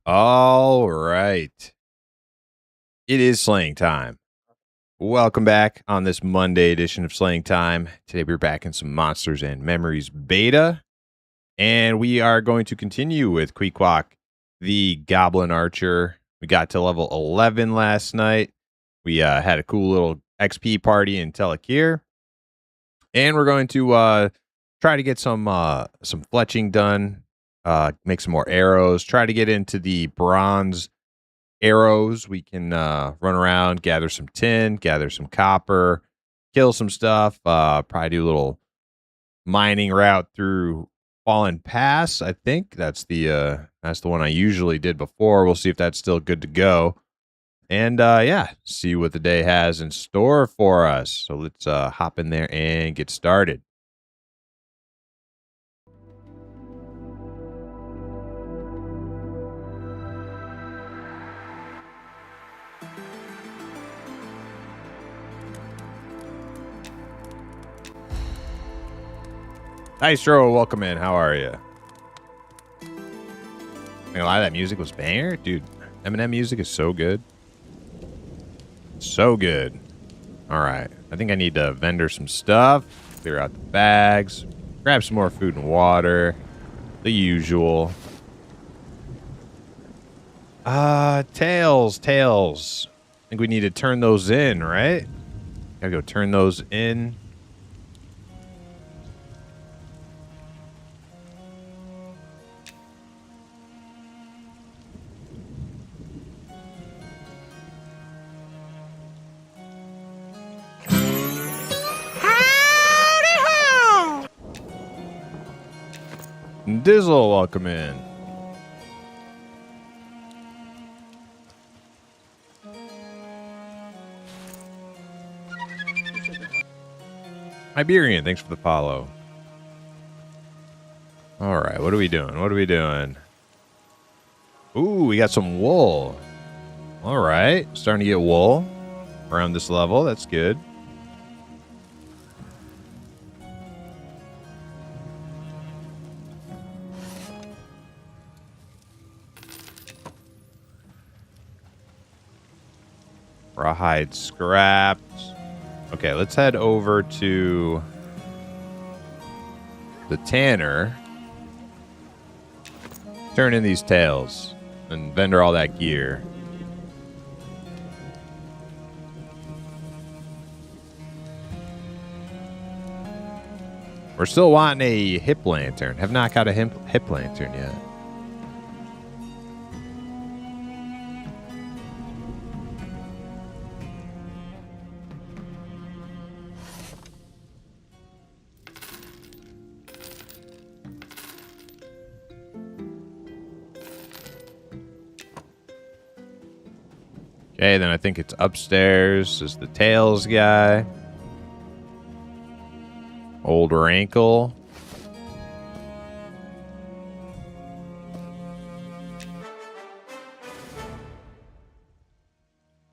All right. It is slaying time. Welcome back on this Monday edition of Slaying Time. Today we're back in some Monsters and Memories beta. And we are going to continue with Queequeg, the Goblin Archer. We got to level 11 last night. We had a cool little XP party in Telekir. And we're going to try to get some fletching done, make some more arrows, try to get into the bronze arrows. We can run around, gather some tin, gather some copper, kill some stuff, probably do a little mining route through Fallen Pass. I think that's the one I usually did before. We'll see if that's still good to go. And see what the day has in store for us. So let's hop in there and get started. Nitro, welcome in. How are you? A lot of that music was banger, dude. Eminem music is so good. So good. All right. I think I need to vendor some stuff, clear out the bags, grab some more food and water. The usual. Tails. I think we need to turn those in, right? Gotta go turn those in. Dizzle, welcome in. Iberian, thanks for the follow. All right, what are we doing? Ooh, we got some wool. All right, starting to get wool around this level. That's good. Rawhide scrapped. Okay, let's head over to the tanner. Turn in these tails and vendor all that gear. We're still wanting a hip lantern. Have not got a hip lantern yet. Okay, then I think it's upstairs is the tails guy. Old Rankle.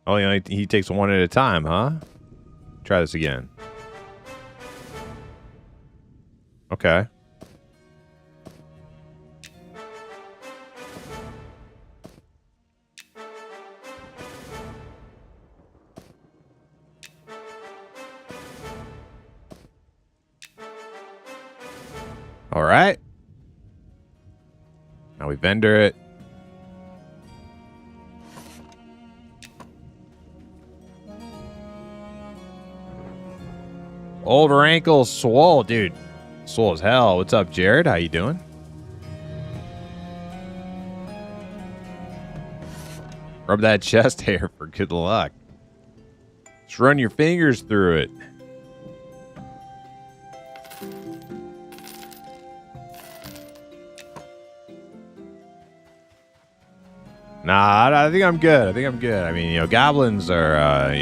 Oh, he takes one at a time, huh? Try this again. Okay. All right. Now we vendor it. Old Rankle swole, dude. Swole as hell. What's up, Jared? How you doing? Rub that chest hair for good luck. Just run your fingers through it. Nah, I think I'm good. I mean, goblins are,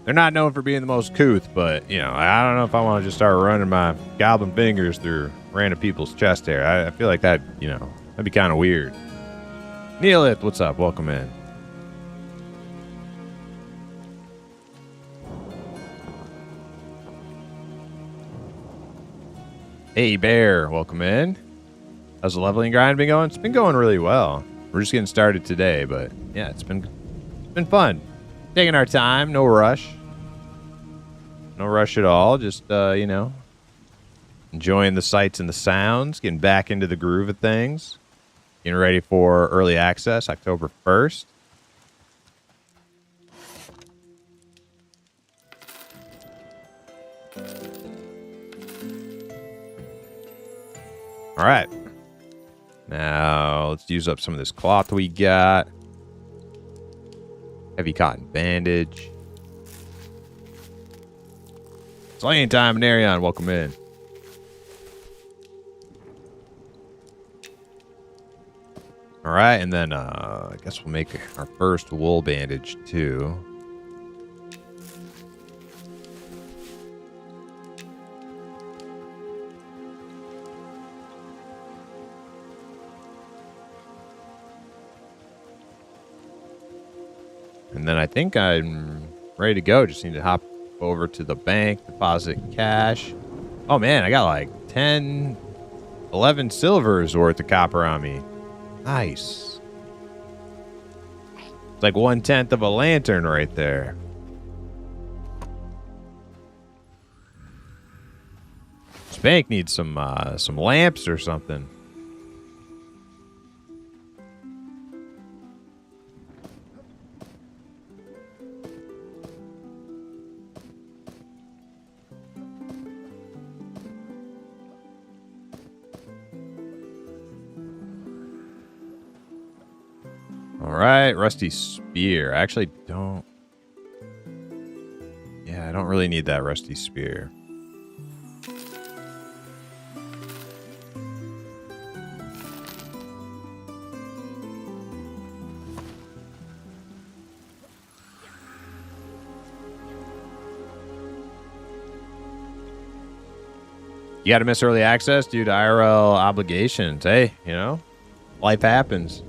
they're not known for being the most couth, but, I don't know if I want to just start running my goblin fingers through random people's chest hair. I feel like that, that'd be kind of weird. Neelith, what's up? Welcome in. Hey, Bear, welcome in. How's the leveling grind been going? It's been going really well. We're just getting started today, but yeah, it's been fun. Taking our time, no rush. No rush at all. Just, you know, enjoying the sights and the sounds, getting back into the groove of things. Getting ready for early access, October 1st. All right. Now, let's use up some of this cloth we got. Heavy cotton bandage. Slaying time, Narion. Welcome in. All right, and then I guess we'll make our first wool bandage, too. And then I think I'm ready to go. Just need to hop over to the bank, deposit cash. Oh, man, I got like 10, 11 silvers worth of copper on me. Nice. It's like 1/10 of a lantern right there. This bank needs some lamps or something. All right, rusty spear. I actually don't. Yeah, I don't really need that rusty spear. You got to miss early access due to IRL obligations. Hey, you know, life happens.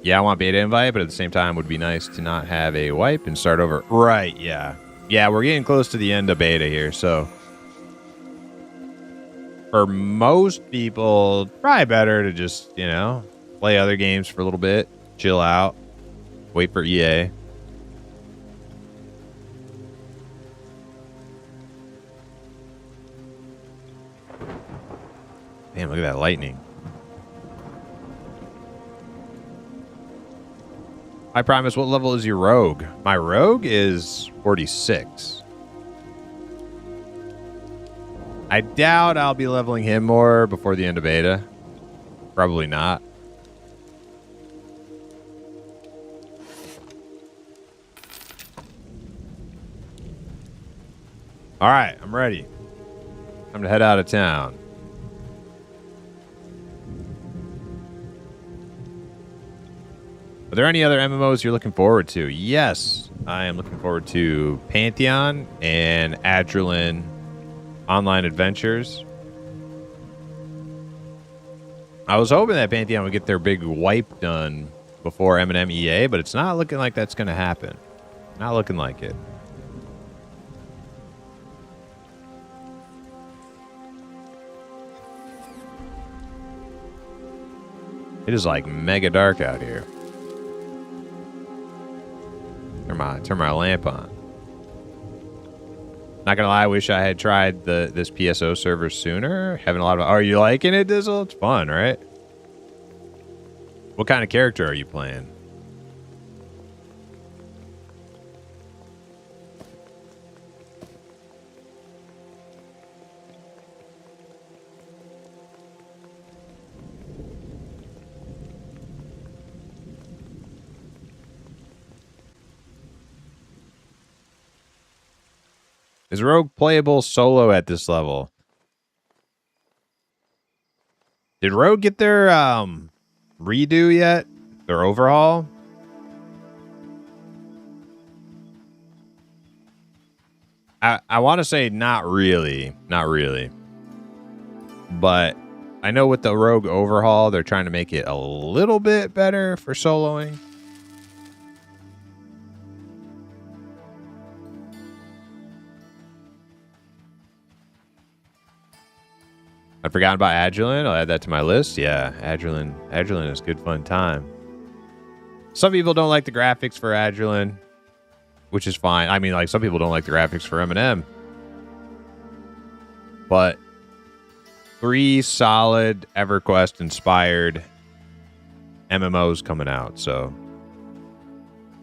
Yeah, I want beta invite, but at the same time, it would be nice to not have a wipe and start over. Right, yeah. Yeah, we're getting close to the end of beta here, so for most people, probably better to just, you know, play other games for a little bit, chill out, wait for EA. Damn, look at that lightning. I promise, what level is your rogue? My rogue is 46. I doubt I'll be leveling him more before the end of beta. Probably not. All right, I'm ready. Time to head out of town. Are there any other MMOs you're looking forward to? Yes, I am looking forward to Pantheon and Adrenaline Online Adventures. I was hoping that Pantheon would get their big wipe done before M&M EA, but it's not looking like that's going to happen. Not looking like it. It is like mega dark out here. Turn my lamp on. Not gonna lie, I wish I had tried this PSO server sooner. Having a lot of. Are you liking it, Dizzle? It's fun, right? What kind of character are you playing? Is Rogue playable solo at this level? Did Rogue get their redo yet? Their overhaul? I want to say not really. Not really. But I know with the Rogue overhaul, they're trying to make it a little bit better for soloing. I forgot about Agilent. I'll add that to my list. Yeah, Agilent is good fun time. Some people don't like the graphics for Agilent, which is fine. I mean, like, some people don't like the graphics for M&M. But 3 solid EverQuest-inspired MMOs coming out. So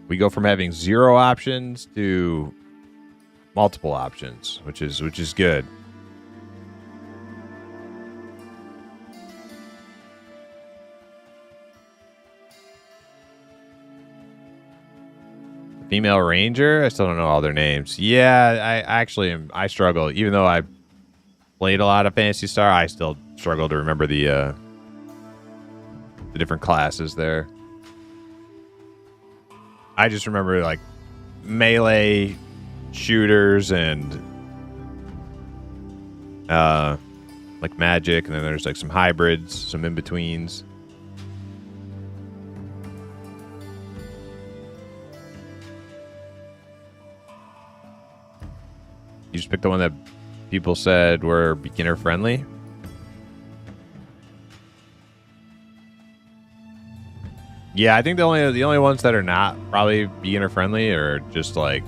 we go from having 0 options to multiple options, which is good. Female Ranger? I still don't know all their names. Yeah, I struggle. Even though I played a lot of Phantasy Star, I still struggle to remember the different classes there. I just remember like melee shooters and like magic, and then there's like some hybrids, some in-betweens. You just picked the one that people said were beginner friendly. Yeah, I think the only ones that are not probably beginner friendly are just like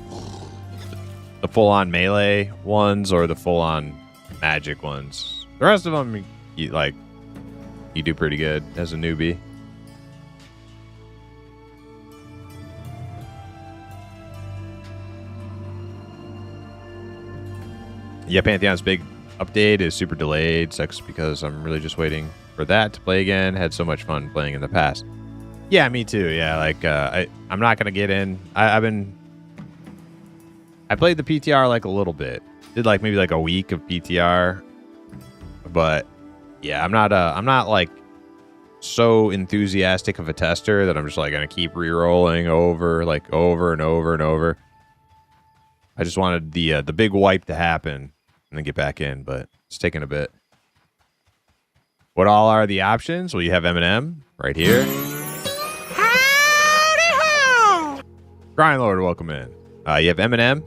the full on melee ones or the full on magic ones. The rest of them, you do pretty good as a newbie. Yeah, Pantheon's big update is super delayed. Sucks because I'm really just waiting for that to play again. Had so much fun playing in the past. Yeah, me too. Yeah, like I'm not gonna get in. I played the PTR like a little bit. Did like maybe like a week of PTR, but yeah, I'm not like so enthusiastic of a tester that I'm just like gonna keep re-rolling over and over and over. I just wanted the big wipe to happen and then get back in, but it's taking a bit. What all are the options? Well, you have M&M right here. Howdy ho! Grind Lord, welcome in. You have M&M,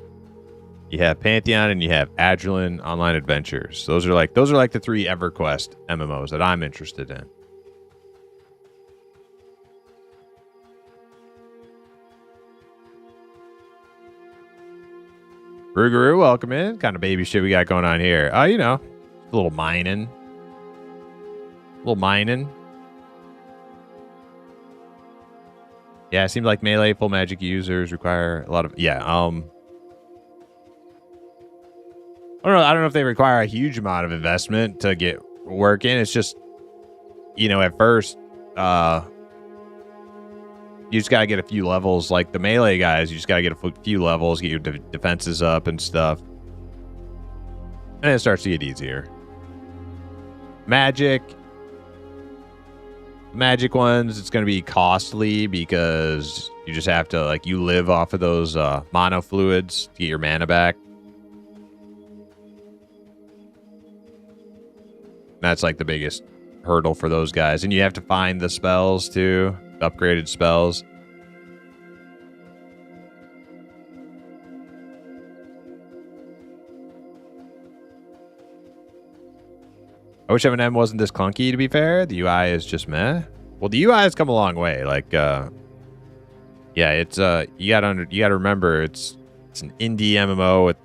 you have Pantheon, and you have Agilent Online Adventures. Those are like the 3 EverQuest MMOs that I'm interested in. Rugaroo, welcome in. Kind of baby shit we got going on here. You know, a little mining. Yeah, it seems like melee full magic users require a lot of... Yeah, I don't know if they require a huge amount of investment to get working. It's just, you know, at first, you just got to get a few levels. Like the melee guys, you just got to get a few levels, get your defenses up and stuff. And it starts to get easier. Magic ones, it's going to be costly because you just have to, like, you live off of those mono fluids to get your mana back. That's like the biggest hurdle for those guys. And you have to find the spells too, upgraded spells. I wish M&M wasn't this clunky, to be fair. The UI is just meh. Well, the UI has come a long way. Like, yeah, it's you gotta remember it's an indie MMO with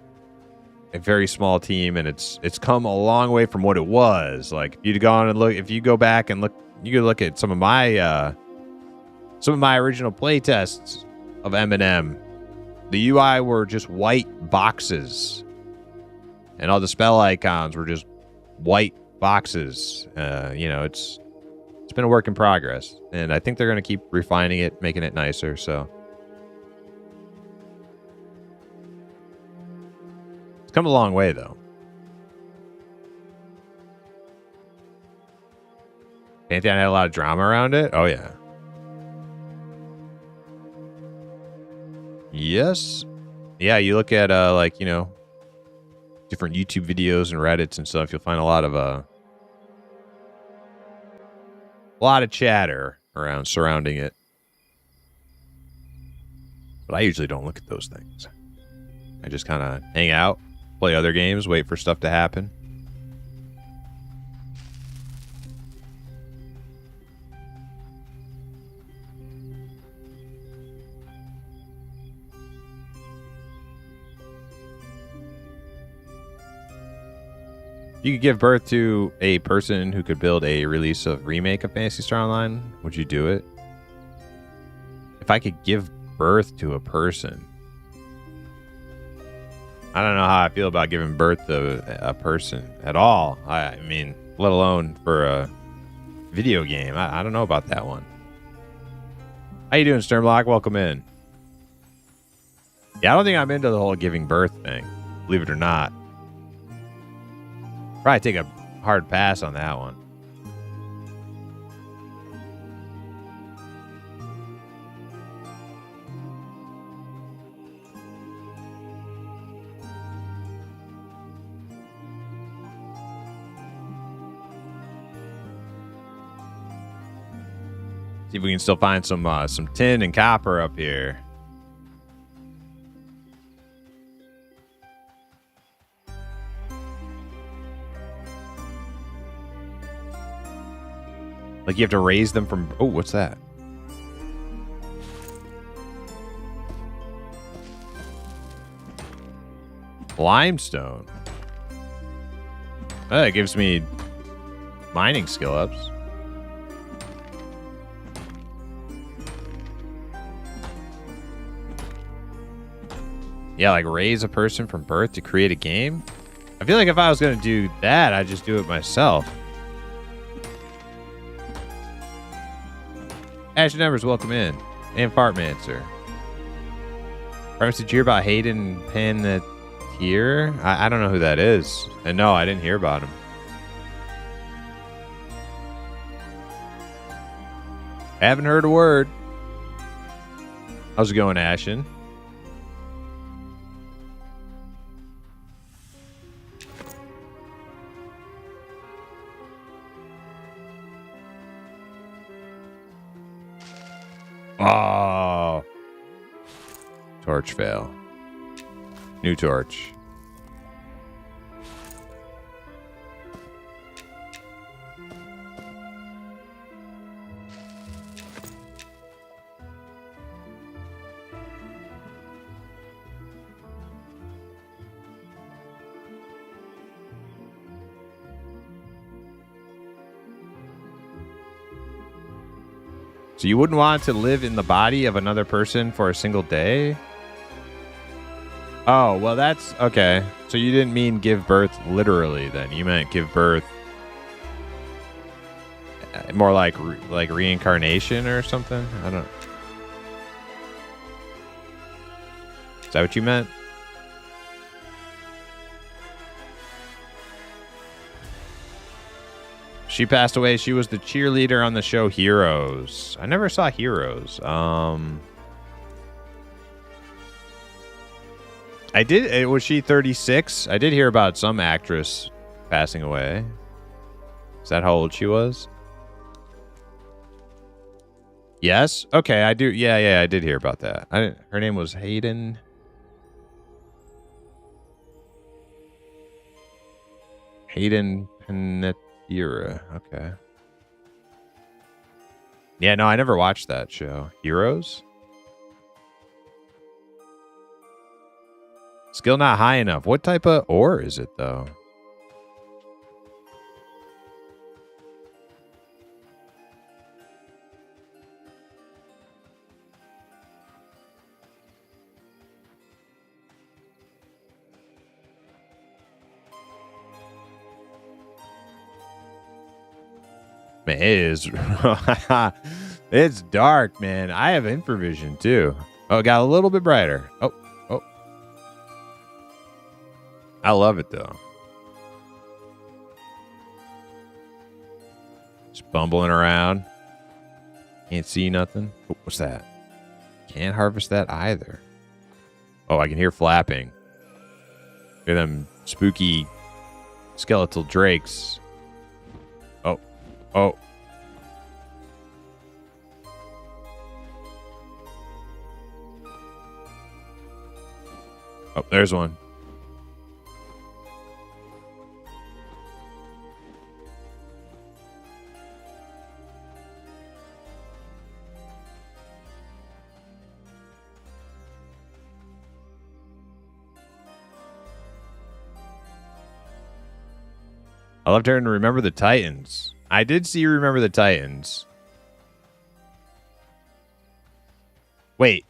a very small team, and it's come a long way from what it was. Like, if you go back and look, you could look at some of my original play tests of M&M. The UI were just white boxes, and all the spell icons were just white boxes. You know, it's been a work in progress, and I think they're going to keep refining it, making it nicer. So it's come a long way, though. Pantheon had a lot of drama around it. Oh yeah. Yes. Yeah, you look at like, you know, different YouTube videos and Reddits and stuff, you'll find a lot of chatter surrounding it. But I usually don't look at those things. I just kind of hang out, play other games, wait for stuff to happen. You could give birth to a person who could build a release of remake of Phantasy Star Online. Would you do it? If I could give birth to a person, I don't know how I feel about giving birth to a person at all. I mean, let alone for a video game. I don't know about that one. How you doing, Sternblock? Welcome in. Yeah, I don't think I'm into the whole giving birth thing, believe it or not. Probably take a hard pass on that one. See if we can still find some tin and copper up here. Like you have to raise them from... Oh, what's that? Limestone. Oh, that gives me mining skill ups. Yeah, like raise a person from birth to create a game. I feel like if I was going to do that, I'd just do it myself. Ash Numbers, welcome in. And Fartmancer. Fartmancer, did you hear about Hayden Panettiere? I don't know who that is. And no, I didn't hear about him. Haven't heard a word. How's it going, Ashen? Oh. Torch fail. New torch. So you wouldn't want to live in the body of another person for a single day? Oh, well, that's okay. So you didn't mean give birth literally then. You meant give birth more like reincarnation or something? I don't... Is that what you meant? She passed away. She was the cheerleader on the show Heroes. I never saw Heroes. I did. Was she 36? I did hear about some actress passing away. Is that how old she was? Yes. Okay, I do. Yeah, I did hear about that. Her name was Hayden. Hayden Panettiere. Okay. Yeah, no, I never watched that show. Heroes? Skill not high enough. What type of ore is it, though? Man, it is... It's dark, man. I have infravision, too. Oh, it got a little bit brighter. Oh. I love it, though. Just bumbling around. Can't see nothing. Oh, what's that? Can't harvest that either. Oh, I can hear flapping. Hear them spooky skeletal drakes. Oh. Oh. Oh, there's one. I loved her in Remember the Titans. I did see Remember the Titans. Wait.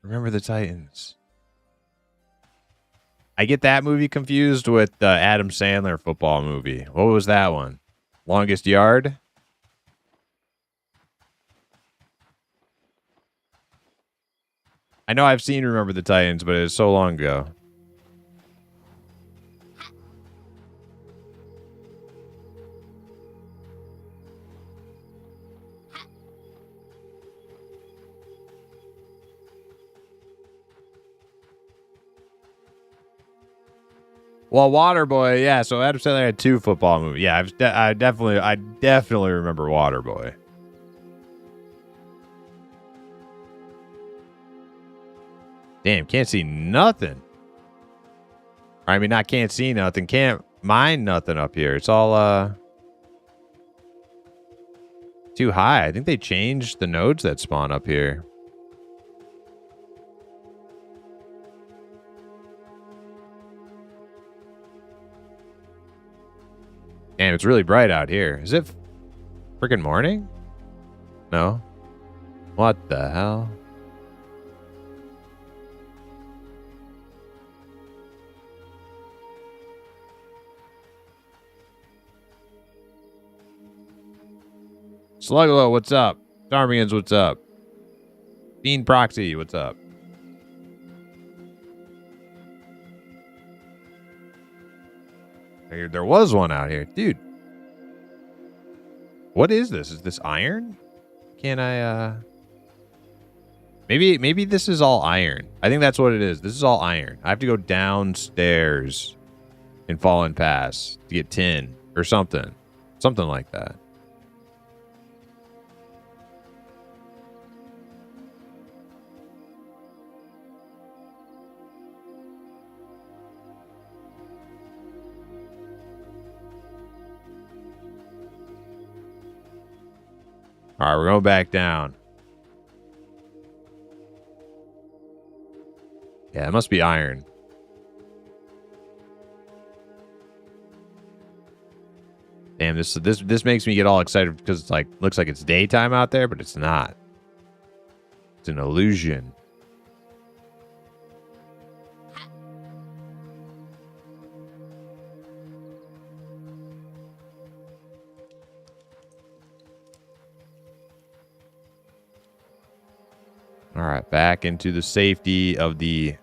Remember the Titans. I get that movie confused with the Adam Sandler football movie. What was that one? Longest Yard? I know I've seen Remember the Titans, but it was so long ago. Well, Waterboy, yeah. So Adam Sandler had 2 football movies. Yeah, I definitely remember Waterboy. Damn, can't see nothing. I mean, not can't see nothing. Can't mine nothing up here. It's all too high. I think they changed the nodes that spawn up here. Damn, it's really bright out here. Is it freaking morning? No. What the hell? Sluglo, what's up? Darmians, what's up? Bean Proxy, what's up? There was one out here. Dude. What is this? Is this iron? Can I, Maybe this is all iron. I think that's what it is. This is all iron. I have to go downstairs in Fallen Pass to get tin or something. Something like that. All right, we're going back down. Yeah, it must be iron. Damn, this makes me get all excited because it's like looks like it's daytime out there, but it's not. It's an illusion. All right, back into the safety of the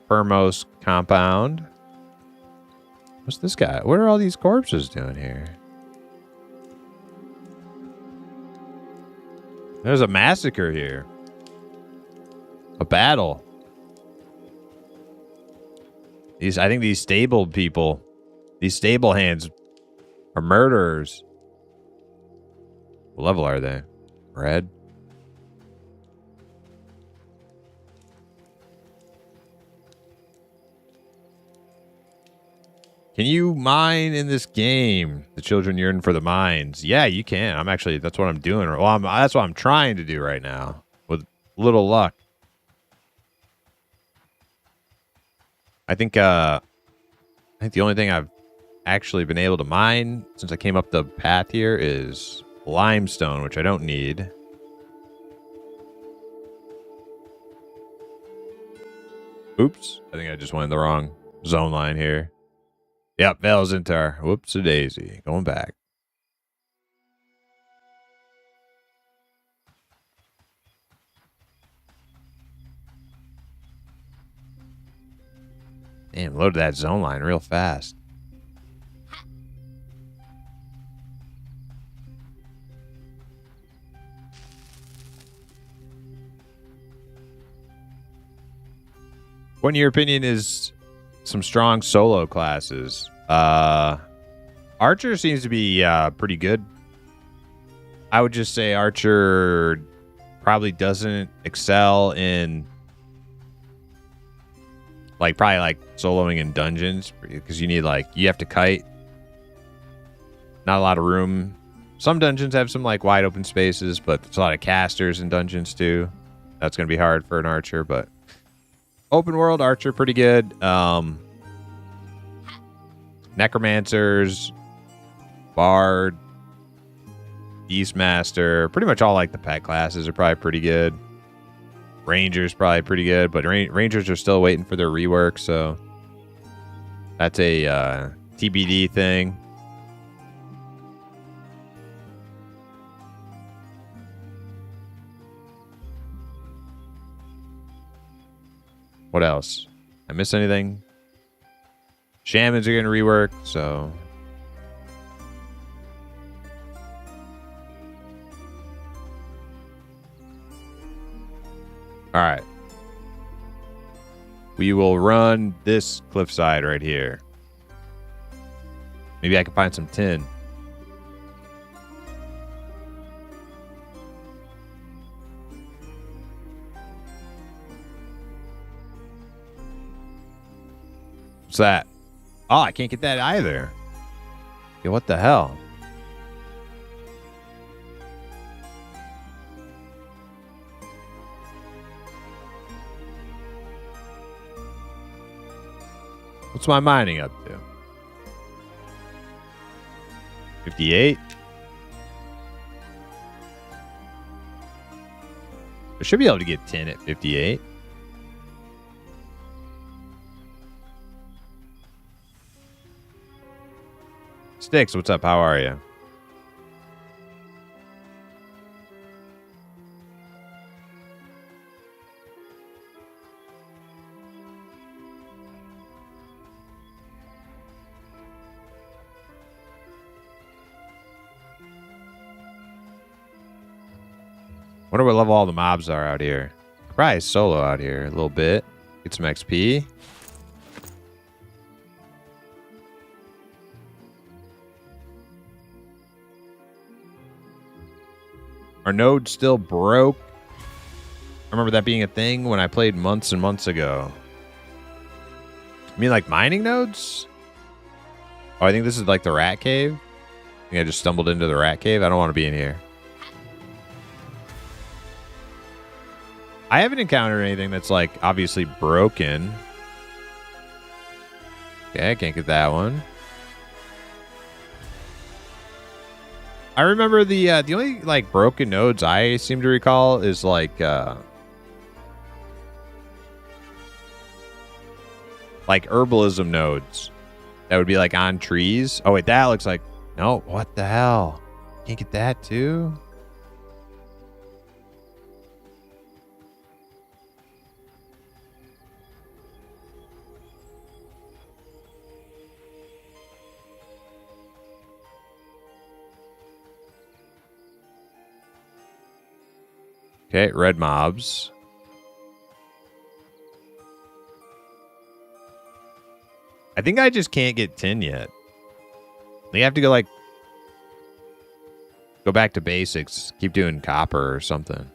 Permos compound. What's this guy? What are all these corpses doing here? There's a massacre here. A battle. I think these stable people, these stable hands are murderers. What level are they? Red? Can you mine in this game? The children yearn for the mines. Yeah, you can. That's what I'm doing. Well, that's what I'm trying to do right now with little luck. I think the only thing I've actually been able to mine since I came up the path here is limestone, which I don't need. Oops. I think I just went in the wrong zone line here. Yep, Velzintar. Whoops-a-daisy. Going back. Damn, loaded that zone line real fast. What, in your opinion, is some strong solo classes? Archer seems to be pretty good. I would just say Archer probably doesn't excel in probably soloing in dungeons because you need you have to kite. Not a lot of room. Some dungeons have some wide open spaces, but there's a lot of casters in dungeons too. That's gonna be hard for an Archer, but open world Archer pretty good. necromancers, bard, beastmaster. Pretty much all like the pet classes are probably pretty good. Rangers probably pretty good, but Rangers are still waiting for their rework, so that's a TBD thing. What else? I miss anything? Shamans are going to rework, so... Alright. We will run this cliffside right here. Maybe I can find some tin. What's that? Oh, I can't get that either. Yeah, what the hell? What's my mining up to? 58? I should be able to get 10 at 58. Sticks, what's up? How are you? Wonder what level all the mobs are out here. Probably solo out here a little bit. Get some XP. Our node still broke. I remember that being a thing when I played months and months ago. You mean like mining nodes? Oh, I think this is like the rat cave. I think I just stumbled into the rat cave. I don't want to be in here. I haven't encountered anything that's like obviously broken. Okay, I can't get that one. I remember the only like broken nodes I seem to recall is like herbalism nodes that would be like on trees. Oh wait, that looks like no. What the hell? Can't get that too. Okay, red mobs. I think I just can't get tin yet. They have to go like go back to basics, keep doing copper or something.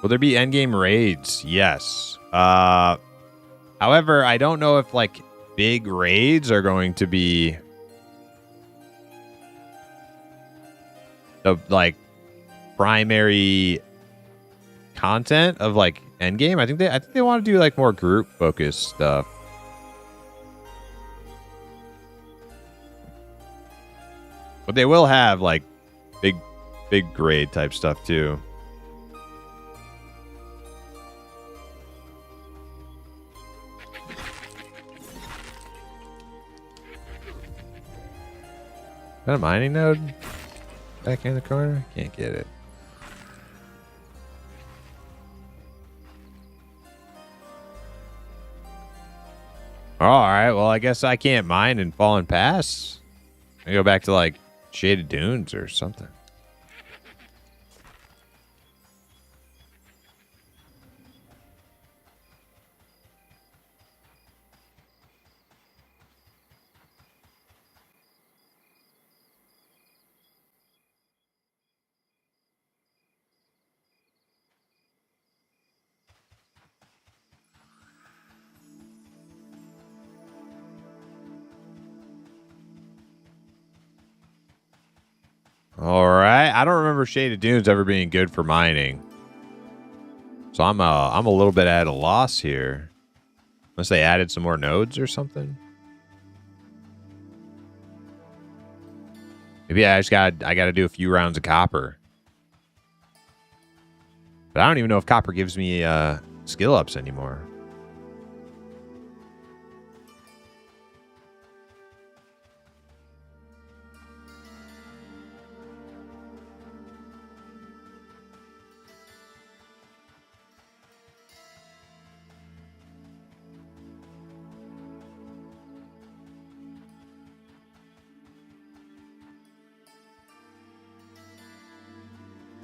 Will there be endgame raids? Yes. However, I don't know if like big raids are going to be the like primary content of like endgame. I think they want to do like more group focused stuff. But they will have like big grade type stuff too. Is that a mining node back in the corner? Can't get it. All right. Well, I guess I can't mine in Fallen Pass. I go back to like Shaded Dunes or something. All right. I don't remember Shaded Dunes ever being good for mining. So I'm a little bit at a loss here. Unless they added some more nodes or something. Maybe I gotta do a few rounds of copper. But I don't even know if copper gives me skill ups anymore.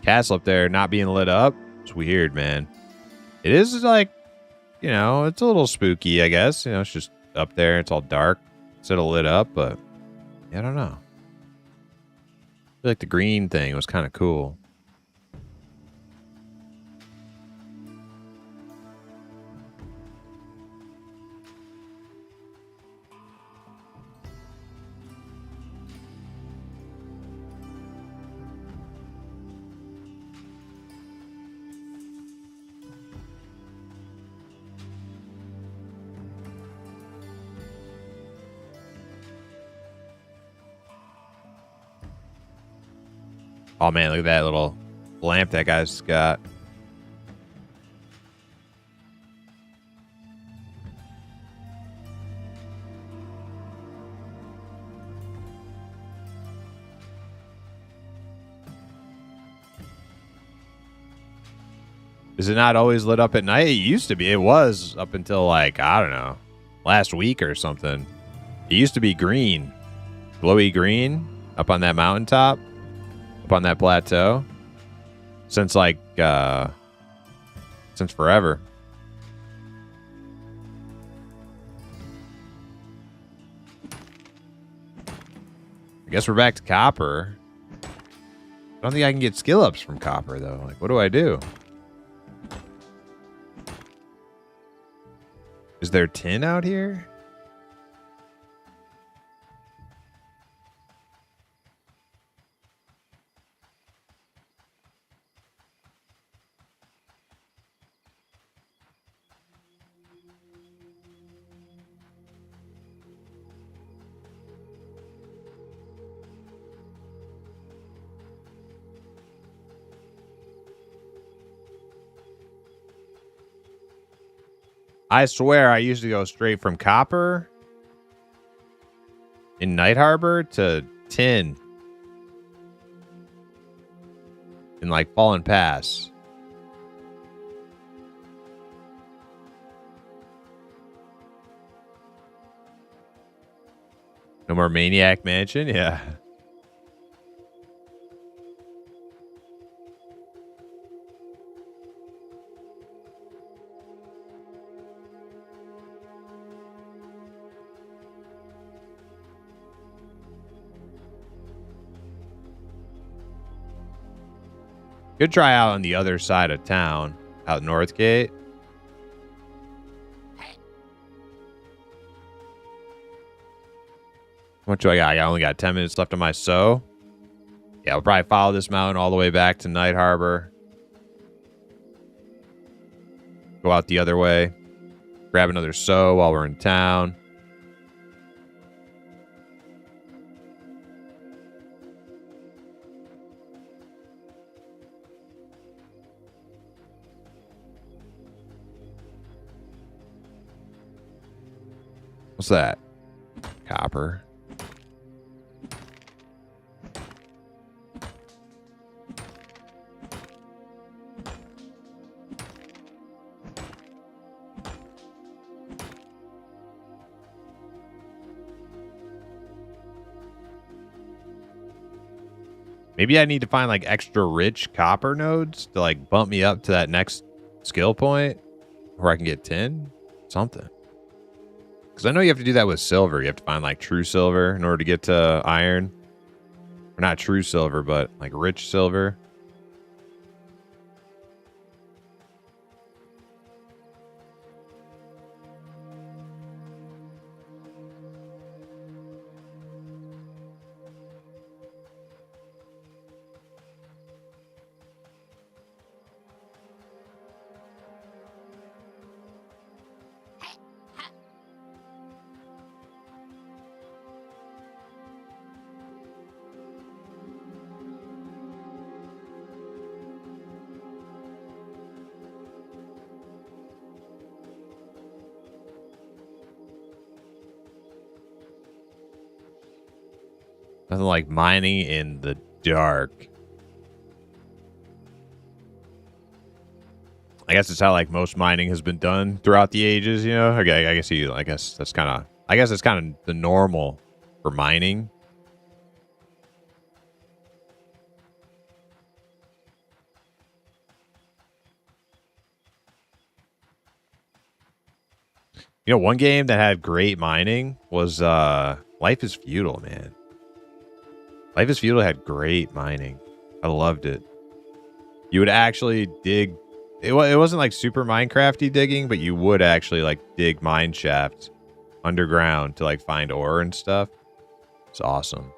Castle up there not being lit up. It's weird, man. It is like, you know, it's a little spooky, I guess. You know, it's just up there. It's all dark instead of lit up, but yeah, I don't know. I feel like the green thing was kind of cool. Oh man, look at that little lamp that guy's got. Is it not always lit up at night? It used to be. It was up until like, I don't know, last week or something. It used to be green, glowy green up on that mountaintop, up on that plateau. Since like, since forever. I guess we're back to copper. I don't think I can get skill ups from copper though. Like, what do I do? Is there tin out here? I swear I used to go straight from copper in Night Harbor to tin in like Fallen Pass. No more Maniac Mansion? Yeah. Could try out on the other side of town, out Northgate. What do I got? I only got 10 minutes left on my sow. Yeah, I'll probably follow this mountain all the way back to Night Harbor. Go out the other way. Grab another sow while we're in town. What's that? Copper. Maybe I need to find like extra rich copper nodes to like bump me up to that next skill point where I can get tin. Something. Because I know you have to do that with silver. You have to find like true silver in order to get to iron. Or not true silver, but like rich silver. Nothing like mining in the dark. I guess it's how like most mining has been done throughout the ages, you know? Okay, I guess that's kind of the normal for mining. You know, one game that had great mining was Life is Feudal, man. Life is Feudal had great mining. I loved it. You would actually dig. It wasn't like super Minecrafty digging, but you would actually like dig mine shafts underground to like find ore and stuff. It's awesome.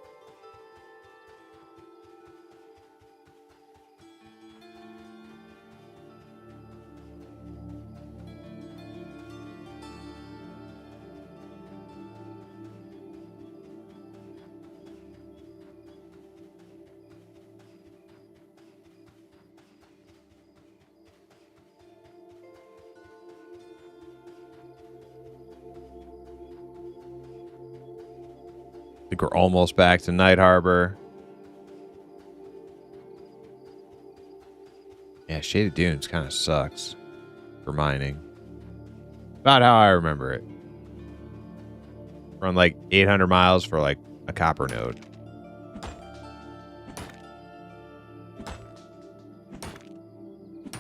I think we're almost back to Night Harbor. Yeah, Shaded Dunes kind of sucks for mining. About how I remember it. Run like 800 miles for like a copper node.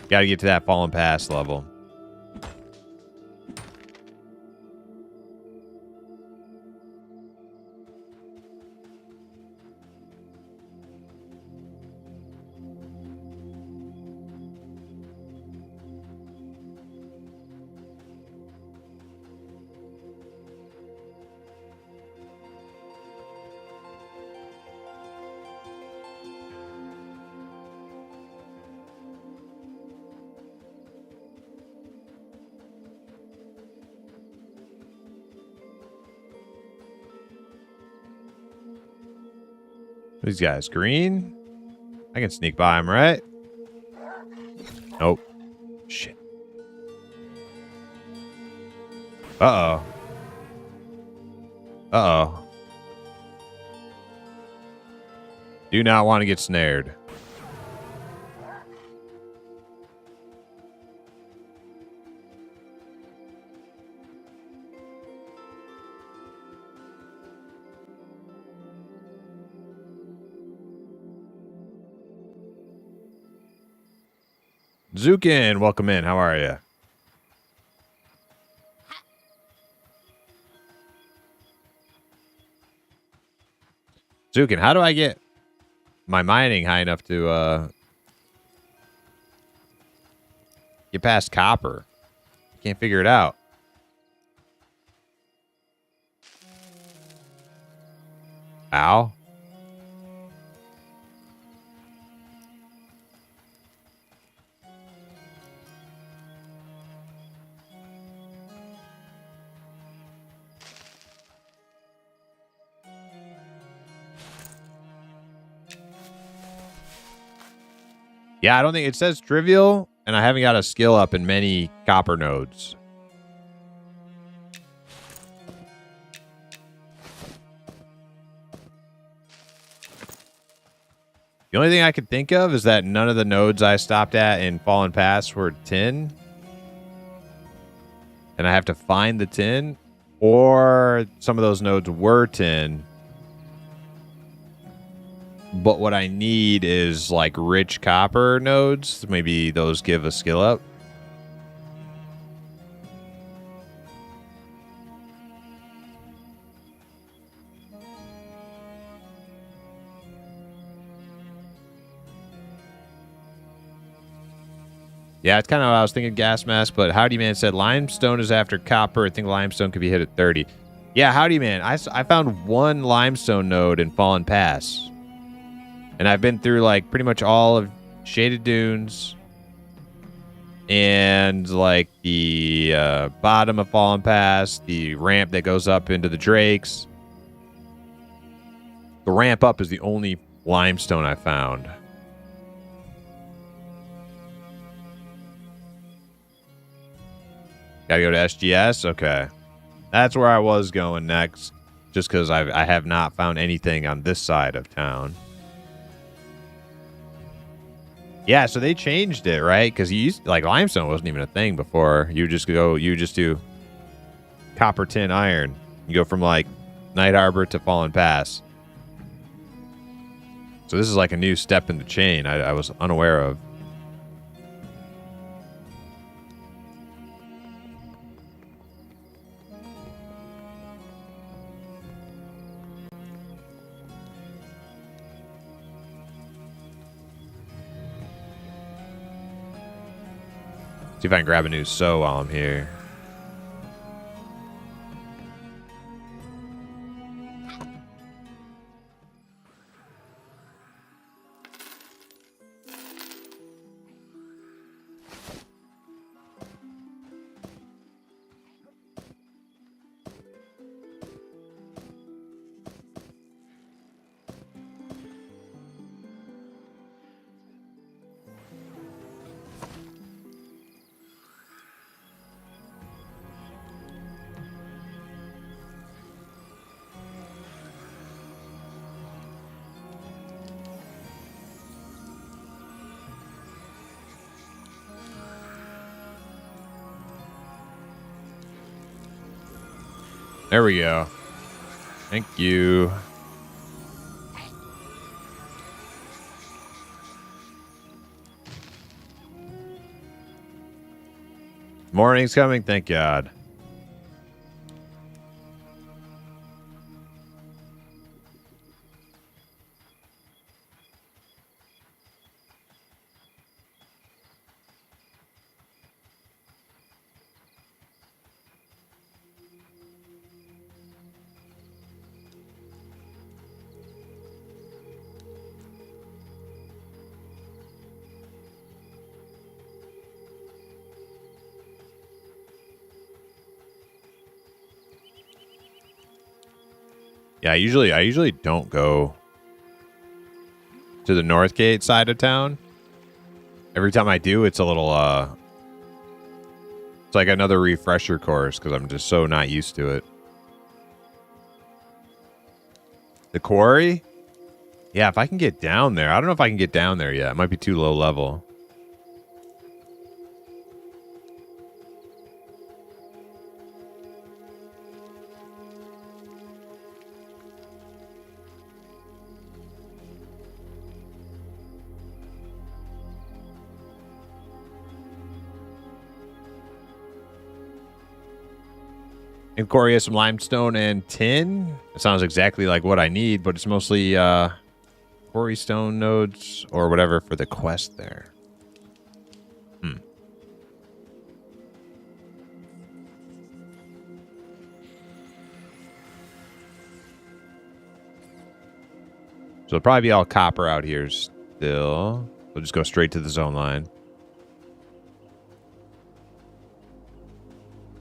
Got to get to that Fallen Pass level. These guys green. I can sneak by him, right? Nope. Shit. Uh-oh. Uh-oh. Do not want to get snared. Zukin, welcome in. How are you? Zukin, how do I get my mining high enough to get past copper? Can't figure it out. Ow. Yeah, I don't think it says trivial, and I haven't got a skill up in many copper nodes. The only thing I could think of is that none of the nodes I stopped at in Fallen Pass were tin. And I have to find the tin, or some of those nodes were tin. But what I need is like rich copper nodes. Maybe those give a skill up. Yeah, it's kind of what I was thinking, gas mask, but Howdy Man said limestone is after copper. I think limestone could be hit at 30. Yeah, Howdy Man, I found one limestone node in Fallen Pass. And I've been through like pretty much all of Shaded Dunes and like the bottom of Fallen Pass, the ramp that goes up into the Drakes. The ramp up is the only limestone I found. Gotta go to SGS? Okay. That's where I was going next. just because I have not found anything on this side of town. Yeah, so they changed it, right? Because you used like limestone wasn't even a thing before. You just do copper, tin, iron. You go from like Night Harbor to Fallen Pass. So this is like a new step in the chain I was unaware of. See if I can grab a new sew while I'm here. There we go. Thank you. Morning's coming, thank God. Yeah, I usually don't go to the North Gate side of town. Every time I do, it's a little it's like another refresher course because I'm just so not used to it. The quarry? Yeah, if I can get down there. I don't know if I can get down there yet. It might be too low level. And quarry has some limestone and tin. It sounds exactly like what I need, but it's mostly quarry stone nodes or whatever for the quest there. So it'll probably be all copper out here still. We'll just go straight to the zone line.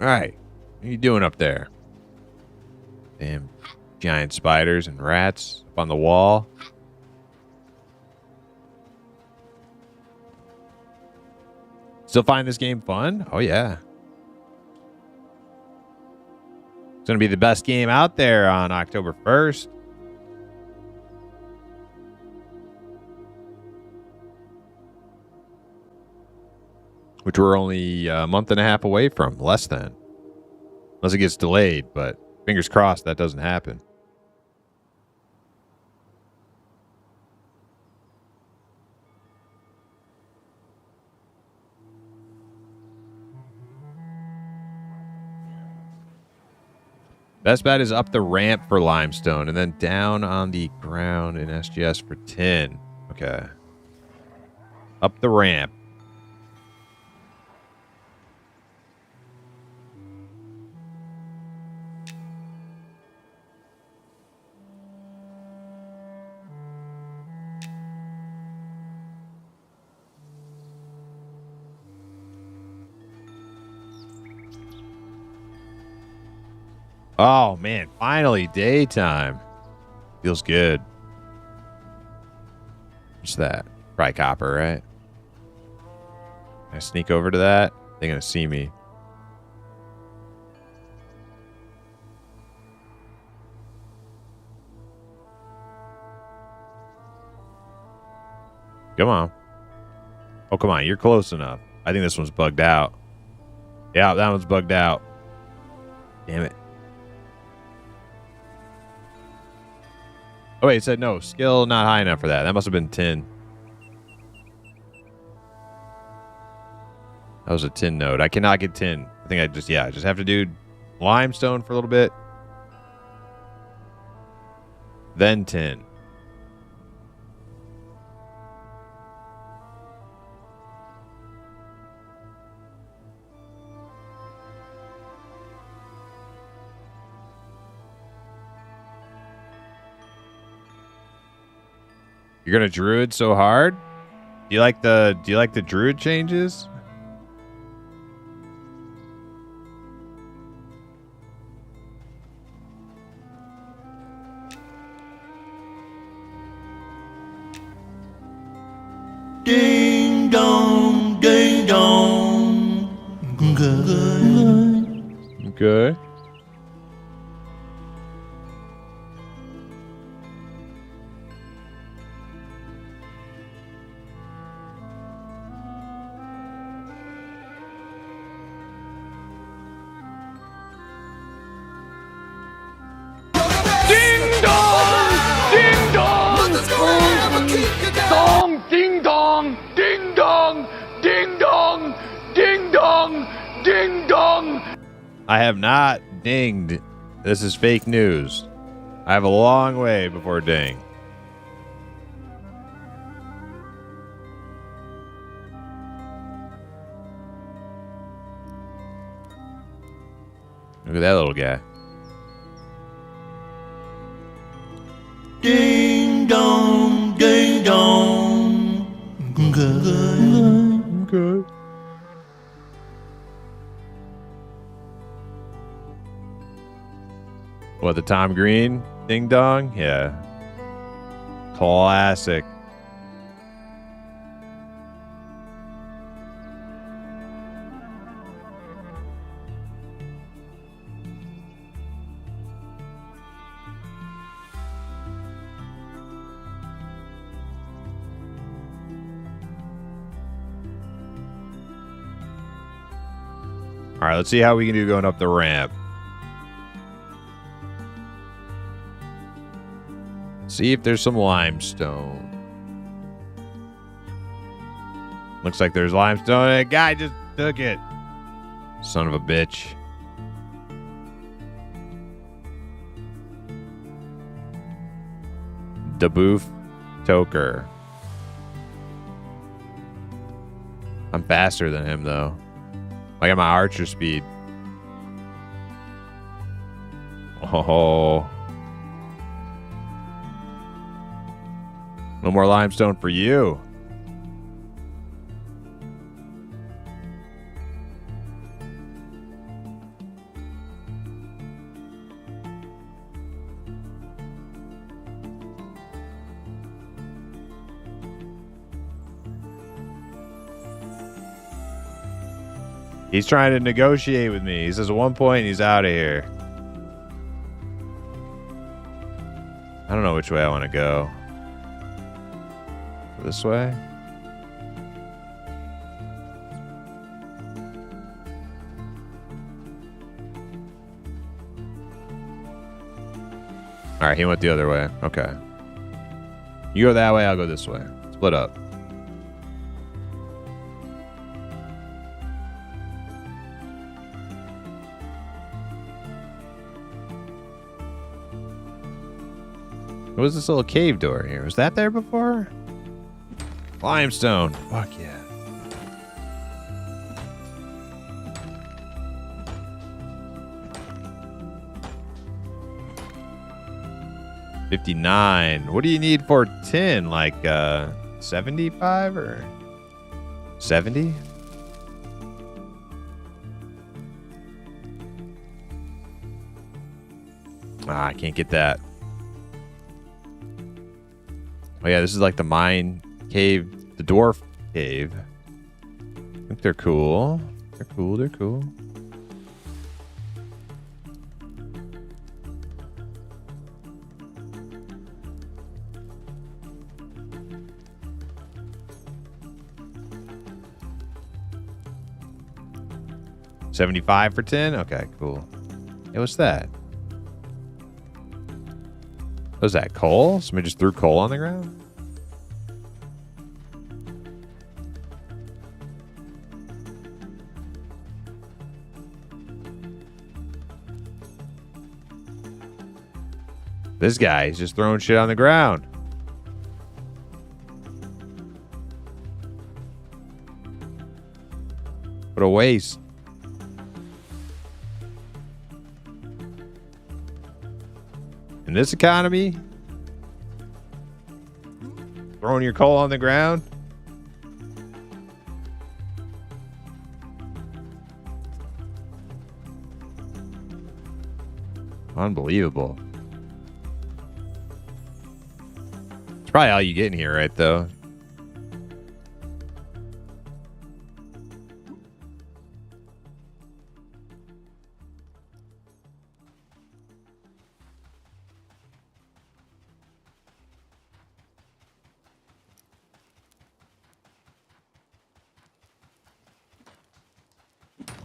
All right. What are you doing up there? Damn giant spiders and rats up on the wall. Still find this game fun? Oh, yeah. It's going to be the best game out there on October 1st. Which we're only a month and a half away from. Less than. Unless it gets delayed, but fingers crossed that doesn't happen. Best bet is up the ramp for limestone and then down on the ground in SGS for tin. Okay. Up the ramp. Oh, man. Finally, daytime. Feels good. What's that? Probably copper, right? Can I sneak over to that? They're going to see me. Come on. Oh, come on. You're close enough. I think this one's bugged out. Yeah, that one's bugged out. Damn it. Oh, wait, it said no. Skill not high enough for that. That must have been tin. That was a tin node. I cannot get tin. I think I just have to do limestone for a little bit. Then tin. You're gonna druid so hard? Do you like the druid changes? Ding dong, ding dong. Okay. Ding dong, ding dong, ding dong, ding dong, ding dong. I have not dinged. This is fake news. I have a long way before ding. Look at that little guy. Ding dong, ding dong. Okay. What, the Tom Green ding dong? Yeah. Classic. All right, let's see how we can do going up the ramp. See if there's some limestone. Looks like there's limestone. That guy just took it. Son of a bitch. Daboof Toker. I'm faster than him, though. I got my archer speed. Oh. No more limestone for you. He's trying to negotiate with me. He says at one point he's out of here. I don't know which way I want to go. This way? All right, he went the other way. Okay. You go that way, I'll go this way. Split up. What was this little cave door here? Was that there before? Limestone. Fuck yeah. $59. What do you need for tin? Like 75 or 70? Ah, I can't get that. Oh yeah, this is like the mine cave, the dwarf cave. I think they're cool. They're cool, they're cool. 75 for 10? Okay, cool. Hey, what's that? Was that coal? Somebody just threw coal on the ground? This guy is just throwing shit on the ground. What a waste. In this economy, throwing your coal on the ground. Unbelievable. It's probably all you get in here, right, though?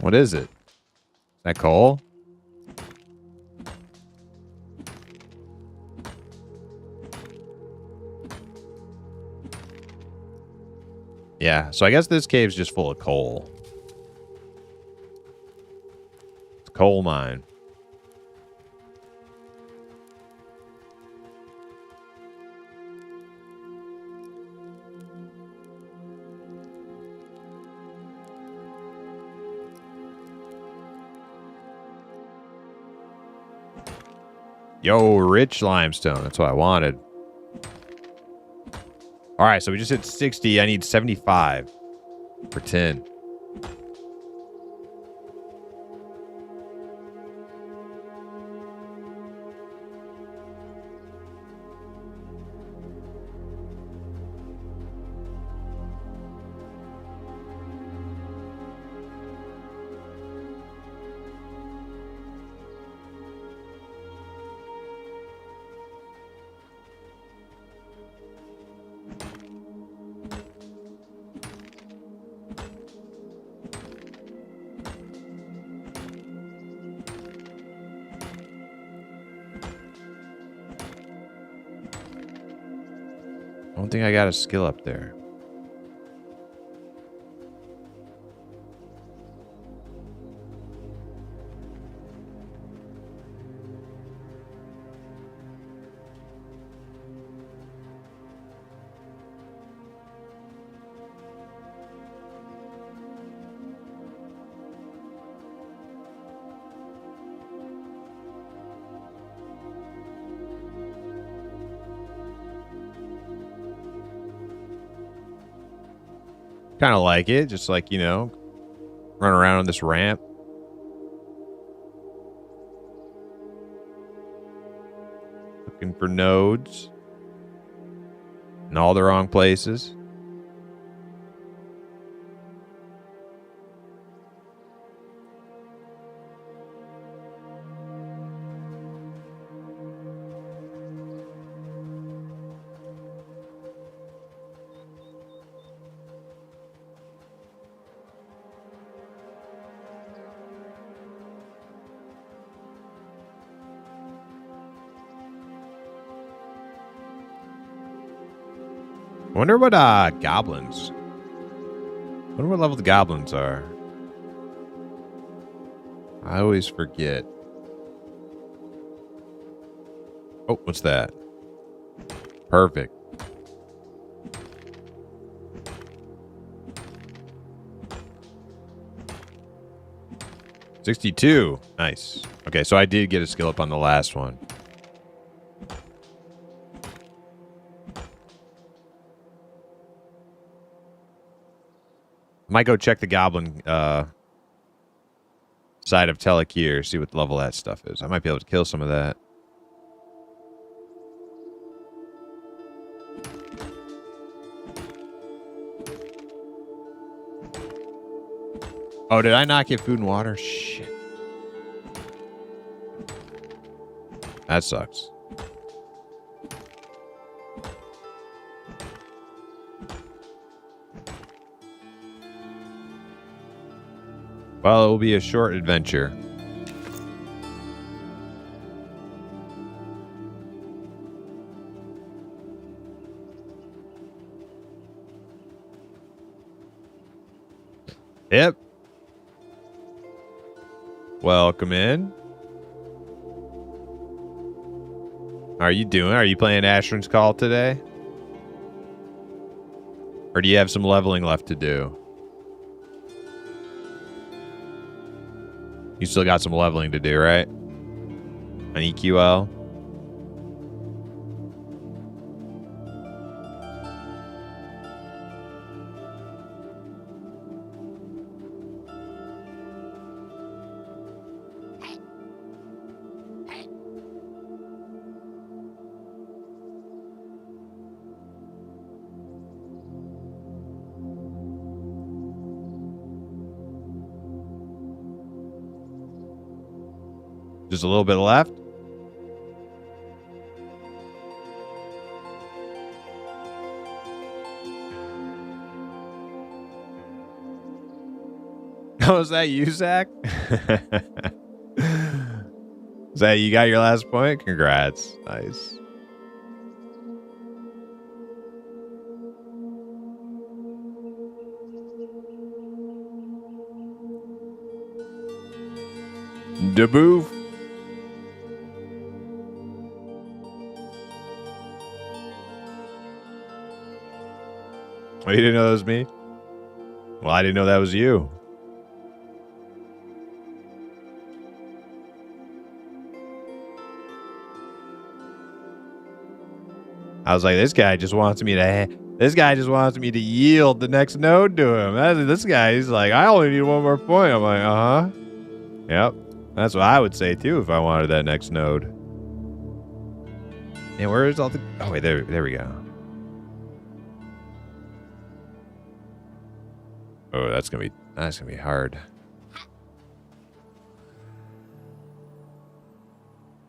What is it? Is that coal? Yeah, so I guess this cave's just full of coal. It's a coal mine. Yo, rich limestone. That's what I wanted. All right, so we just hit 60. I need 75 for 10. I don't think I got a skill up there. Kind of like it, just like, you know, run around on this ramp. Looking for nodes. In all the wrong places. I wonder what goblins. I wonder what level the goblins are. I always forget. Oh, what's that? Perfect. $62. Nice. Okay, so I did get a skill up on the last one. Might go check the goblin side of Telekir, see what level that stuff is. I might be able to kill some of that. Oh, did I not get food and water? Shit. That sucks. Well, it will be a short adventure. Yep. Welcome in. How are you doing? Are you playing Ashran's Call today? Or do you have some leveling left to do? You still got some leveling to do, right? On EQL? Just a little bit left. Oh, is that you, Zach? Is that you got your last point? Congrats. Nice. Deboof. Oh, you didn't know that was me? Well, I didn't know that was you. I was like, this guy just wants me to yield the next node to him. This guy, he's like, I only need one more point. I'm like, uh-huh. Yep. That's what I would say too if I wanted that next node. And where is all the... Oh, wait, there we go. Oh, that's gonna be hard.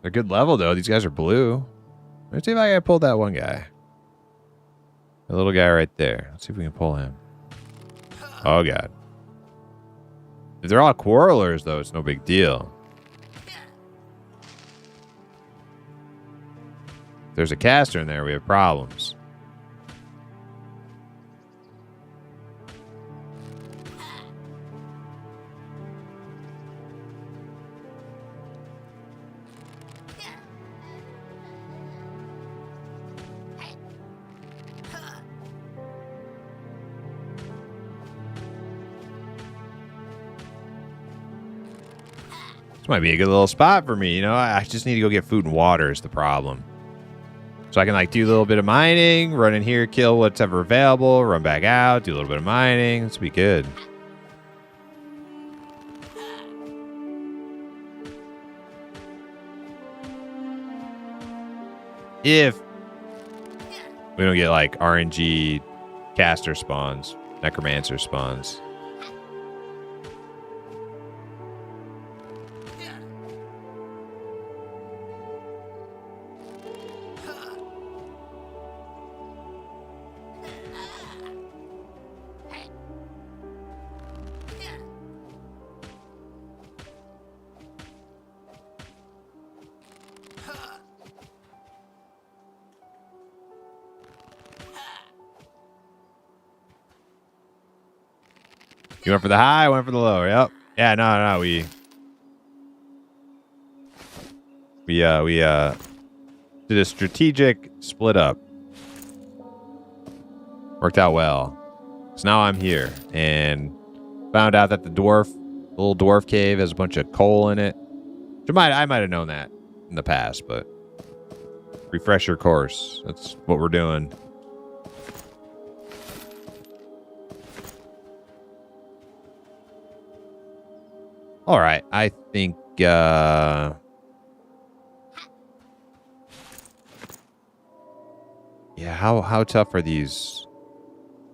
They're good level though. These guys are blue. Let's see if I can pull that one guy. The little guy right there. Let's see if we can pull him. Oh god. If they're all quarrelers though, it's no big deal. If there's a caster in there, we have problems. Might be a good little spot for me, you know. I just need to go get food and water is the problem. So I can like do a little bit of mining, run in here, kill whatever available, run back out, do a little bit of mining. This will be good. If we don't get like RNG caster spawns, necromancer spawns. You went for the high, I went for the low. Yep. Yeah, no. We did a strategic split up. Worked out well. So now I'm here and found out that the little dwarf cave has a bunch of coal in it. I might have known that in the past, but refresh your course. That's what we're doing. All right, I think yeah, how tough are these?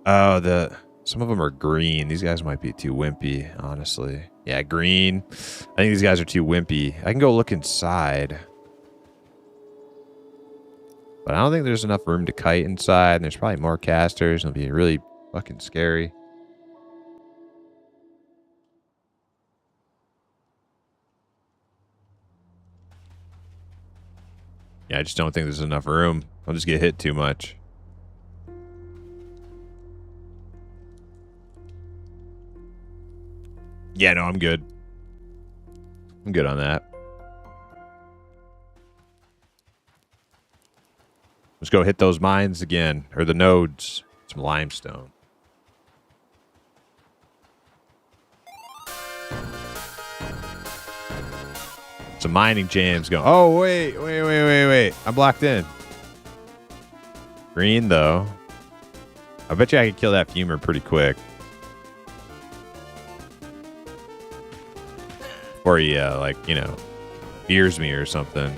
Oh, some of them are green. These guys might be too wimpy, honestly. Yeah, green. I think these guys are too wimpy. I can go look inside. But I don't think there's enough room to kite inside, and there's probably more casters. It'll be really fucking scary. Yeah, I just don't think there's enough room. I'll just get hit too much. Yeah, no, I'm good. I'm good on that. Let's go hit those mines again. Or the nodes. Some limestone. Some mining jams going. Oh, wait. I'm blocked in. Green, though. I bet you I could kill that fumer pretty quick. Or he, like, you know, fears me or something.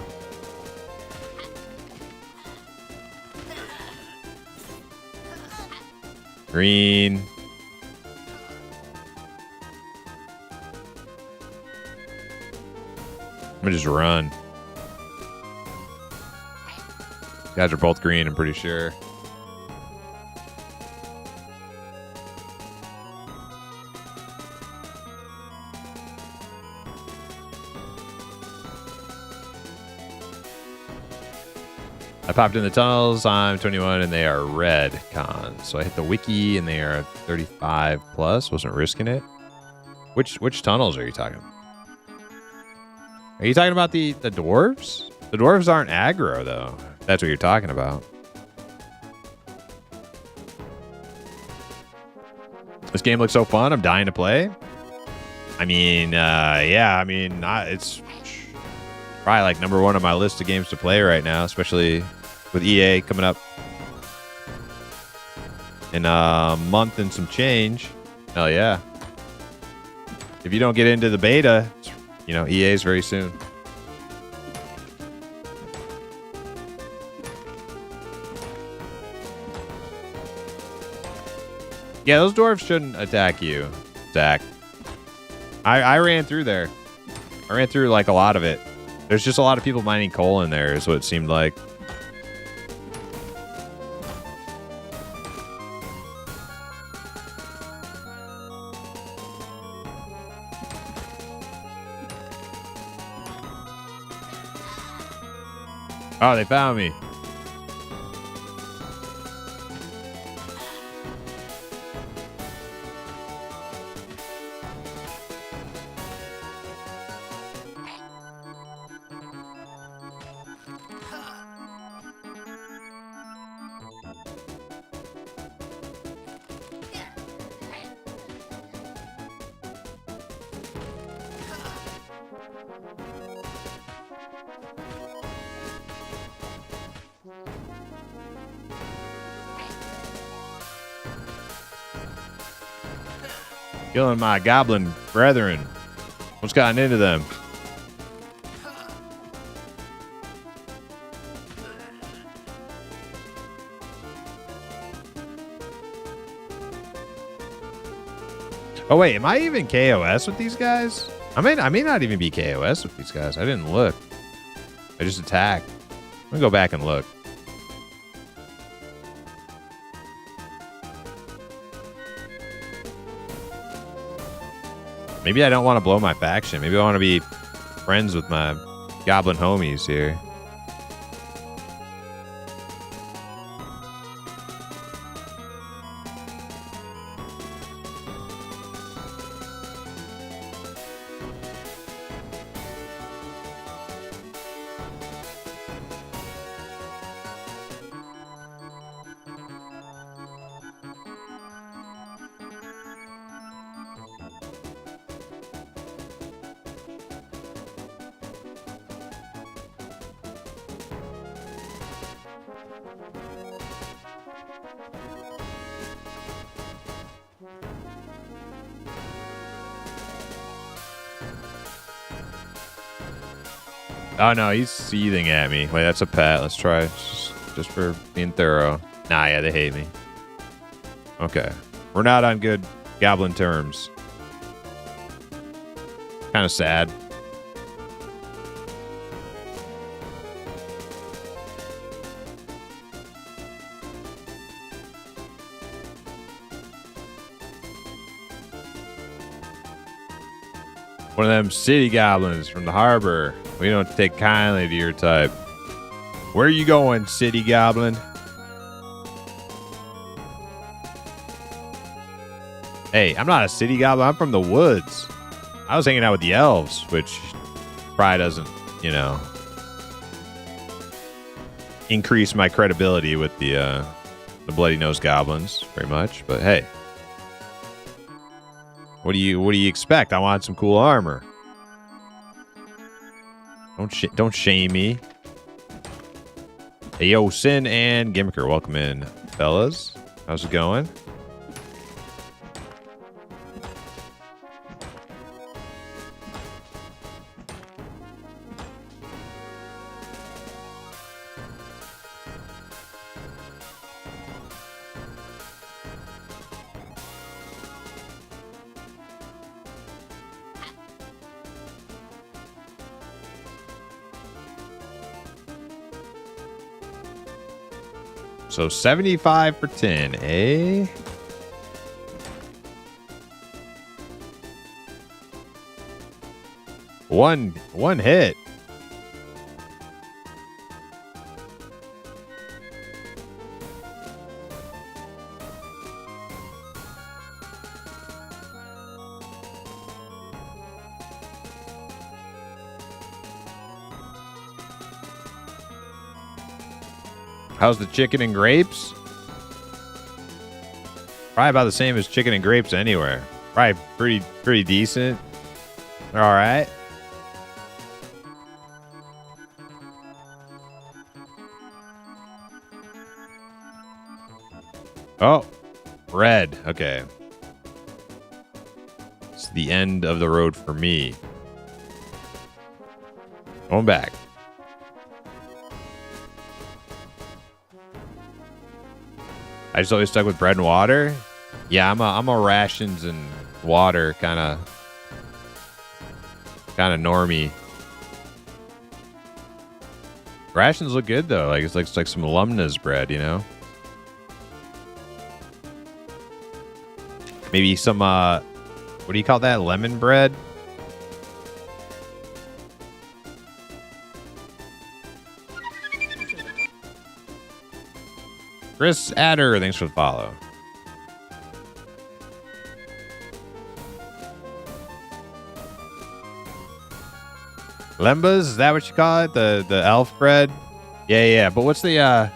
Green. I'm gonna just run. These guys are both green, I'm pretty sure. I popped in the tunnels. I'm 21 and they are red cons. So I hit the wiki and they are 35 plus. Wasn't risking it. Which tunnels are you talking about? Are you talking about the dwarves? The dwarves aren't aggro though. That's what you're talking about. This game looks so fun. I'm dying to play. I mean, yeah. I mean, it's probably like number one on my list of games to play right now, especially with EA coming up in a month and some change. Hell yeah. If you don't get into the beta, you know, EA's very soon. Yeah, those dwarves shouldn't attack you, Zach. I ran through there. I ran through like a lot of it. There's just a lot of people mining coal in there is what it seemed like. Oh, they found me. Killing my goblin brethren. What's gotten into them? Oh wait, am I even KOS with these guys? I may not even be KOS with these guys. I didn't look. I just attacked. I'm gonna go back and look. Maybe I don't want to blow my faction. Maybe I want to be friends with my goblin homies here. Oh no, he's seething at me. Wait, that's a pet. Let's try it just for being thorough. Nah, yeah, they hate me. Okay. We're not on good goblin terms. Kind of sad. One of them city goblins from the harbor. We don't take kindly to your type. Where are you going, city goblin? Hey, I'm not a city goblin. I'm from the woods. I was hanging out with the elves, which probably doesn't, you know, increase my credibility with the bloody-nosed goblins very much. But hey, what do you expect? I want some cool armor. Don't shame me. Hey, yo, Sin and Gimmicker, welcome in, fellas. How's it going? So 75 for 10, eh? One hit. How's the chicken and grapes? Probably about the same as chicken and grapes anywhere. Probably pretty decent. All right. Oh, red. Okay. It's the end of the road for me. Going back. I just always stuck with bread and water. Yeah, I'm a rations and water kind of normie. Rations look good though. Like it's like some alumna's bread, you know. Maybe some what do you call that? Lemon bread. Chris Adder, thanks for the follow. Lembas, is that what you call it? The elf bread? Yeah. But what's the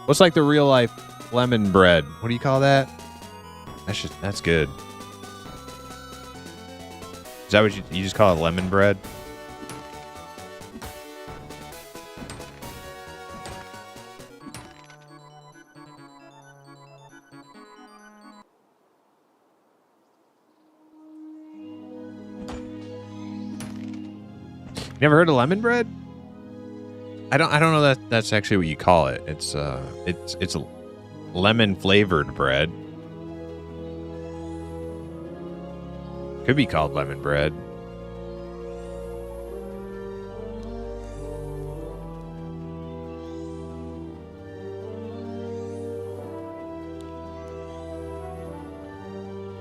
what's like the real life lemon bread? What do you call that? That's good. Is that what you just call it, lemon bread? Never heard of lemon bread? I don't know that that's actually what you call it. It's lemon flavored bread. Could be called lemon bread.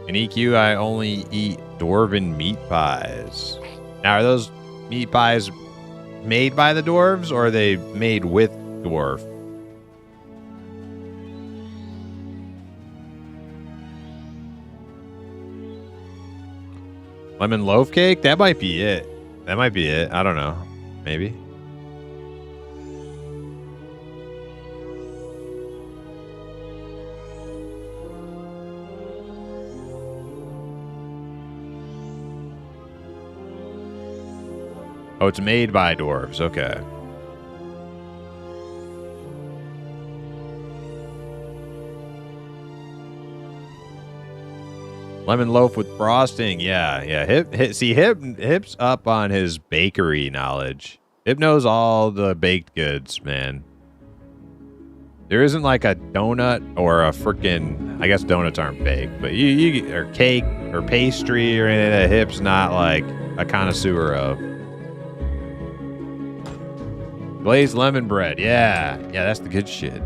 In EQ, I only eat dwarven meat pies. Now, are those meat pies made by the dwarves, or are they made with dwarf? Lemon loaf cake? That might be it. I don't know. Maybe. Oh, it's made by dwarves. Okay. Lemon loaf with frosting. Yeah. Hip's up on his bakery knowledge. Hip knows all the baked goods, man. There isn't like a donut or a freaking, I guess donuts aren't baked, but you or cake or pastry or anything that Hip's not like a connoisseur of. Glazed lemon bread. Yeah, that's the good shit.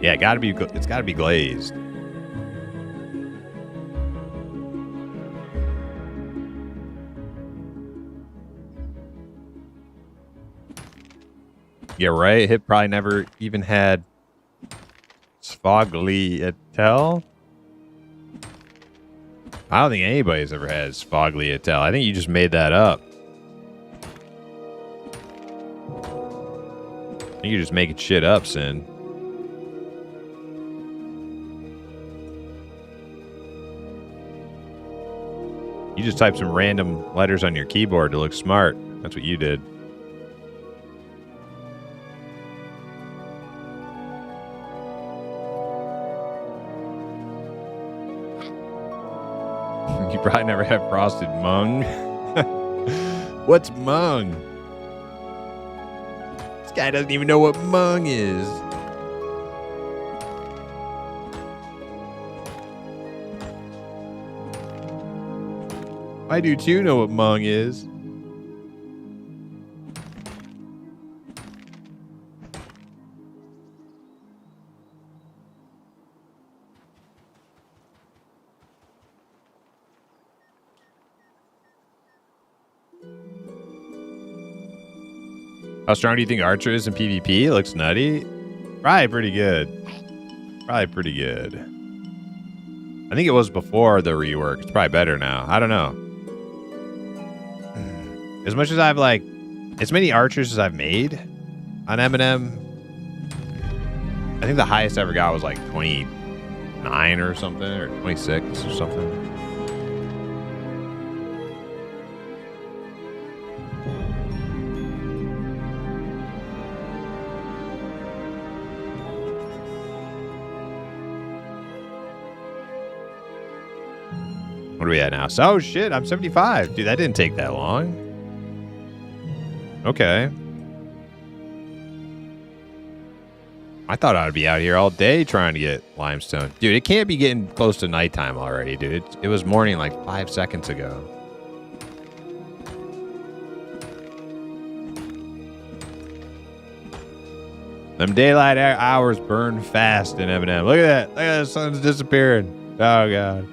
Yeah, it's gotta be glazed. Yeah, right. It probably never even had Sfogliatel. I don't think anybody's ever had Sfogliatel. I think you just made that up. I think you're just making shit up, Sin. You just typed some random letters on your keyboard to look smart. That's what you did. You probably never had frosted mung. What's mung? This guy doesn't even know what mung is. I do too know what mung is. How strong do you think Archer is in PvP? It looks nutty. Probably pretty good. Probably pretty good. I think it was before the rework. It's probably better now. I don't know. As much as I've as many archers as I've made on M&M, I think the highest I ever got was like 29 or something, or 26 or something. What are we at now? So, oh shit, I'm 75. Dude, that didn't take that long. Okay. I thought I'd be out here all day trying to get limestone. Dude, it can't be getting close to nighttime already, dude. It was morning like 5 seconds ago. Them daylight hours burn fast in M&M. Look at that. Look at that. The sun's disappearing. Oh, God.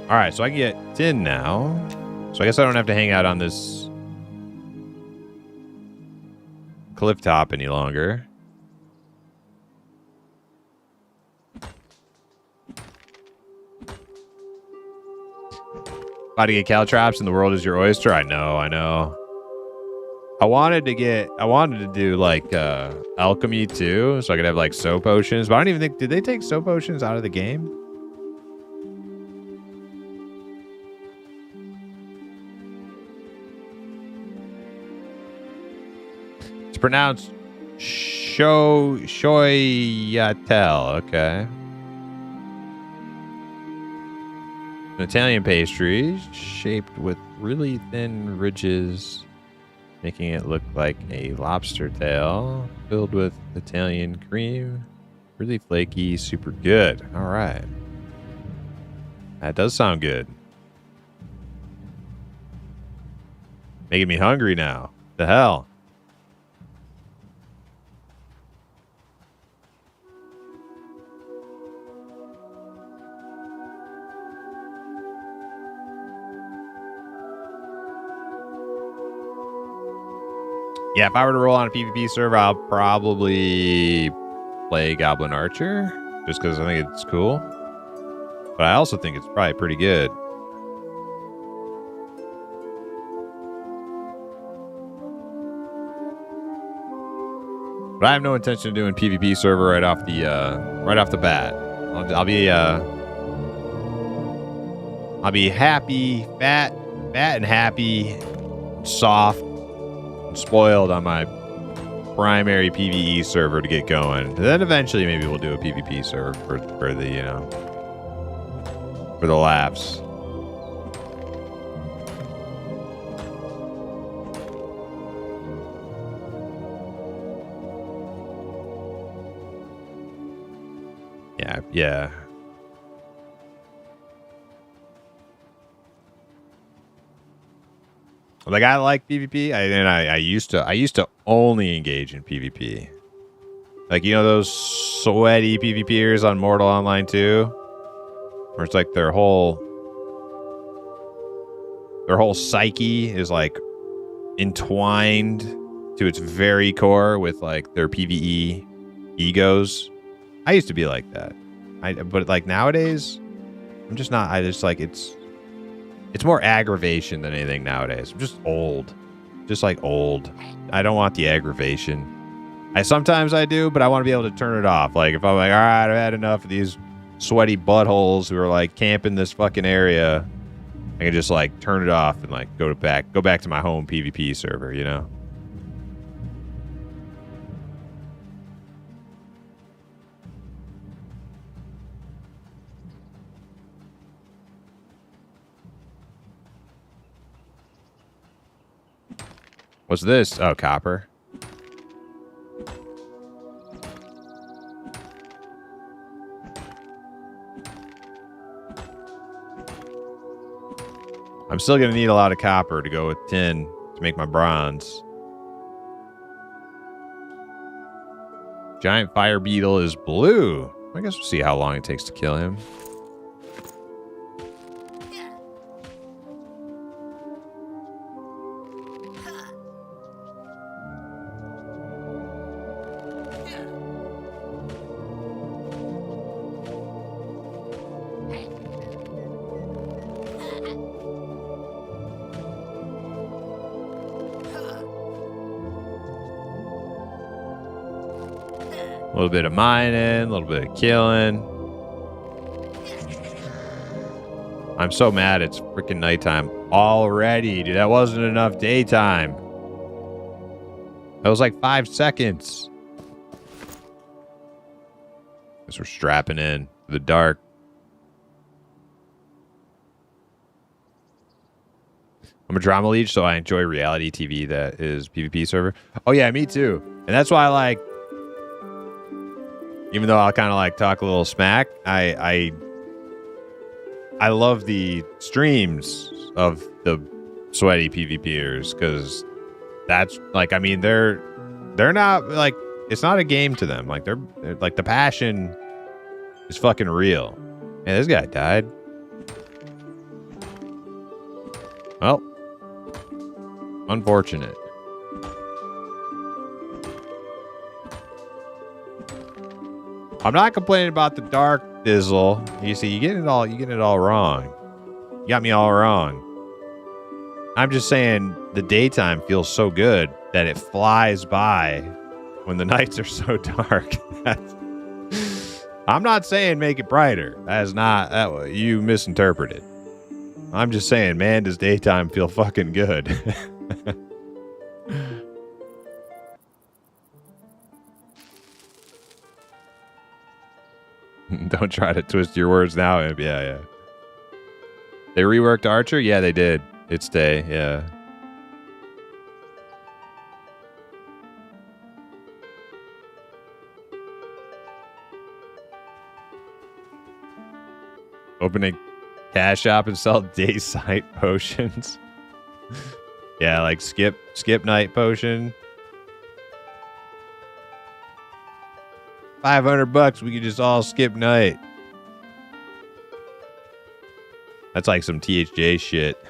All right, so I can get tin now. So I guess I don't have to hang out on this cliff top any longer. About to get caltrops and the world is your oyster. I know. I wanted to do like alchemy too, so I could have like soap potions. But I don't even think, did they take soap potions out of the game? It's pronounced Shoyatel. Okay. An Italian pastry shaped with really thin ridges, making it look like a lobster tail, filled with Italian cream. Really flaky, super good. All right. That does sound good. Making me hungry now. The hell? Yeah, if I were to roll on a PvP server, I'll probably play Goblin Archer, just because I think it's cool. But I also think it's probably pretty good. But I have no intention of doing PvP server right off the bat. I'll be happy, fat and happy, soft, and spoiled on my primary PvE server to get going. And then eventually maybe we'll do a PvP server for the for the laughs. Yeah. Like I like PvP, I used to only engage in PvP. Like you know those sweaty PvPers on Mortal Online 2, where it's like their whole psyche is like entwined to its very core with like their PvE egos. I used to be like that. But like nowadays, I'm just not. I just like it's more aggravation than anything nowadays. I'm just old. Just like old. I don't want the aggravation. Sometimes I do, but I want to be able to turn it off. Like if I'm like, all right, I've had enough of these sweaty buttholes who are like camping this fucking area, I can just like turn it off and like go back to my home PvP server, you know? What's this? Oh, copper. I'm still going to need a lot of copper to go with tin to make my bronze. Giant fire beetle is blue. I guess we'll see how long it takes to kill him. A little bit of mining, a little bit of killing. I'm so mad it's freaking nighttime already, dude. That wasn't enough daytime. That was like 5 seconds. Guess we're strapping in to the dark. I'm a drama leech, so I enjoy reality TV that is PvP server. Oh yeah, me too. And that's why I like, even though I'll kind of like talk a little smack, I love the streams of the sweaty PvPers because that's like, I mean, they're not like, it's not a game to them. Like they're like the passion is fucking real. Man, this guy died. Well, unfortunate. I'm not complaining about the dark dizzle. You see, you get it all wrong. You got me all wrong. I'm just saying the daytime feels so good that it flies by when the nights are so dark. I'm not saying make it brighter. That is not that you misinterpreted. I'm just saying, man, does daytime feel fucking good? Don't try to twist your words now. Yeah. They reworked Archer? Yeah, they did. It's day, yeah. Open a cash shop and sell day sight potions. Yeah, like skip night potion. $500, we could just all skip night. That's like some THJ shit.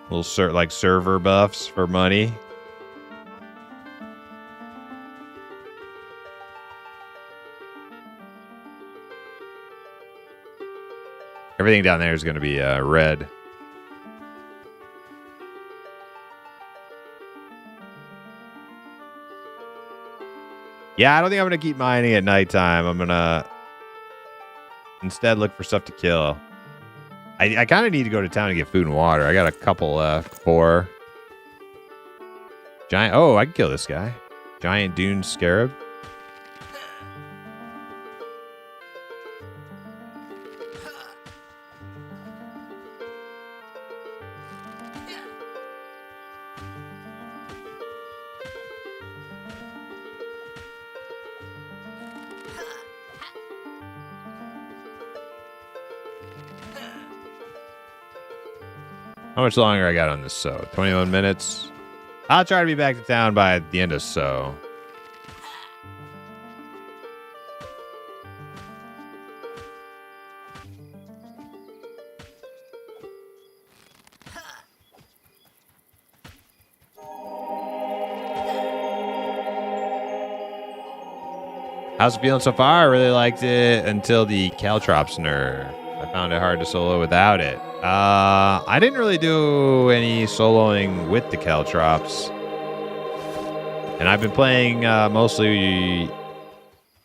Little like server buffs for money. Everything down there is going to be red. Yeah, I don't think I'm going to keep mining at nighttime. I'm going to instead look for stuff to kill. I kind of need to go to town and get food and water. I got a couple left. 4. Giant. Oh, I can kill this guy. Giant dune scarab. How much longer I got on this so? 21 minutes. I'll try to be back to town by the end of so. How's it feeling so far? I really liked it until the Caltrops nerf. I found it hard to solo without it. I didn't really do any soloing with the Caltrops. And I've been playing mostly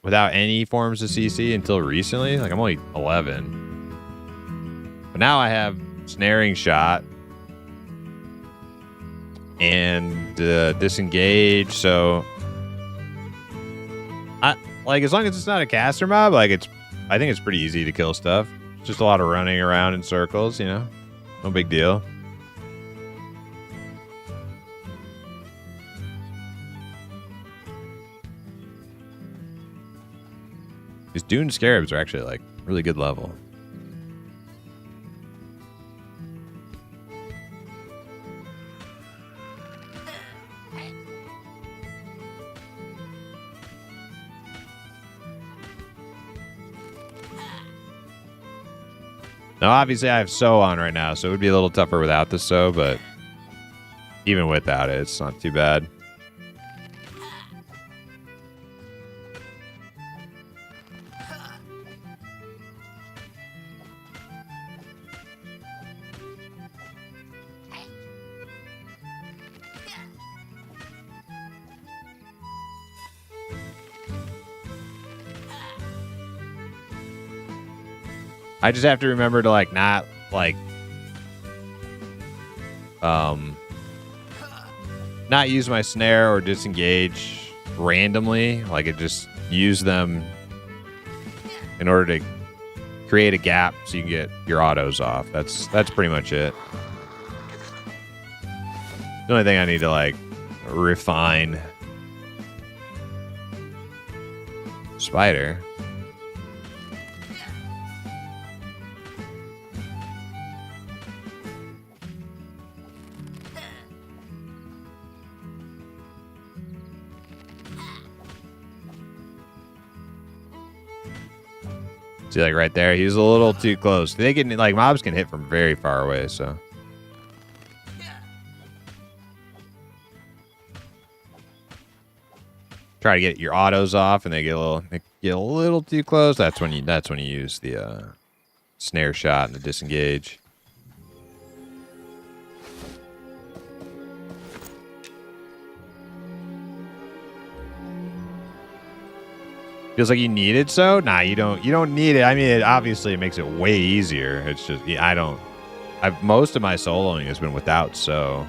without any forms of CC until recently. Like, I'm only 11. But now I have snaring shot and disengage, so like, as long as it's not a caster mob, like, I think it's pretty easy to kill stuff. It's just a lot of running around in circles, you know? No big deal. These Dune Scarabs are actually, like, really good level. Now, obviously, I have So on right now, so it would be a little tougher without the So, but even without it, it's not too bad. I just have to remember to, like, not, like, not use my snare or disengage randomly. Like, it just use them in order to create a gap so you can get your autos off. That's pretty much it. The only thing I need to, like, refine. Spider. See, like, right there, he's a little too close. They can, like, mobs can hit from very far away, so. Try to get your autos off, and they get a little too close. That's when you use the snare shot and the disengage. Feels like you need it, so? Nah, you don't need it. I mean, obviously it makes it way easier. It's just, most of my soloing has been without, so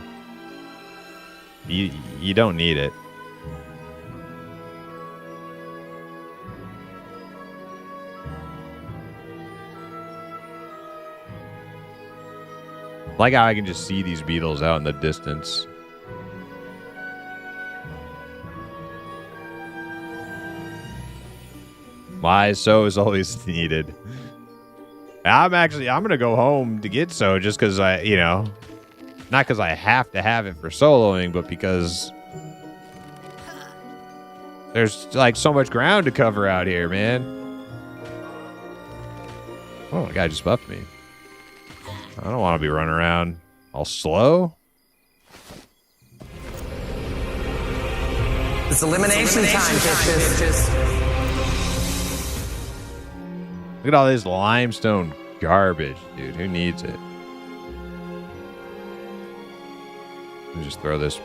you don't need it. Like how I can just see these beetles out in the distance. Why So is always needed. I'm gonna go home to get So just because not because I have to have it for soloing, but because there's, like, so much ground to cover out here, man. Oh, the guy just buffed me. I don't want to be running around all slow. It's elimination time, bitches. Look at all this limestone garbage, dude. Who needs it? Let me just throw this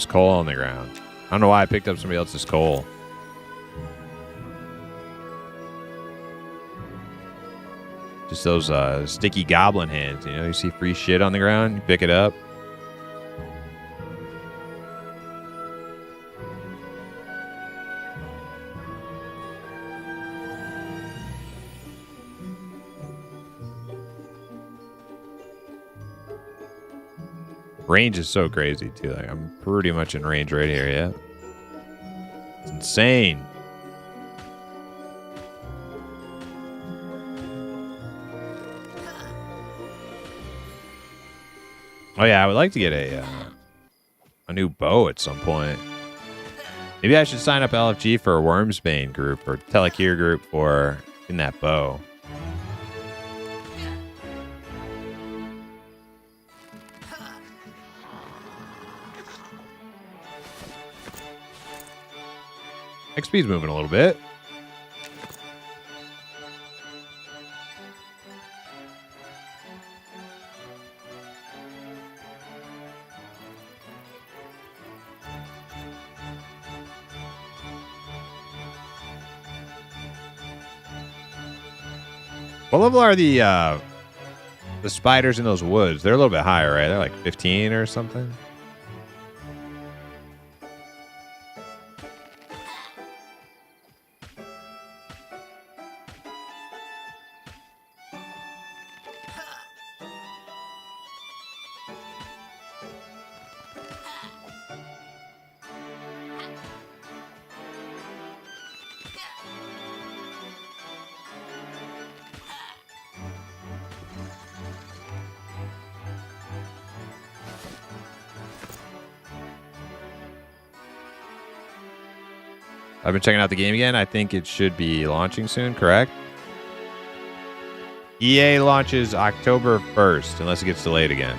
coal on the ground. I don't know why I picked up somebody else's coal. Just those sticky goblin hands, you know? You see free shit on the ground, you pick it up. Range is so crazy, too. Like, I'm pretty much in range right here, yeah. It's insane. Oh yeah, I would like to get a new bow at some point. Maybe I should sign up LFG for a Wormsbane group or Telekir group for in that bow. XP's moving a little bit. What level are the spiders in those woods? They're a little bit higher, right? They're like 15 or something. I've been checking out the game again. I think it should be launching soon, correct? EA launches October 1st, unless it gets delayed again.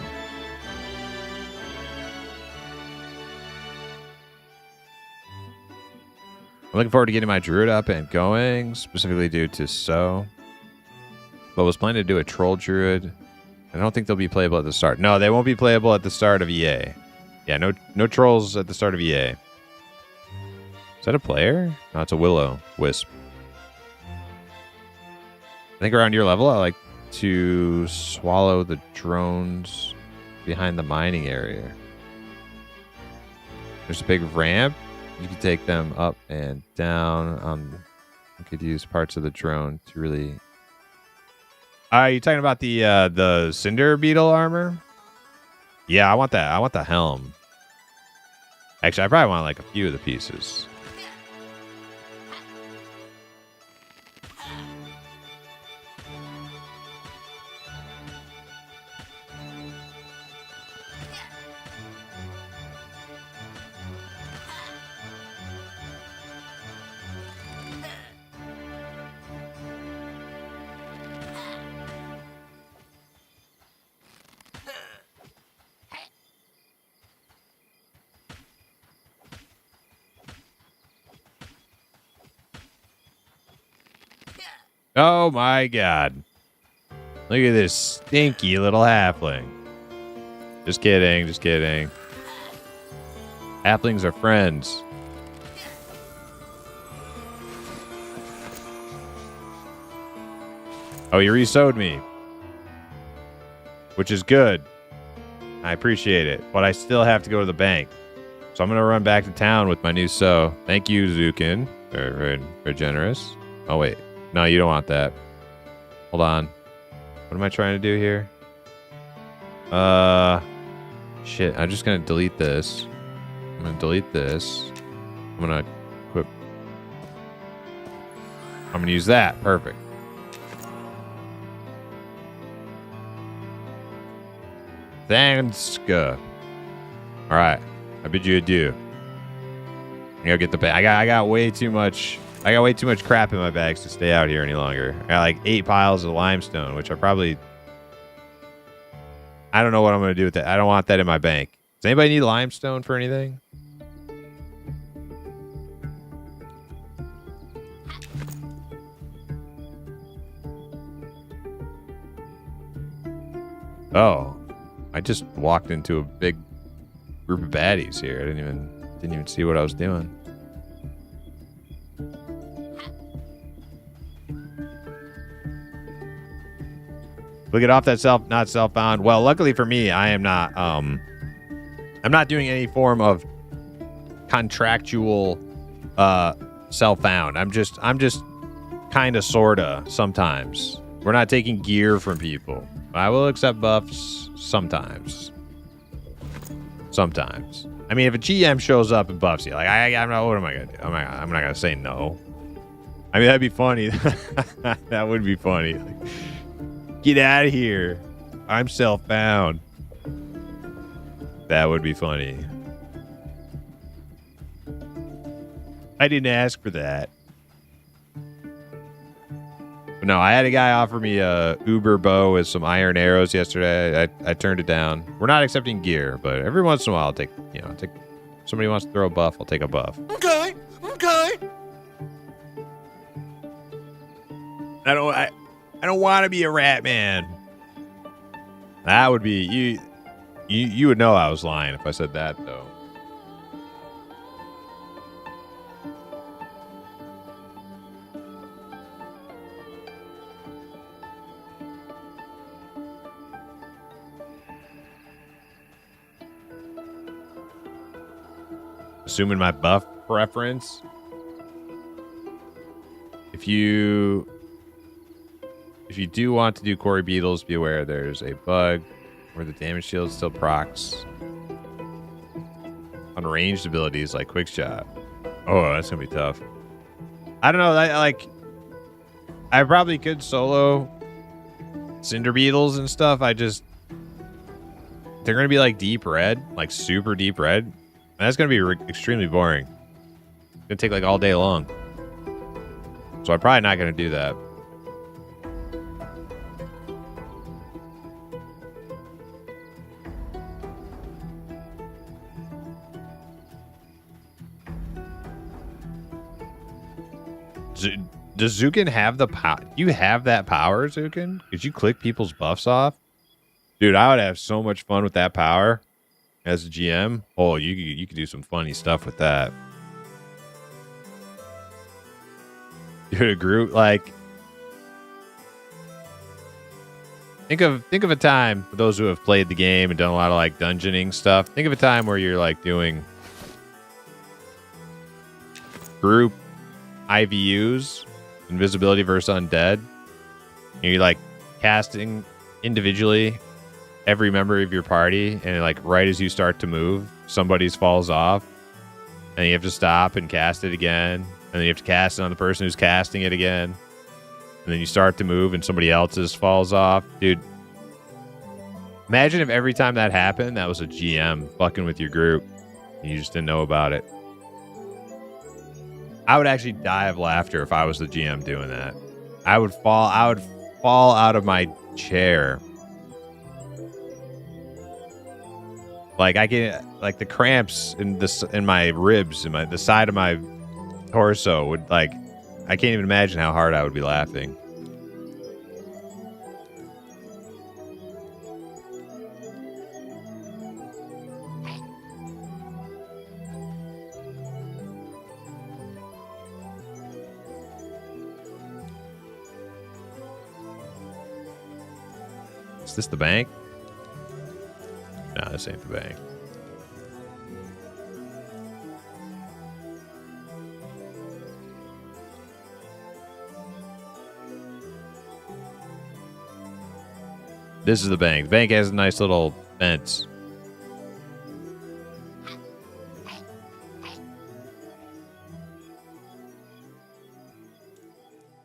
I'm looking forward to getting my Druid up and going, specifically due to So. But was planning to do a Troll Druid. I don't think they'll be playable at the start. No, they won't be playable at the start of EA. Yeah, no trolls at the start of EA. Is that a player? No, it's a Will-O-Wisp. I think around your level, I like to swallow the drones behind the mining area. There's a big ramp. You can take them up and down. You could use parts of the drone to really... Are you talking about the Cinder Beetle armor? Yeah, I want that. I want the helm. Actually, I probably want like a few of the pieces. Oh my god. Look at this stinky little halfling. Just kidding, just kidding. Halflings are friends. Oh, you resewed me. Which is good. I appreciate it. But I still have to go to the bank. So I'm going to run back to town with my new sew. Thank you, Zukin. Very generous. Oh, wait. No, you don't want that. Hold on. What am I trying to do here? Shit. I'm just going to delete this. I'm going to delete this. I'm going to equip. I'm going to use that. Perfect. Thanks. All right. I bid you adieu. I gotta get the bag. I got way too much. I got way too much crap in my bags to stay out here any longer. I got like 8 piles of limestone, which I probably... I don't know what I'm going to do with that. I don't want that in my bank. Does anybody need limestone for anything? Oh. I just walked into a big group of baddies here. I didn't even see what I was doing. We'll get off that not self-bound. Well, luckily for me, I am not. I'm not doing any form of contractual self-bound. I'm just kind of sorta sometimes. We're not taking gear from people. I will accept buffs sometimes. Sometimes. I mean, if a GM shows up and buffs you, like I'm not. What am I gonna do? I'm not gonna say no. I mean, that'd be funny. That would be funny. Like, get out of here. I'm self-bound. That would be funny. I didn't ask for that. But no, I had a guy offer me a Uber bow with some iron arrows yesterday. I turned it down. We're not accepting gear, but every once in a while I'll take, somebody wants to throw a buff, I'll take a buff. Okay. I don't want to be a rat man. That would be you would know I was lying if I said that though. Assuming my buff preference. If you do want to do Corey Beetles, be aware there's a bug where the damage shield still procs on ranged abilities like Quick Shot. Oh, that's gonna be tough. I don't know. I probably could solo Cinder Beetles and stuff. They're gonna be like deep red, like super deep red. And that's gonna be extremely boring. It's gonna take like all day long. So I'm probably not gonna do that. Does Zukin have the power? You have that power, Zukin? Could you click people's buffs off? Dude, I would have so much fun with that power as a GM. Oh, you could do some funny stuff with that. Dude, a group like think of a time for those who have played the game and done a lot of like dungeoning stuff. Think of a time where you're like doing group IVUs, invisibility versus undead. And you're like casting individually every member of your party, and like right as you start to move, somebody's falls off, and you have to stop and cast it again, and then you have to cast it on the person who's casting it again, and then you start to move and somebody else's falls off. Dude, imagine if every time that happened, that was a GM fucking with your group and you just didn't know about it. I would actually die of laughter if I was the GM doing that. I would fall out of my chair. Like I get like the cramps in my ribs and the side of my torso would like, I can't even imagine how hard I would be laughing. Is this the bank? No, this ain't the bank. This is the bank. The bank has a nice little fence.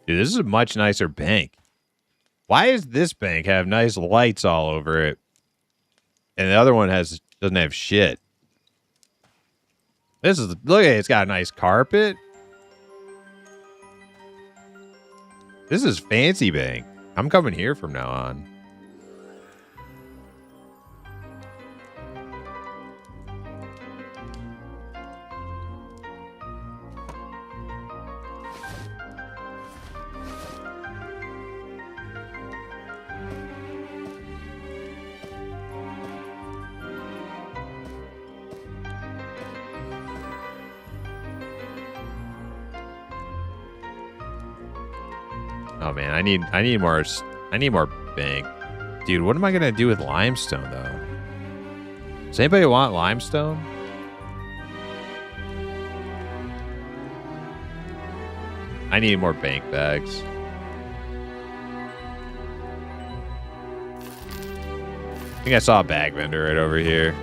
Dude, this is a much nicer bank. Why does this bank have nice lights all over it? And the other one doesn't have shit. Look at it, it's got a nice carpet. This is fancy bank. I'm coming here from now on. Oh man, I need more bank. Dude, what am I gonna do with limestone though? Does anybody want limestone? I need more bank bags. I think I saw a bag vendor right over here.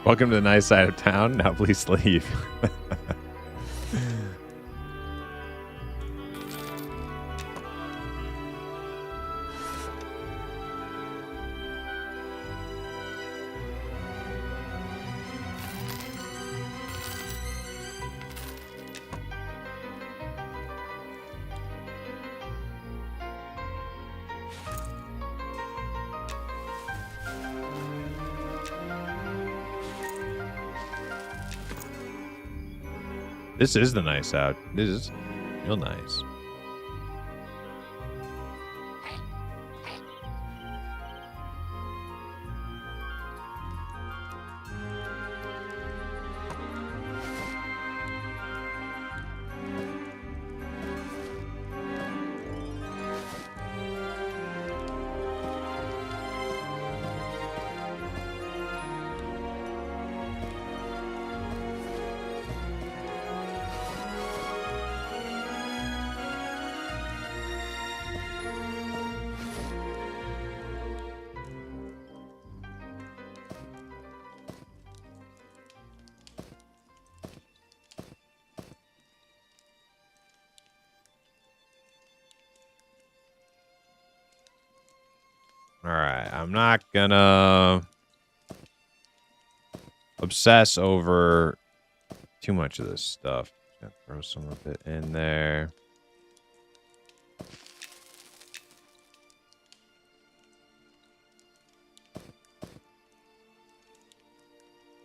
Welcome to the nice side of town. Now please leave. This is the nice out. This is real nice. All right, I'm not gonna obsess over too much of this stuff. Just gonna throw some of it in there.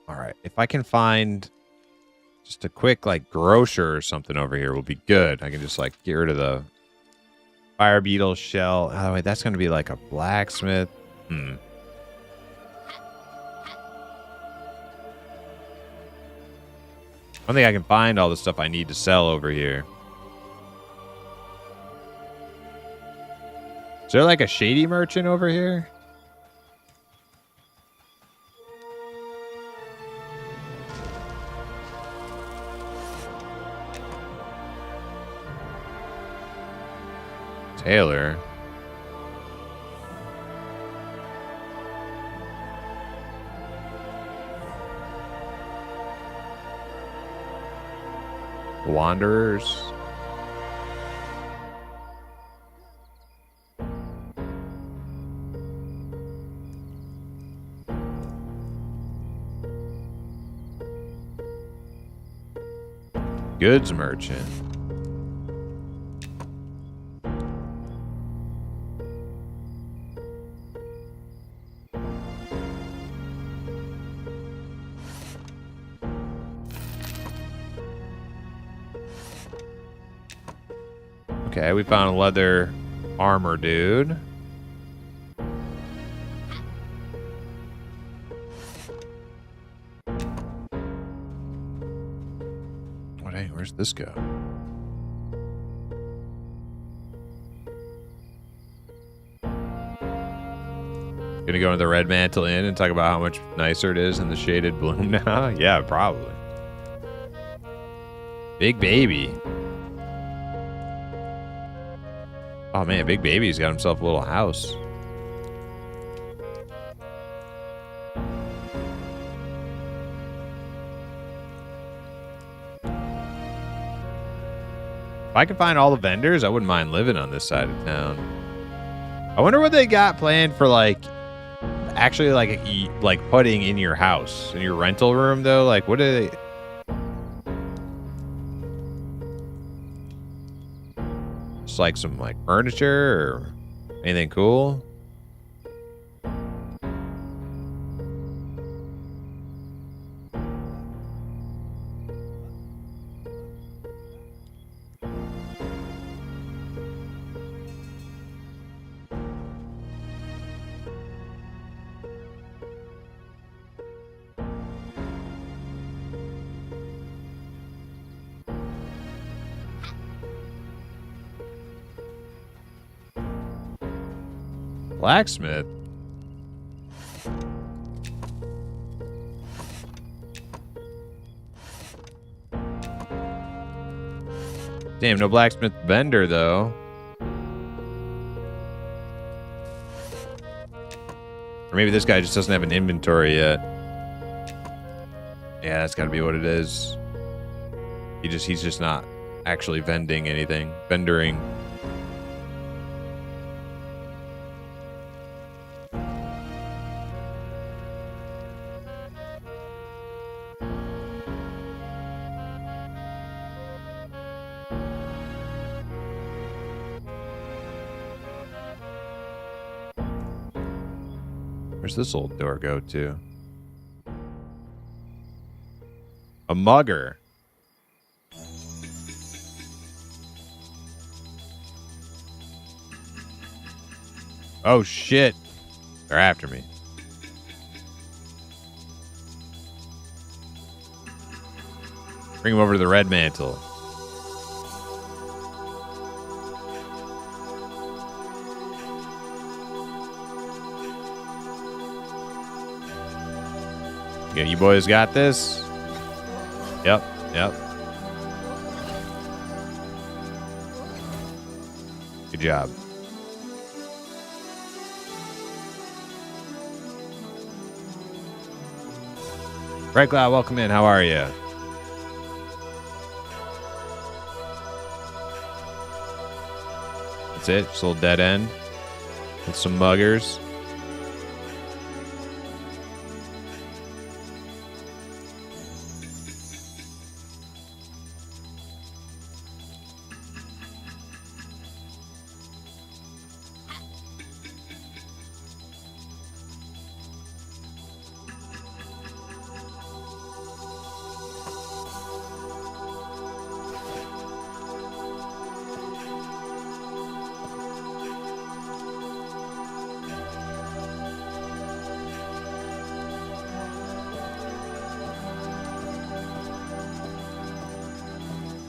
All right, if I can find just a quick like grocer or something over here will be good. I can just like get rid of the fire beetle shell. Oh wait, that's gonna be like a blacksmith. I don't think I can find all the stuff I need to sell over here. Is there like a shady merchant over here? Taylor. Wanderers. Goods merchant. Okay, we found a leather armor dude. What? Hey, where's this go? Gonna go into the Red Mantle Inn and talk about how much nicer it is in the shaded bloom now? Yeah, probably. Big baby. Oh man, Big Baby's got himself a little house. If I could find all the vendors, I wouldn't mind living on this side of town. I wonder what they got planned for like actually like putting in your house, in your rental room though. Like what do they... like some like furniture or anything cool? Blacksmith. Damn, no blacksmith vendor though. Or maybe this guy just doesn't have an inventory yet. Yeah, that's got to be what it is. He's just not actually vending anything. Vendoring. Where's this old door go to? A mugger. Oh shit. They're after me. Bring him over to the red mantle. Yeah, you boys got this? Yep. Good job. Right Cloud, welcome in. How are you? That's it. Just a little dead end with some muggers.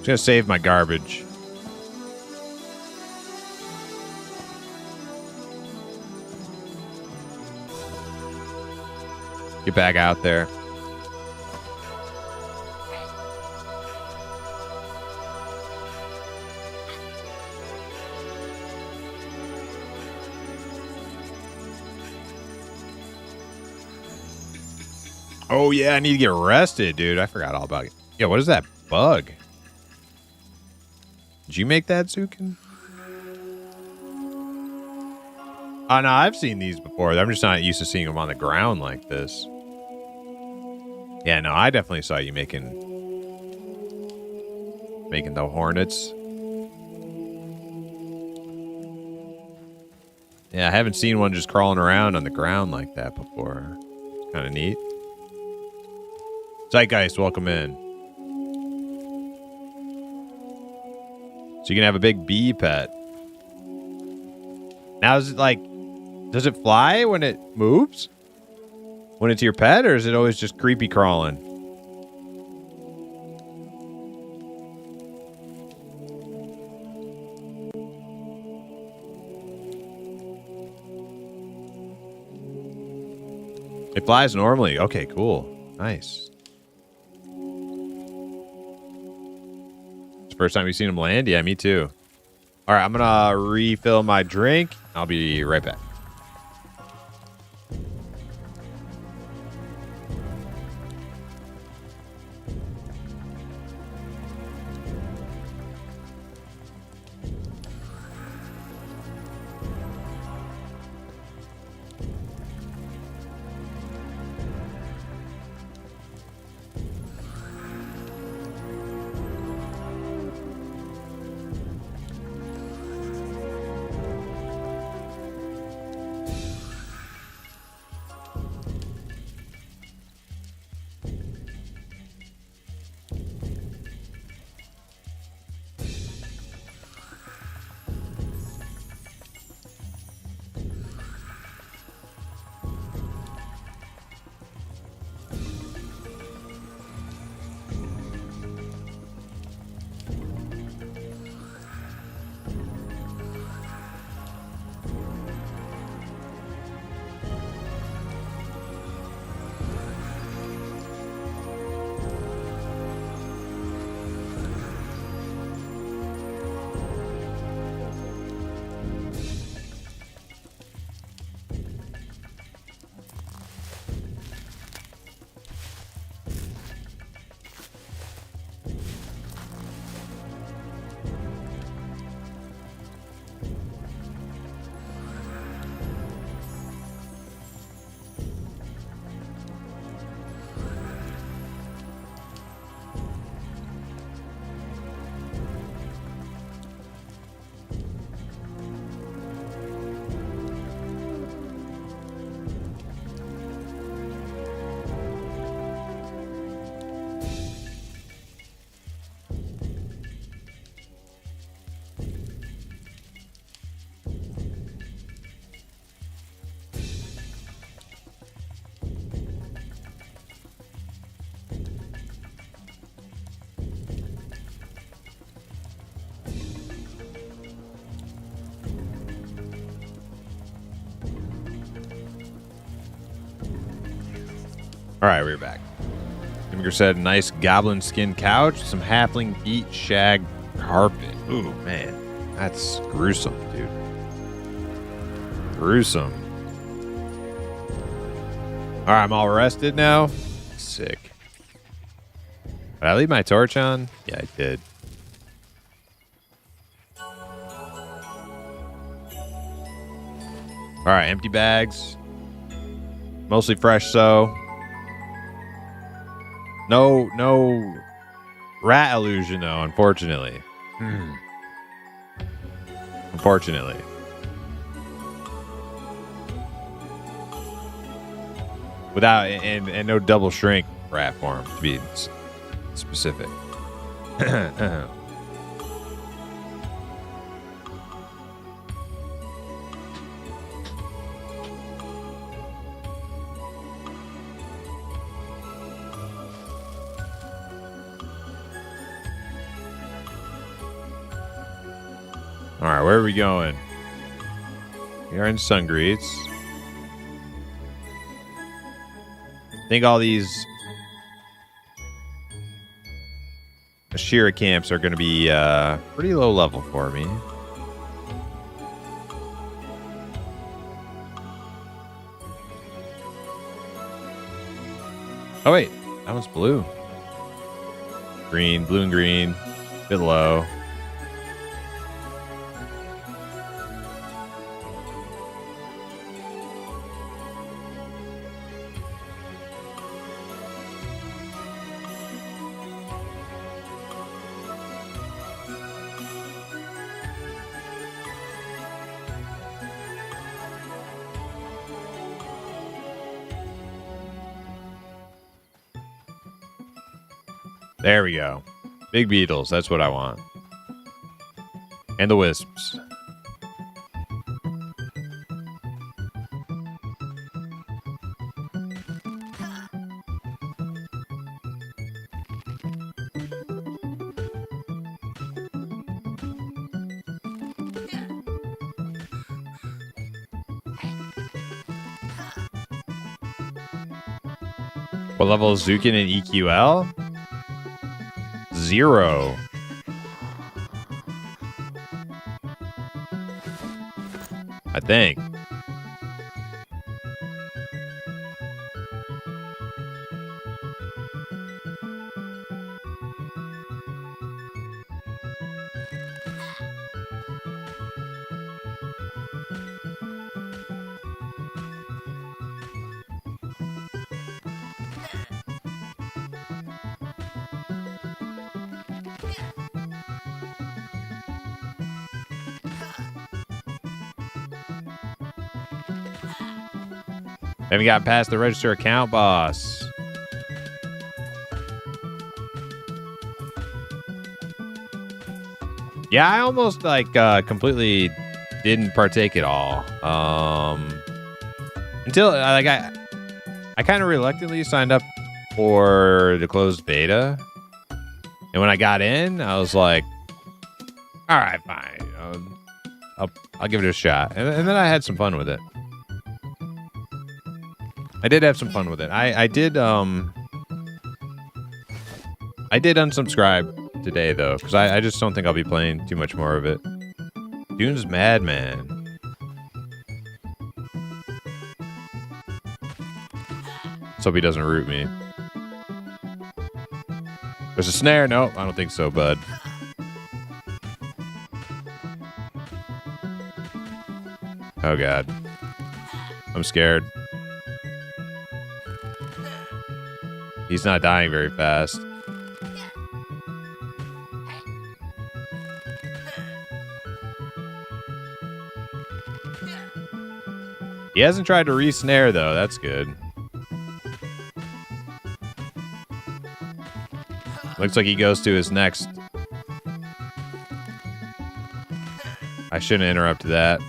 Just gonna save my garbage. Get back out there. Oh yeah, I need to get arrested, dude. I forgot all about it. Yeah, what is that bug? Did you make that, Zukin? Oh, no, I've seen these before. I'm just not used to seeing them on the ground like this. Yeah, no, I definitely saw you making the hornets. Yeah, I haven't seen one just crawling around on the ground like that before. It's kind of neat. Zeitgeist, welcome in. So you can have a big bee pet. Now, is it like, does it fly when it moves? When it's your pet, or is it always just creepy crawling? It flies normally. Okay, cool. Nice. First time you've seen him land? Yeah, me too. All right, I'm gonna refill my drink. I'll be right back. All right, we're back. Immigrant said, nice goblin skin couch, some halfling feet, shag carpet. Ooh, man. That's gruesome, dude. Gruesome. All right, I'm all rested now. Sick. Did I leave my torch on? Yeah, I did. All right, empty bags. Mostly fresh, so. No rat illusion, though, unfortunately. Unfortunately. Without, and no double shrink rat form, to be specific. All right, where are we going? We are in Sungreets. I think all these Ashira camps are going to be pretty low level for me. Oh, wait. That one's blue. Green, blue and green. Bit low. There we go. Big beetles. That's what I want. And the wisps. What level is Zukin in EQL? 0. I think. Haven't got past the register account boss. Yeah, I almost completely didn't partake at all. Until I kind of reluctantly signed up for the closed beta. And when I got in, I was like, all right, fine. I'll give it a shot. And then I had some fun with it. I did have some fun with it. I did unsubscribe today though, because I just don't think I'll be playing too much more of it. Dune's Madman. Let's hope he doesn't root me. There's a snare. Nope, I don't think so, bud. Oh god, I'm scared. He's not dying very fast. He hasn't tried to re-snare, though. That's good. Looks like he goes to his next. I shouldn't interrupt that.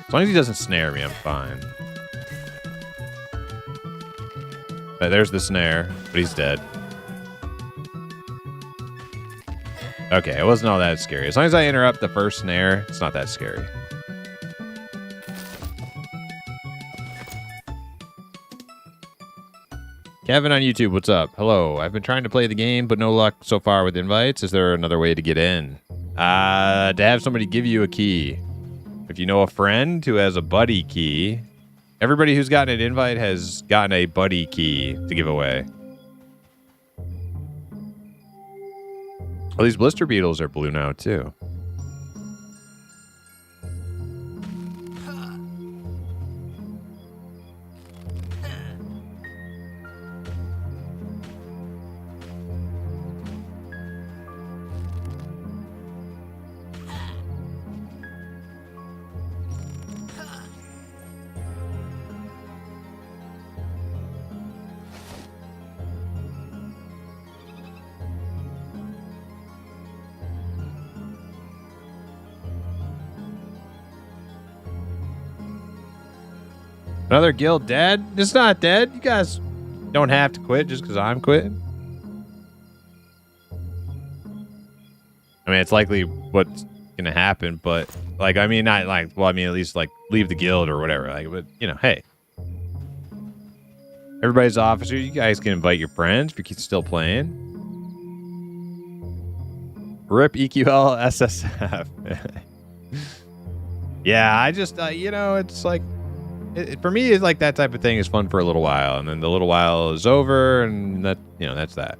As long as he doesn't snare me, I'm fine. But there's the snare, but he's dead. Okay, it wasn't all that scary. As long as I interrupt the first snare, it's not that scary. Kevin on YouTube, what's up? Hello. I've been trying to play the game, but no luck so far with invites. Is there another way to get in? To have somebody give you a key. If you know a friend who has a buddy key, everybody who's gotten an invite has gotten a buddy key to give away. Well, these blister beetles are blue now, too. Another guild dead? It's not dead. You guys don't have to quit just because I'm quitting. I mean, it's likely what's going to happen, but, like, I mean, not like, well, I mean, at least, like, leave the guild or whatever. Like, but, you know, hey. Everybody's officer. You guys can invite your friends if you're still playing. RIP EQL SSF. Yeah, I just, you know, it's like, for me, it's like that type of thing is fun for a little while, and then the little while is over, and that, you know, that's that.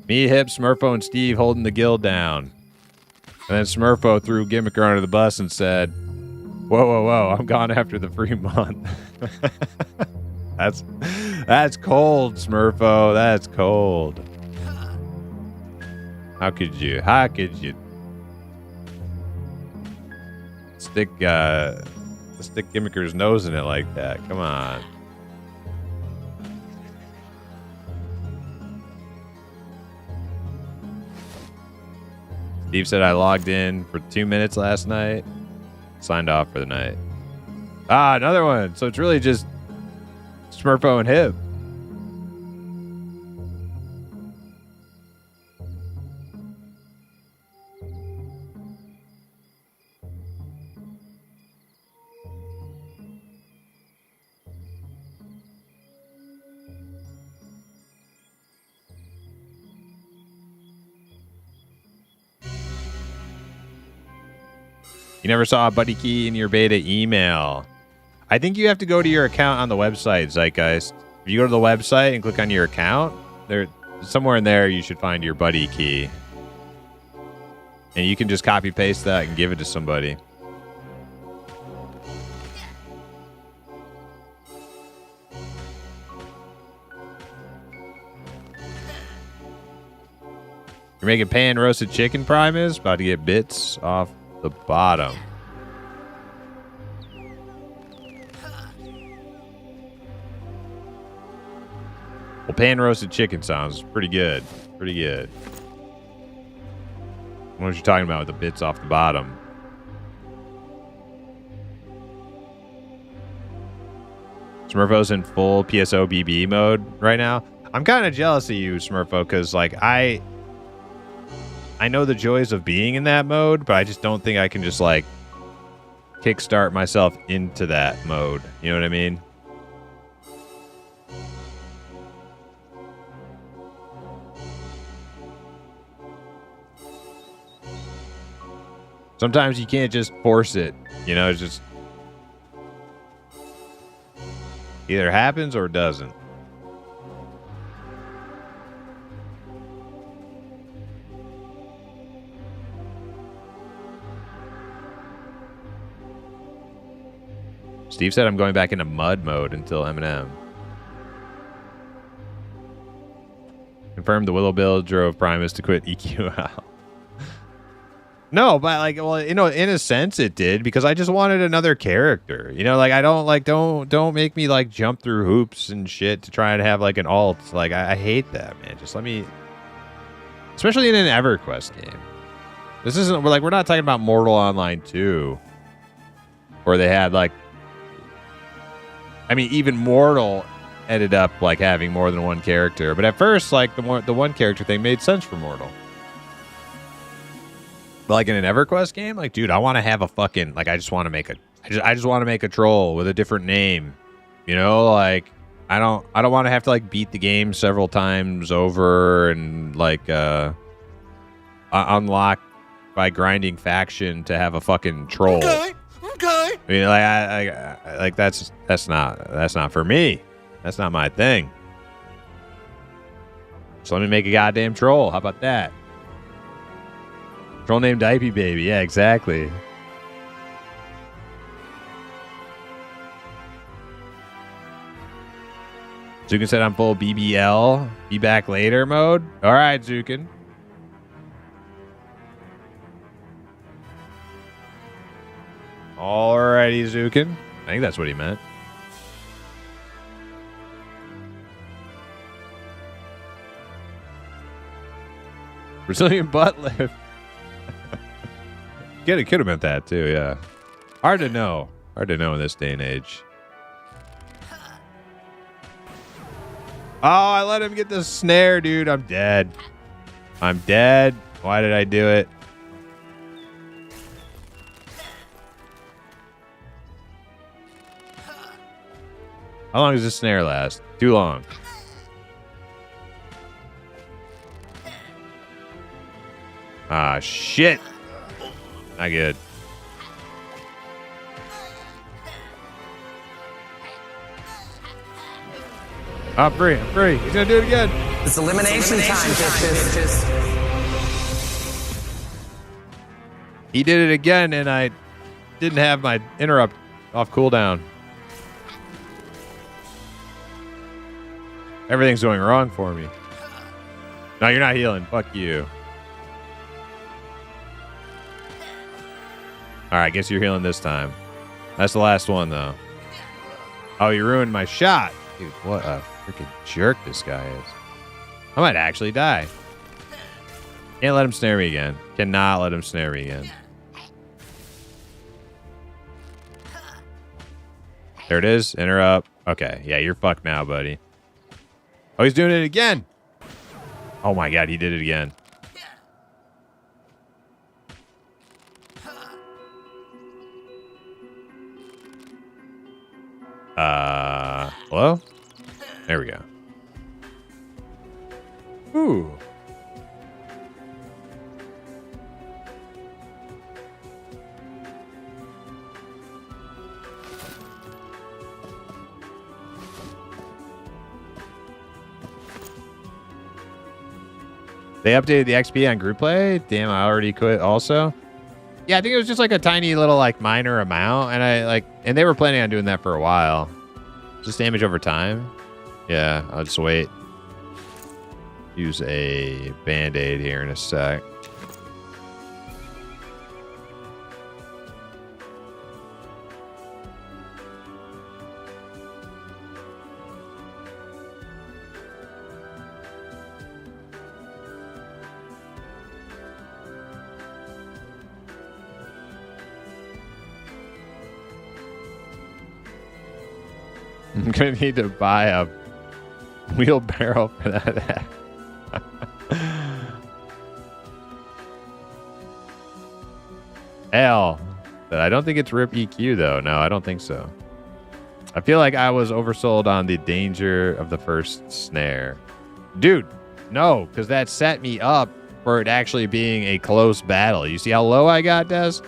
Me, Hip, Smurfo, and Steve holding the guild down. And then Smurfo threw Gimmicker under the bus and said, whoa, whoa, whoa, I'm gone after the free month. That's cold, Smurfo. That's cold. How could you stick Gimmicker's nose in it like that? Come on. Steve said I logged in for 2 minutes last night. Signed off for the night. Ah, another one. So it's really just Smurfo and Hip. You never saw a buddy key in your beta email. I think you have to go to your account on the website, Zeitgeist. If you go to the website and click on your account, there, somewhere in there you should find your buddy key. And you can just copy paste that and give it to somebody. You're making pan roasted chicken, Primus? About to get bits off the bottom. Well, pan roasted chicken sounds pretty good. Pretty good. What was you talking about with the bits off the bottom? Smurfo's in full PSO BB mode right now. I'm kind of jealous of you, Smurfo, because like I know the joys of being in that mode, but I just don't think I can just like kickstart myself into that mode. You know what I mean? Sometimes you can't just force it. You know, it's just either happens or doesn't. Steve said I'm going back into mud mode until Eminem. Confirmed the Willow Bill drove Primus to quit EQL. No, but like, well, you know, in a sense it did, because I just wanted another character. You know, like I don't make me like jump through hoops and shit to try and have like an alt. Like I hate that, man. Just let me, especially in an EverQuest game. This isn't, we're not talking about Mortal Online 2, where they had like, I mean, even Mortal ended up like having more than one character. But at first, like the one character thing made sense for Mortal. But like in an EverQuest game, like dude, I want to have a fucking like I just want to make a troll with a different name. You know, like I don't want to have to like beat the game several times over and like unlock by grinding faction to have a fucking troll. Okay. I mean, like I like that's not for me. That's not my thing. So let me make a goddamn troll. How about that? Troll named Diapy Baby. Yeah, exactly. Zukin said I'm full BBL. Be back later mode. All right, Zukin. Alrighty, Zukin. I think that's what he meant. Brazilian butt lift. Could have meant that too, yeah. Hard to know. Hard to know in this day and age. Oh, I let him get the snare, dude. I'm dead. I'm dead. Why did I do it? How long does this snare last? Too long. Ah, shit. Not good. I'm free. I'm free. He's going to do it again. It's elimination time, bitches. He did it again, and I didn't have my interrupt off cooldown. Everything's going wrong for me. No, you're not healing. Fuck you. All right, guess you're healing this time. That's the last one, though. Oh, you ruined my shot. Dude, what a freaking jerk this guy is. I might actually die. Can't let him snare me again. Cannot let him snare me again. There it is. Interrupt. Okay. Yeah, you're fucked now, buddy. Oh, he's doing it again. Oh, my God. He did it again. Hello? There we go. Ooh. They updated the XP on group play? Damn, I already quit also. Yeah, I think it was just like a tiny little like minor amount, and they were planning on doing that for a while. Just damage over time. Yeah, I'll just wait. Use a band-aid here in a sec. I'm gonna need to buy a wheelbarrow for that. Hell, but I don't think it's RIP EQ though. No, I don't think so. I feel like I was oversold on the danger of the first snare. Dude, no, because that set me up for it actually being a close battle. You see how low I got, Des?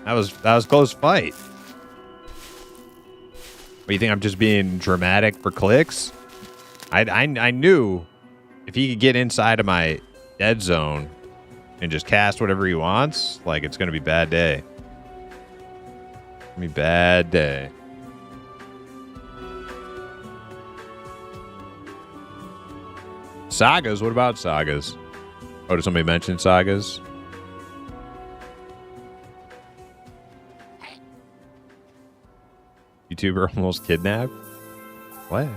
That was close fight. What, you think I'm just being dramatic for clicks? I knew if he could get inside of my dead zone and just cast whatever he wants, like it's gonna be bad day. Gonna be bad day. Sagas? What about sagas? Oh, did somebody mention sagas? YouTuber almost kidnapped? What?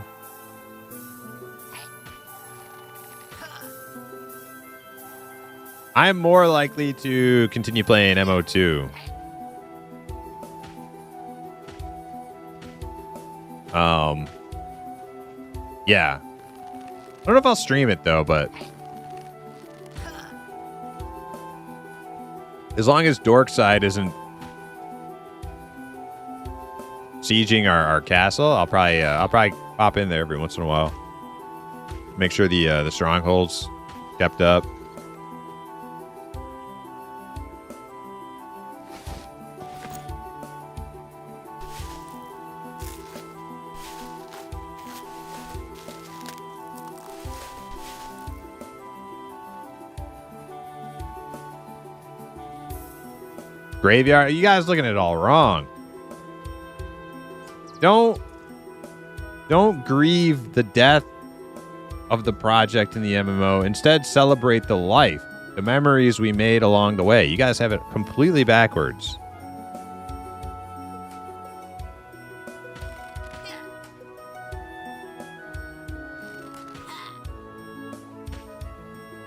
I'm more likely to continue playing MO2. Yeah. I don't know if I'll stream it though, but as long as Dorkside isn't sieging our castle, I'll probably pop in there every once in a while. Make sure the stronghold's kept up. Graveyard, you guys looking at it all wrong. Don't grieve the death of the project in the MMO. Instead, celebrate the life, the memories we made along the way. You guys have it completely backwards.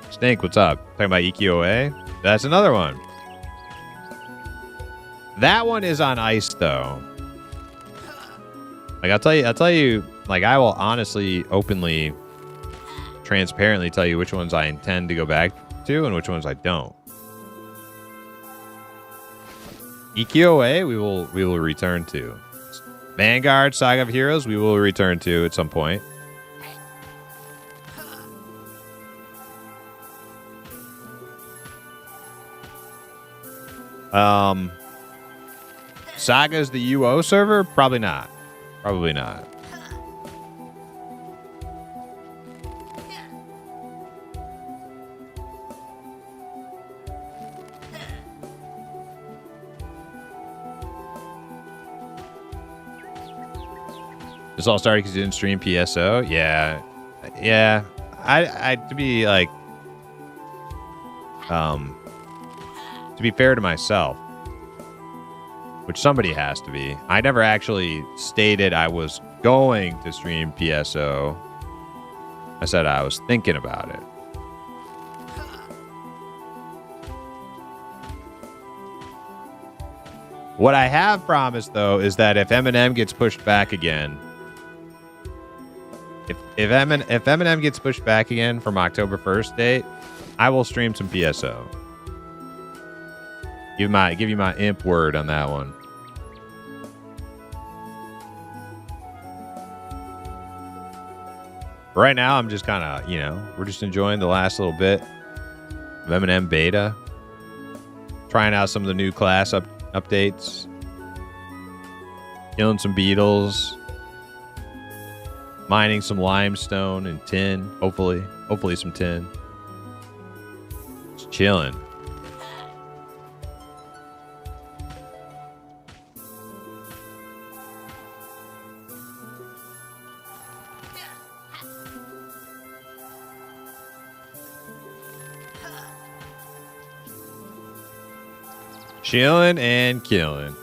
Snake, what's up? Talking about EQOA? That's another one. That one is on ice, though. Like, I'll tell you, like, I will honestly, openly, transparently tell you which ones I intend to go back to and which ones I don't. EQOA, we will return to. Vanguard, Saga of Heroes, we will return to at some point. Saga's the UO server? Probably not. Probably not. This all started because you didn't stream PSO? Yeah. Yeah. I to be like, to be fair to myself, which somebody has to be, I never actually stated I was going to stream PSO. I said I was thinking about it. What I have promised, though, is that if Eminem gets pushed back again, if Eminem gets pushed back again from October 1st date, I will stream some PSO. Give you my imp word on that one. Right now, I'm just kind of, we're just enjoying the last little bit of Eminem beta. Trying out some of the new class updates. Killing some beetles. Mining some limestone and tin. Hopefully some tin. Just chilling. Chilling and killing.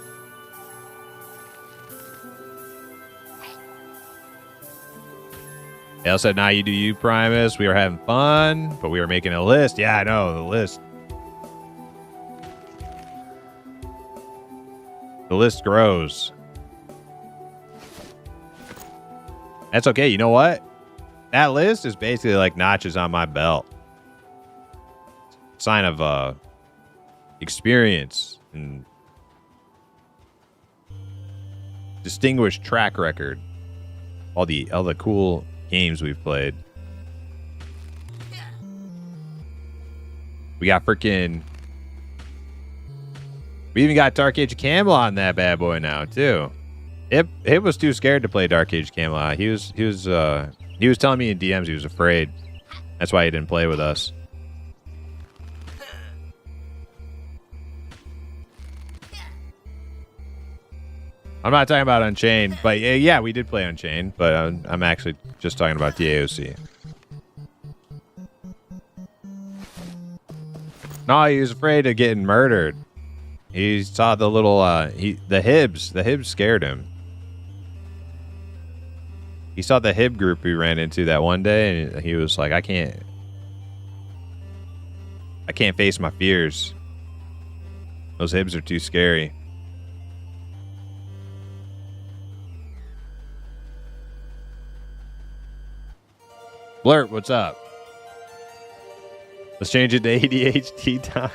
Dale said, "Now you do you, Primus. We were having fun, but we were making a list." Yeah, I know, the list. The list grows. That's okay. You know what? That list is basically like notches on my belt. Sign of experience and distinguished track record. All the cool games we've played. We got freaking. We even got Dark Age of Camelot on that bad boy now too. It was too scared to play Dark Age of Camelot. He was telling me in DMs he was afraid. That's why he didn't play with us. I'm not talking about Unchained, but yeah, we did play Unchained, but I'm actually just talking about the AOC. No, he was afraid of getting murdered. He saw the little the Hibs. The Hibs scared him. He saw the Hib group we ran into that one day, and he was like, I can't face my fears. Those Hibs are too scary. Those Hibs are too scary. Blurt, what's up? Let's change it to ADHD time.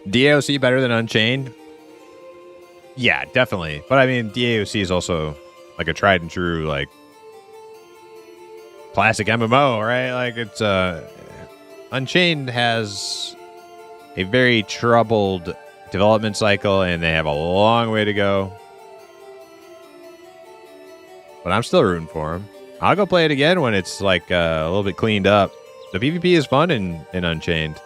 DAOC better than Unchained? Yeah, definitely. But I mean, DAOC is also like a tried and true, like, classic MMO, right? Like, it's Unchained has a very troubled development cycle, and they have a long way to go. But I'm still rooting for them. I'll go play it again when it's like a little bit cleaned up. The PvP is fun in Unchained.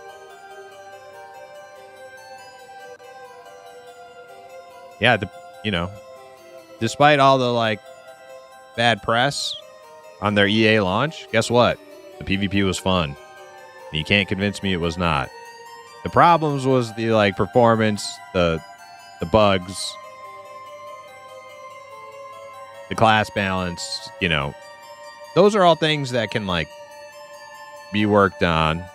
Yeah, you know, despite all the like bad press on their EA launch, guess what? The PvP was fun. And you can't convince me it was not. The problems was the like performance, the bugs, the class balance, you know. Those are all things that can like be worked on.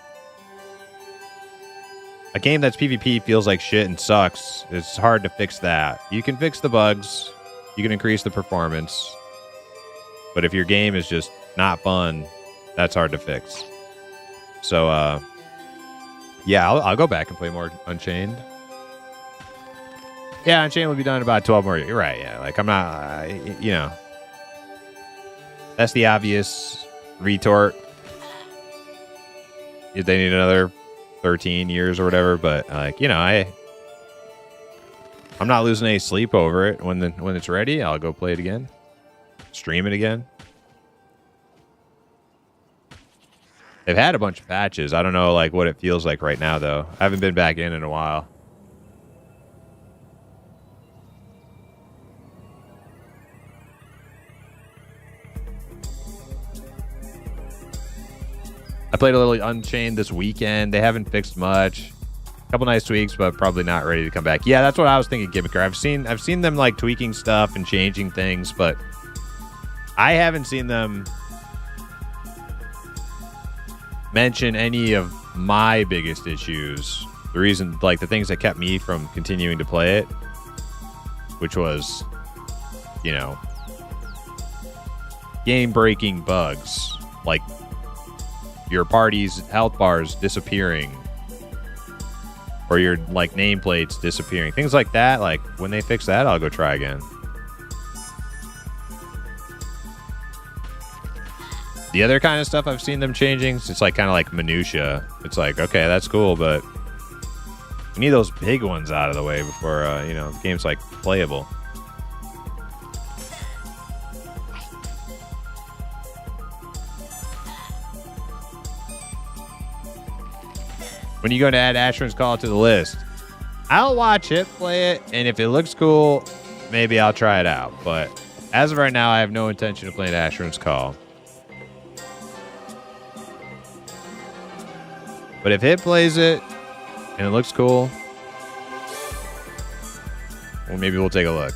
A game that's PvP feels like shit and sucks. It's hard to fix that. You can fix the bugs. You can increase the performance. But if your game is just not fun, that's hard to fix. So, yeah, I'll go back and play more Unchained. Yeah, Unchained will be done in about 12 more years. You're right, yeah. Like, I'm not, you know. That's the obvious retort. If they need another 13 years or whatever, but like, you know, I'm not losing any sleep over it. When it's ready, I'll go play it again, stream it again. They've had a bunch of patches. I don't know like what it feels like right now though. I haven't been back in a while. I played a little Unchained this weekend. They haven't fixed much. A couple nice tweaks, but probably not ready to come back. Yeah, that's what I was thinking, Gimmicker. I've seen them like tweaking stuff and changing things, but I haven't seen them mention any of my biggest issues. The reason, like the things that kept me from continuing to play it, which was, you know, game-breaking bugs, like your party's health bars disappearing, or your like nameplates disappearing, things like that. Like when they fix that, I'll go try again. The other kind of stuff I've seen them changing, it's like kind of like minutia. It's like, okay, that's cool, but we need those big ones out of the way before you know, the game's like playable. When are you going to add Ashran's Call to the list? I'll watch it, play it, and if it looks cool, maybe I'll try it out. But as of right now, I have no intention of playing Ashran's Call. But if it plays it and it looks cool, well, maybe we'll take a look.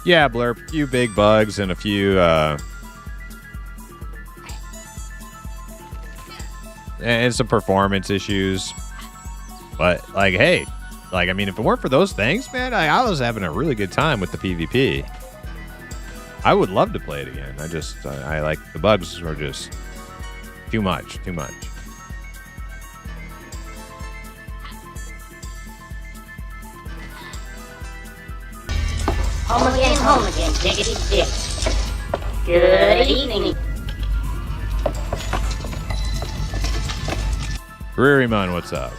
Yeah, Blurp, a few big bugs and a few and some performance issues. But like, hey, like, I mean, if it weren't for those things, man, I was having a really good time with the PvP. I would love to play it again. I like the bugs were just too much. Home again, diggity dig. Good evening. Ririman, what's up?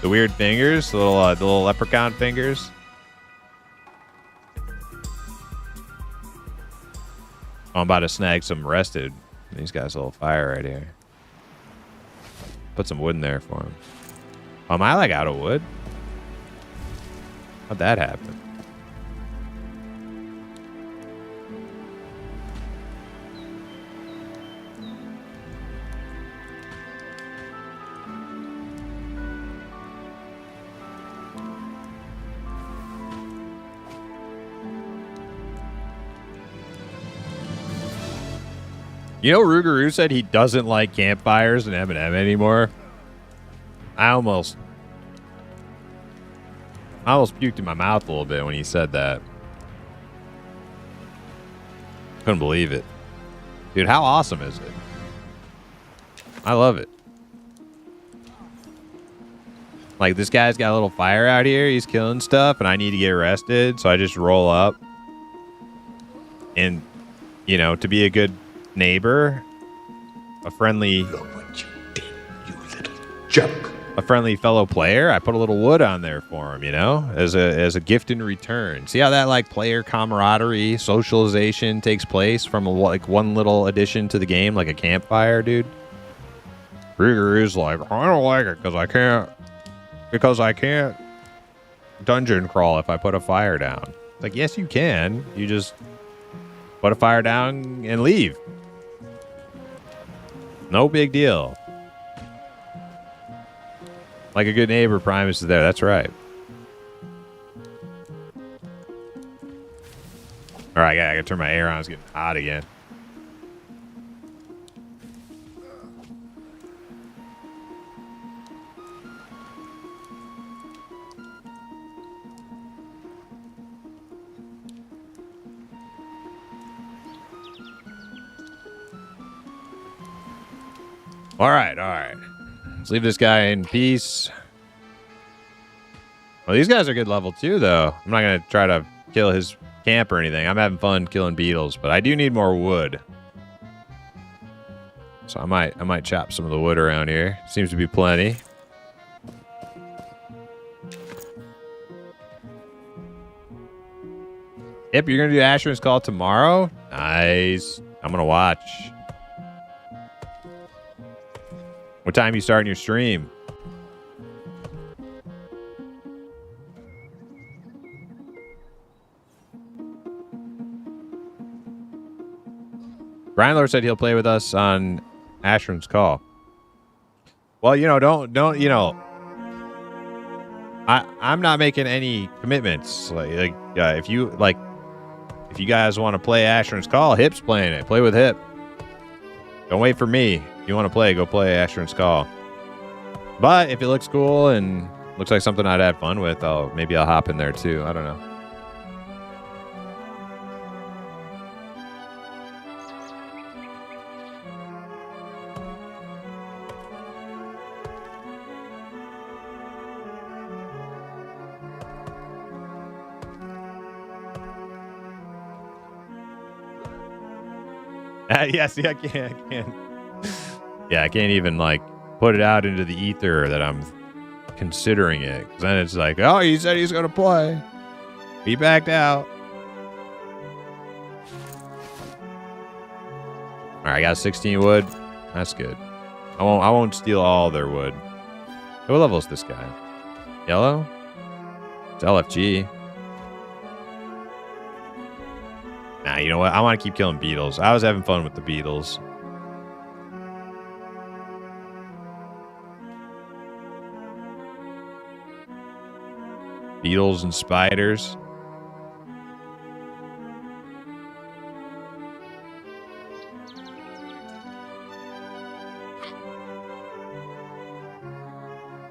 The weird fingers, the little leprechaun fingers. I'm about to snag some rested. These guys a little fire right here. Put some wood in there for him. Am I like out of wood? How'd that happen? You know, Rougarou said he doesn't like campfires and M&M anymore. I almost puked in my mouth a little bit when he said that. Couldn't believe it. Dude, how awesome is it? I love it. Like, this guy's got a little fire out here. He's killing stuff, and I need to get arrested, so I just roll up. And, you know, to be a good neighbor, a friendly... Look what you did, you little jerk. A friendly fellow player, I put a little wood on there for him, you know, as a gift in return. See how that like player camaraderie, socialization takes place from like one little addition to the game, like a campfire, dude. Rougarou's like, I don't like it because I can't dungeon crawl if I put a fire down. It's like, yes, you can. You just put a fire down and leave. No big deal. Like a good neighbor, Primus is there. That's right. All right, I gotta turn my air on. It's getting hot again. All right. Let's leave this guy in peace. Well, these guys are good level too, though. I'm not gonna try to kill his camp or anything. I'm having fun killing beetles, but I do need more wood. So I might chop some of the wood around here. Seems to be plenty. Yep, you're gonna do Asheron's Call tomorrow? Nice. I'm gonna watch. What time you starting your stream? Brian Lord said he'll play with us on Asheron's Call. Well, you know, don't you know? I'm not making any commitments. If you guys want to play Asheron's Call, Hip's playing it. Play with Hip. Don't wait for me. If you want to play, go play Asheron's Call. But if it looks cool and looks like something I'd have fun with, maybe I'll hop in there too. I don't know. Yeah, see, I can't. Yeah, I can't even like put it out into the ether that I'm considering it. Because then it's like, oh, he said he's gonna play. He backed out. All right, I got 16 wood. That's good. I won't steal all their wood. What level is this guy? Yellow? It's LFG. Nah, you know what? I want to keep killing beetles. I was having fun with the beetles. Beetles and spiders.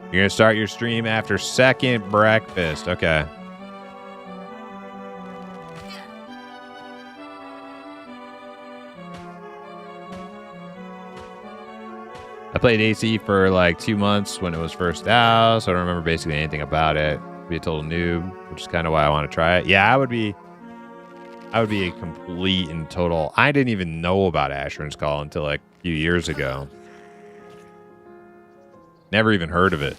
You're going to start your stream after second breakfast. Okay. I played AC for like 2 months when it was first out, so I don't remember basically anything about it. Be a total noob, which is kind of why I want to try it. Yeah, I would be a complete and total. I didn't even know about Asheron's Call until like a few years ago. Never even heard of it.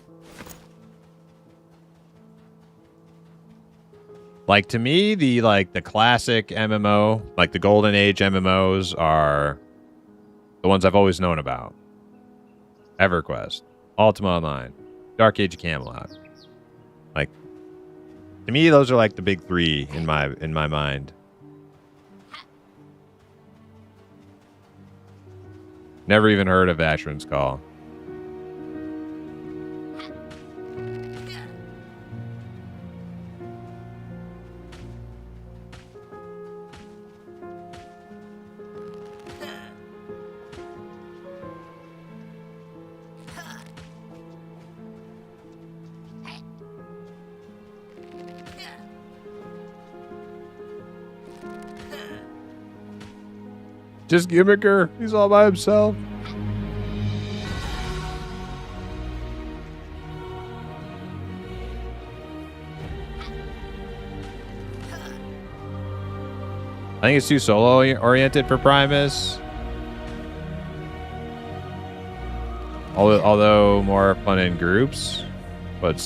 Like, to me, the classic MMO, like the golden age MMOs, are the ones I've always known about. EverQuest, Ultima Online, Dark Age of Camelot. Like, to me, those are like the big three in my mind. Never even heard of Asheron's Call. Just gimmicker. He's all by himself. I think it's too solo oriented for Primus. Although more fun in groups, but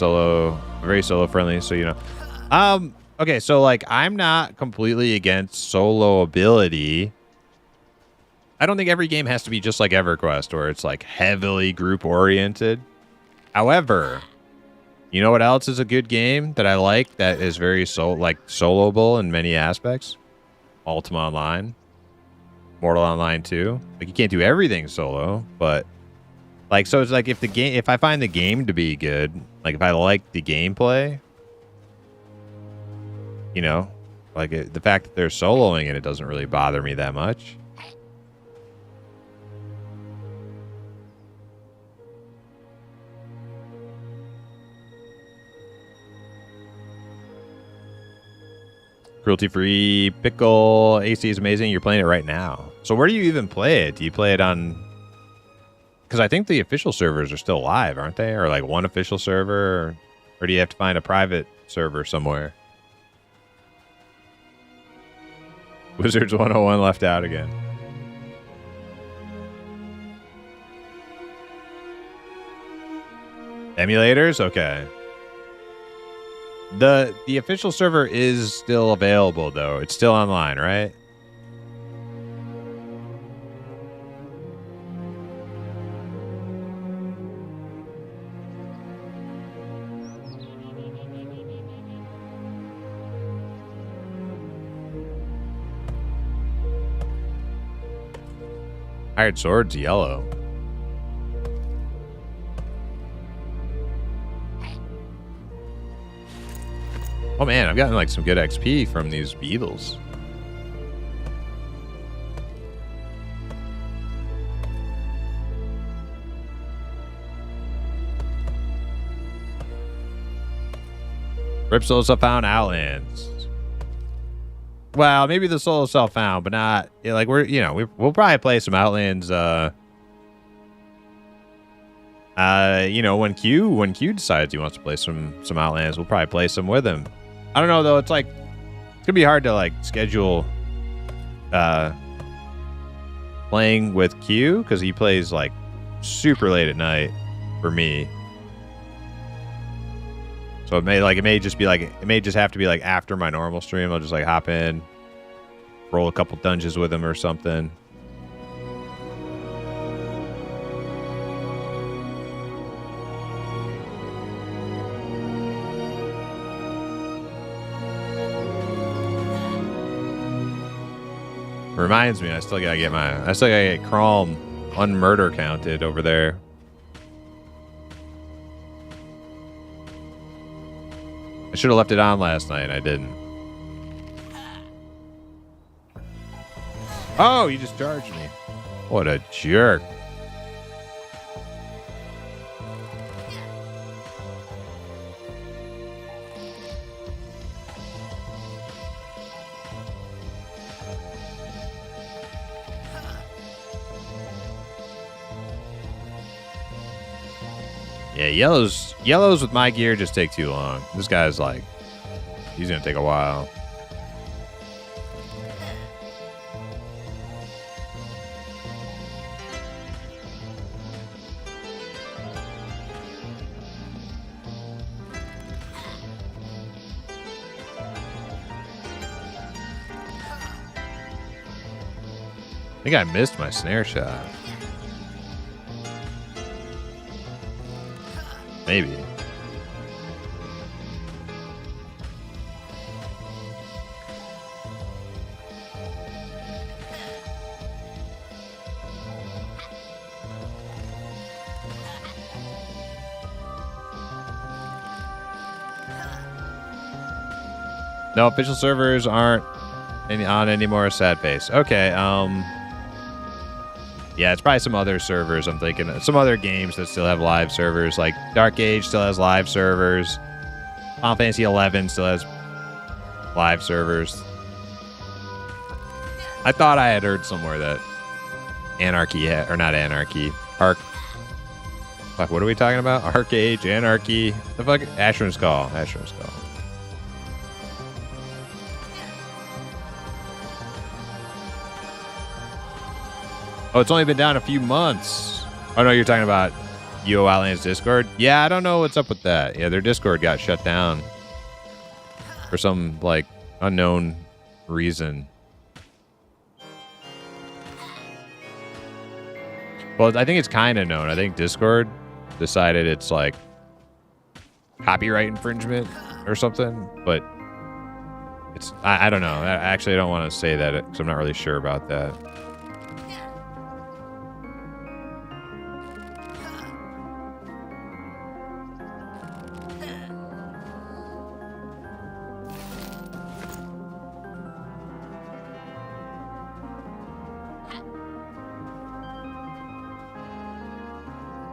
very solo friendly. So, you know, okay. So like, I'm not completely against solo ability. I don't think every game has to be just like EverQuest, where it's like heavily group oriented. However, you know what else is a good game that I like that is very soloable in many aspects? Ultima Online, Mortal Online 2. Like, you can't do everything solo, but like, so it's like if I find the game to be good, like if I like the gameplay, you know, like the fact that they're soloing it doesn't really bother me that much. Cruelty-free pickle AC is amazing. You're playing it right now. So where do you even play it? Do you play it on? Because I think the official servers are still live, aren't they? Or like one official server, or do you have to find a private server somewhere? Wizards 101 left out again. Emulators? Okay. The official server is still available, though. It's still online, right? Iron Sword's yellow. Oh man, I've gotten like some good XP from these beetles. Rip solo self-found Outlands. Well, maybe the solo self-found, but not like we'll probably play some Outlands. You know, when Q decides he wants to play some Outlands, we'll probably play some with him. I don't know though. It's gonna be hard to like schedule playing with Q because he plays like super late at night for me. So it may just have to be like after my normal stream. I'll just like hop in, roll a couple dungeons with him or something. Reminds me, I still gotta get Chrome unmurder counted over there. I should have left it on last night. I didn't. Oh, you just charged me. What a jerk. Yeah, yellows with my gear just take too long. This guy's like, he's gonna take a while. I think I missed my snare shot. Maybe. No, official servers aren't on anymore. Sad face. Okay. Yeah, it's probably some other servers. I'm thinking some other games that still have live servers. Like Dark Age still has live servers. Final Fantasy 11 still has live servers. I thought I had heard somewhere that Anarchy or not Anarchy. Fuck, what are we talking about? Arcade, Anarchy. The fuck? Ashram's Call. Ashram's Call. Oh, it's only been down a few months. Oh, no, you're talking about UO Outlands Discord? Yeah, I don't know what's up with that. Yeah, their Discord got shut down for some, like, unknown reason. Well, I think it's kind of known. I think Discord decided it's, like, copyright infringement or something, but it's, I don't know. I don't want to say that because I'm not really sure about that.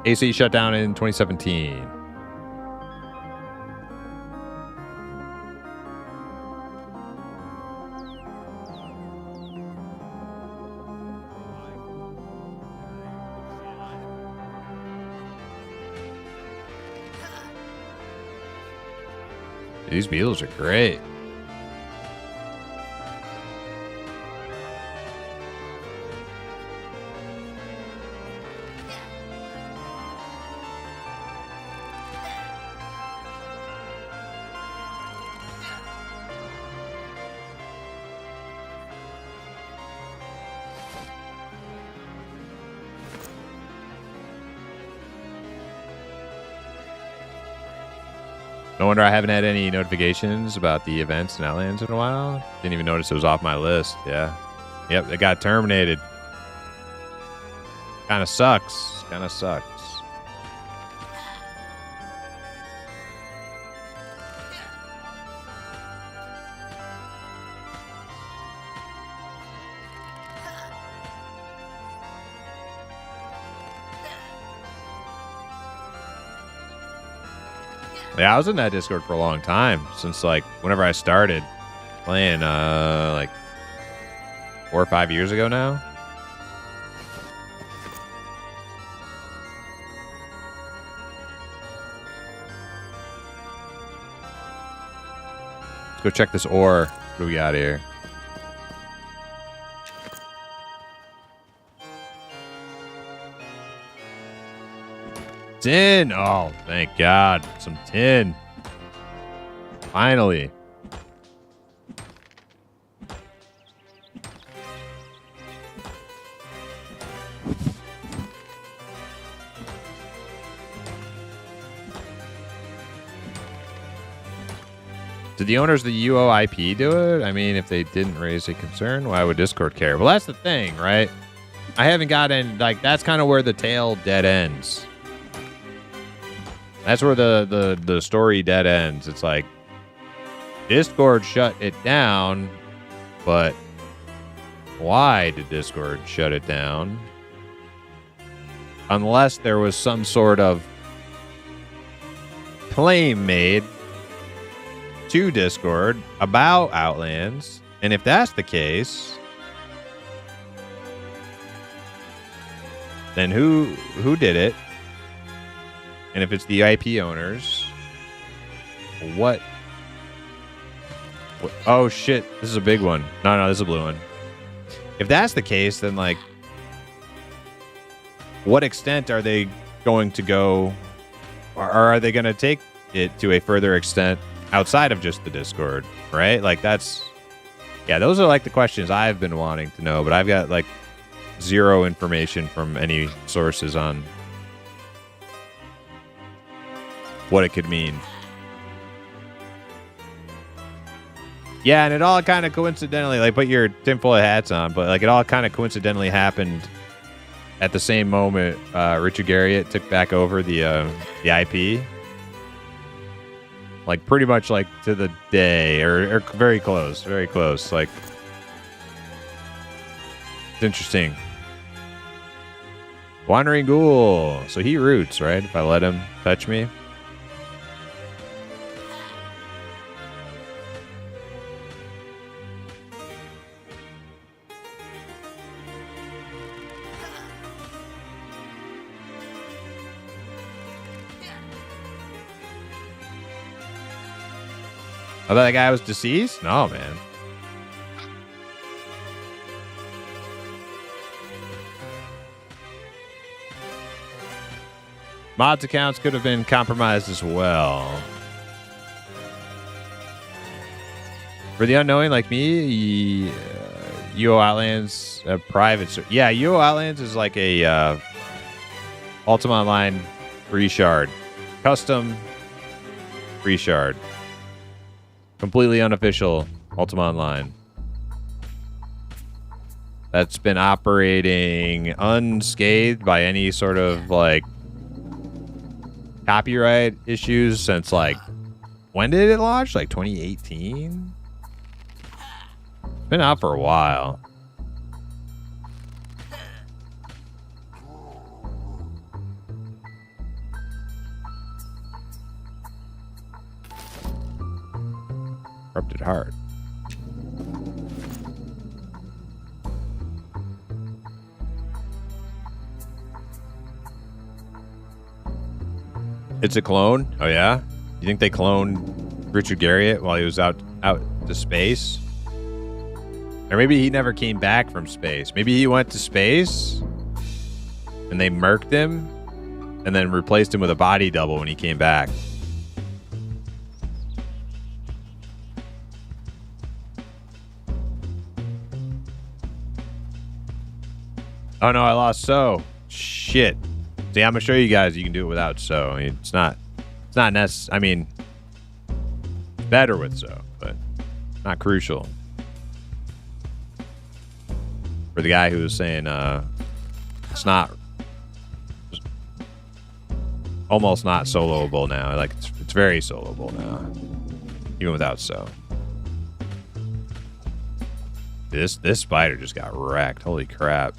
AC shut down in 2017. These Beatles are great. No wonder I haven't had any notifications about the events in Outlands in a while. Didn't even notice it was off my list. Yeah. Yep, it got terminated. Kind of sucks. Kind of sucks. Yeah, I was in that Discord for a long time, since like whenever I started playing, like 4 or 5 years ago now. Let's go check this ore. What do we got here? Tin. Oh, thank God. Some tin. Finally. Did the owners of the UOIP do it? I mean, if they didn't raise a concern, why would Discord care? Well, that's the thing, right? I haven't gotten, like, that's kind of where the tale dead ends. That's where the story dead ends. It's like Discord shut it down, but why did Discord shut it down? Unless there was some sort of claim made to Discord about Outlands. And if that's the case, then who did it? And if it's the IP owners, what? Oh, shit. This is a big one. No, this is a blue one. If that's the case, then, like, what extent are they going to go, or are they going to take it to a further extent outside of just the Discord, right? Like, that's, yeah, those are, like, the questions I've been wanting to know, but I've got, like, zero information from any sources on what it could mean. Yeah, and it all kind of coincidentally, like, put your tinfoil hats on, but like it all kind of coincidentally happened at the same moment. Richard Garriott took back over the IP, like pretty much like to the day, or very close, very close. Like, it's interesting. Wandering Ghoul. So he roots, right? If I let him touch me. I thought that guy was deceased? No, man. Mods accounts could have been compromised as well. For the unknowing like me, UO Outlands a private server. Yeah, UO Outlands is like a Ultima Online free shard. Custom free shard. Completely unofficial Ultima Online. That's been operating unscathed by any sort of like copyright issues since like, when did it launch? Like 2018? It's been out for a while. Corrupted Heart. It's a clone? Oh yeah? You think they cloned Richard Garriott while he was out to space? Or maybe he never came back from space. Maybe he went to space and they murked him and then replaced him with a body double when he came back. Oh no, I lost So. Shit. See, I'm gonna show you guys you can do it without So. I mean, it's not necessary. I mean, better with So, but not crucial. For the guy who was saying it's not, almost not soloable now. Like it's very soloable now, even without So. This spider just got wrecked. Holy crap.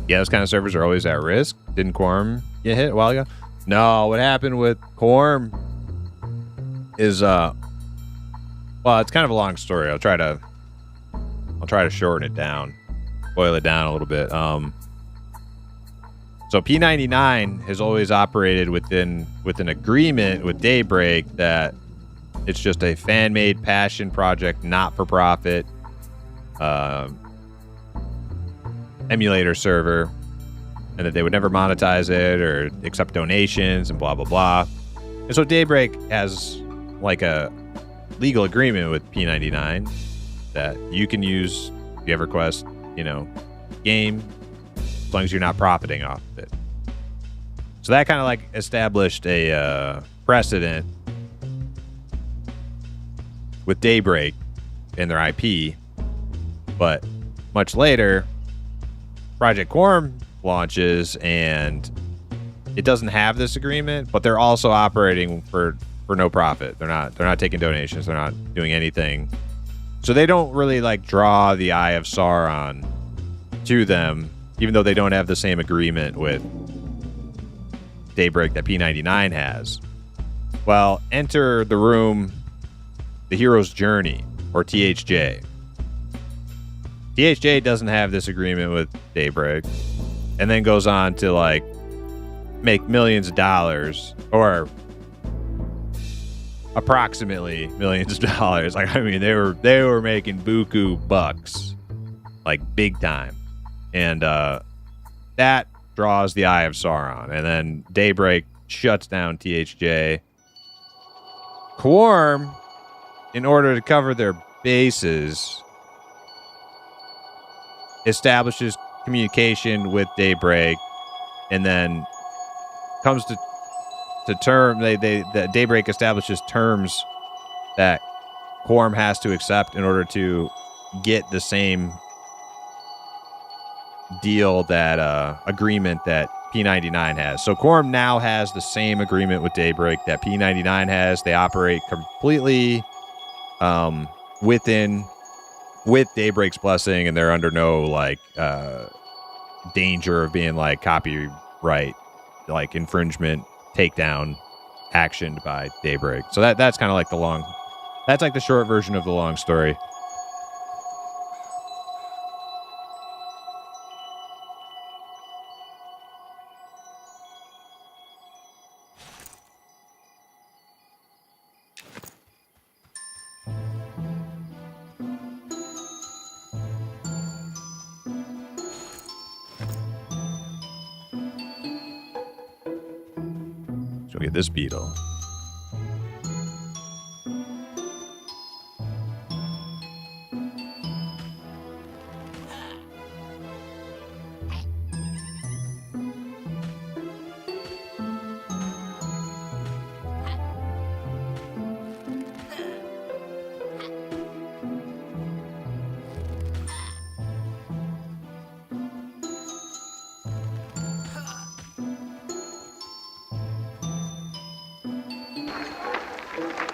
Yeah, those kind of servers are always at risk. Didn't Quorum get hit a while ago? No, what happened with Quorum is well, it's kind of a long story. I'll try to shorten it down, boil it down a little bit. So P99 has always operated with an agreement with Daybreak that it's just a fan-made passion project, not for profit. Emulator server, and that they would never monetize it or accept donations and blah blah blah. And so Daybreak has like a legal agreement with P99 that you can use the EverQuest, game as long as you're not profiting off of it. So that kind of like established a precedent with Daybreak and their IP. But much later, Project Quorum launches and it doesn't have this agreement, but they're also operating for no profit. They're not taking donations. They're not doing anything. So they don't really like draw the Eye of Sauron to them, even though they don't have the same agreement with Daybreak that P99 has. Well, enter the room, the hero's journey, or THJ. THJ doesn't have this agreement with Daybreak, and then goes on to like make millions of dollars, or approximately millions of dollars. Like, I mean, they were making buku bucks, like big time, and that draws the Eye of Sauron. And then Daybreak shuts down THJ. Quorum, in order to cover their bases, establishes communication with Daybreak, and then comes to term. The Daybreak establishes terms that Quorum has to accept in order to get the same deal, that agreement that P99 has. So Quorum now has the same agreement with Daybreak that P99 has. They operate completely within with Daybreak's blessing, and they're under no like danger of being like copyright, like infringement, takedown, actioned by Daybreak. So that's kind of like that's like the short version of the long story. So we get this beetle.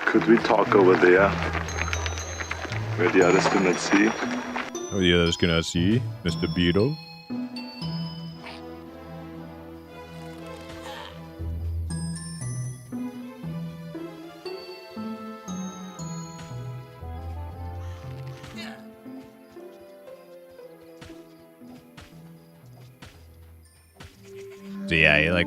Could we talk over there? Where the others do not see? Oh, the others cannot see, Mr. Beetle. So yeah, you like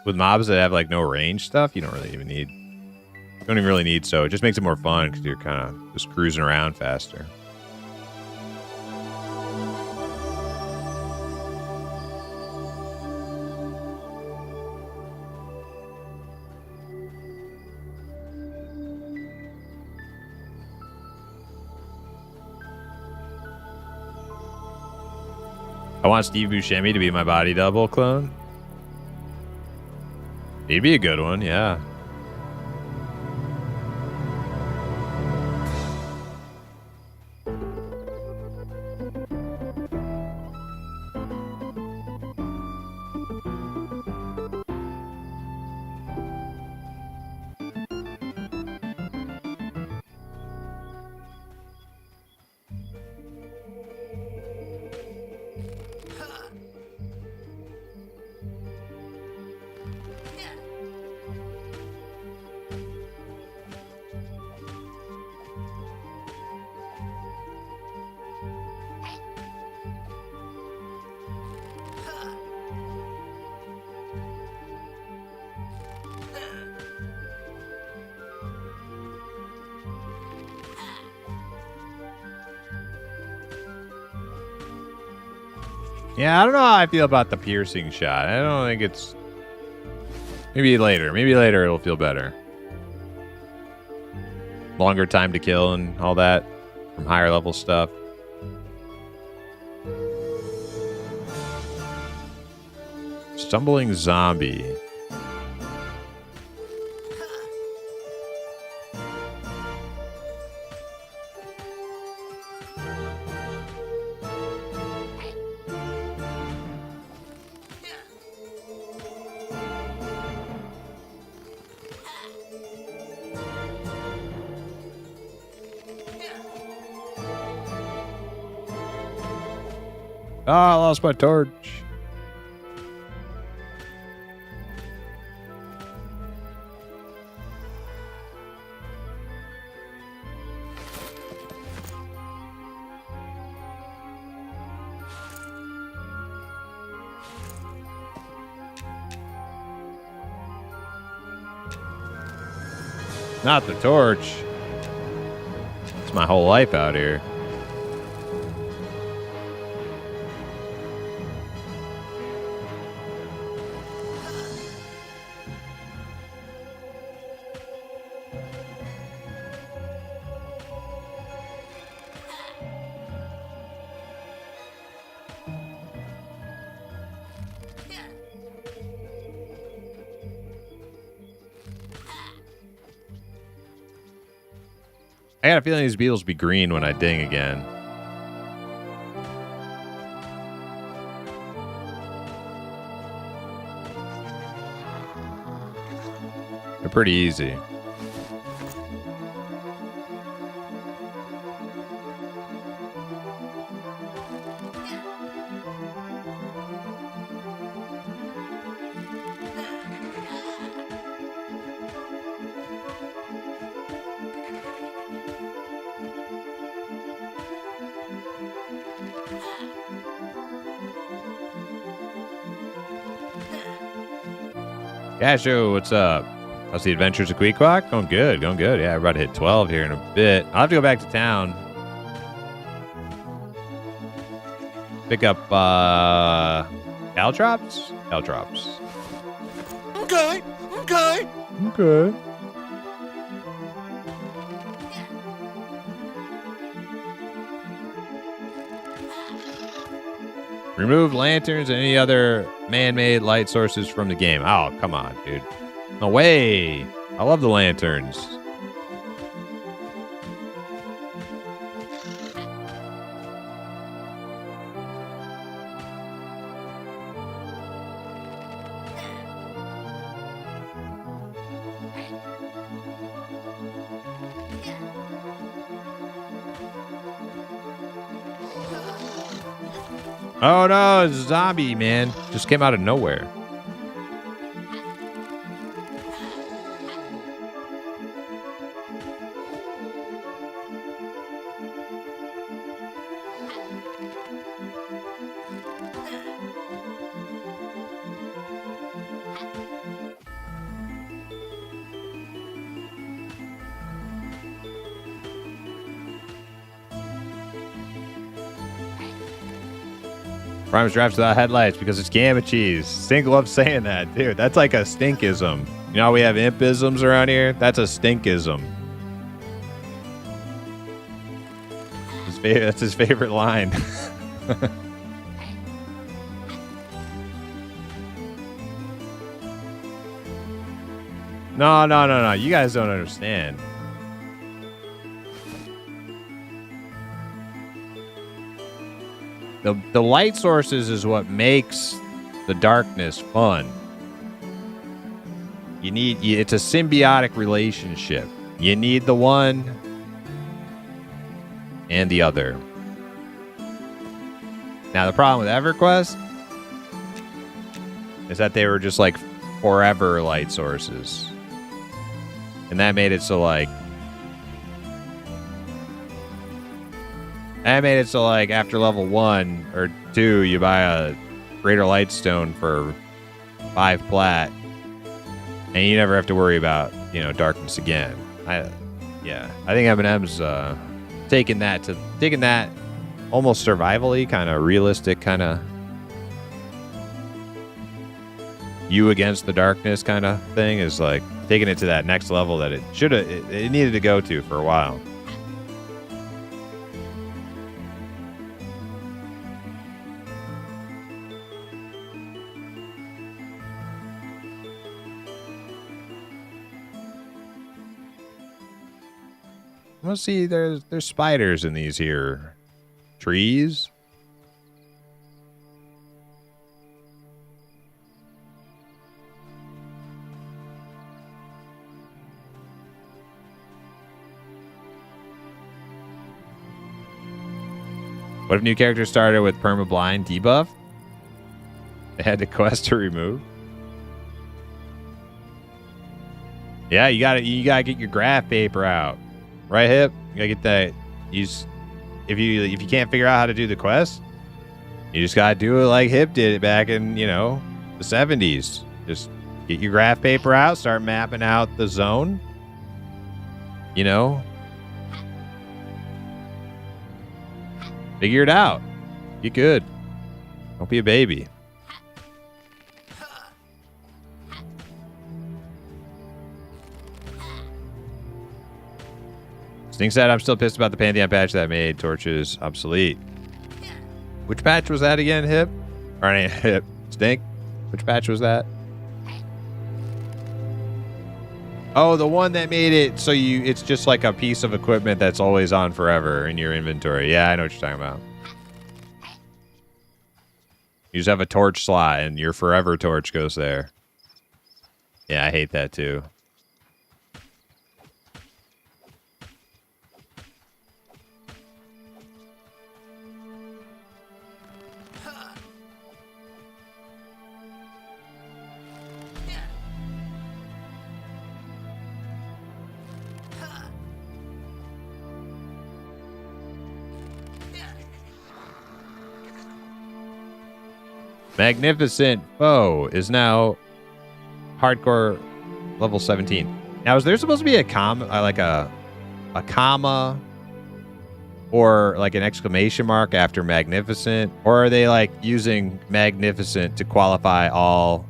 with mobs that have like no range stuff, you don't really even need. You don't even really need, so it just makes it more fun because you're kind of just cruising around faster. I want Steve Buscemi to be my body double clone. He'd be a good one, yeah. Yeah, I don't know how I feel about the piercing shot. I don't think it's... Maybe later. Maybe later it'll feel better. Longer time to kill and all that from higher level stuff. Stumbling zombie. Oh, I lost my torch. Not the torch. It's my whole life out here. I got a feeling these beetles will be green when I ding again. They're pretty easy. Cashew, what's up? How's the adventures of Queequeg? Going good, going good. Yeah, we're about to hit 12 here in a bit. I'll have to go back to town. Pick up Caltrops? Caltrops. Okay. Okay. Remove lanterns and any other man-made light sources from the game. Oh, come on, dude. No way. I love the lanterns. Oh no, it's a zombie, man. Just came out of nowhere. Primus drafts without headlights because it's gamma cheese. Stink loves saying that, dude. That's like a stinkism. You know how we have impisms around here? That's a stinkism. That's his favorite line. No. You guys don't understand. The light sources is what makes the darkness fun. It's a symbiotic relationship. You need the one and the other. Now the problem with EverQuest is that they were just like forever light sources. And that made it so like after level 1 or 2, you buy a Greater Lightstone for 5 plat, and you never have to worry about, darkness again. I think Eminem's taking that almost survival-y, kind of realistic, kind of you against the darkness kind of thing, is like taking it to that next level that it needed to go to for a while. Well, see, there's spiders in these here trees. What if new characters started with permablind debuff? They had the quest to remove. Yeah, you gotta get your graph paper out. Right, Hip? You gotta get that. If you can't figure out how to do the quest, you just gotta do it like Hip did it back in, the 70s. Just get your graph paper out, start mapping out the zone. Figure it out. Get good. Don't be a baby. Stink said, I'm still pissed about the Pantheon patch that made torches obsolete. Which patch was that again, Hip? Or Hip? Stink? Which patch was that? Oh, the one that made it so it's just like a piece of equipment that's always on forever in your inventory. Yeah, I know what you're talking about. You just have a torch slot and your forever torch goes there. Yeah, I hate that too. Magnificent Foe is now hardcore level 17. Now, is there supposed to be a comma, like a comma or like an exclamation mark after magnificent? Or are they like using magnificent to qualify all,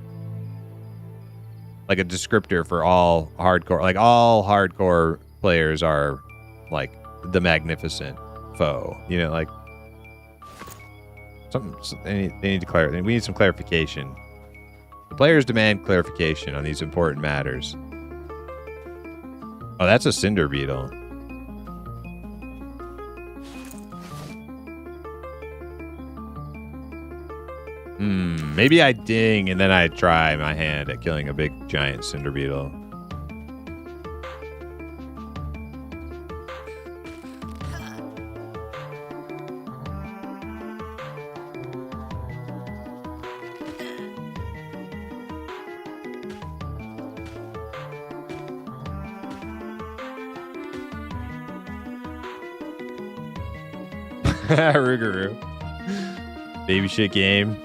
like a descriptor for all hardcore? Like all hardcore players are like the magnificent foe, you know, like they need to clarify. We need some clarification. The players demand clarification on these important matters. Oh, that's a cinder beetle. Maybe I ding and then I try my hand at killing a big giant cinder beetle. Rougarou. Baby shit game.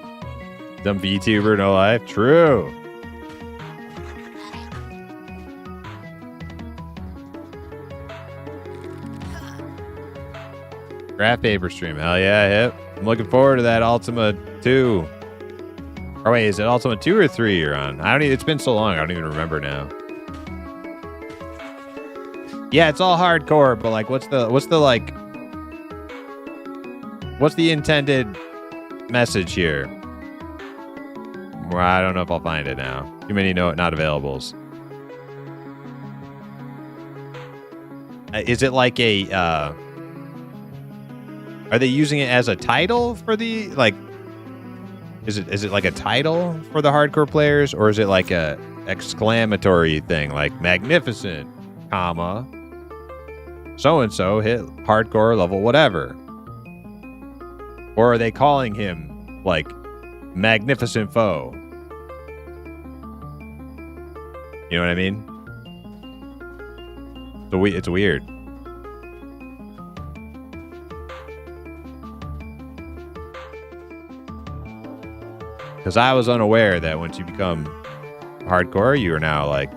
Dumb VTuber, no life. True. Graph paper stream. Hell yeah, hip. I'm looking forward to that Ultima 2. Or wait, is it Ultima 2 or 3 you're on? I don't even, it's been so long, I don't even remember now. Yeah, it's all hardcore, but like what's the intended message here? Well, I don't know if I'll find it now. Too many not availables. Is it like a are they using it as a title for the like is it like a title for the hardcore players, or is it like a exclamatory thing like magnificent, comma, so and so hit hardcore level whatever? Or are they calling him like magnificent foe? You know what I mean? So it's weird. Because I was unaware that once you become hardcore, you are now like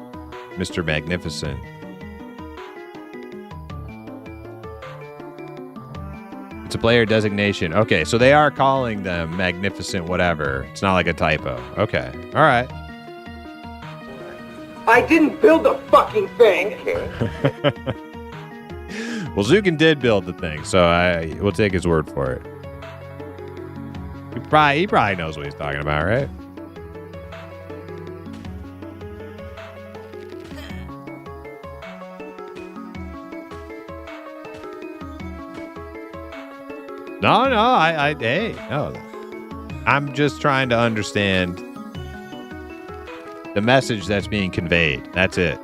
Mr. Magnificent. It's a player designation. Okay, so they are calling them magnificent whatever. It's not like a typo. Okay, all right. I didn't build the fucking thing. Well, Zukin did build the thing, so we'll take his word for it. He probably knows what he's talking about, right? No, hey, no. I'm just trying to understand the message that's being conveyed. That's it.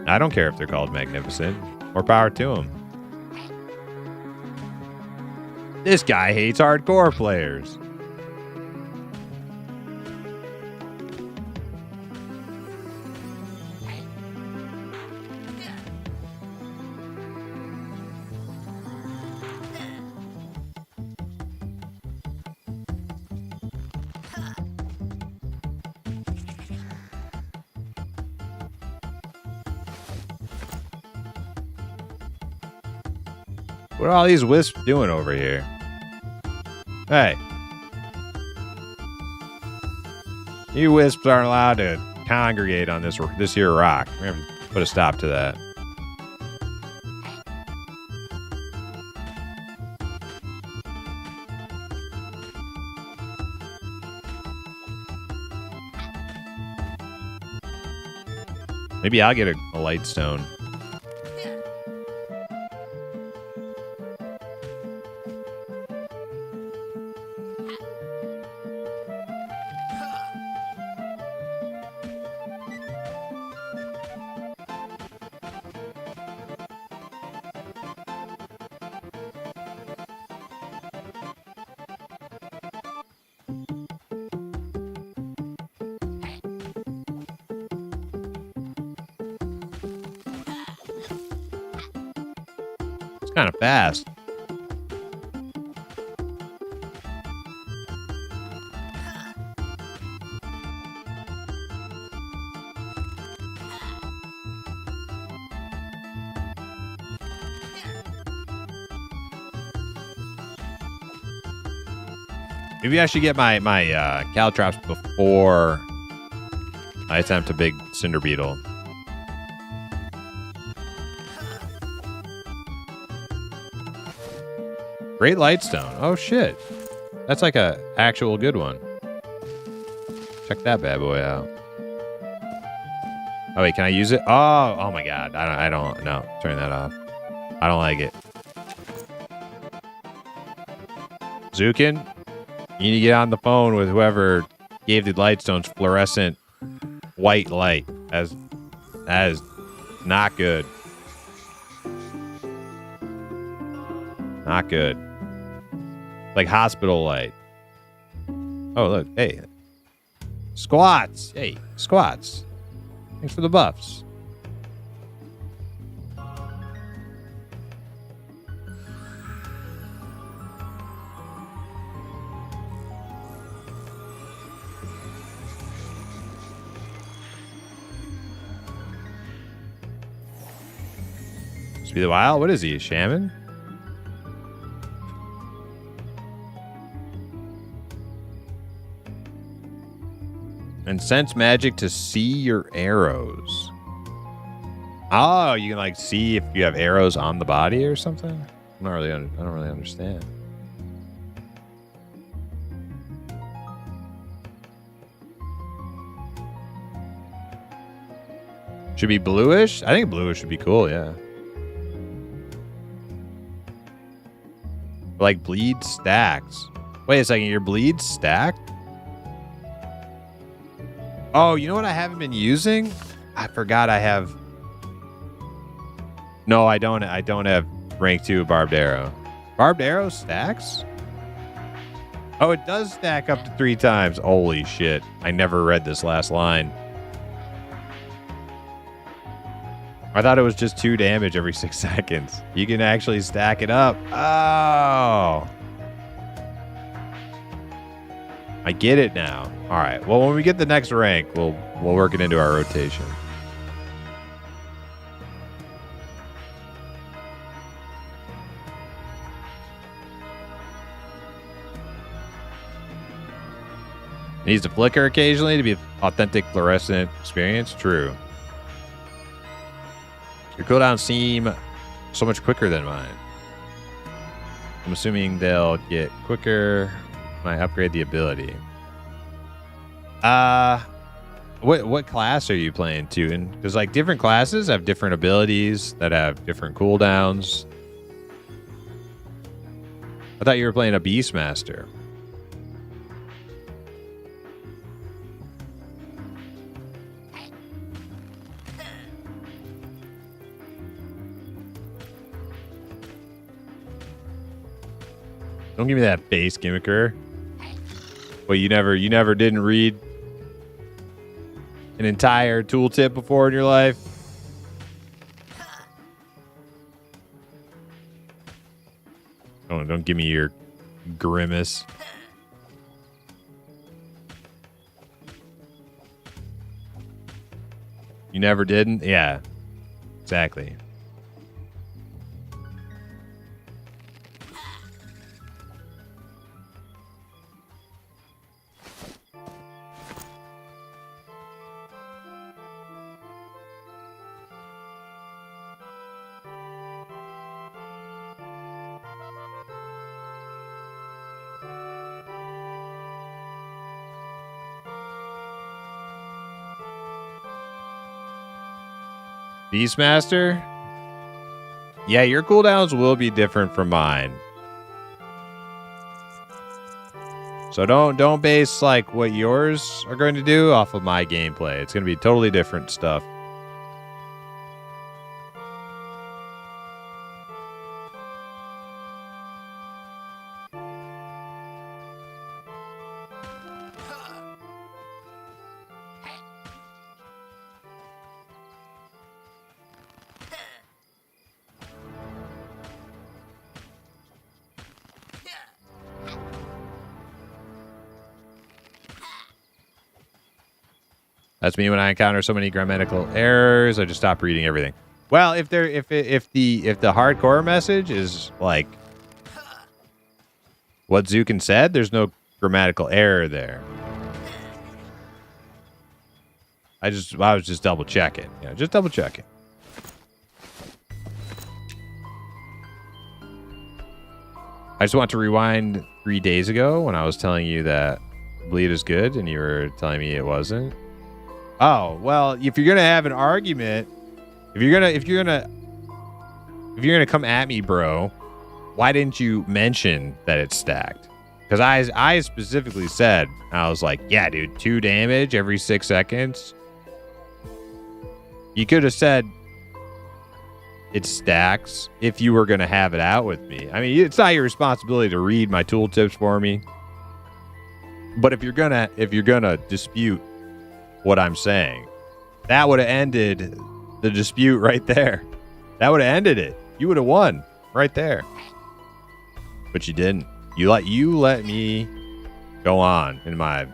I don't care if they're called magnificent. More power to them. This guy hates hardcore players. What are all these wisps doing over here? Hey. You wisps aren't allowed to congregate on this here rock. We're going to put a stop to that. Maybe I'll get a light stone. Kind of fast. Maybe I should get my caltrops before I attempt a big cinder beetle. Great Lightstone. Oh shit. That's like a actual good one. Check that bad boy out. Oh wait, can I use it? Oh my god. I don't no, turn that off. I don't like it. Zukin, you need to get on the phone with whoever gave the Lightstones fluorescent white light. That is not good. Not good. Like hospital light. Oh, look. Hey. Squats. Hey, squats. Thanks for the buffs. Must be the wild. What is he? A shaman? And sense magic to see your arrows. Oh, you can like see if you have arrows on the body or something. I don't really understand. Should be bluish. I think bluish would be cool. Yeah. Like bleed stacks. Wait a second. Your bleed stacked? Oh, you know what I haven't been using? I forgot I have. No, I don't. I don't have rank 2 barbed arrow. Barbed arrow stacks? Oh, it does stack up to 3 times. Holy shit. I never read this last line. I thought it was just 2 damage every 6 seconds. You can actually stack it up. Oh. I get it now. All right. Well, when we get the next rank, we'll work it into our rotation. It needs to flicker occasionally to be authentic fluorescent experience. True. Your cooldowns seem so much quicker than mine. I'm assuming they'll get quicker when I upgrade the ability. What class are you playing, Tootin? Because like different classes have different abilities that have different cooldowns. I thought you were playing a Beastmaster. Don't give me that base gimmicker. Well, you never didn't read an entire tooltip before in your life. Don't give me your grimace. You never didn't? Yeah. Exactly. Beastmaster? Yeah, your cooldowns will be different from mine. So don't base like what yours are going to do off of my gameplay. It's going to be totally different stuff. That's me when I encounter so many grammatical errors. I just stop reading everything. Well, if the hardcore message is like what Zukin said, there's no grammatical error there. I was just double checking. Yeah, just double checking. I just want to rewind 3 days ago when I was telling you that bleed is good and you were telling me it wasn't. Oh, well, if you're gonna have an argument, if you're gonna come at me, bro, why didn't you mention that it's stacked? Because I specifically said, I was like, yeah, dude, 2 damage every 6 seconds. You could have said it stacks if you were gonna have it out with me. I mean, it's not your responsibility to read my tooltips for me. But if you're gonna dispute what I'm saying, that would have ended the dispute right there. That would have ended it. You would have won right there. But you didn't. You let me go on in my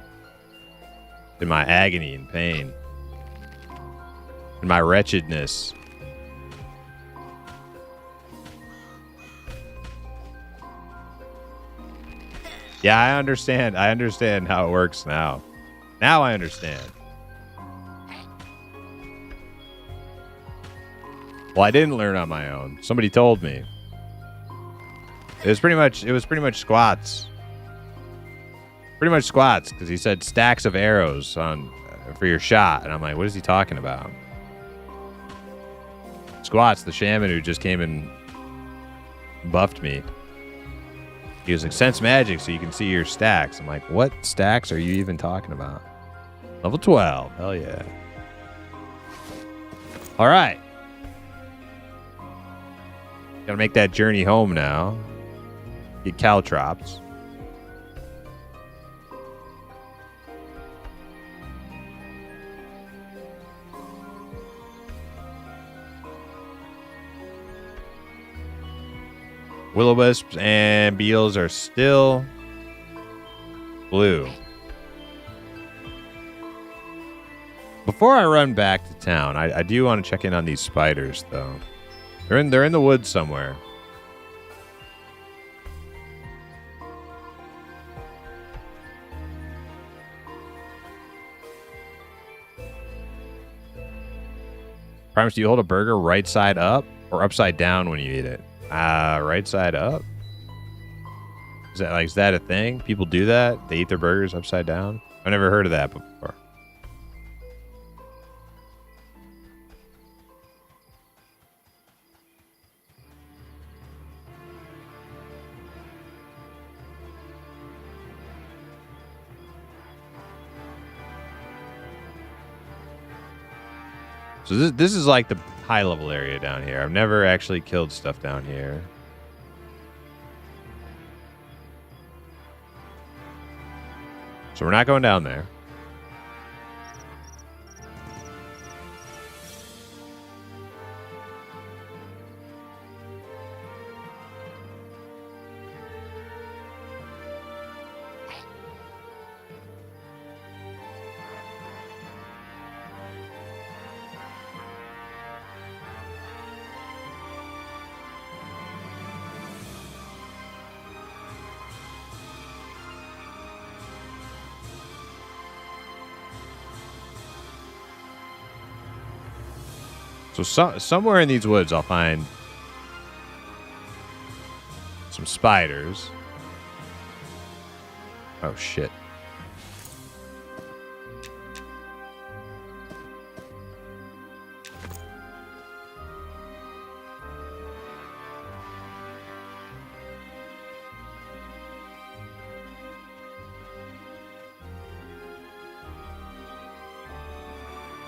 agony and pain, in my wretchedness. Yeah, I understand. I understand how it works now. Now I understand. Well, I didn't learn on my own. Somebody told me. It was pretty much squats. Pretty much squats, because he said stacks of arrows on for your shot, and I'm like, what is he talking about? Squats, the shaman who just came and buffed me. He was like, sense magic so you can see your stacks. I'm like, what stacks are you even talking about? Level 12. Hell yeah. All right. Gotta make that journey home now. Get caltrops. Will-o-wisps and beetles are still blue. Before I run back to town, I do want to check in on these spiders, though. They're in the woods somewhere. Primus, do you hold a burger right side up or upside down when you eat it? Right side up. Is that a thing? People do that? They eat their burgers upside down? I've never heard of that before. So this is like the high level area down here. I've never actually killed stuff down here. So we're not going down there. So somewhere in these woods, I'll find some spiders. Oh, shit.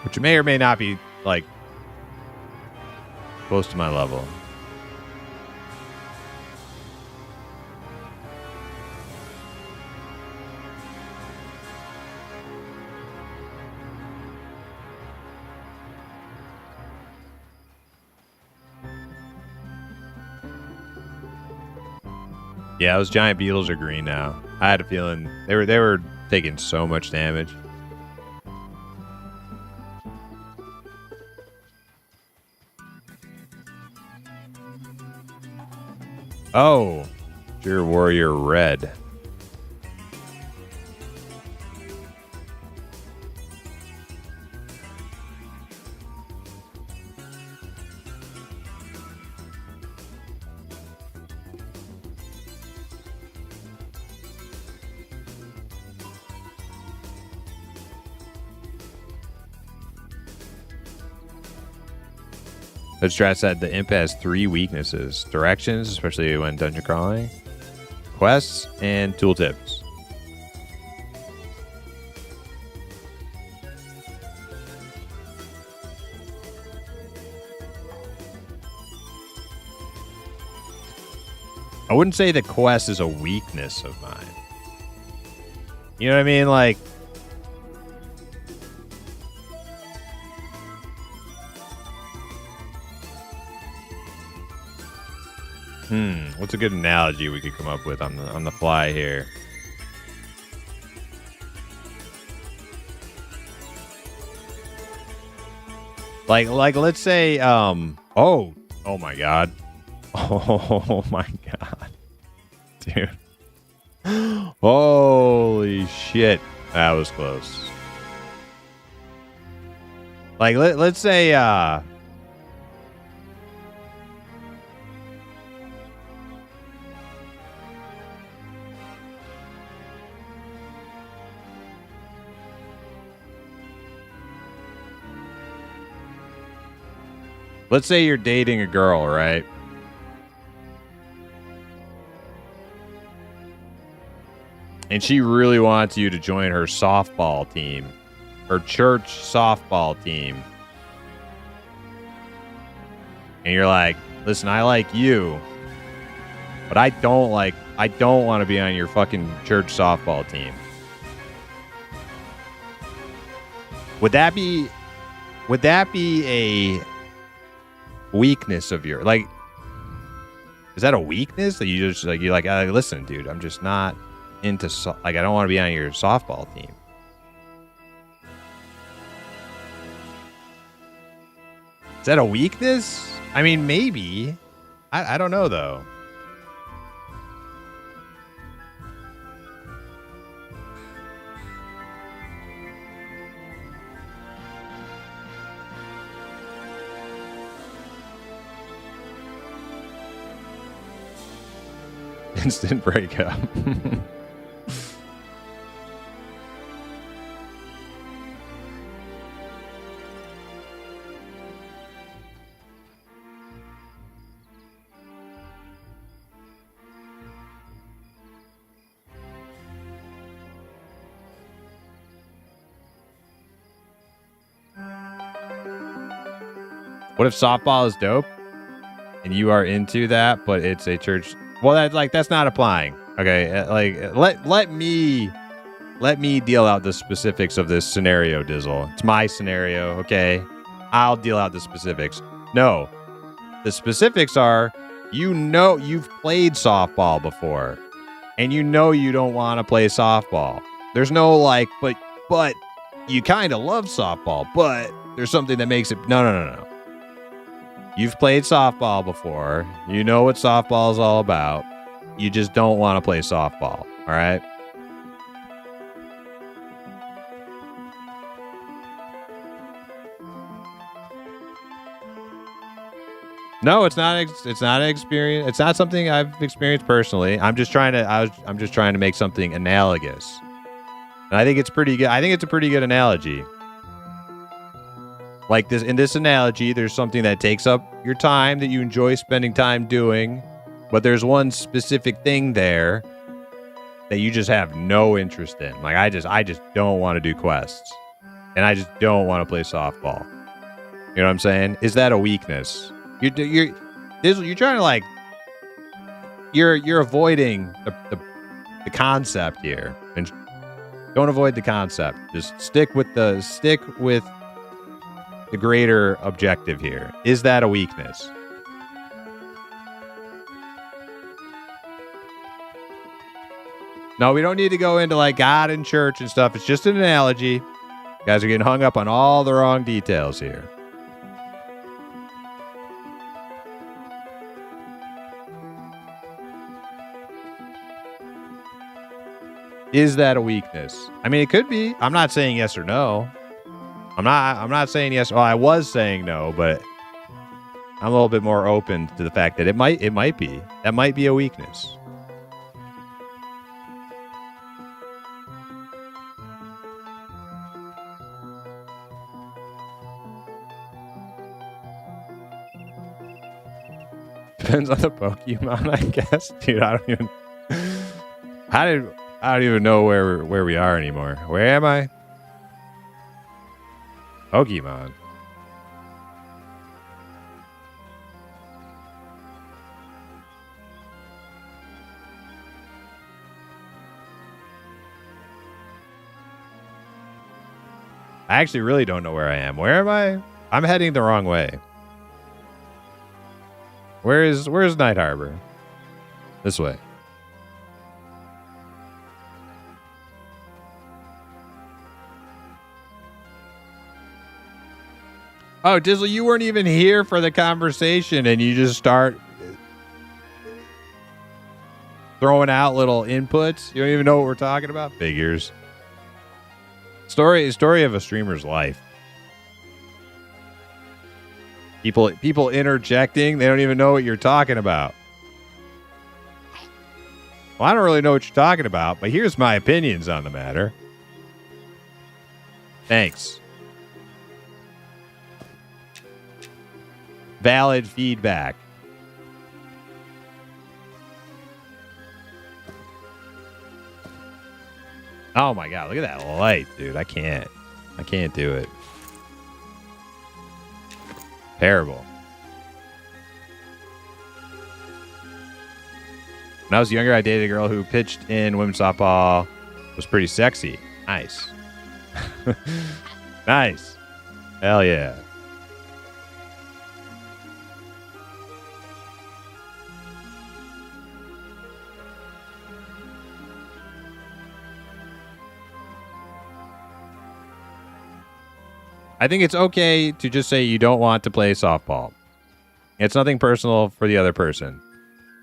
Which may or may not be, like, close to my level. Yeah, those giant beetles are green now. I had a feeling they were taking so much damage. Oh, your warrior red. The strat said the imp has 3 weaknesses: directions, especially when dungeon crawling, quests, and tooltips. I wouldn't say the quest is a weakness of mine. You know what I mean? Like, what's a good analogy we could come up with on the fly here? Like let's say oh my god. Oh my god. Dude. Holy shit. That was close. Like let's say let's say you're dating a girl, right? And she really wants you to join her softball team, her church softball team. And you're like, listen, I like you, but I don't want to be on your fucking church softball team. Would that be a weakness of your, like, is that a weakness that you just like, you're like, listen, dude, I'm just not into like, I don't want to be on your softball team. Is that a weakness? I mean, maybe. I don't know though. Instant breakup. What if softball is dope and you are into that, but it's a church? Well, that's not applying. Okay, like let me deal out the specifics of this scenario, Dizzle. It's my scenario, okay? I'll deal out the specifics. No, the specifics are, you know, you've played softball before, and you know you don't want to play softball. There's no like, but you kind of love softball, but there's something that makes it. No. You've played softball before. You know what softball is all about. You just don't want to play softball. All right? No, it's not an experience. It's not something I've experienced personally. I'm just trying to make something analogous. And I think it's pretty good. I think it's a pretty good analogy. Like this, in this analogy, there's something that takes up your time that you enjoy spending time doing, but there's one specific thing there that you just have no interest in. Like I just don't want to do quests, and I just don't want to play softball. You know what I'm saying? Is that a weakness? You're trying to like, you're avoiding the concept here, and don't avoid the concept. Just stick with the greater objective here. Is that a weakness? No, we don't need to go into like God and church and stuff. It's just an analogy. You guys are getting hung up on all the wrong details here. Is that a weakness? I mean, it could be. I'm not saying yes or no. I'm not saying yes. Well, I was saying no, but I'm a little bit more open to the fact that it might be. That might be a weakness. Depends on the Pokemon, I guess. Dude, I don't even. I don't even know where we are anymore. Where am I? Pokemon. I actually really don't know where I am. Where am I? I'm heading the wrong way. Where's Night Harbor? This way. Oh, Dizzle, you weren't even here for the conversation and you just start throwing out little inputs. You don't even know what we're talking about? Figures. Story of a streamer's life. People interjecting, they don't even know what you're talking about. Well, I don't really know what you're talking about, but here's my opinions on the matter. Thanks. Valid feedback. Oh my god, look at that light, dude. I can't do it. Terrible. When I was younger, I dated a girl who pitched in women's softball. Was pretty sexy. Nice. Nice. Hell yeah. I think it's okay to just say you don't want to play softball. It's nothing personal for the other person.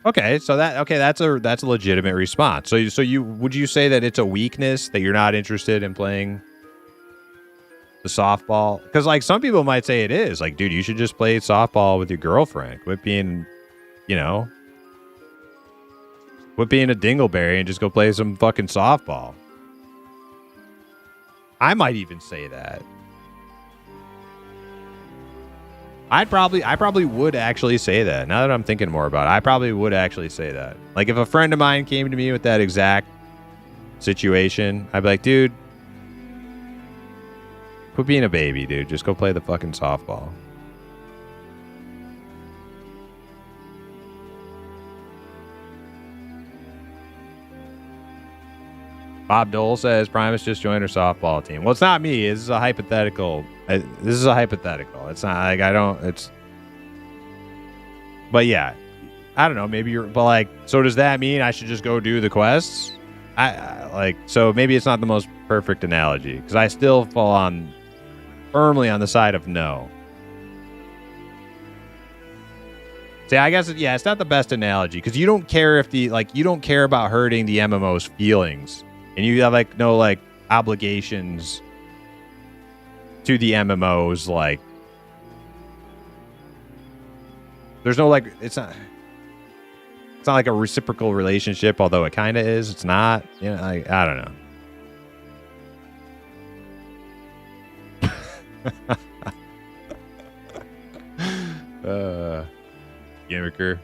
Okay, so that's a legitimate response. So you would you say that it's a weakness that you're not interested in playing the softball? Because like some people might say it is. Like, dude, you should just play softball with your girlfriend. Quit being, quit being a dingleberry and just go play some fucking softball. I might even say that. I probably would actually say that. Now that I'm thinking more about it, I probably would actually say that. Like if a friend of mine came to me with that exact situation, I'd be like, dude, quit being a baby, dude. Just go play the fucking softball. Bob Dole says Primus just joined her softball team. Well, it's not me. This is a hypothetical. This is a hypothetical. It's not like I don't. It's. But yeah, I don't know. Maybe you're. But like, so does that mean I should just go do the quests? I like. So maybe it's not the most perfect analogy because I still fall firmly on the side of no. See, I guess it's not the best analogy because you don't care if you don't care about hurting the MMO's feelings. And you have no obligations to the MMOs. Like, there's no it's not like a reciprocal relationship, although it kind of is. It's not. I don't know. Gimmicker.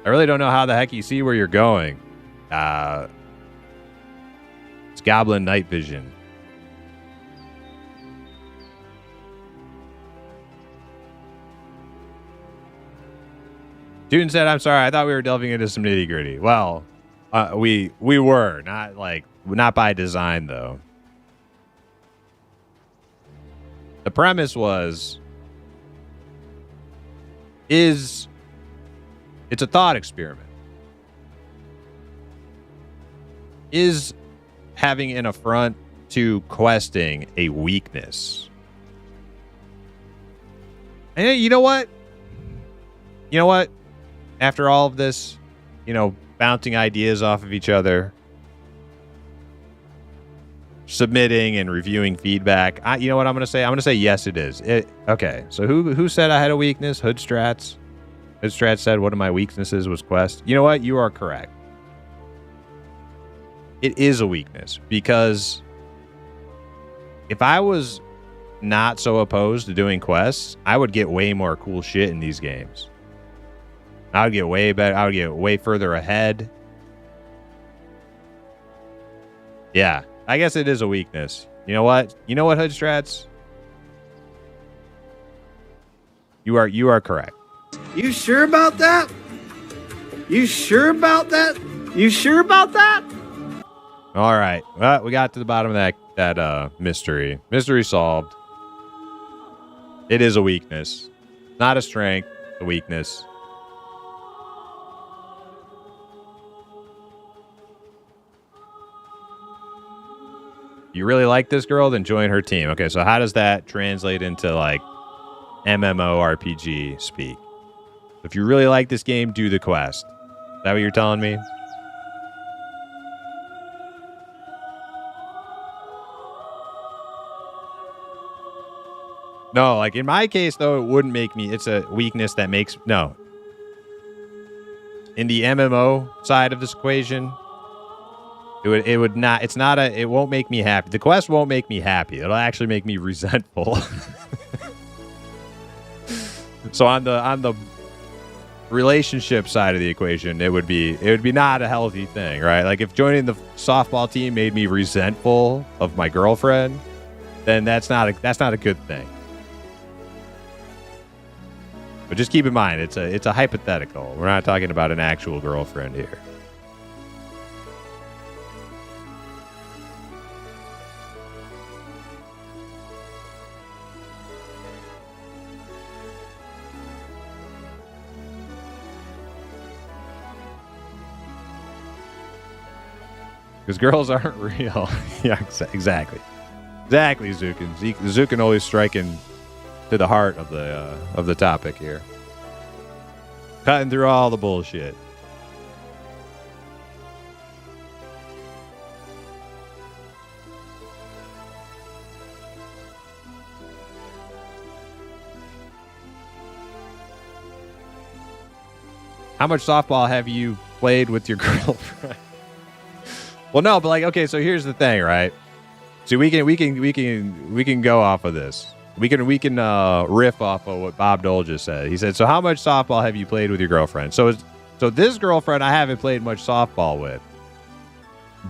I really don't know how the heck you see where you're going. It's Goblin Night Vision. Student said, I'm sorry, I thought we were delving into some nitty gritty. Well, we were not by design though. The premise it's a thought experiment. Is having an affront to questing a weakness? And you know what? After all of this, bouncing ideas off of each other, submitting and reviewing feedback, you know what I'm going to say? I'm going to say yes, it is. Okay, so who said I had a weakness? Hood Strats? Strat said one of my weaknesses was quest. You know what? You are correct. It is a weakness because if I was not so opposed to doing quests, I would get way more cool shit in these games. I would get way better. I would get way further ahead. Yeah, I guess it is a weakness. You know what? You know what, Hood Strats? You are correct. You sure about that? You sure about that? You sure about that? All right. Well, we got to the bottom of that mystery. Mystery solved. It is a weakness. Not a strength, a weakness. You really like this girl, then join her team. Okay, so how does that translate into like MMORPG speak? If you really like this game, do the quest. Is that what you're telling me? No, like in my case, though, it wouldn't make me. It's a weakness that makes. No. In the MMO side of this equation, it would not. It's not a. It won't make me happy. The quest won't make me happy. It'll actually make me resentful. So on the relationship side of the equation, it would be not a healthy thing, right? Like if joining the softball team made me resentful of my girlfriend, then that's not a good thing. But just keep in mind, it's a hypothetical. We're not talking about an actual girlfriend here. Because girls aren't real. Yeah, exactly. Exactly, Zukin. Zukin always striking to the heart of the topic here. Cutting through all the bullshit. How much softball have you played with your girlfriend? Well, no, but like, okay, so here's the thing, right? So we can go off of this. We can riff off of what Bob Dole just said. He said, "So how much softball have you played with your girlfriend?" So this girlfriend I haven't played much softball with,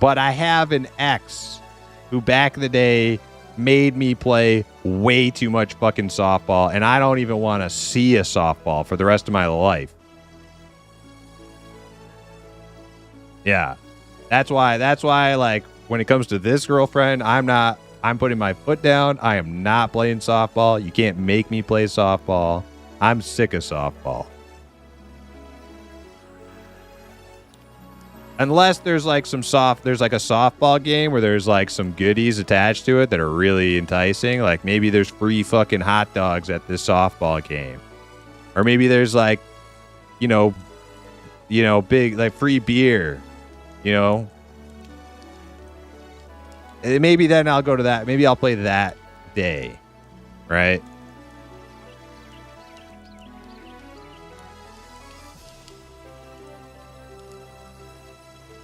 but I have an ex who back in the day made me play way too much fucking softball, and I don't even want to see a softball for the rest of my life. Yeah. That's why, like, when it comes to this girlfriend, I'm putting my foot down. I am not playing softball. You can't make me play softball. I'm sick of softball. Unless there's like there's like a softball game where there's like some goodies attached to it that are really enticing. Like maybe there's free fucking hot dogs at this softball game. Or maybe there's like, big, like free beer. Maybe then I'll go to that. Maybe I'll play that day, right?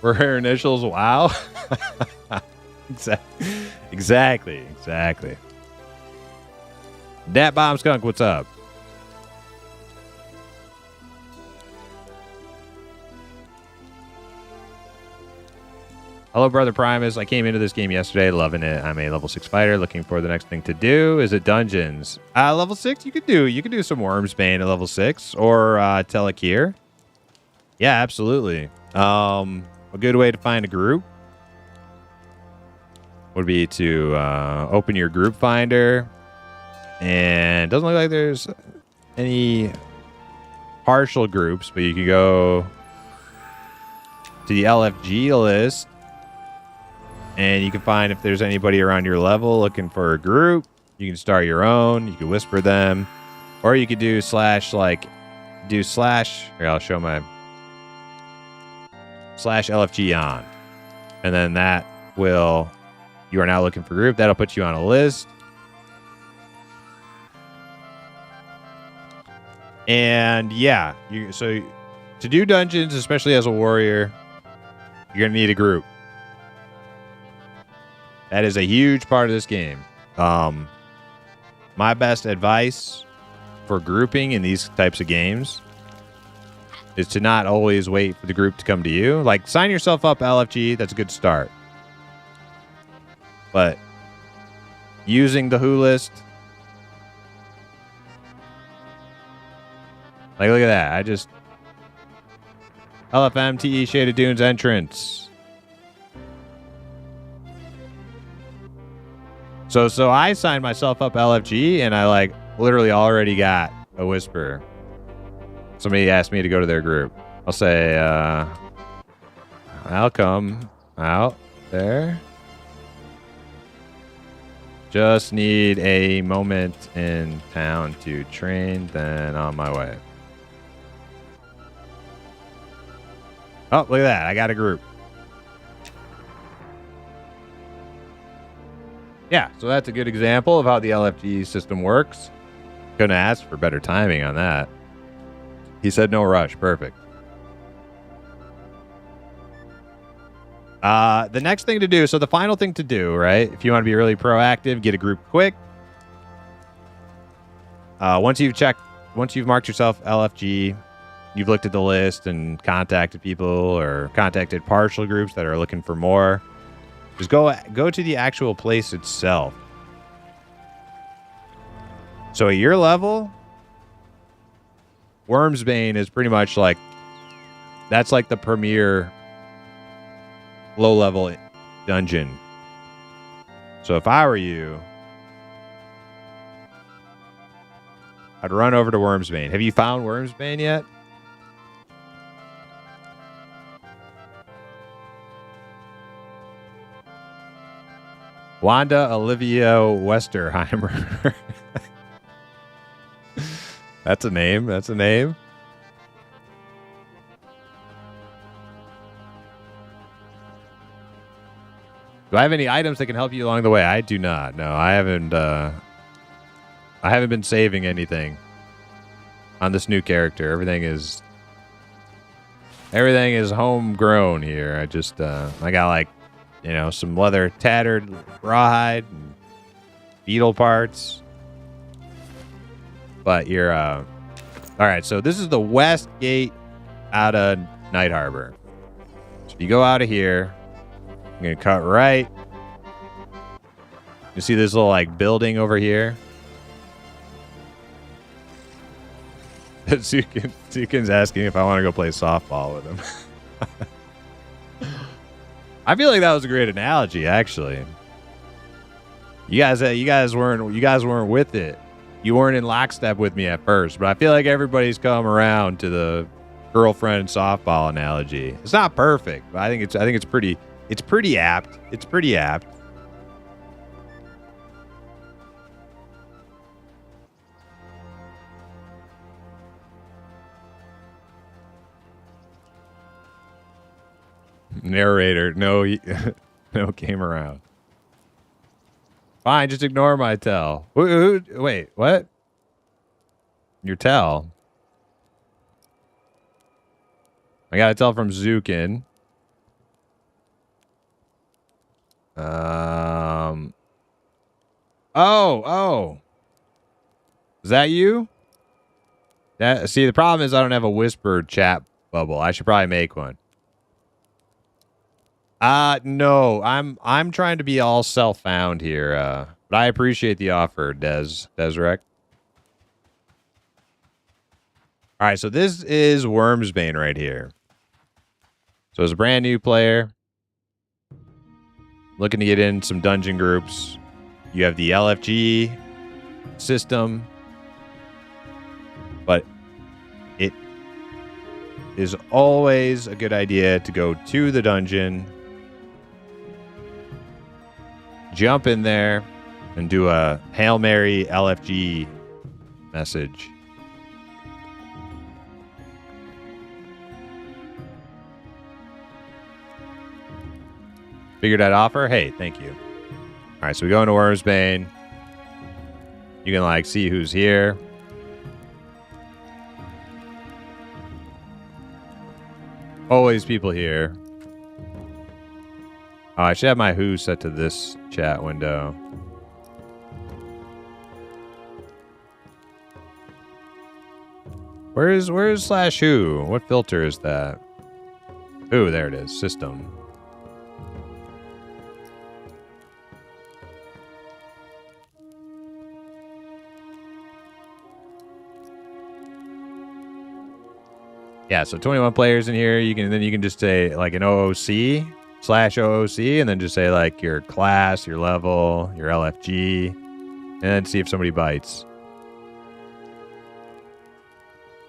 Were her initials WOW? Exactly. Dat Bomb Skunk, what's up? Hello, Brother Primus. I came into this game yesterday, loving it. I'm a level 6 fighter, looking for the next thing to do. Is it dungeons? Level 6, you could do some Wormsbane at level 6 or Telekir. Yeah, absolutely. A good way to find a group would be to open your group finder, and it doesn't look like there's any partial groups, but you can go to the LFG list. And you can find if there's anybody around your level looking for a group. You can start your own. You can whisper them. Or you could do slash. Here, I'll show my /LFG on. And then that will, you are now looking for a group. That'll put you on a list. And yeah, so to do dungeons, especially as a warrior, you're going to need a group. That is a huge part of this game. My best advice for grouping in these types of games is to not always wait for the group to come to you. Like, sign yourself up LFG. That's a good start. But using the who list, like, look at that. I just LFMTE Shaded Dunes entrance. So I signed myself up LFG, and I like literally already got a whisper. Somebody asked me to go to their group. I'll say, I'll come out there. Just need a moment in town to train, then on my way. Oh, look at that. I got a group. Yeah, so that's a good example of how the LFG system works. Couldn't ask for better timing on that. He said no rush. Perfect. The next thing to do, so the final thing to do, right? If you want to be really proactive, get a group quick. Once you've marked yourself LFG, you've looked at the list and contacted people or contacted partial groups that are looking for more. Just go to the actual place itself. So at your level, Wormsbane is pretty much like, that's like the premier low-level dungeon. So if I were you, I'd run over to Wormsbane. Have you found Wormsbane yet? Wanda Olivia Westerheimer. That's a name. That's a name. Do I have any items that can help you along the way? I do not. No, I haven't been saving anything on this new character. Everything is homegrown here. I just I got like, some leather tattered rawhide and beetle parts. But you're all right, so this is the west gate out of Night Harbor. So if you go out of here, I'm gonna cut right. You see this little like building over here? Zukin's asking if I want to go play softball with him. I feel like that was a great analogy, actually. You guys weren't with it. You weren't in lockstep with me at first, but I feel like everybody's come around to the girlfriend softball analogy. It's not perfect, but I think it's pretty apt. It's pretty apt. Narrator, no came around. Fine, just ignore my tell. Wait, what? Your tell? I got a tell from Zukin. Oh. Is that you? See, the problem is I don't have a whispered chat bubble. I should probably make one. No, I'm trying to be all self-found here, but I appreciate the offer, Desrek. All right, so this is Wormsbane right here. So as a brand new player, looking to get in some dungeon groups, you have the LFG system, but it is always a good idea to go to the dungeon, jump in there, and do a Hail Mary LFG message. Figured I'd offer? Hey, thank you. All right, so we go into Wormsbane. You can, like, see who's here. Always people here. Oh, I should have my who set to this chat window. Where's /who? What filter is that? Ooh, there it is. System. Yeah, so 21 players in here. You can just say like an OOC /OOC, and then just say like your class, your level, your LFG, and then see if somebody bites.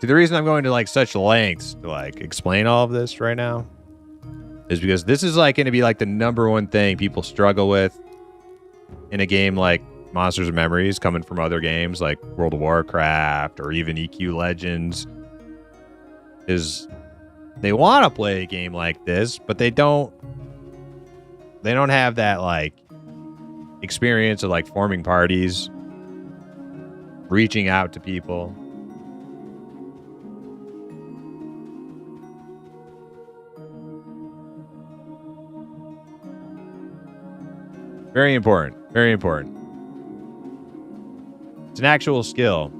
See, the reason I'm going to like such lengths to like explain all of this right now is because this is like going to be like the #1 thing people struggle with in a game like Monsters and Memories, coming from other games like World of Warcraft or even EQ Legends. Is they want to play a game like this, but they don't have that like experience of like forming parties, reaching out to people. Very important. Very important. It's an actual skill.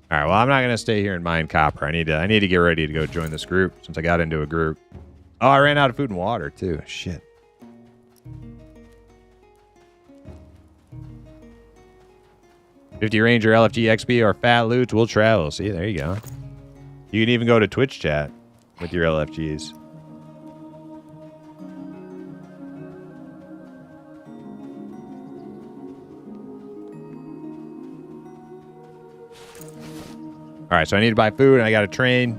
All right, well, I'm not going to stay here and mine copper. I need to get ready to go join this group since I got into a group. Oh, I ran out of food and water, too. Shit. $50 Ranger, LFG, XP, or Fat Loot will travel. See, there you go. You can even go to Twitch chat with your LFGs. All right, so I need to buy food, and I got to train.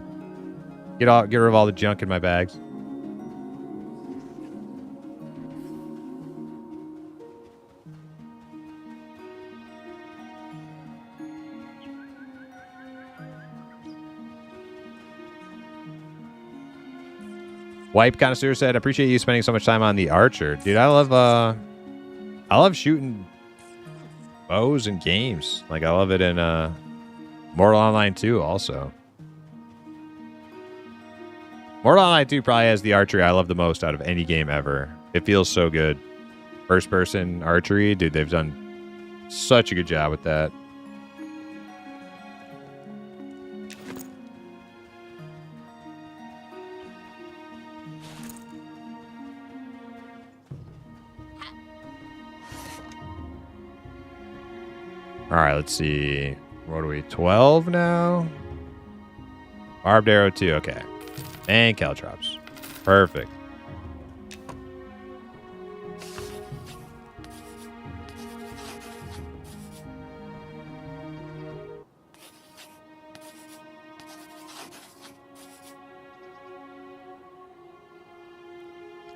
Get rid of all the junk in my bags. Wipe Connoisseur said, "Appreciate you spending so much time on the Archer, dude. I love shooting bows and games. Like I love it in Mortal Online 2 also. Mortal Online 2 probably has the archery I love the most out of any game ever. It feels so good. First person archery, dude, they've done such a good job with that. All right, let's see. What are we, 12 now? Barbed arrow 2, okay. And caltrops. Perfect.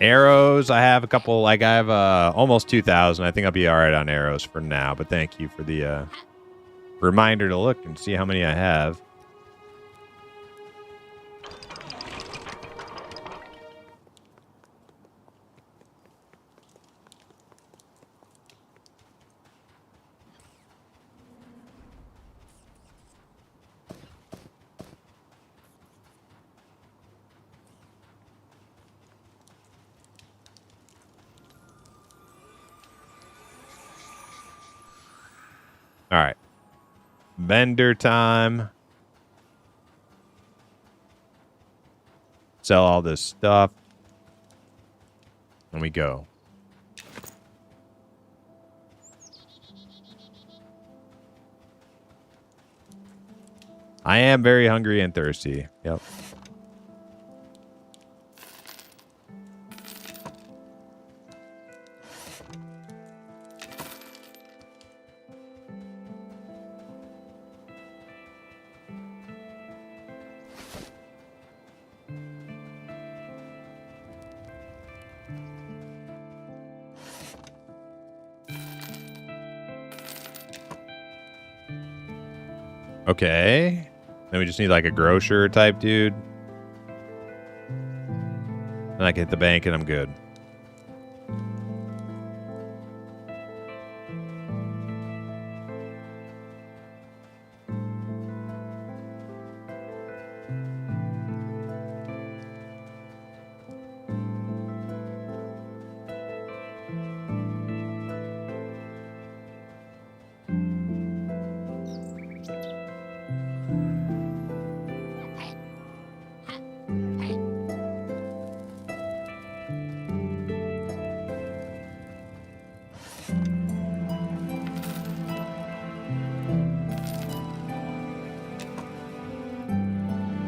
Arrows, I have a couple, like I have almost 2,000. I think I'll be all right on arrows for now, but thank you for the reminder to look and see how many I have. All right. Vendor time. Sell all this stuff. And we go. I am very hungry and thirsty. Yep. Okay. Then we just need like a grocer type dude. And I can hit the bank and I'm good.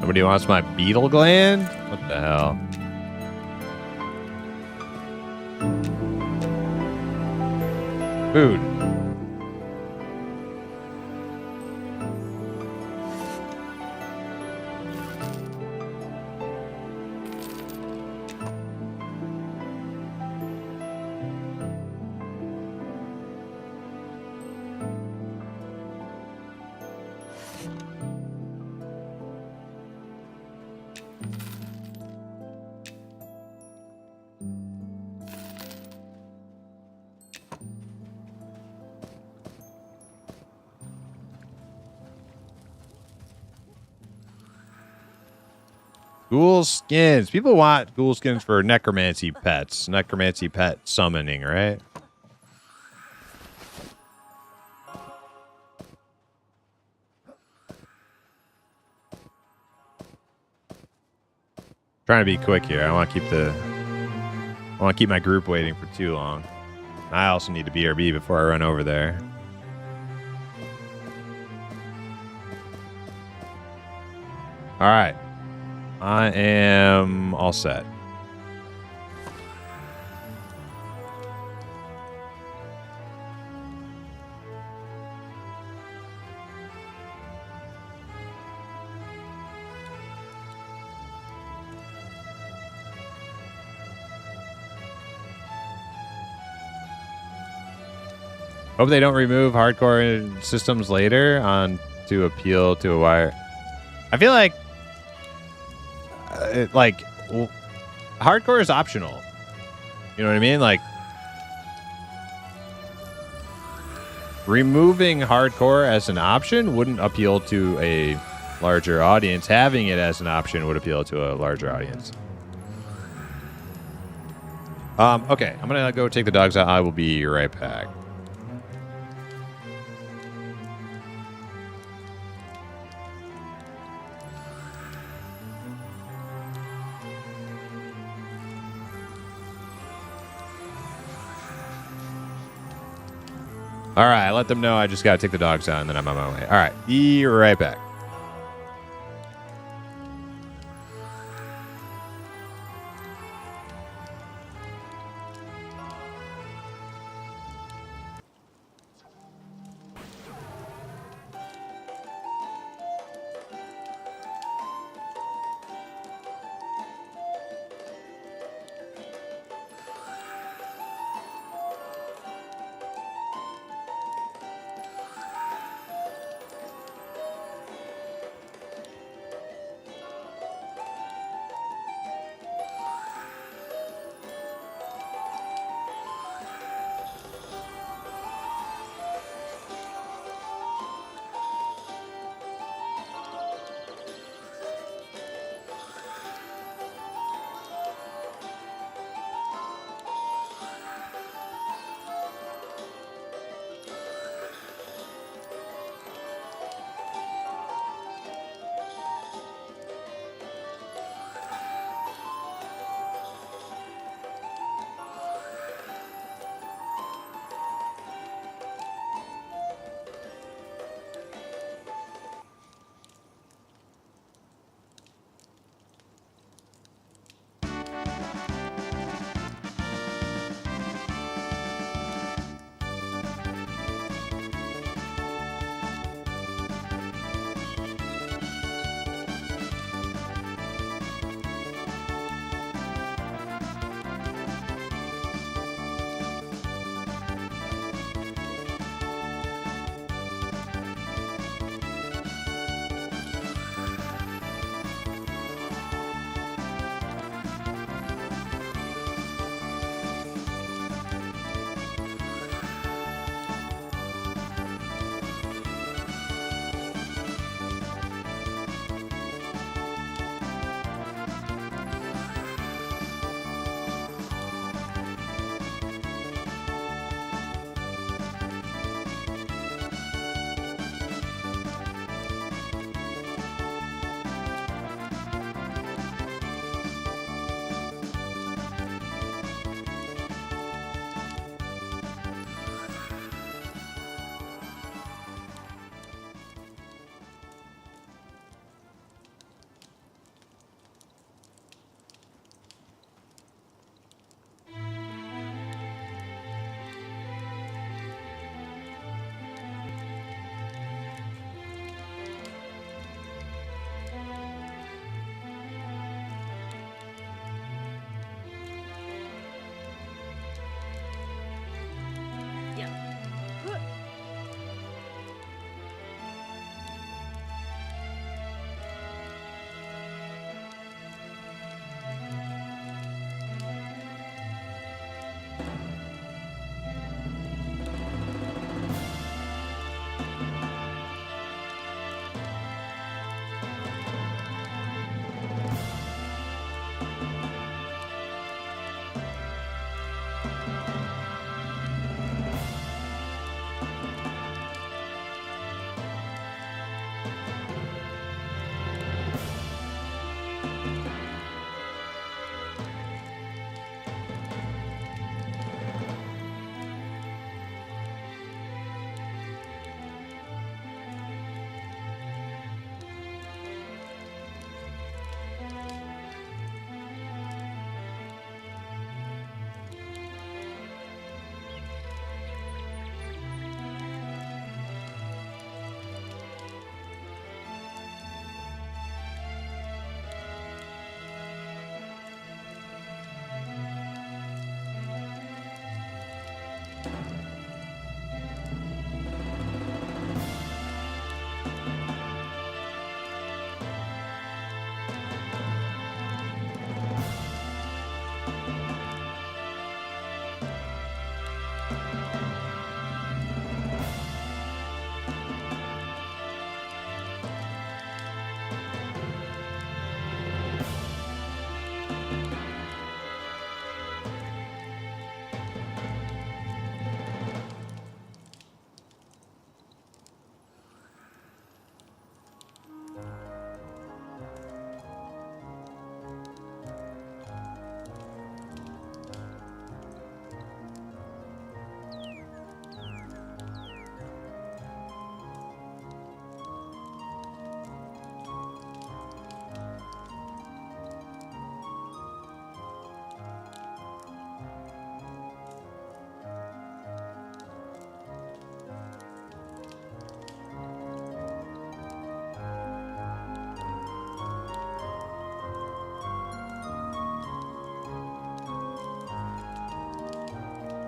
Somebody wants my beetle gland? What the hell? Food. Ghoul skins. People want ghoul skins for necromancy pets. Necromancy pet summoning, right? Trying to be quick here. I want to keep my group waiting for too long. I also need to BRB before I run over there. All right. I am all set. Hope they don't remove hardcore systems later on to appeal to a wire. I feel like hardcore is optional. You know what I mean? Like removing hardcore as an option wouldn't appeal to a larger audience. Having it as an option would appeal to a larger audience. Okay, I'm gonna go take the dogs out. I will be right back. All right, let them know I just got to take the dogs out and then I'm on my way. All right, be right back.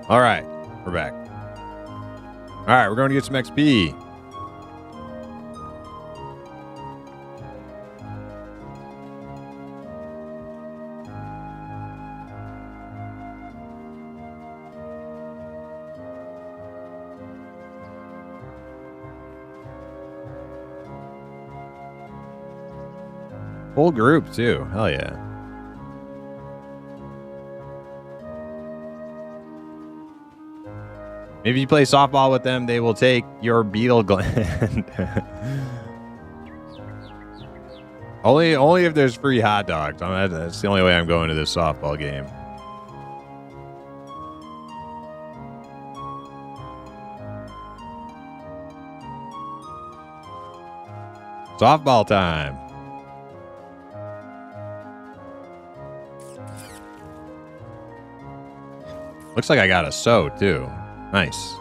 All right, we're back. All right, we're going to get some XP. Full group too. Hell yeah. If you play softball with them, they will take your beetle gland. only if there's free hot dogs. That's the only way I'm going to this softball game. Softball time. Looks like I got a sow too. Nice.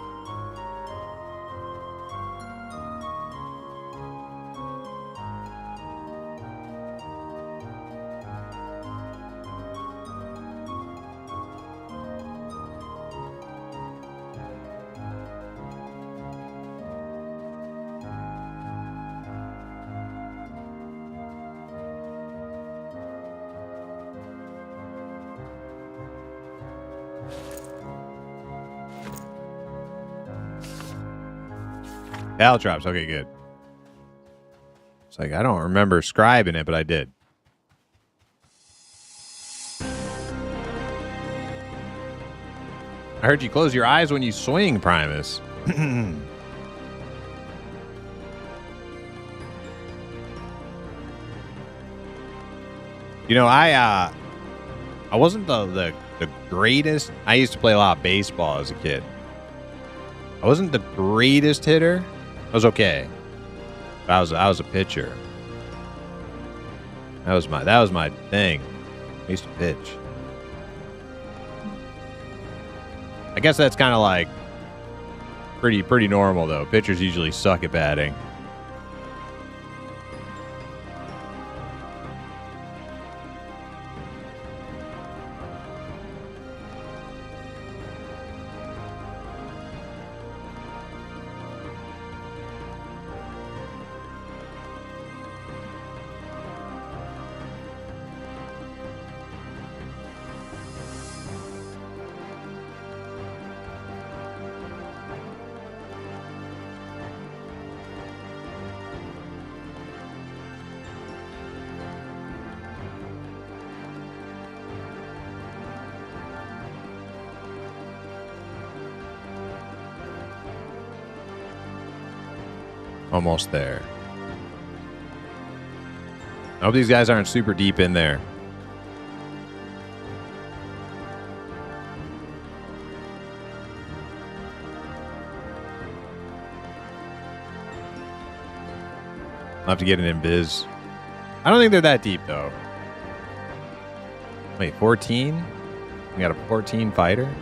Caltrops. Okay, good. It's like I don't remember scribing it, but I did. I heard you close your eyes when you swing, Primus. You know, I wasn't the greatest. I used to play a lot of baseball as a kid. I wasn't the greatest hitter. I was okay. I was a pitcher. That was my thing. I used to pitch. I guess that's kind of like pretty normal though. Pitchers usually suck at batting. Almost there. I hope these guys aren't super deep in there. I'll have to get an invis. I don't think they're that deep, though. Wait, 14? We got a 14 fighter?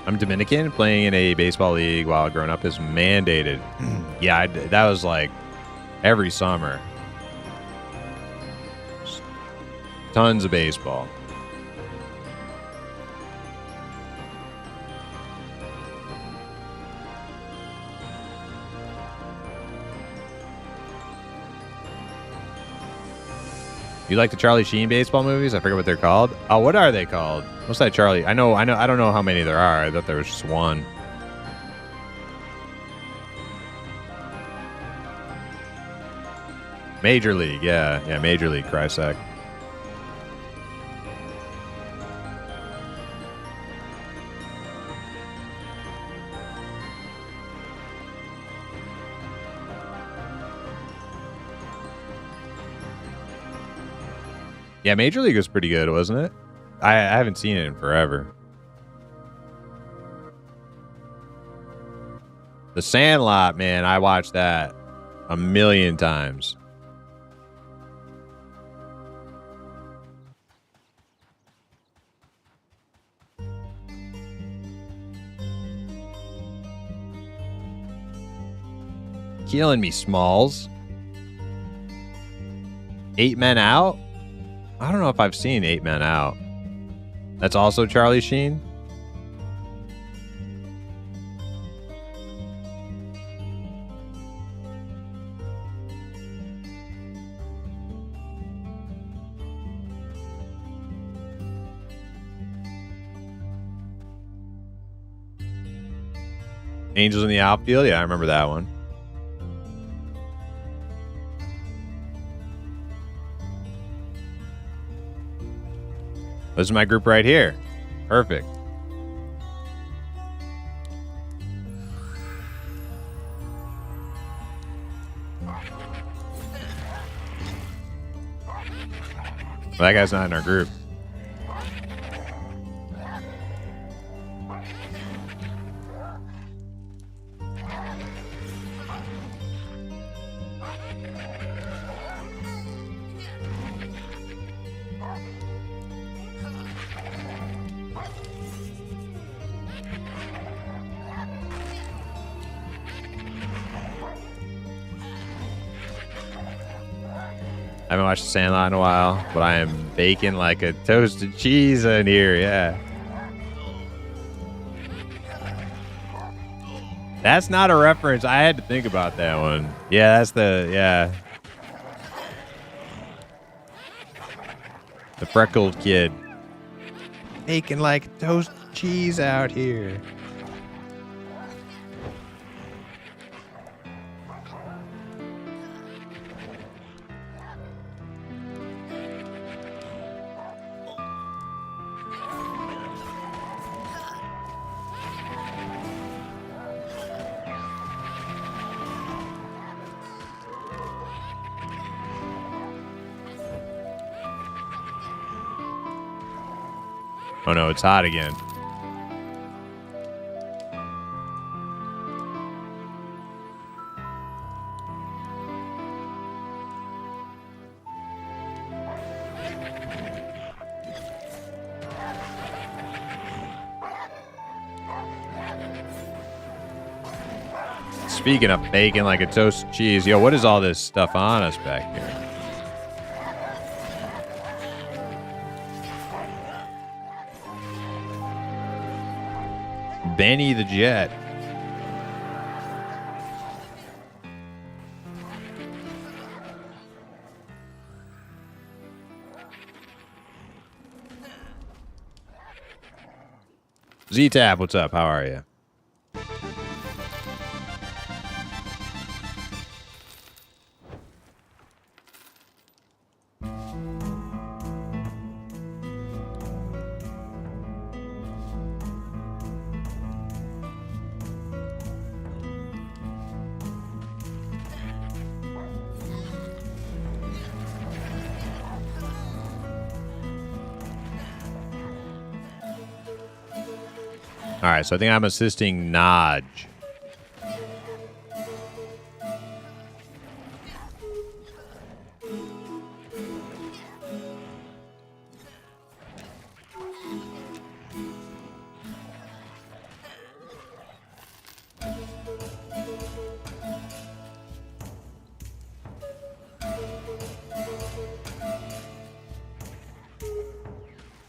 I'm Dominican. Playing in a baseball league while growing up is mandated. Yeah, that was like every summer. Tons of baseball. You like the Charlie Sheen baseball movies? I forget what they're called. Oh, what are they called? What's that Charlie? I don't know how many there are. I thought there was just one. Major League, yeah. Yeah, Major League, Krysak. Yeah, Major League was pretty good, wasn't it? I haven't seen it in forever. The Sandlot, man, I watched that a million times. Killing me, Smalls. 8 Men Out? I don't know if I've seen 8 Men Out. That's also Charlie Sheen? Angels in the Outfield? Yeah, I remember that one. This is my group right here. Perfect. Well, that guy's not in our group. I haven't watched The Sandlot in a while, but I am baking like a toasted cheese in here, yeah. That's not a reference. I had to think about that one. Yeah, that's the freckled kid. Baking like toasted cheese out here. Oh no, it's hot again. Speaking of bacon like a toasted cheese, yo, what is all this stuff on us back here? Benny the Jet. Z-Tap, what's up? How are you? All right, so I think I'm assisting Naj.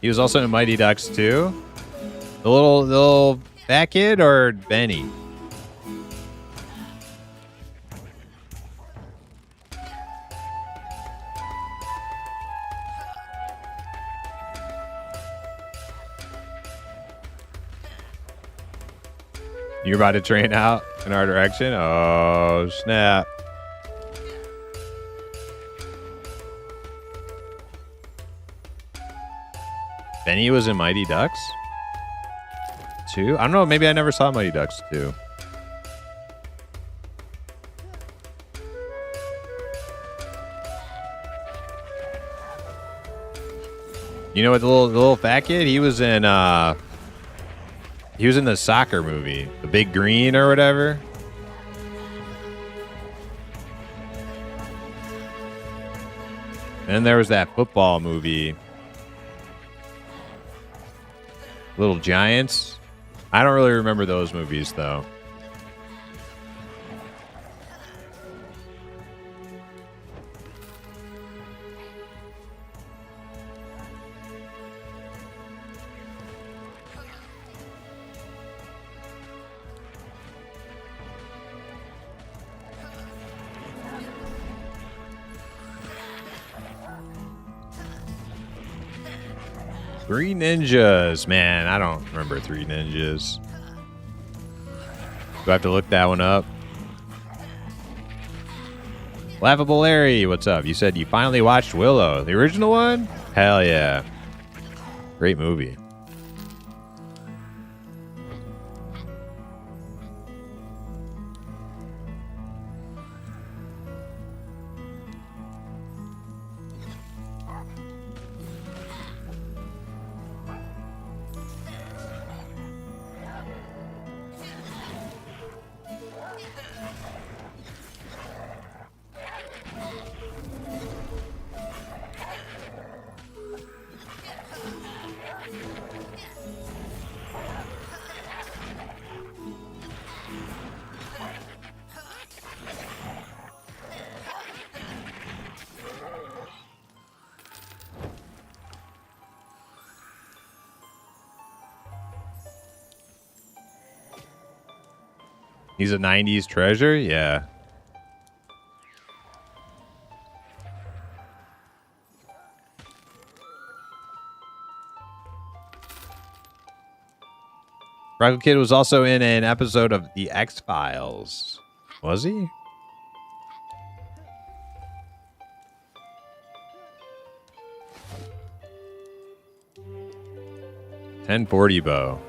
He was also in Mighty Ducks too. The little fat kid or Benny? You're about to train out in our direction? Oh, snap. Benny was in Mighty Ducks 2? I don't know. Maybe I never saw Mighty Ducks 2. You know what, the little fat kid? He was in the soccer movie, The Big Green or whatever. And then there was that football movie, Little Giants. I don't really remember those movies though. Three Ninjas. Man, I don't remember Three Ninjas. Do I have to look that one up? Laughable Larry, what's up? You said you finally watched Willow. The original one? Hell yeah. Great movie. He's a 90s treasure? Yeah. Freckle Kid was also in an episode of The X-Files. Was he? $10.40 bow.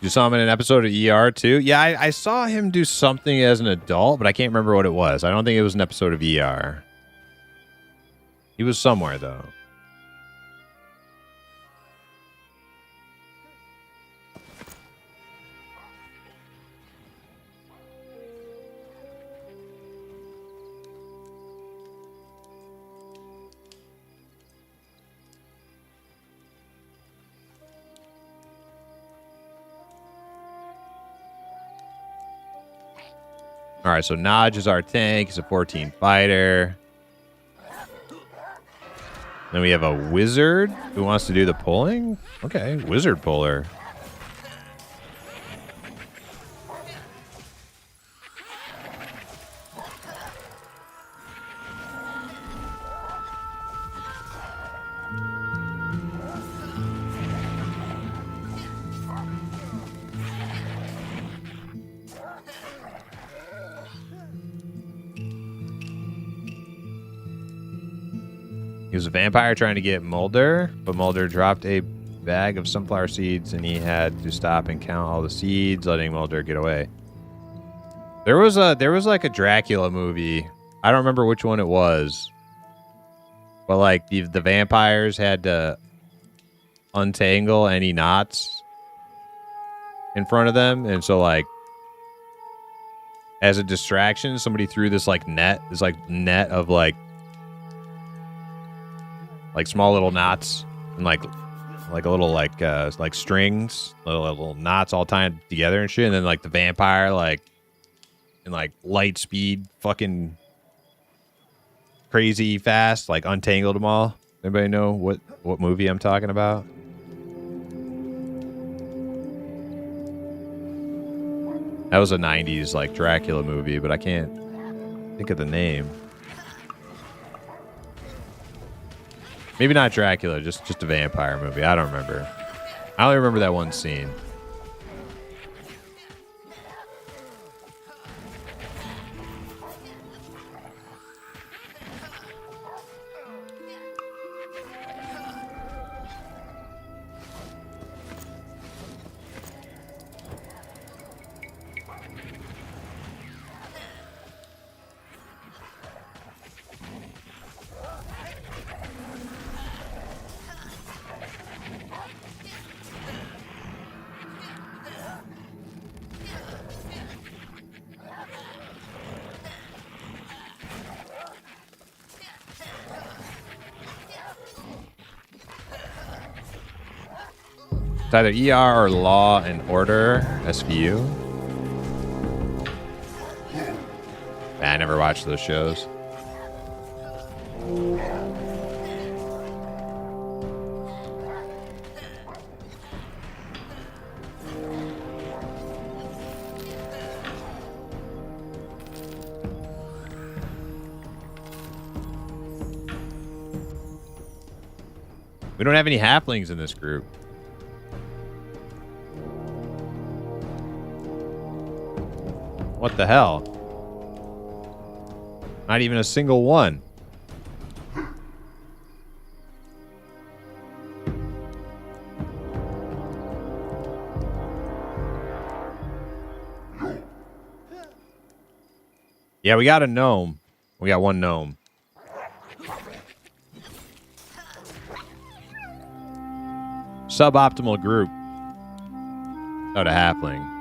You saw him in an episode of ER too? Yeah, I saw him do something as an adult, but I can't remember what it was. I don't think it was an episode of ER. He was somewhere though. All right, so Naj is our tank. He's a 14 fighter. Then we have a wizard who wants to do the pulling. Okay, wizard puller. He was a vampire trying to get Mulder, but Mulder dropped a bag of sunflower seeds and he had to stop and count all the seeds, letting Mulder get away. There was like a Dracula movie. I don't remember which one it was. But like the vampires had to untangle any knots in front of them, and so like as a distraction, somebody threw this net of like small little knots and like a little like strings, little knots all tied together and shit. And then like the vampire in like light speed, fucking crazy fast, like untangled them all. Anybody know what movie I'm talking about? That was a 90s like Dracula movie, but I can't think of the name. Maybe not Dracula, just a vampire movie. I don't remember. I only remember that one scene. It's either ER or Law and Order, SVU. I never watched those shows. We don't have any halflings in this group. What the hell? Not even a single one. Yeah, we got a gnome. We got one gnome. Suboptimal group. Oh, the halfling.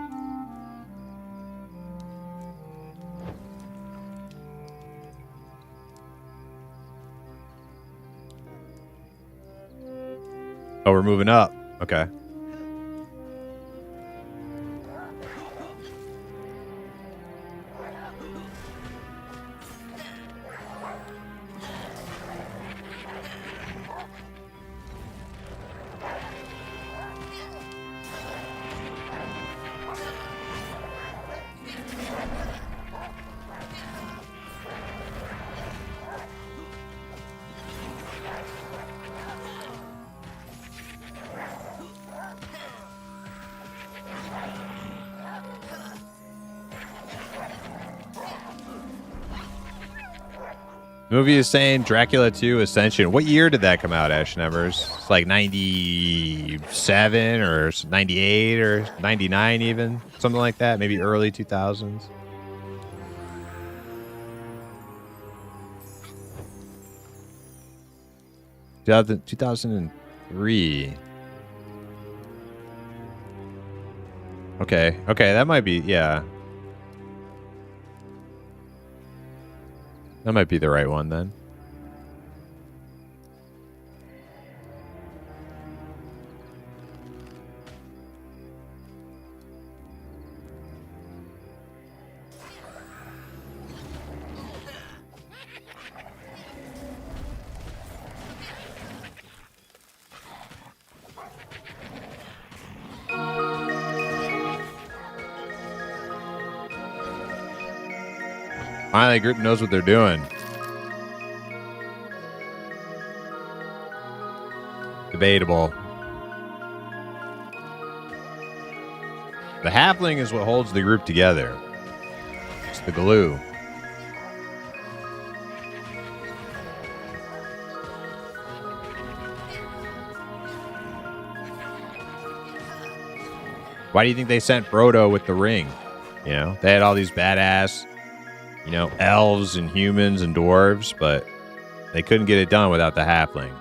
Oh, we're moving up. Okay. The movie is saying Dracula 2 Ascension. What year did that come out, Ash Nevers? It's like 97 or 98 or 99 even. Something like that. Maybe early 2000s. Yeah, 2003. Okay, that might be, yeah. That might be the right one then. Finally, a group knows what they're doing. Debatable. The halfling is what holds the group together. It's the glue. Why do you think they sent Frodo with the ring? You know, they had all these badass, you know, elves and humans and dwarves, but they couldn't get it done without the halfling.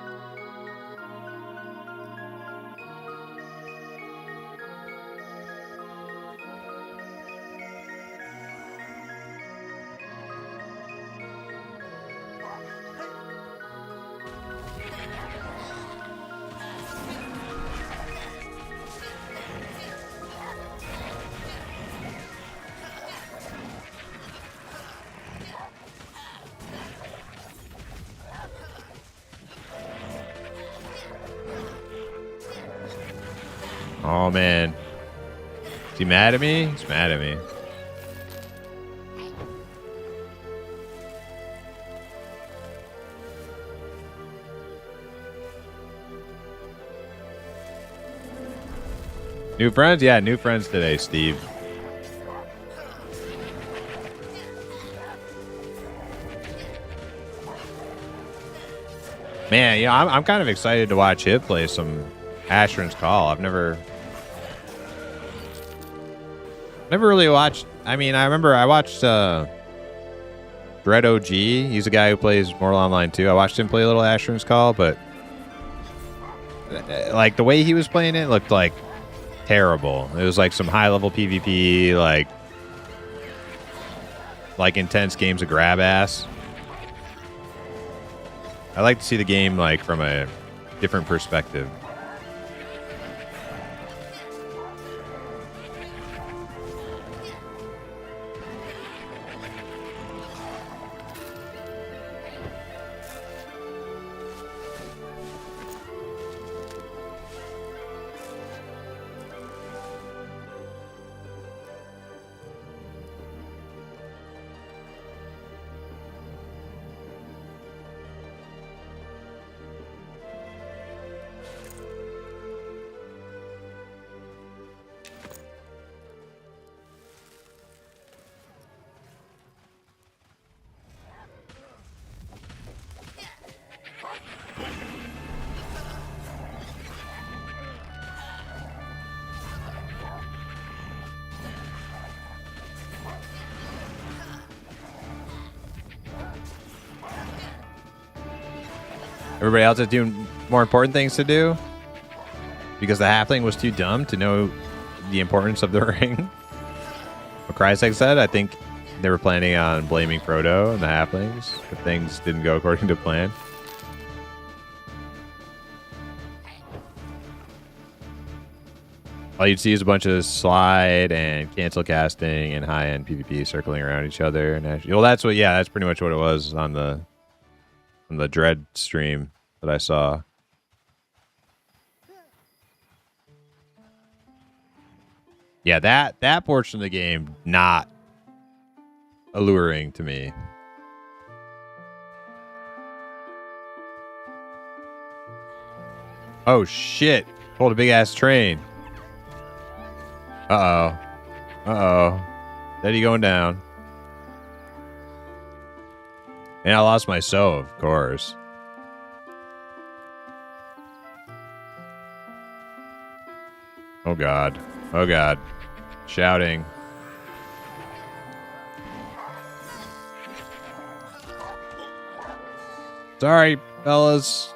Oh, man. Is he mad at me? He's mad at me. New friends? Yeah, new friends today, Steve. Man, you know, I'm kind of excited to watch Hip play some Asheron's Call. I've never really watched. I mean, I remember I watched Dread OG. He's a guy who plays Mortal Online too. I watched him play a little Asheron's Call, but like the way he was playing it looked like terrible. It was like some high level PvP, like intense games of grab ass. I like to see the game like from a different perspective. Everybody else is doing more important things to do because the halfling was too dumb to know the importance of the ring. What Kryzek said, I think they were planning on blaming Frodo and the halflings, but things didn't go according to plan. All you'd see is a bunch of slide and cancel casting and high-end PvP circling around each other. And actually, well, that's pretty much what it was on the Dread stream that I saw. Yeah, that portion of the game not alluring to me. Oh shit! Pulled a big ass train. Steady going down. And I lost my soul, of course. Oh god. Oh god. Shouting. Sorry, fellas.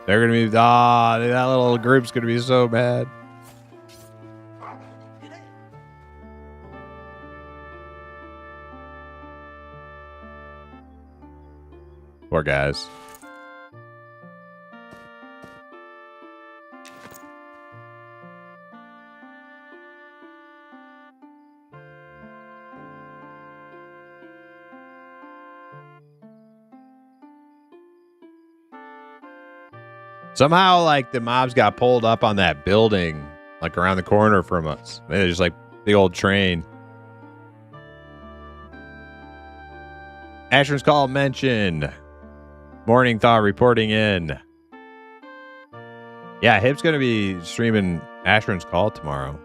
They're gonna be that little group's gonna be so bad. Poor guys. Somehow, like, the mobs got pulled up on that building, like, around the corner from us. They're just, like, big old train. Ashern's Call mentioned. Morning Thought reporting in. Yeah, Hip's going to be streaming Ashern's Call tomorrow.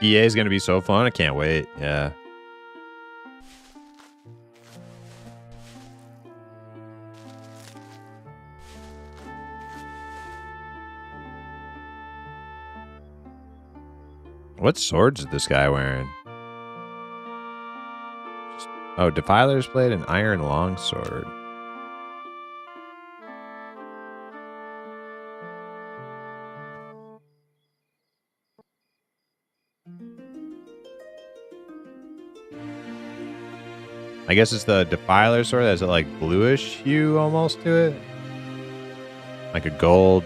EA is going to be so fun. I can't wait. Yeah. What swords is this guy wearing? Oh, Defiler's Blade and Iron Longsword. I guess it's the Defiler sword. Has a like bluish hue almost to it, like a gold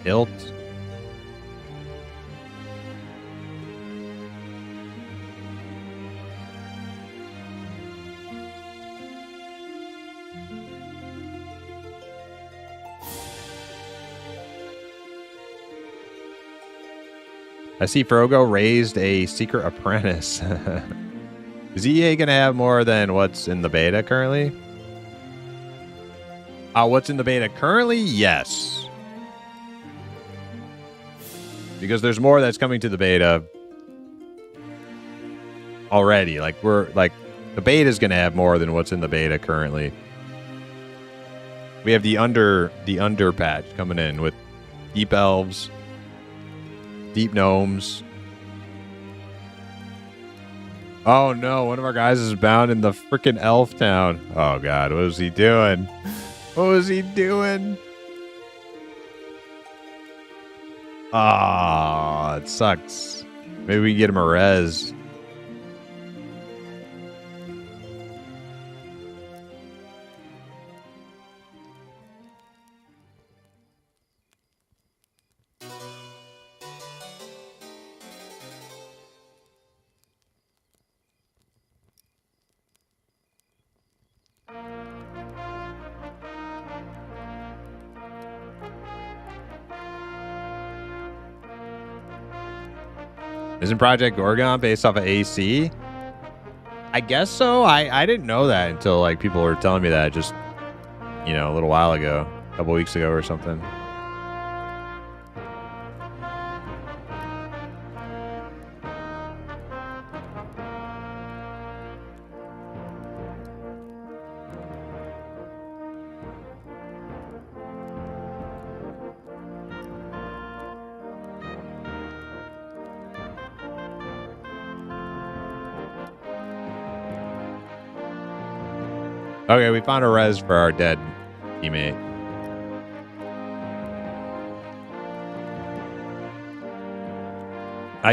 hilt. I see Frogo raised a secret apprentice. Is EA going to have more than what's in the beta currently? What's in the beta currently? Yes. Because there's more that's coming to the beta already. Like the beta is going to have more than what's in the beta currently. We have the under patch coming in with deep elves, deep gnomes. Oh no, one of our guys is bound in the freaking elf town. Oh god, what was he doing? What was he doing? Ah, it sucks. Maybe we can get him a res. Isn't Project Gorgon based off of AC? I guess so. I didn't know that until like people were telling me that just, a little while ago, a couple weeks ago or something. Okay, we found a res for our dead teammate.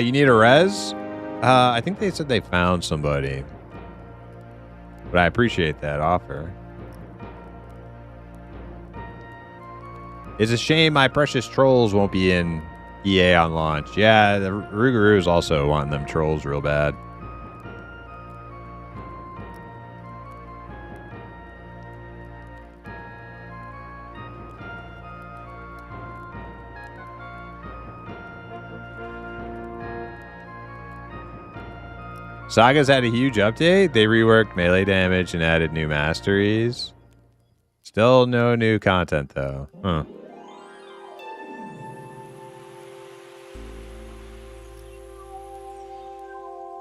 You need a res? I think they said they found somebody. But I appreciate that offer. It's a shame my precious trolls won't be in EA on launch. Yeah, the Rougarou is also wanting them trolls real bad. Saga's had a huge update. They reworked melee damage and added new masteries. Still no new content, though. Huh.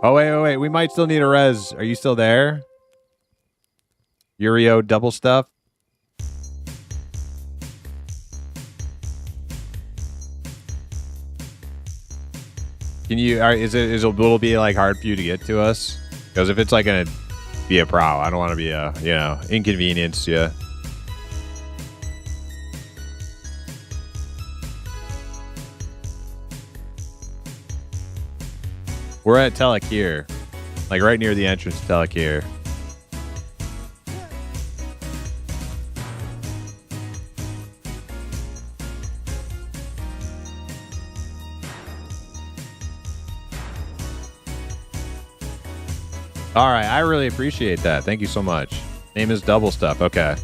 Oh, wait. We might still need a res. Are you still there? Yurio double stuff? Can you? Will it be like hard for you to get to us? Because if it's like gonna be a prow, I don't want to be a inconvenience to you. We're at Telekir, like right near the entrance to Telekir. All right, I really appreciate that. Thank you so much. Name is Double Stuff. Okay.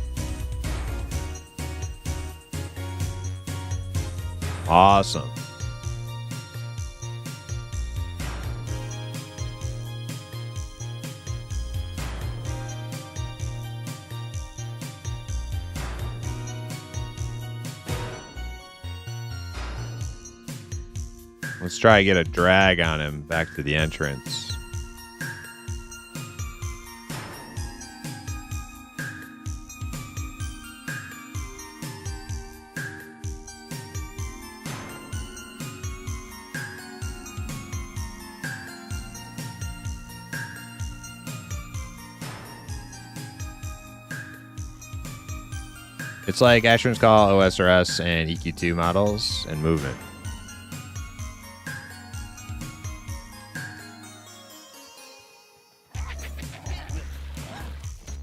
Awesome. Let's try to get a drag on him back to the entrance. It's like Asheron's Call, OSRS, and EQ2 models and movement.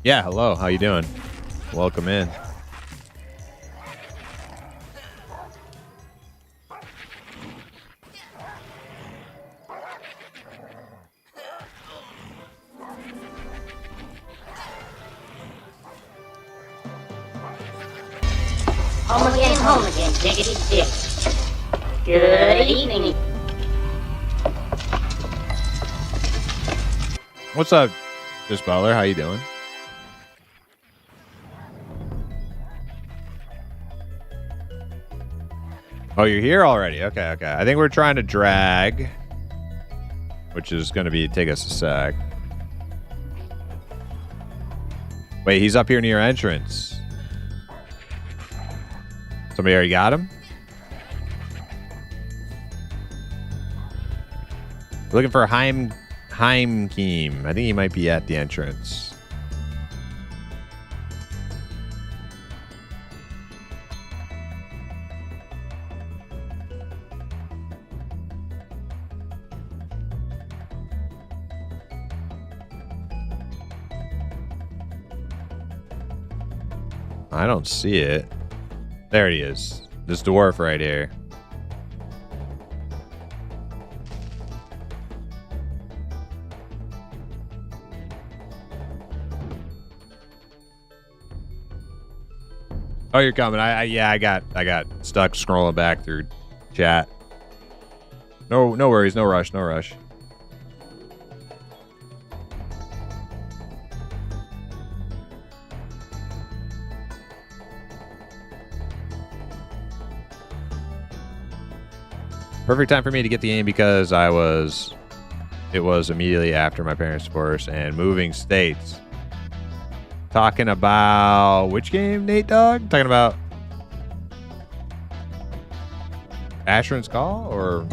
Yeah, hello. How you doing? Welcome in. Home again, diggity dig. Good evening. What's up, Just Butler? How you doing? Oh, you're here already? Okay, okay. I think we're trying to drag, which is going to take us a sec. Wait, he's up here near entrance. Somebody already got him? Looking for Heimkeem. I think he might be at the entrance. I don't see it. There he is. This dwarf right here. Oh, you're coming. I got stuck scrolling back through chat. No worries, no rush, no rush. Perfect time for me to get the game because it was immediately after my parents' divorce and moving states. Talking about which game, Nate Dogg? Talking about Asheron's Call or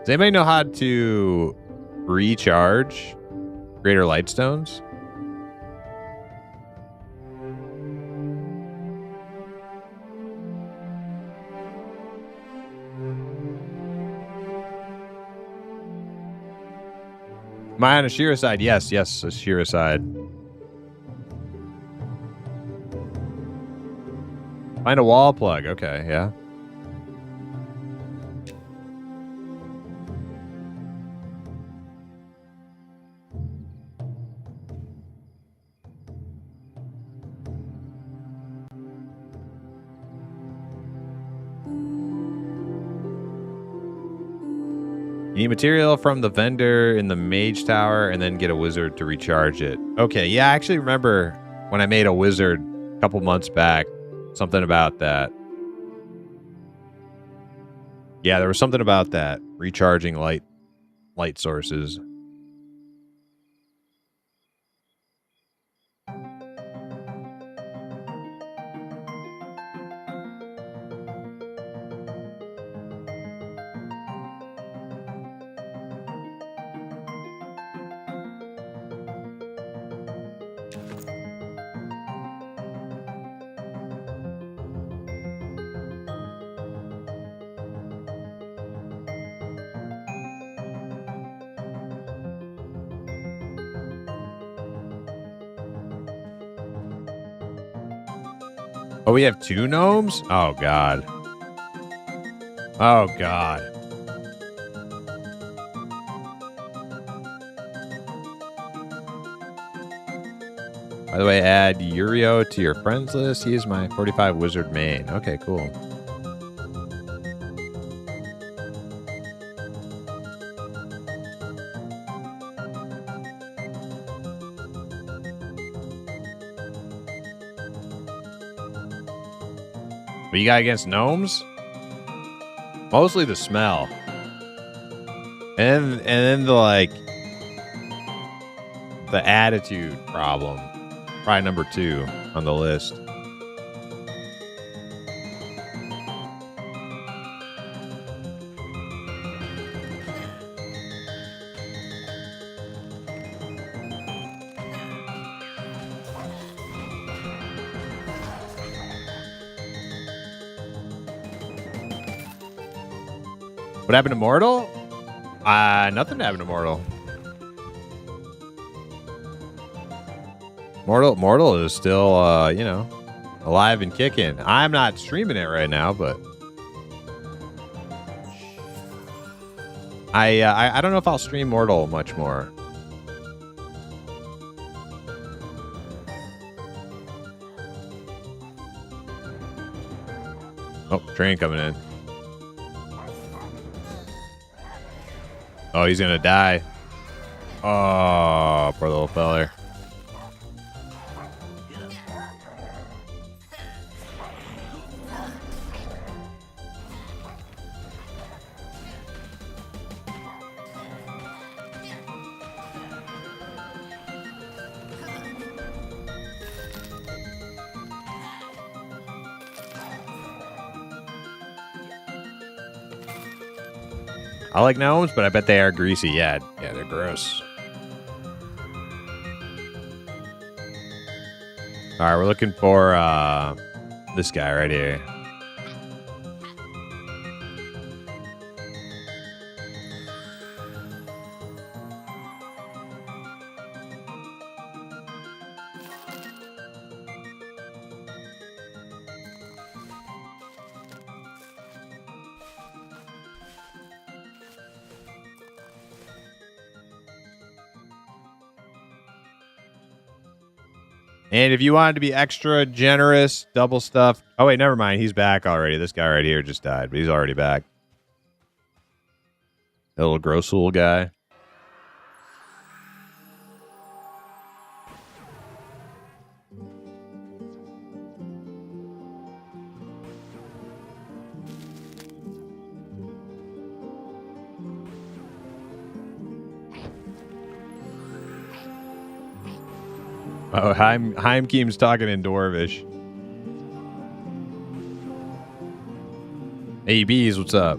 does anybody know how to recharge Greater Lightstones? Am I on a Shira side? Yes, a Shira side. Find a wall plug. Okay, yeah. You need material from the vendor in the mage tower and then get a wizard to recharge it. Okay, yeah, I actually remember when I made a wizard a couple months back, something about that. Yeah, there was something about that, recharging light sources. Oh, we have 2 gnomes? Oh, God. Oh, God. By the way, add Yurio to your friends list. He is my 45 wizard main. Okay, cool. What you got against gnomes? Mostly the smell. And then the, like, the attitude problem. Probably number 2 on the list. What happened to Mortal? Nothing happened to Mortal. Mortal is still, you know, alive and kicking. I'm not streaming it right now, but I don't know if I'll stream Mortal much more. Oh, train coming in. Oh, he's gonna die. Oh, poor little feller. I like gnomes, but I bet they are greasy. Yeah, they're gross. All right, we're looking for this guy right here. And if you wanted to be extra generous, double stuff. Oh, wait, never mind. He's back already. This guy right here just died, but he's already back. The little gross little guy. Oh, Heimkeem's talking in Dwarvish. Hey, bees, what's up?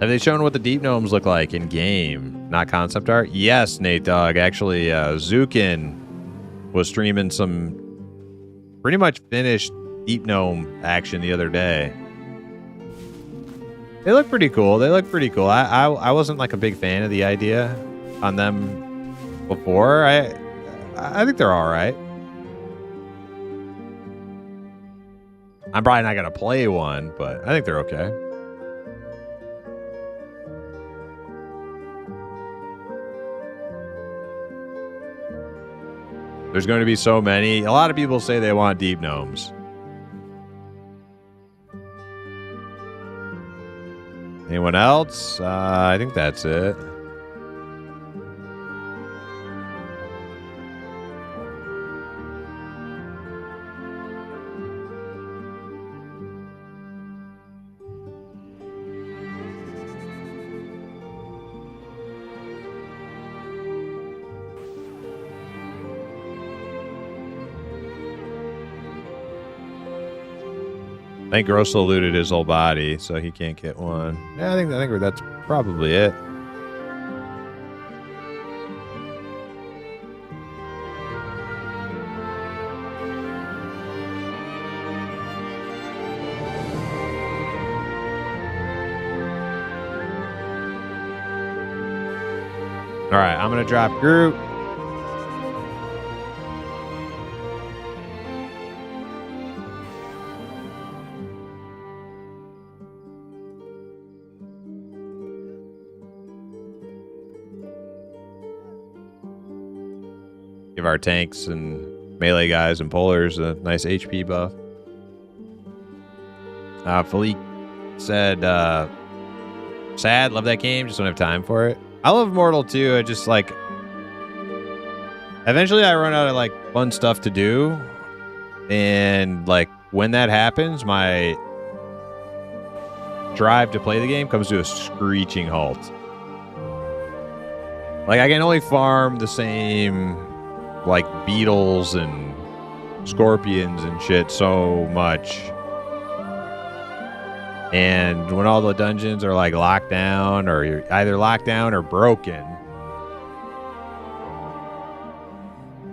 Have they shown what the deep gnomes look like in game, not concept art? Yes, Nate Dogg. Actually, Zukin was streaming some pretty much finished deep gnome action the other day. They look pretty cool. I wasn't like a big fan of the idea on them before. I think they're all right. I'm probably not going to play one, but I think they're okay. There's going to be so many. A lot of people say they want deep gnomes. Anyone else? I think that's it. I think Grosso looted his whole body, so he can't get one. Yeah, I think that's probably it. All right, I'm gonna drop group. Give our tanks and melee guys and pullers a nice HP buff. Philippe said, sad, love that game, just don't have time for it. I love Immortal too. I just like, eventually I run out of like fun stuff to do. And like when that happens, my drive to play the game comes to a screeching halt. Like I can only farm the same like beetles and scorpions and shit so much. And when all the dungeons are like locked down, or you're either locked down or broken,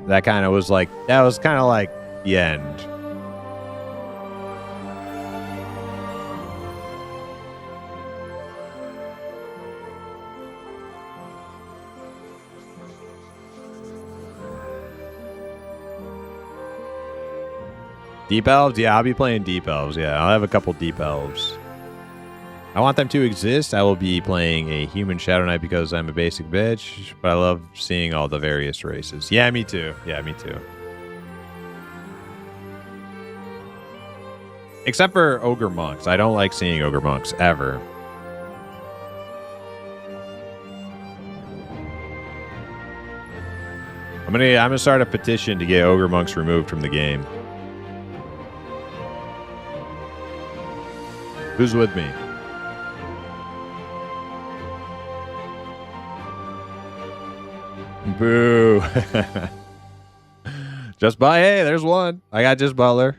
that kind of was like, that was kind of like the end. Deep Elves? Yeah, I'll be playing Deep Elves. Yeah, I'll have a couple Deep Elves. I want them to exist. I will be playing a human Shadow Knight because I'm a basic bitch, but I love seeing all the various races. Yeah, me too. Yeah, me too. Except for Ogre Monks. I don't like seeing Ogre Monks, ever. I'm gonna start a petition to get Ogre Monks removed from the game. Who's with me? Boo. Just by, hey, there's one. I got just Butler.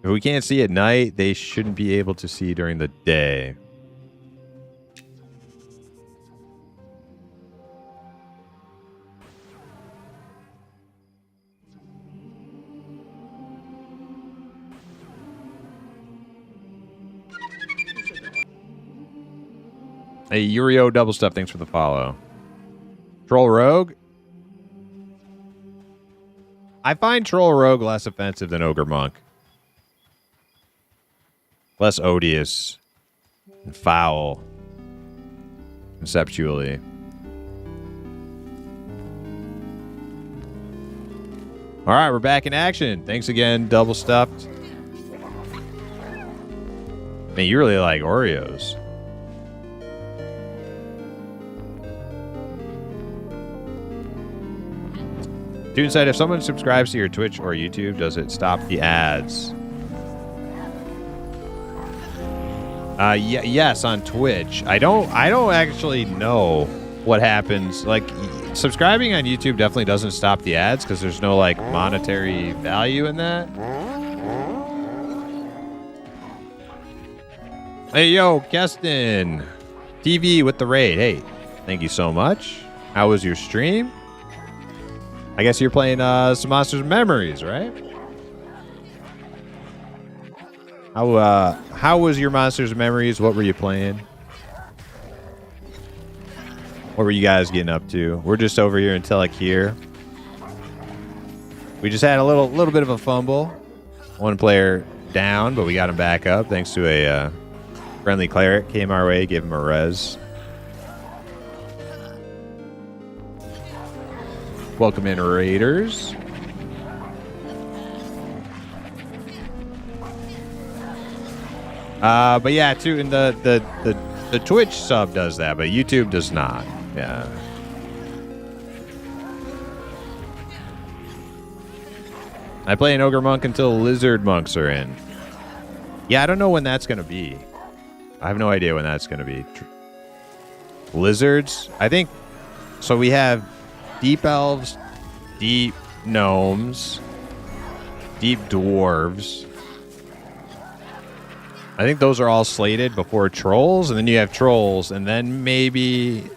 If we can't see at night, they shouldn't be able to see during the day. Hey, Yurio Double Stuff, thanks for the follow. Troll Rogue? I find Troll Rogue less offensive than Ogre Monk. Less odious and foul, conceptually. All right, we're back in action. Thanks again, Double Stuffed. Man, you really like Oreos. Dude said, if someone subscribes to your Twitch or YouTube, does it stop the ads? Yes, on Twitch. I don't actually know what happens. Like, subscribing on YouTube definitely doesn't stop the ads because there's no like monetary value in that. Hey, yo, Keston. TV with the raid. Hey, thank you so much. How was your stream? I guess you're playing some Monsters Memories, right? How was your Monsters Memories? What were you playing? What were you guys getting up to? We're just over here in Telekir. We just had a little bit of a fumble. One player down, but we got him back up thanks to a friendly cleric came our way, gave him a res. Welcome in, Raiders. But yeah, too, and the Twitch sub does that, but YouTube does not. Yeah. I play an Ogre Monk until Lizard Monks are in. Yeah, I don't know when that's gonna be. I have no idea when that's gonna be. Lizards? I think so. We have Deep Elves, Deep Gnomes, Deep Dwarves. I think those are all slated before Trolls, and then you have Trolls, and then maybe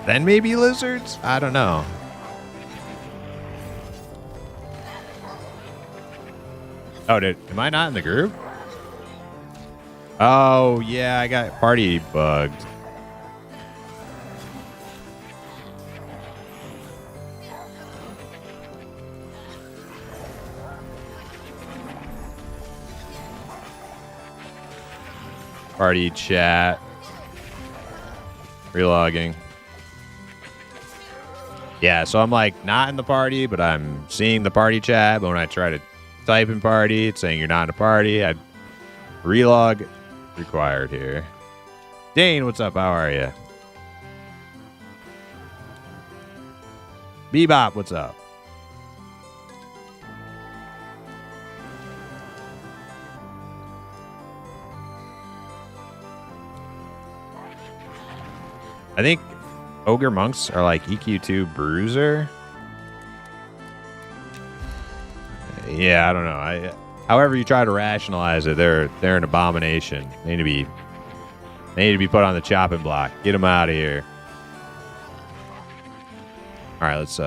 Lizards? I don't know. Oh, am I not in the group? Oh, yeah, I got party bugged. Party chat. Relogging. Yeah, so I'm like not in the party, but I'm seeing the party chat. But when I try to type in party, it's saying you're not in a party. I relog required here. Dane, what's up? How are you? Bebop, what's up? I think ogre monks are like EQ2 bruiser. Yeah, I don't know. However you try to rationalize it, they're an abomination. They need to be put on the chopping block. Get them out of here. All right, let's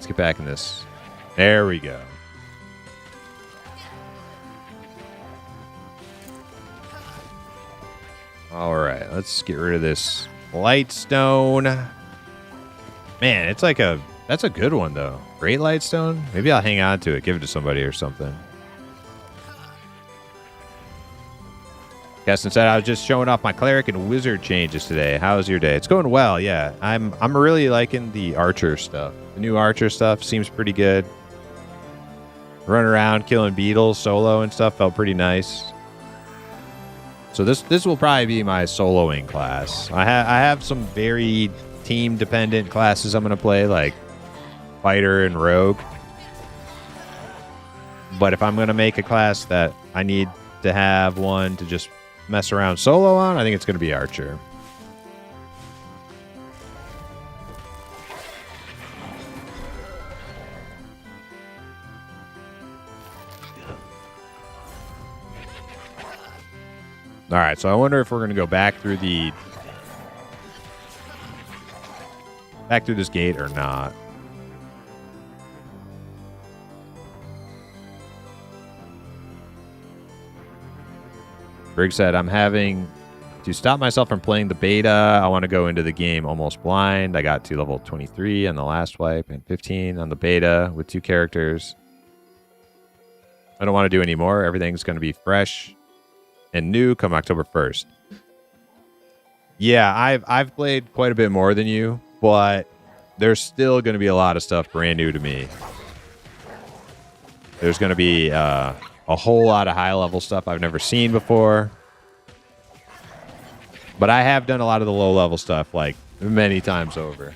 get back in this. There we go. All right, let's get rid of this lightstone. Man, it's like that's a good one though. Great lightstone. Maybe I'll hang on to it, give it to somebody or something. Keston said I was just showing off my cleric and wizard changes today. How's your day? It's going well, yeah. I'm really liking the archer stuff. The new archer stuff seems pretty good. Running around killing beetles solo and stuff felt pretty nice. So this will probably be my soloing class. I have some very team dependent classes I'm gonna play, like fighter and rogue. But if I'm gonna make a class that I need to have one to just mess around solo on, I think it's gonna be archer. All right, so I wonder if we're going to go back through this gate or not. Briggs said, I'm having to stop myself from playing the beta. I want to go into the game almost blind. I got to level 23 on the last wipe and 15 on the beta with 2 characters. I don't want to do any more. Everything's going to be fresh and new come October 1st. Yeah, I've played quite a bit more than you, but there's still going to be a lot of stuff brand new to me. There's going to be a whole lot of high level stuff I've never seen before. But I have done a lot of the low level stuff like many times over.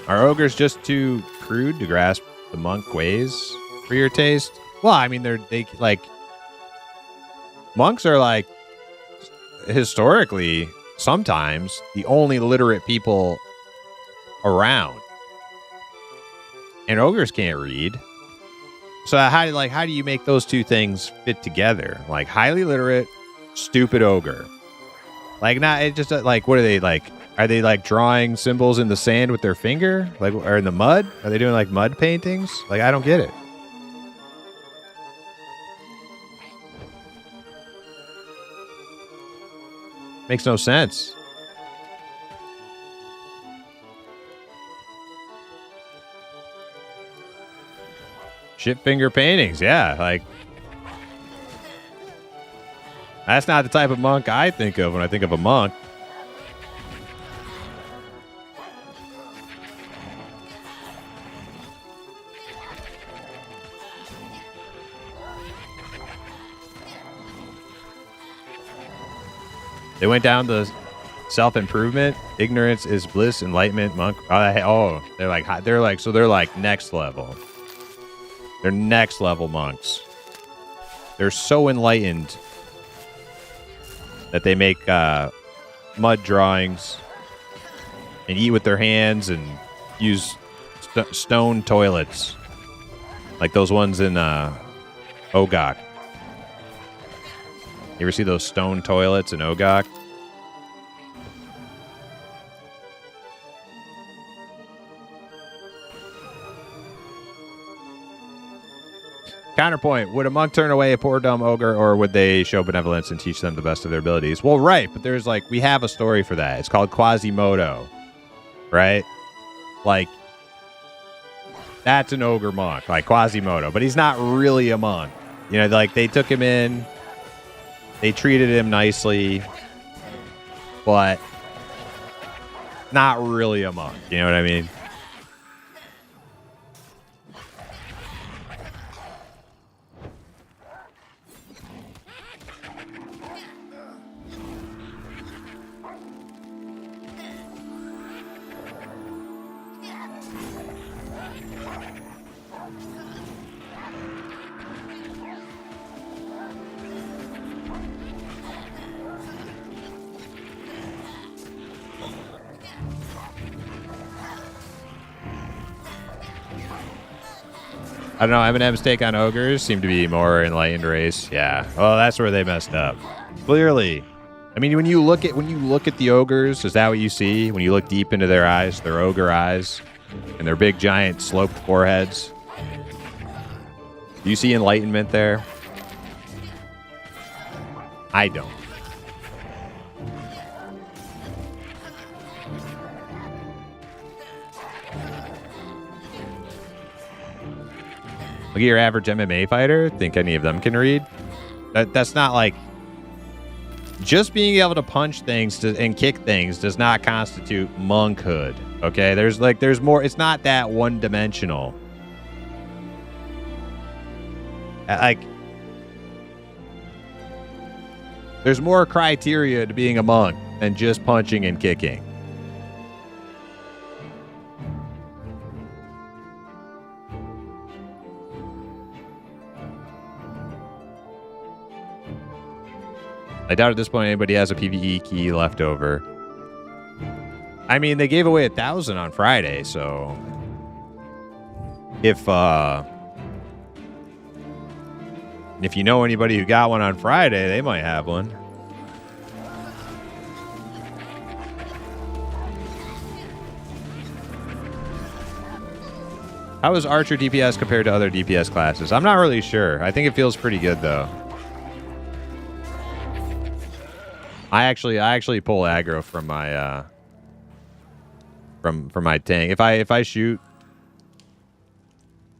Are ogres just too crude to grasp the monk ways for your taste? Well, I mean, they like monks are like historically sometimes the only literate people around, and ogres can't read. So how do you make those two things fit together? Like highly literate, stupid ogre. Like not it just like what are they like? Are they like drawing symbols in the sand with their finger? Like, or in the mud? Are they doing like mud paintings? Like, I don't get it. Makes no sense. Shit finger paintings, yeah. Like, that's not the type of monk I think of when I think of a monk. They went down the self-improvement, ignorance is bliss, enlightenment, monk. They're like next level. They're next level monks. They're so enlightened that they make mud drawings and eat with their hands and use stone toilets, like those ones in Ogok. You ever see those stone toilets in Ogok? Counterpoint, would a monk turn away a poor dumb ogre, or would they show benevolence and teach them the best of their abilities? Well, right, but there's like, we have a story for that. It's called Quasimodo, right? Like, that's an ogre monk, like Quasimodo, but he's not really a monk. You know, like, they took him in, they treated him nicely, but not really a monk. You know what I mean? I don't know. Eminem's take on ogres seem to be more enlightened race. Yeah. Well, that's where they messed up. Clearly. I mean, when you look at the ogres, is that what you see? When you look deep into their eyes, their ogre eyes, and their big giant sloped foreheads, do you see enlightenment there? I don't. Look at your average MMA fighter. Think any of them can read? That's not like... Just being able to punch things and kick things does not constitute monkhood. Okay? There's more... It's not that one-dimensional. Like... There's more criteria to being a monk than just punching and kicking. I doubt at this point anybody has a PvE key left over. I mean, they gave away 1,000 on Friday, so if you know anybody who got one on Friday, they might have one. How is Archer DPS compared to other DPS classes? I'm not really sure. I think it feels pretty good though. I actually pull aggro from my from my tank. If I shoot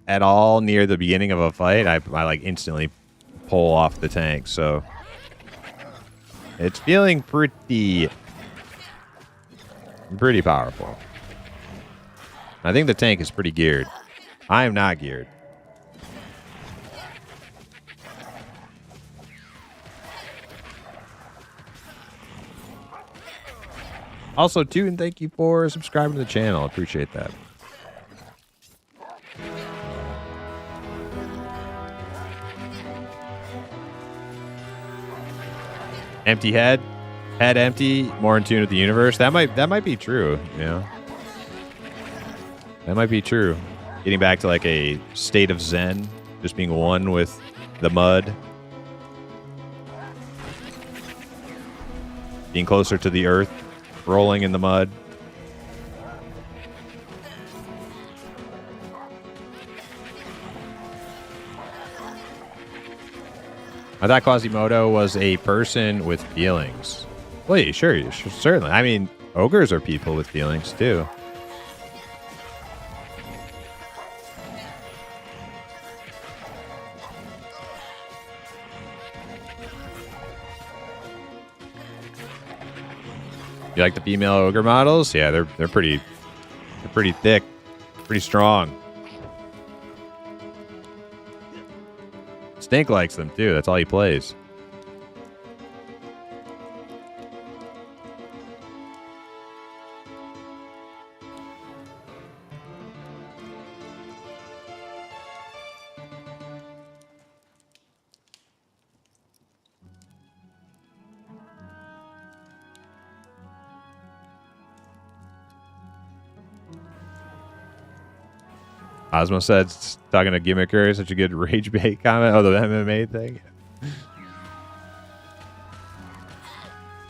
at all near the beginning of a fight, I like instantly pull off the tank. So it's feeling pretty powerful. I think the tank is pretty geared. I am not geared. Also, Toon, thank you for subscribing to the channel. Appreciate that. Empty head empty, more in tune with the universe. That might be true, you know. That might be true. Getting back to like a state of zen, just being one with the mud. Being closer to the earth. Rolling in the mud. I thought Quasimodo was a person with feelings. Well, yeah, sure, certainly. I mean, ogres are people with feelings too. You like the female ogre models? Yeah, they're pretty thick, pretty strong. Stink likes them too. That's all he plays. Osmo said, talking to Gimmicker, such a good rage bait comment. Oh, the MMA thing.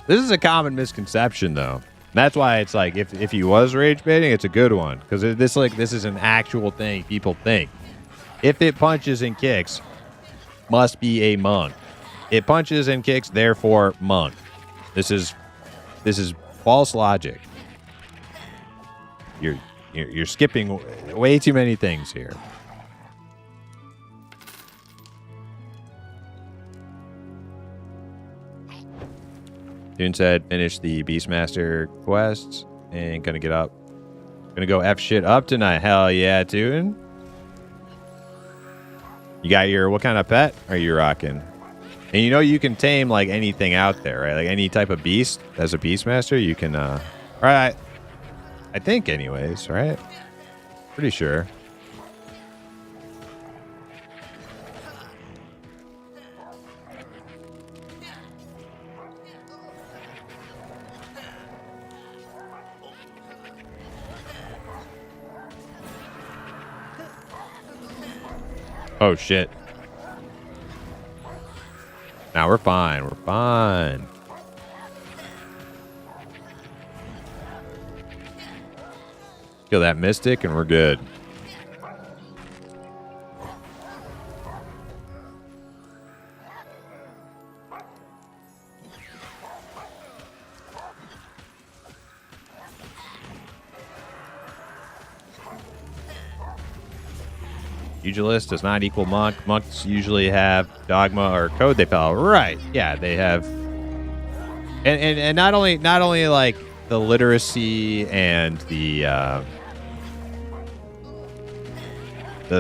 This is a common misconception, though. That's why it's like, if he was rage baiting, it's a good one. Because this is an actual thing people think. If it punches and kicks, must be a monk. It punches and kicks, therefore monk. This is false logic. You're skipping way too many things here. Dune said, finish the Beastmaster quests and gonna get up. Gonna go F shit up tonight. Hell yeah, Dune. You got your, what kind of pet are you rocking? And you know you can tame like anything out there, right? Like any type of beast as a Beastmaster, you can, alright. I think anyways, right? Pretty sure. Oh, shit. Now we're fine. We're fine. Kill that mystic and we're good. Pugilist does not equal monk. Monks usually have dogma or code they follow. Right. Yeah, they have. And not only like the literacy and the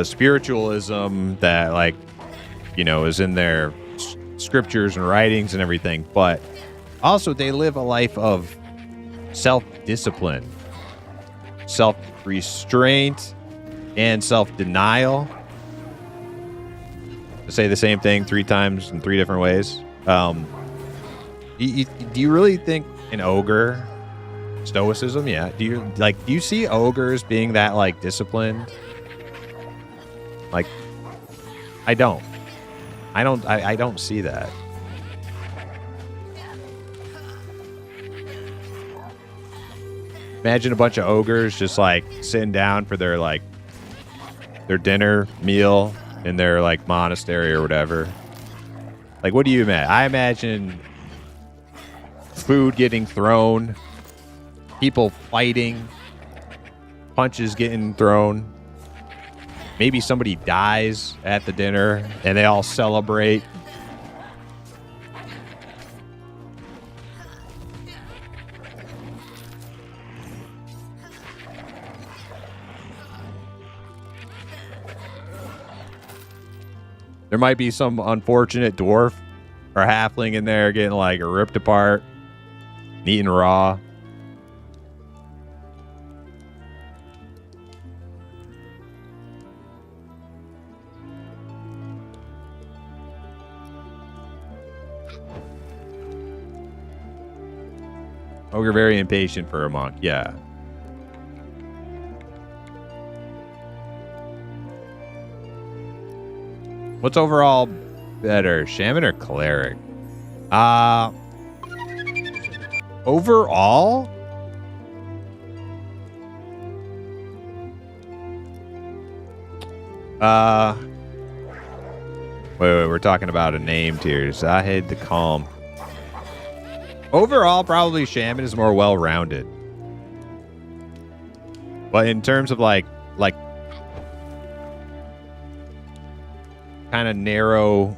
spiritualism that, like, you know, is in their scriptures and writings and everything, but also they live a life of self-discipline, self-restraint, and self-denial. To say the same thing 3 times in 3 different ways. Do you really think an ogre, stoicism? Yeah. Do you see ogres being that like disciplined? Like, I don't see that. Imagine a bunch of ogres just like sitting down for their dinner meal in their like monastery or whatever. Like, what do you imagine? I imagine food getting thrown, people fighting, punches getting thrown. Maybe somebody dies at the dinner and they all celebrate. There might be some unfortunate dwarf or halfling in there getting like ripped apart, eaten raw. Ogre very impatient for a monk, yeah. What's overall better, shaman or cleric? Overall? Wait, we're talking about a name tier. Zahid the Calm. Overall, probably shaman is more well-rounded. But in terms of like kind of narrow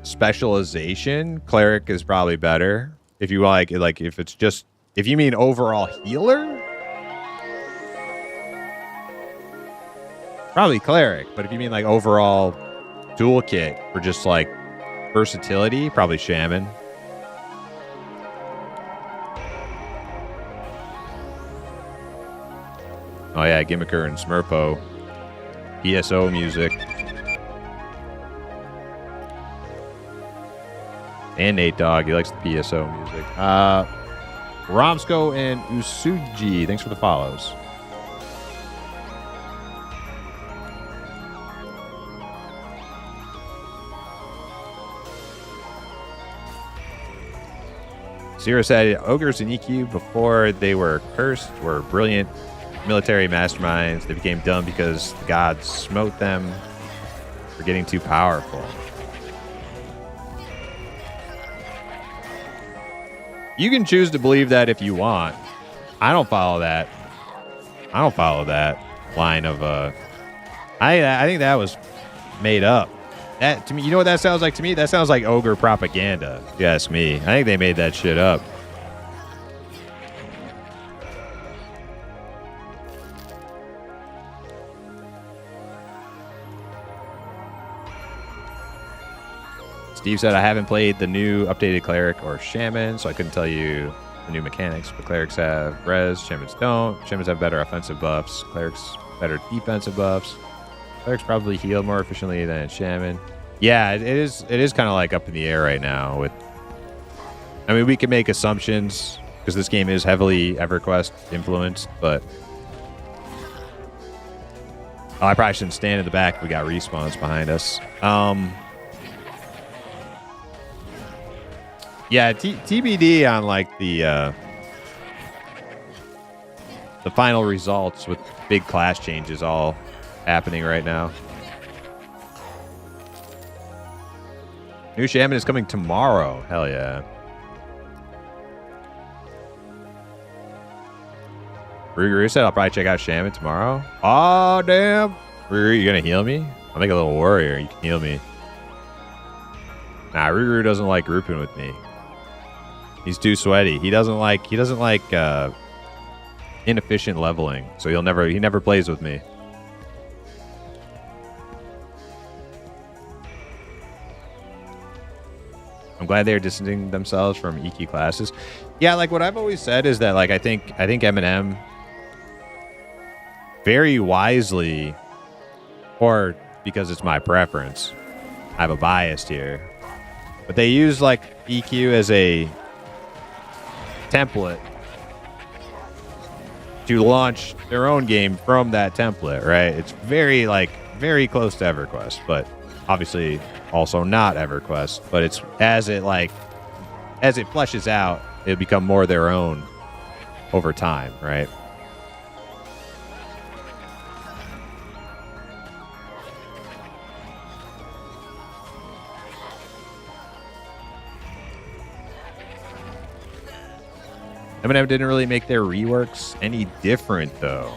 specialization, cleric is probably better. If you like if it's just, if you mean overall healer, probably cleric. But if you mean like overall toolkit for just like versatility, probably shaman. Oh yeah, Gimmicker and Smurpo. PSO music. And Nate Dogg, he likes the PSO music. Romsko and Usuji, thanks for the follows. Zero said, ogres in EQ before they were cursed were brilliant military masterminds. They became dumb because the gods smote them. for getting too powerful. You can choose to believe that if you want. I don't follow that. I don't follow that line of I think that was made up. That to me, you know what that sounds like to me? That sounds like ogre propaganda, if you ask me. I think they made that shit up. Steve said, I haven't played the new updated cleric or shaman, so I couldn't tell you the new mechanics, but clerics have res, shamans don't. Shamans have better offensive buffs, clerics better defensive buffs. Clerics probably heal more efficiently than shaman. Yeah, it is kind of like up in the air right now. I mean, we can make assumptions because this game is heavily EverQuest influenced, but I probably shouldn't stand in the back. We got respawns behind us. Yeah, TBD on like the final results with big class changes all happening right now. New shaman is coming tomorrow. Hell yeah. Ruguru said I'll probably check out shaman tomorrow. Oh damn. Ruguru, you gonna heal me? I'll make a little warrior. You can heal me. Nah, Ruguru doesn't like grouping with me. He's too sweaty. He doesn't like inefficient leveling, so he never plays with me. I'm glad they're distancing themselves from EQ classes. Yeah, like what I've always said is that like I think Eminem very wisely, or because it's my preference, I have a bias here, but they use like EQ as a template to launch their own game from that template, right? It's very close to EverQuest, but obviously also not EverQuest. But it's as it fleshes out, it'll become more their own over time, right? Eminem didn't really make their reworks any different, though.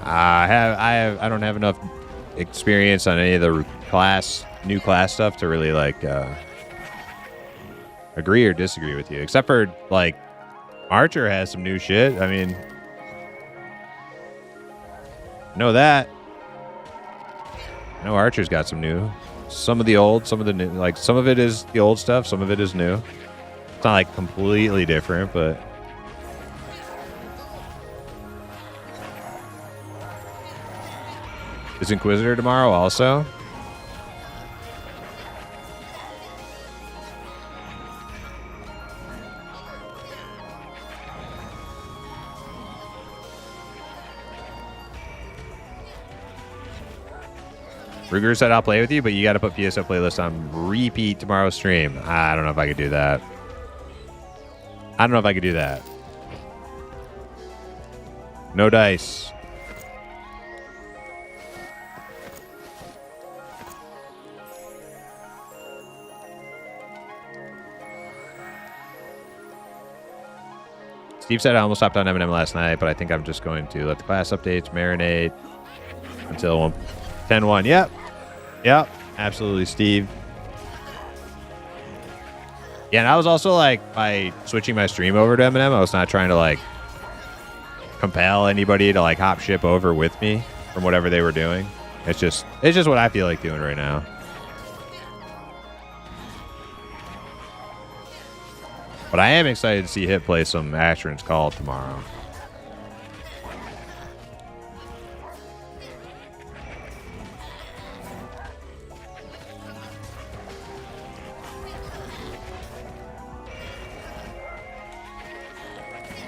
I don't have enough experience on any of the new class stuff to really like agree or disagree with you. Except for like Archer has some new shit. I mean, I know that. I know Archer's got some new. Some of the old, some of the new. Like some of it is the old stuff, some of it is new. It's not like completely different, but is Inquisitor tomorrow also? Ruger said I'll play with you, but you got to put PSO playlist on repeat tomorrow's stream. I don't know if I could do that. No dice. Steve said I almost stopped on Eminem last night, but I think I'm just going to let the class updates marinate until 10-1. Yep. Absolutely, Steve. Yeah, and I was also like, by switching my stream over to Eminem, I was not trying to like compel anybody to like hop ship over with me from whatever they were doing. It's just what I feel like doing right now. But I am excited to see Hit play some Asheron's Call tomorrow.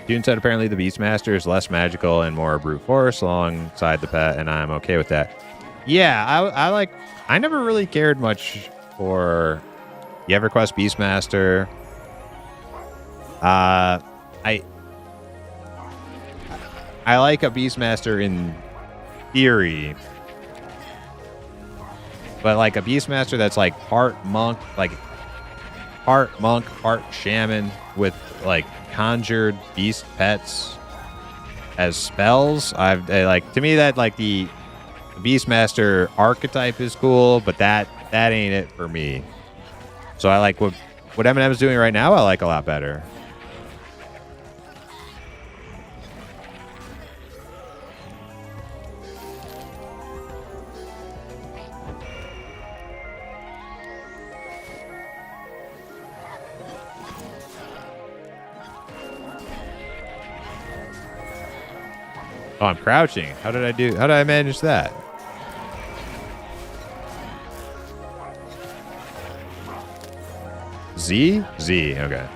Dune said apparently the Beastmaster is less magical and more brute force alongside the pet, and I'm okay with that. Yeah, I never really cared much for the EverQuest Beastmaster. I like a Beastmaster in theory. But like a Beastmaster that's like part monk, part shaman with like conjured beast pets as spells. To me that like the Beastmaster archetype is cool, but that ain't it for me. So I like what Eminem's doing right now. I like a lot better. Oh, I'm crouching. How did I manage that? Z? Z, okay.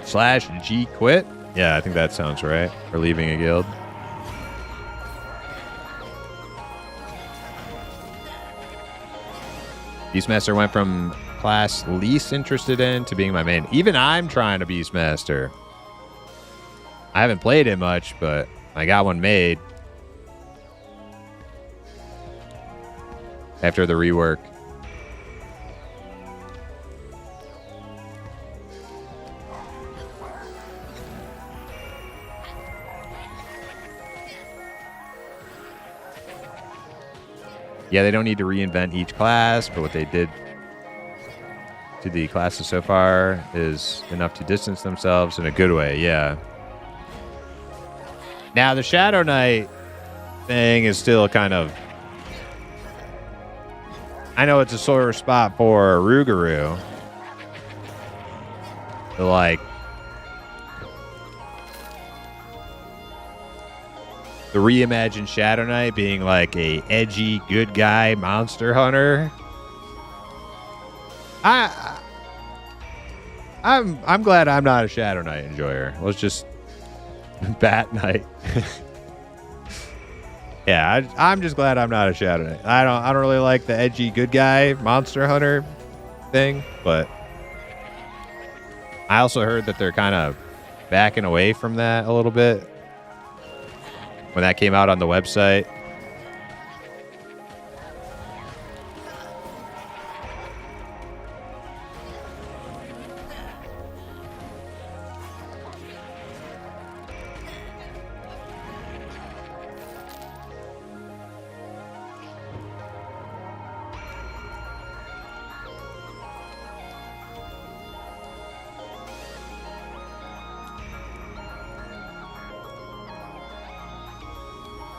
/G quit? Yeah, I think that sounds right. For leaving a guild. Beastmaster went from class least interested in to being my main. Even I'm trying to Beastmaster. I haven't played it much, but I got one made. After the rework. Yeah, they don't need to reinvent each class, but what they did to the classes so far is enough to distance themselves in a good way, yeah. Now, the Shadow Knight thing is still kind of... I know it's a sore spot for Rougarou. But, like... the reimagined Shadow Knight being like a edgy, good guy monster hunter. I'm glad I'm not a Shadow Knight enjoyer. Let's just... Bat Knight. Yeah, I'm just glad I'm not a Shadow Knight. I don't really like the edgy good guy monster hunter thing, but I also heard that they're kind of backing away from that a little bit when that came out on the website.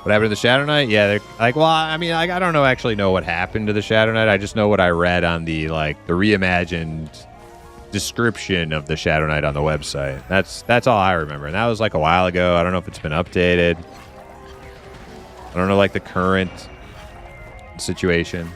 What happened to the Shadow Knight? Yeah, they're like, well, I mean, I don't actually know what happened to the Shadow Knight. I just know what I read on the reimagined description of the Shadow Knight on the website. That's all I remember. And that was like a while ago. I don't know if it's been updated. I don't know like the current situation.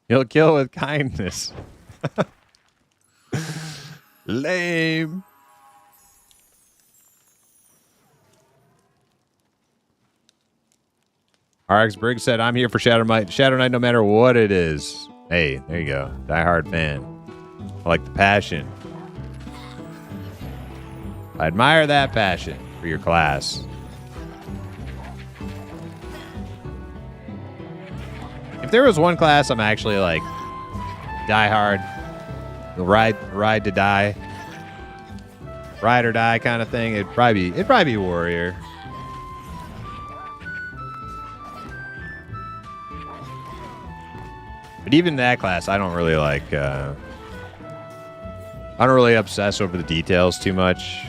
You'll kill with kindness. Lame. RX Briggs said, I'm here for Shadow Knight no matter what it is. Hey, there you go. Die hard fan. I like the passion. I admire that passion for your class. If there was one class I'm actually like die hard, ride to die, ride or die kind of thing, it'd probably be Warrior. But even that class, I don't really like. I don't really obsess over the details too much.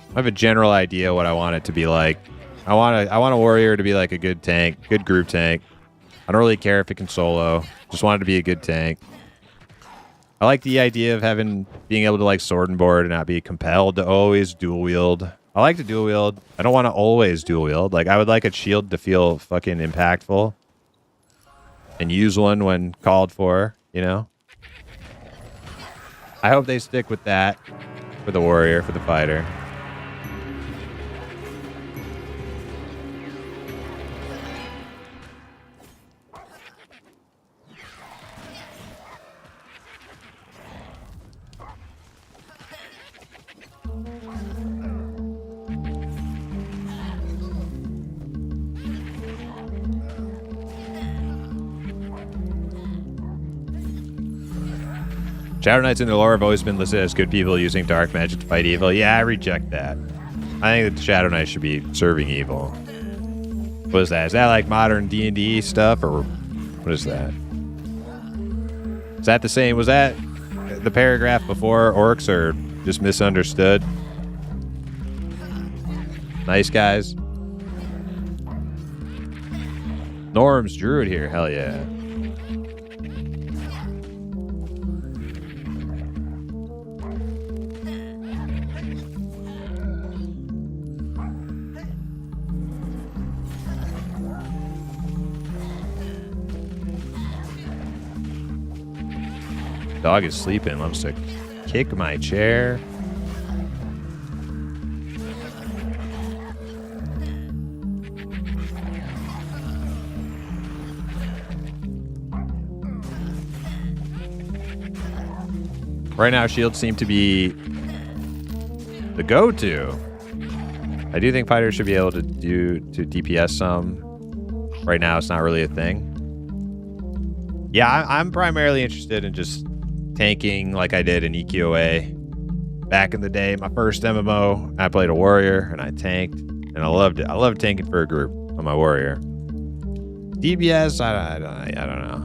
I have a general idea what I want it to be like. I want a warrior to be like a good tank, good group tank. I don't really care if it can solo. Just want it to be a good tank. I like the idea of being able to like sword and board and not be compelled to always dual wield. I like to dual wield. I don't want to always dual wield. Like I would like a shield to feel fucking impactful and use one when called for, you know? I hope they stick with that for the warrior, for the fighter. Shadow Knights in the lore have always been listed as good people using dark magic to fight evil. Yeah, I reject that. I think that the Shadow Knights should be serving evil. What is that? Is that like modern D&D stuff, or what is that? Is that the same? Was that the paragraph before orcs, or just misunderstood? Nice guys. Norm's Druid here. Hell yeah. Dog is sleeping. Loves to kick my chair. Right now, shields seem to be the go-to. I do think fighters should be able to DPS some. Right now, it's not really a thing. Yeah, I'm primarily interested in just tanking like I did in EQOA back in the day. My first MMO, I played a warrior and I tanked, and I loved it. I loved tanking for a group on my warrior. DPS, I don't know.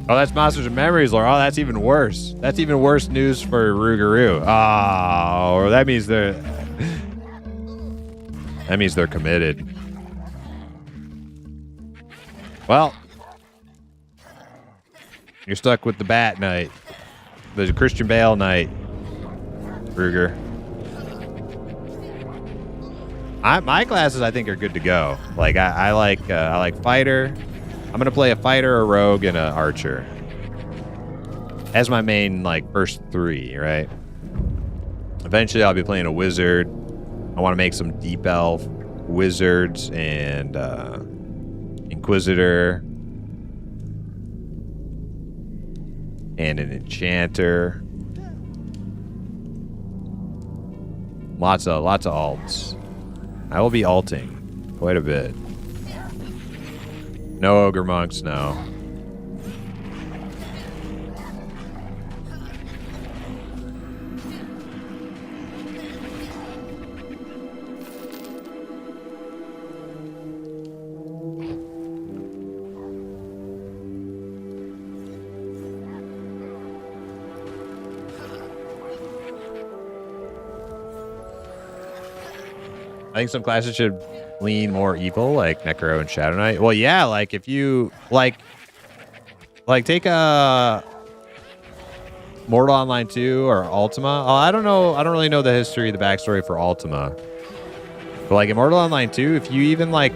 Oh, that's Monsters and Memories lore. Oh, that's even worse. That's even worse news for Rougarou. Oh, that means they're committed. Well, you're stuck with the Bat Knight, the Christian Bale Knight, Ruger. My classes, I think, are good to go. Like I like fighter. I'm gonna play a fighter, a rogue, and an archer as my main first three, right? Eventually, I'll be playing a wizard. I want to make some deep elf wizards and inquisitor and an enchanter. Lots of alts. I will be alting quite a bit. No ogre monks, no. I think some classes should lean more evil, like Necro and Shadow Knight. Well, yeah, like if you like take a Mortal Online 2 or Ultima. Oh, I don't know. I don't really know the history, the backstory for Ultima. But like in Mortal Online 2, if you even I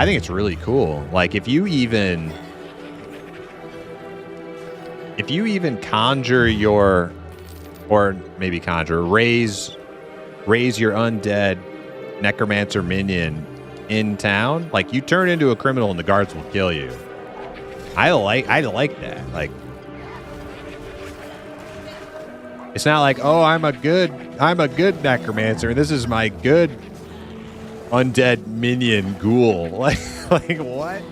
think it's really cool. Like if you even conjure your, or maybe conjure, raise your undead necromancer minion in town, like you turn into a criminal and the guards will kill you. I like that. Like it's not like, oh, I'm a good necromancer and this is my good undead minion ghoul. Like what?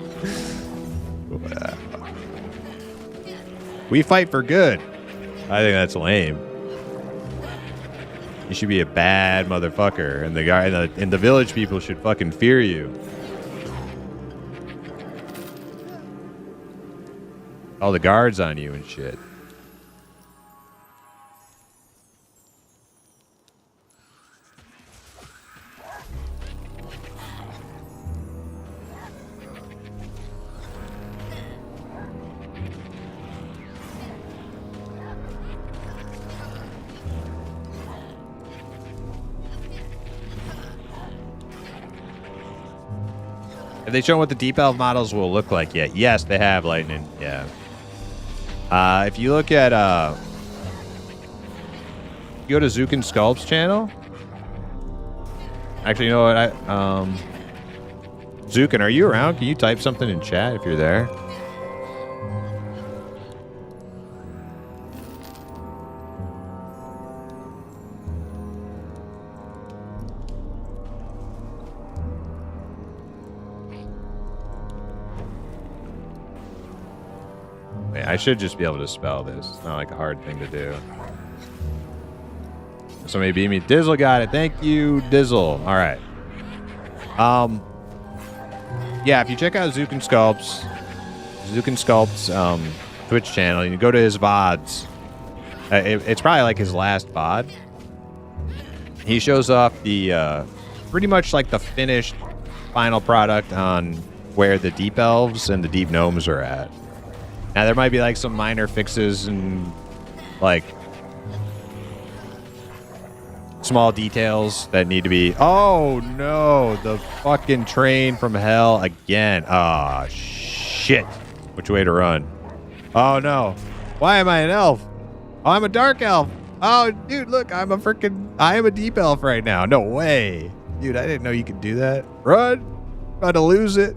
We fight for good. I think that's lame. You should be a bad motherfucker, and the guy and the village people should fucking fear you. All the guards on you and shit. Have they shown what the deep elf models will look like yet? Yes, they have, Lightning. Yeah. If you look at you go to Zook and Sculpt's channel. Actually, you know what? Zukin, are you around? Can you type something in chat if you're there? Wait, I should just be able to spell this. It's not like a hard thing to do. Somebody beat me. Dizzle got it. Thank you, Dizzle. All right. Yeah, if you check out Zook and Sculpt's Twitch channel, and you go to his VODs, it's probably like his last VOD. He shows off the pretty much like the finished final product on where the deep elves and the deep gnomes are at. Now there might be like some minor fixes and like small details that need to be. Oh no, the fucking train from hell again. Ah, shit. Which way to run? Oh no. Why am I an elf? Oh, I'm a dark elf. Oh, dude, look, I am a deep elf right now. No way. Dude, I didn't know you could do that. Run. About to lose it.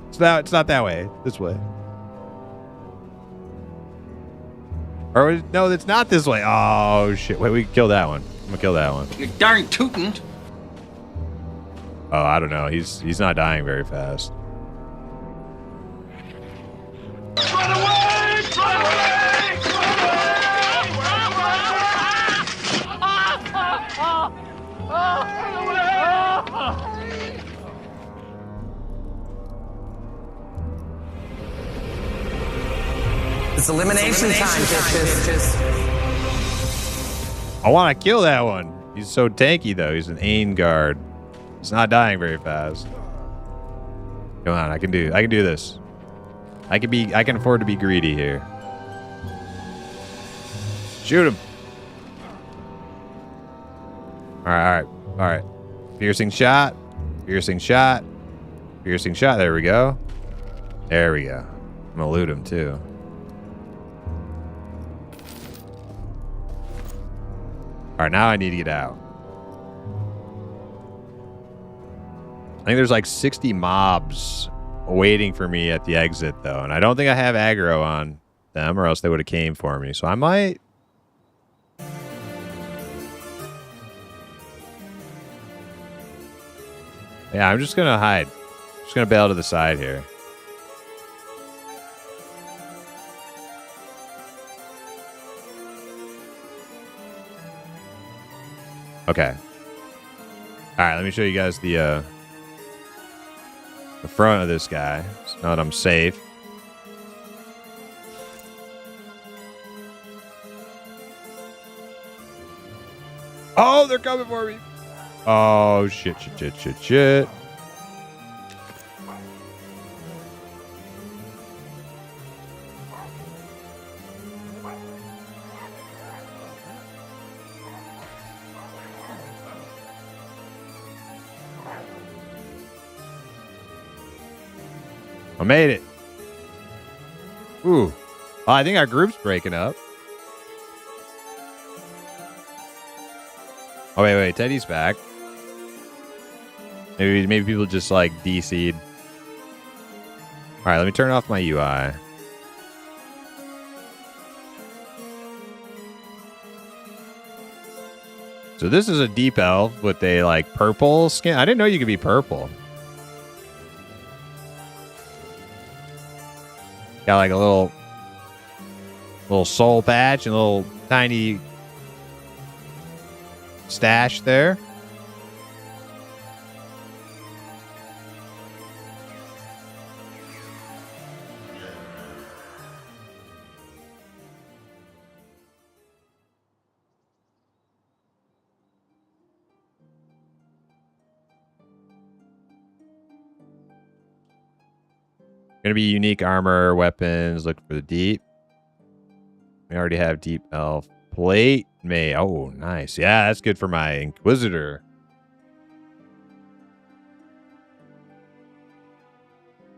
It's not that way. This way. Or no, it's not this way. Oh shit. Wait, we can kill that one. I'm gonna kill that one. You darn tootin'. Oh, I don't know. He's not dying very fast. Run away! Run away! It's elimination time, bitches. I want to kill that one. He's so tanky though. He's an Ain guard. He's not dying very fast. Come on, I can do this. I can afford to be greedy here. Shoot him. All right. Piercing shot. Piercing shot. Piercing shot. There we go. There we go. I'm gonna loot him too. All right, now I need to get out. I think there's like 60 mobs waiting for me at the exit, though. And I don't think I have aggro on them, or else they would have came for me. So I might... Yeah, I'm just going to hide. Just going to bail to the side here. Okay. All right, let me show you guys the front of this guy. So now that I'm safe. Oh, they're coming for me. Oh, shit. I made it. Ooh. Oh, I think our group's breaking up. Oh, wait. Teddy's back. Maybe people just like DC'd. All right, let me turn off my UI. So this is a deep elf with a like purple skin. I didn't know you could be purple. Got like a little soul patch and a little tiny stash there. Gonna be unique armor, weapons. Look for the deep. We already have deep elf plate. Oh, nice. Yeah, that's good for my inquisitor.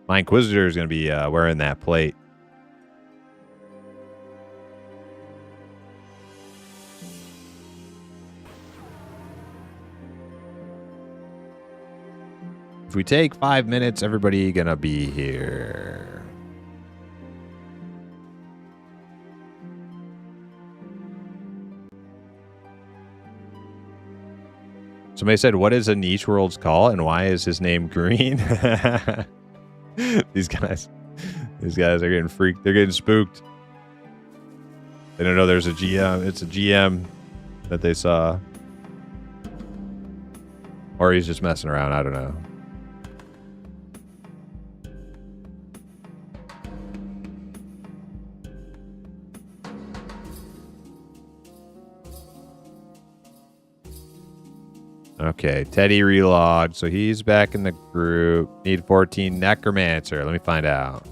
My Inquisitor is going to be wearing that plate. If we take 5 minutes, everybody going to be here. Somebody said, what is a niche world's call and why is his name green? These guys are getting freaked. They're getting spooked. They don't know there's a GM. It's a GM that they saw. Or he's just messing around. I don't know. Okay, Teddy relogged, so he's back in the group. Need 14 Necromancer. Let me find out.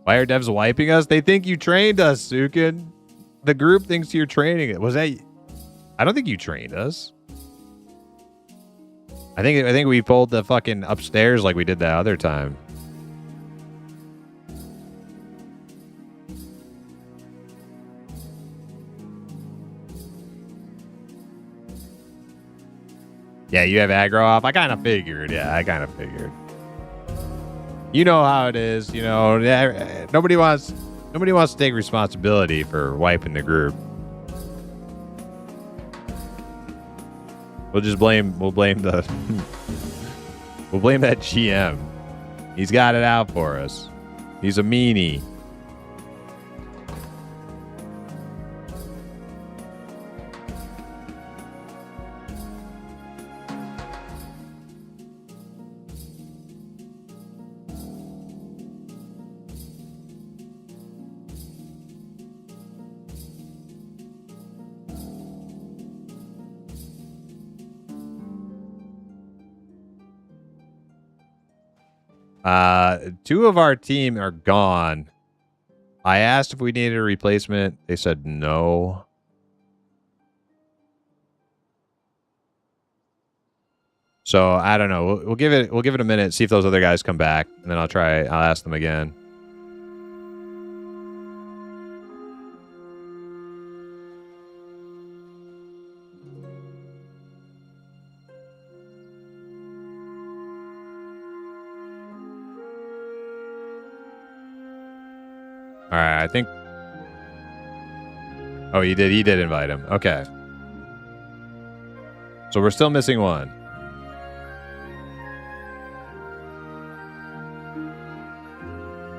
Why are devs wiping us? They think you trained us, Sukin. The group thinks you're training it. Was that? I don't think you trained us. I think we pulled the fucking upstairs like we did that other time. Yeah, you have aggro off. I kind of figured. Yeah, I kind of figured. You know how it is. You know, nobody wants to take responsibility for wiping the group. We'll blame that GM. He's got it out for us. He's a meanie. Two of our team are gone. I asked if we needed a replacement. They said no. So I don't know. We'll give it a minute, see if those other guys come back, and then I'll ask them again. All right, I think. Oh, he did invite him. Okay. So we're still missing one.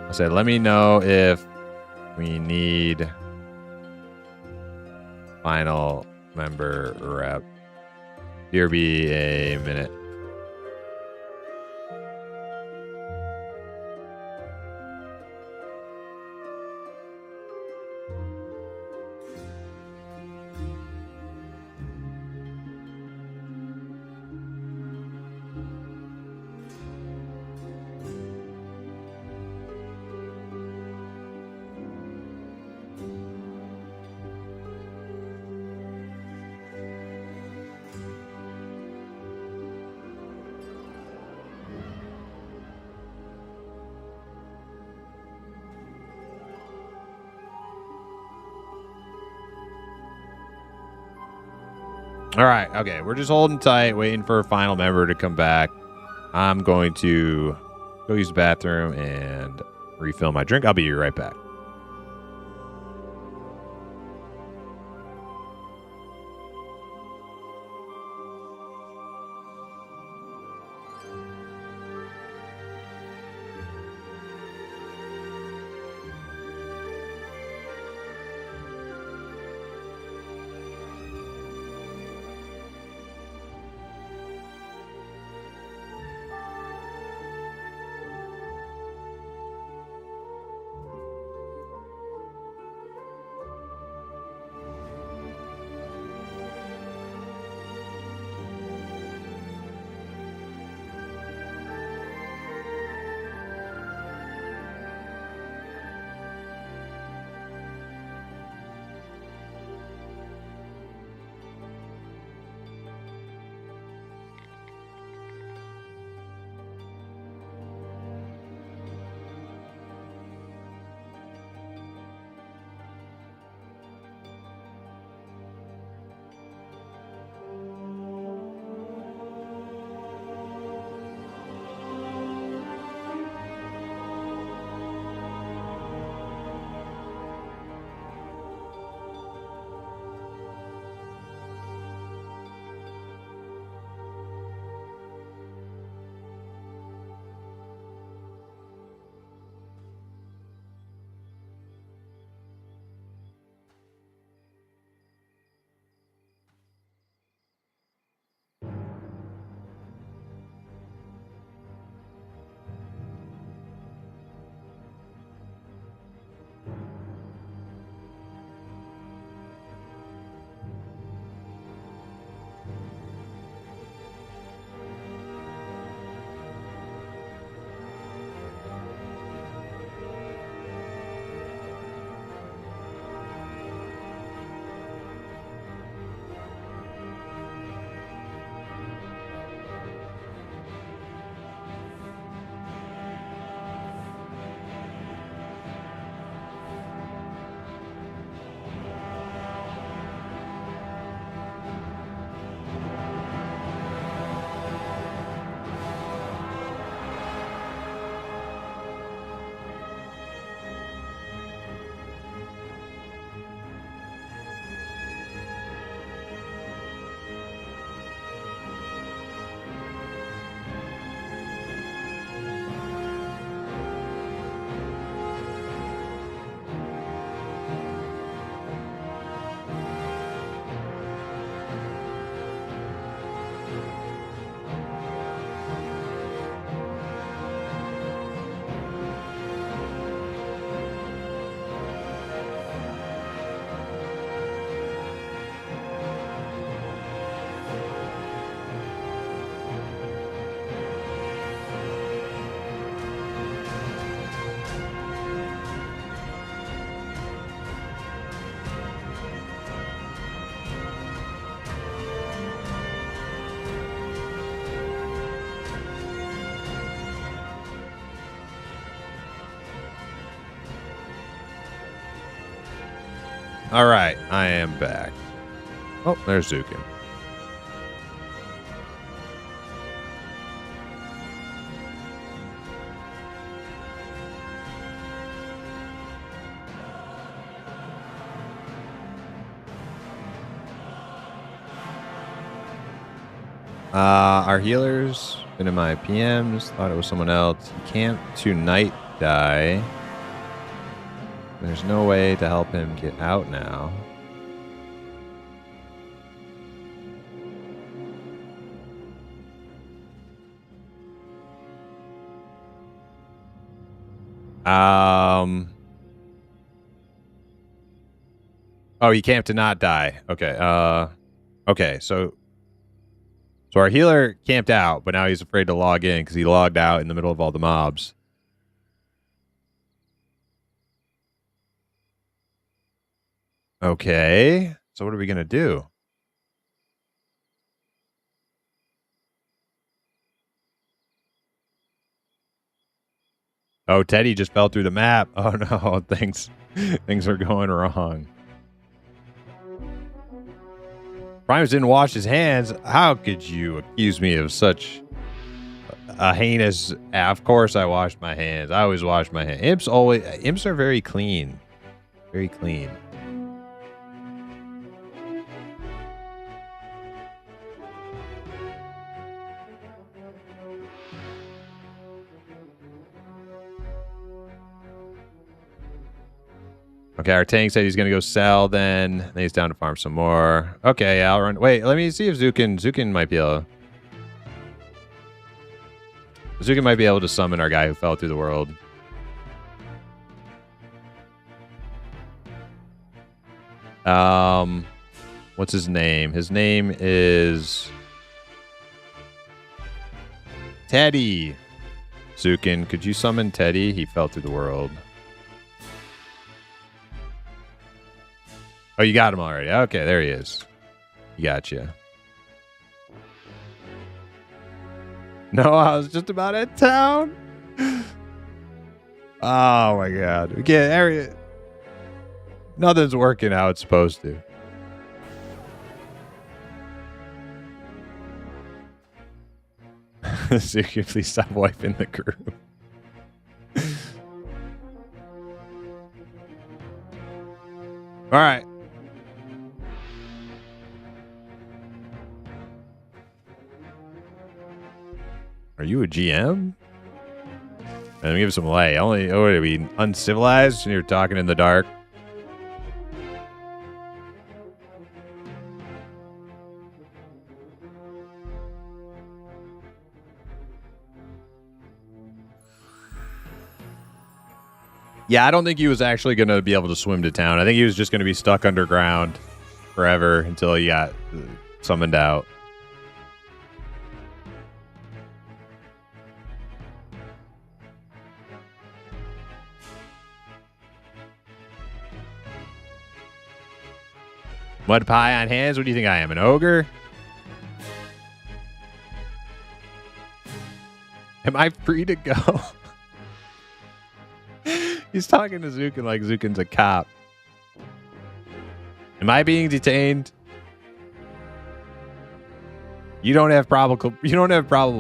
I said, let me know if we need final member rep. Here be a minute. All right. Okay. We're just holding tight, waiting for a final member to come back. I'm going to go use the bathroom and refill my drink. I'll be right back. All right, I am back. Oh, there's Zukin. Our healers been in my PMs. Thought it was someone else. Camp to night die. There's no way to help him get out now. Oh, he camped to not die. Okay. Okay. So our healer camped out, but now he's afraid to log in because he logged out in the middle of all the mobs. Okay. So what are we gonna do? Oh, Teddy just fell through the map. Oh no, things are going wrong. Primus didn't wash his hands. How could you accuse me of such a heinous? Of course I washed my hands. I always wash my hands. Imps are very clean. Very clean. Okay, our tank said he's gonna go sell. Then he's down to farm some more. Okay, yeah, I'll run. Wait, let me see if Zukin might be able. Zukin might be able to summon our guy who fell through the world. What's his name? His name is Teddy. Zukin, could you summon Teddy? He fell through the world. Oh, you got him already. Okay, there he is. He got you. No, I was just about at town. Oh my god. We can't. Nothing's working how it's supposed to. Zuki, please stop wiping the crew. All right. Are you a GM? Let me give some light. What are we, uncivilized? And you're talking in the dark? Yeah, I don't think he was actually going to be able to swim to town. I think he was just going to be stuck underground forever until he got summoned out. Mud pie on hands? What do you think I am, an ogre? Am I free to go? He's talking to Zukin like Zukin's a cop. Am I being detained? You don't have probable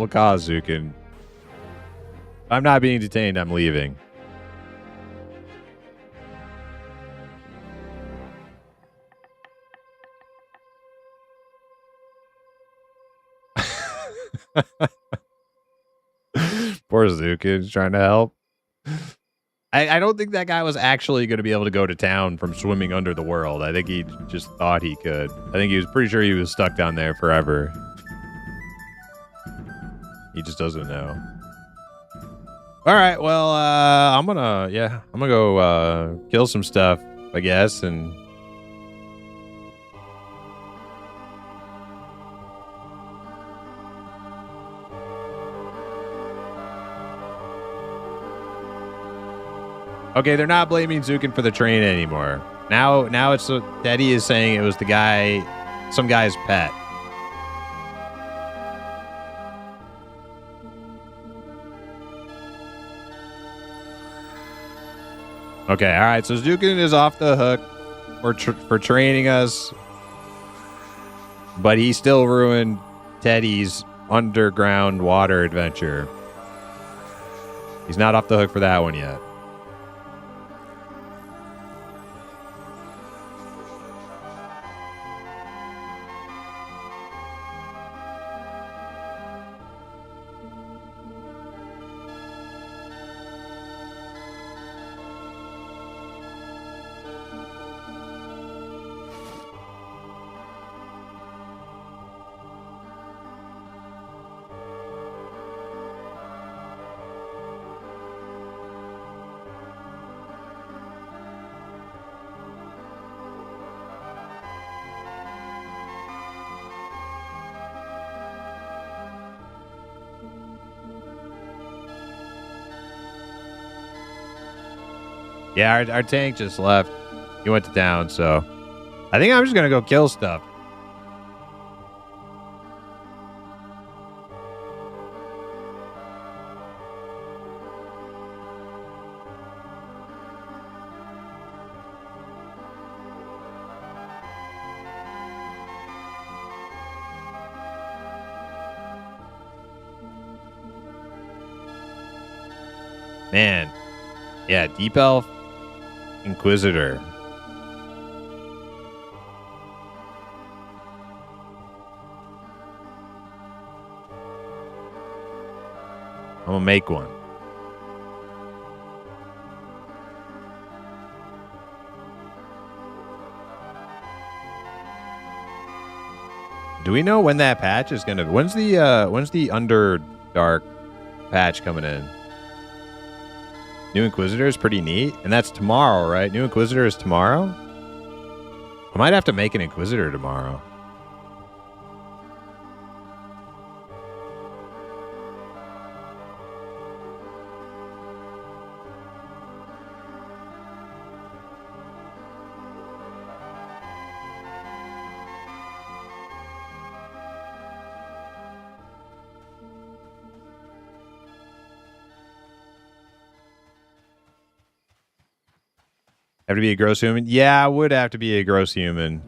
cause, Zukin. I'm not being detained, I'm leaving. Poor Zukin trying to help. I don't think that guy was actually going to be able to go to town from swimming under the world. I think he just thought he could. I think he was pretty sure he was stuck down there forever. He just doesn't know. All right, well, I'm gonna go kill some stuff, I guess, and okay, they're not blaming Zukin for the train anymore. Now it's Daddy is saying it was the guy, some guy's pet. Okay, all right, so Zukin is off the hook. for training us, but he still ruined Teddy's underground water adventure. He's not off the hook for that one yet. Yeah, our tank just left. He went to town, so I think I'm just going to go kill stuff. Man. Yeah, Deep Elf Inquisitor. I'm gonna make one. Do we know when that patch is gonna? When's the Underdark patch coming in? New Inquisitor is pretty neat, and that's tomorrow, right? New Inquisitor is tomorrow. I might have to make an Inquisitor tomorrow. Have to be a gross human? Yeah, I would have to be a gross human.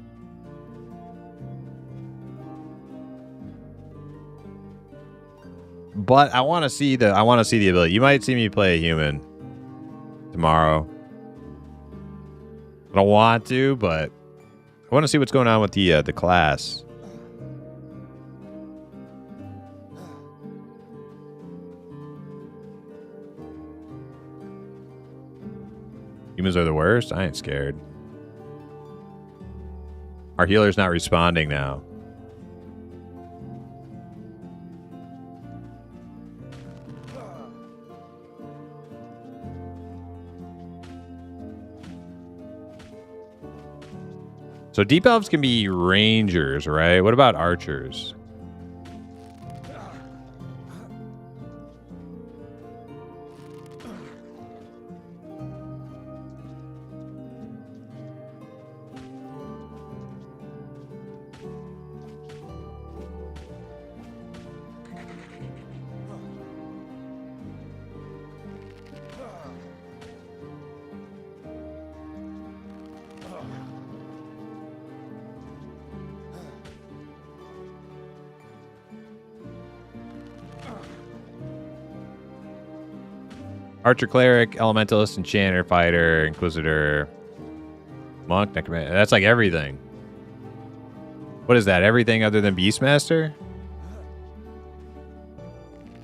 But I want to see the ability. You might see me play a human tomorrow. I don't want to, but I want to see what's going on with the class. Humans are the worst? I ain't scared. Our healer's not responding now. So deep elves can be rangers, right? What about archers? Archer, cleric, elementalist, enchanter, fighter, inquisitor, monk, necromancer. That's like everything. What is that? Everything other than beastmaster?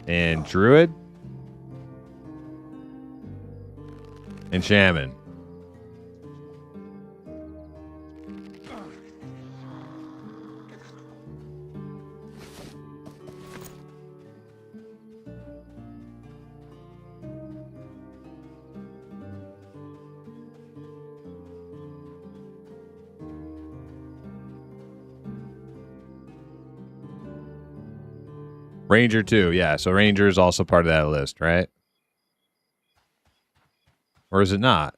And druid? And shaman. Ranger too, yeah. So Ranger is also part of that list, right? Or is it not?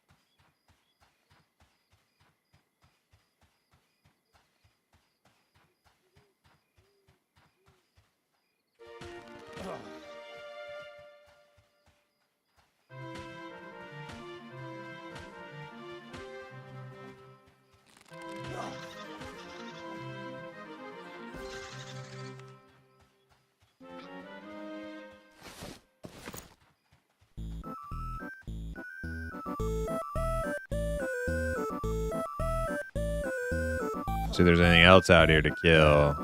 See if there's anything else out here to kill.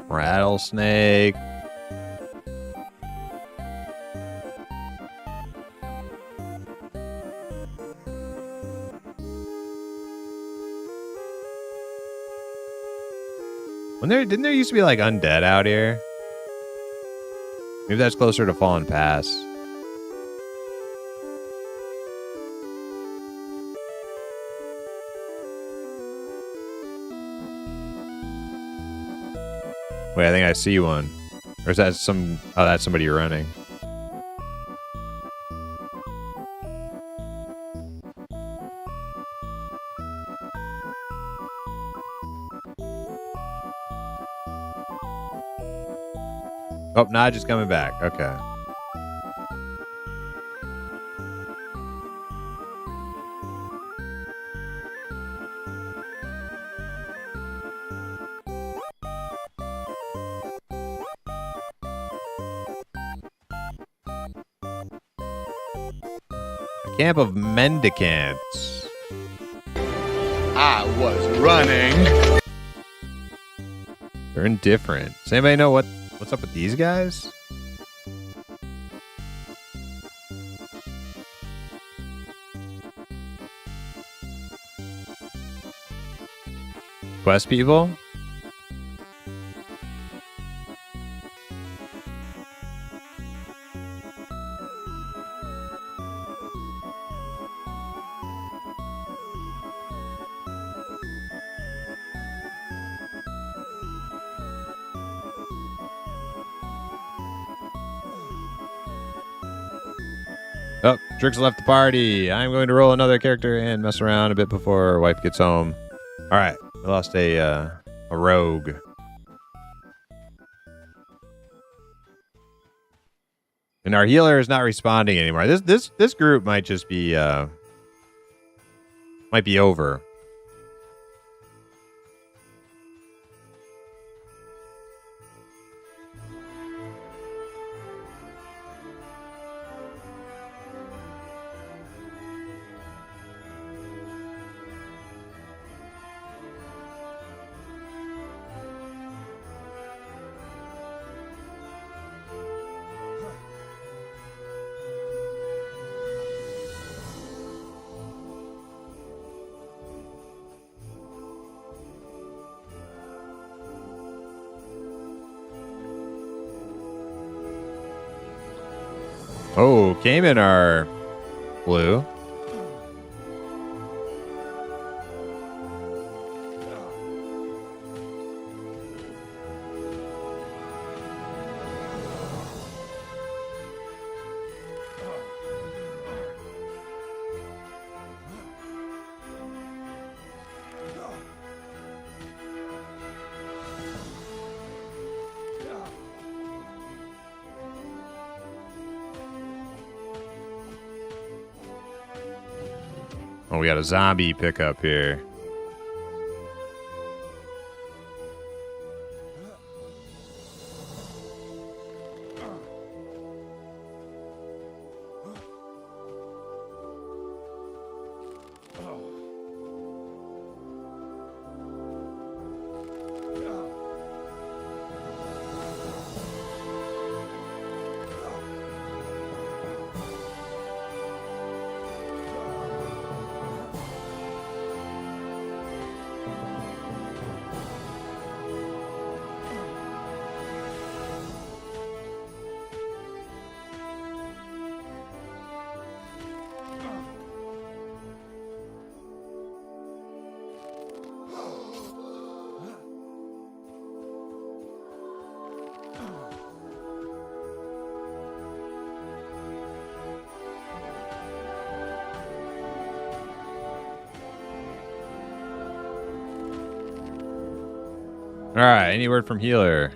Rattlesnake. Didn't there used to be like undead out here? Maybe that's closer to Fallen Pass. Wait, I think I see one. Or is that some... Oh, that's somebody running. Oh, Nodge is coming back. Okay. A camp of mendicants. I was running. They're indifferent. Does anybody know what's up with these guys? Quest people? Oh, Drix left the party. I'm going to roll another character and mess around a bit before wife gets home. All right, we lost a rogue. And our healer is not responding anymore. This group might just be might be over. Oh, Cayman are blue. Oh, we got a zombie pickup here. All right, any word from healer?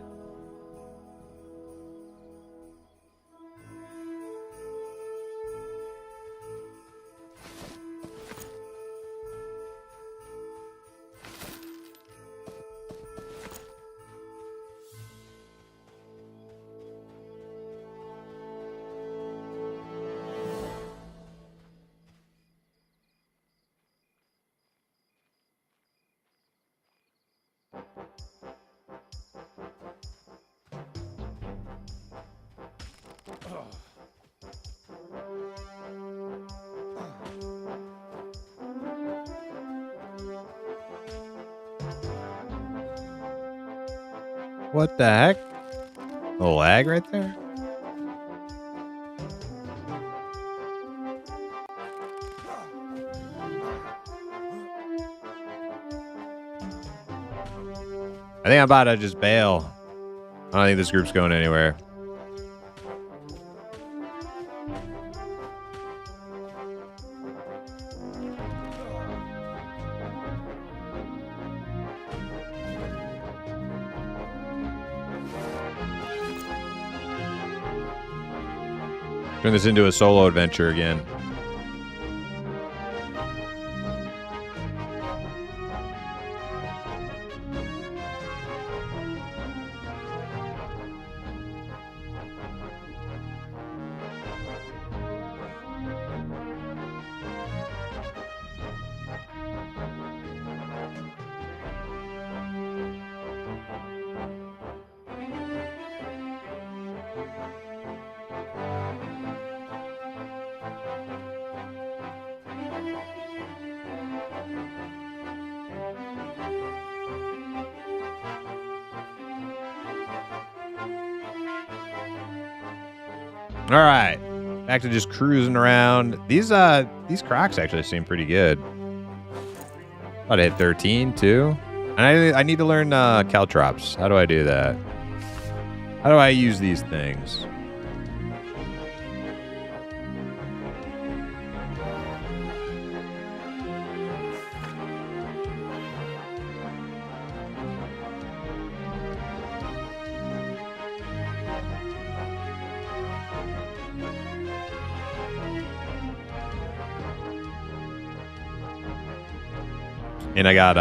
What the heck? A lag right there? I think I'm about to just bail. I don't think this group's going anywhere. Turn this into a solo adventure again. All right, back to just cruising around. These Crocs actually seem pretty good. About to hit 13 too. And I need to learn caltrops. How do I do that? How do I use these things? And I got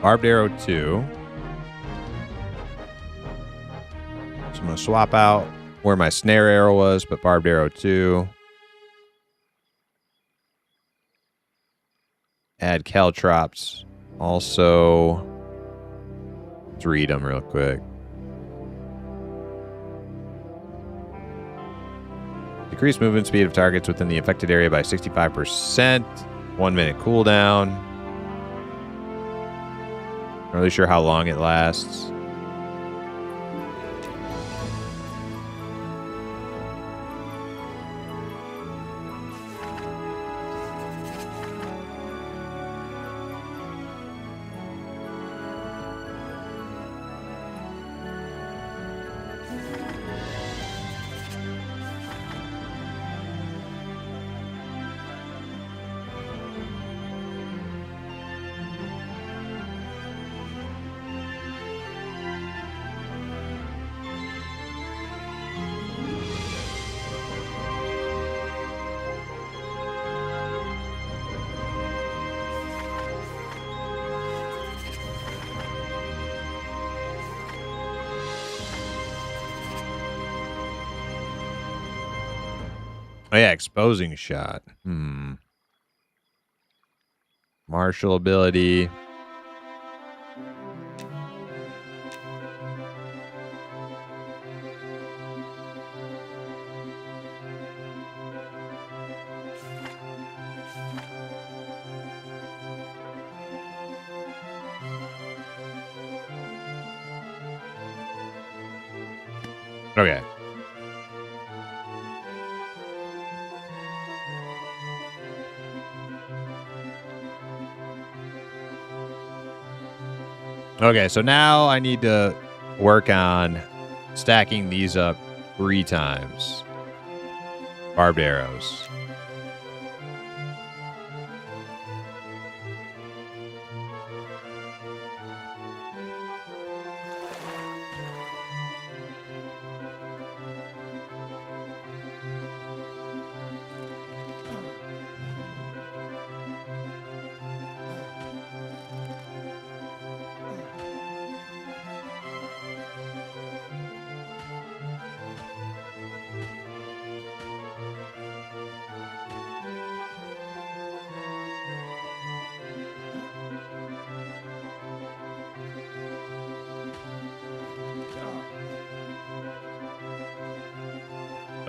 barbed arrow 2. So I'm gonna swap out where my snare arrow was, but barbed arrow 2. Add caltrops. Also, let's read them real quick. Decrease movement speed of targets within the affected area by 65%. 1 minute cooldown. Not really sure how long it lasts. Oh yeah, exposing shot. Martial ability. Okay. Okay, so now I need to work on stacking these up 3 times. Barbed arrows.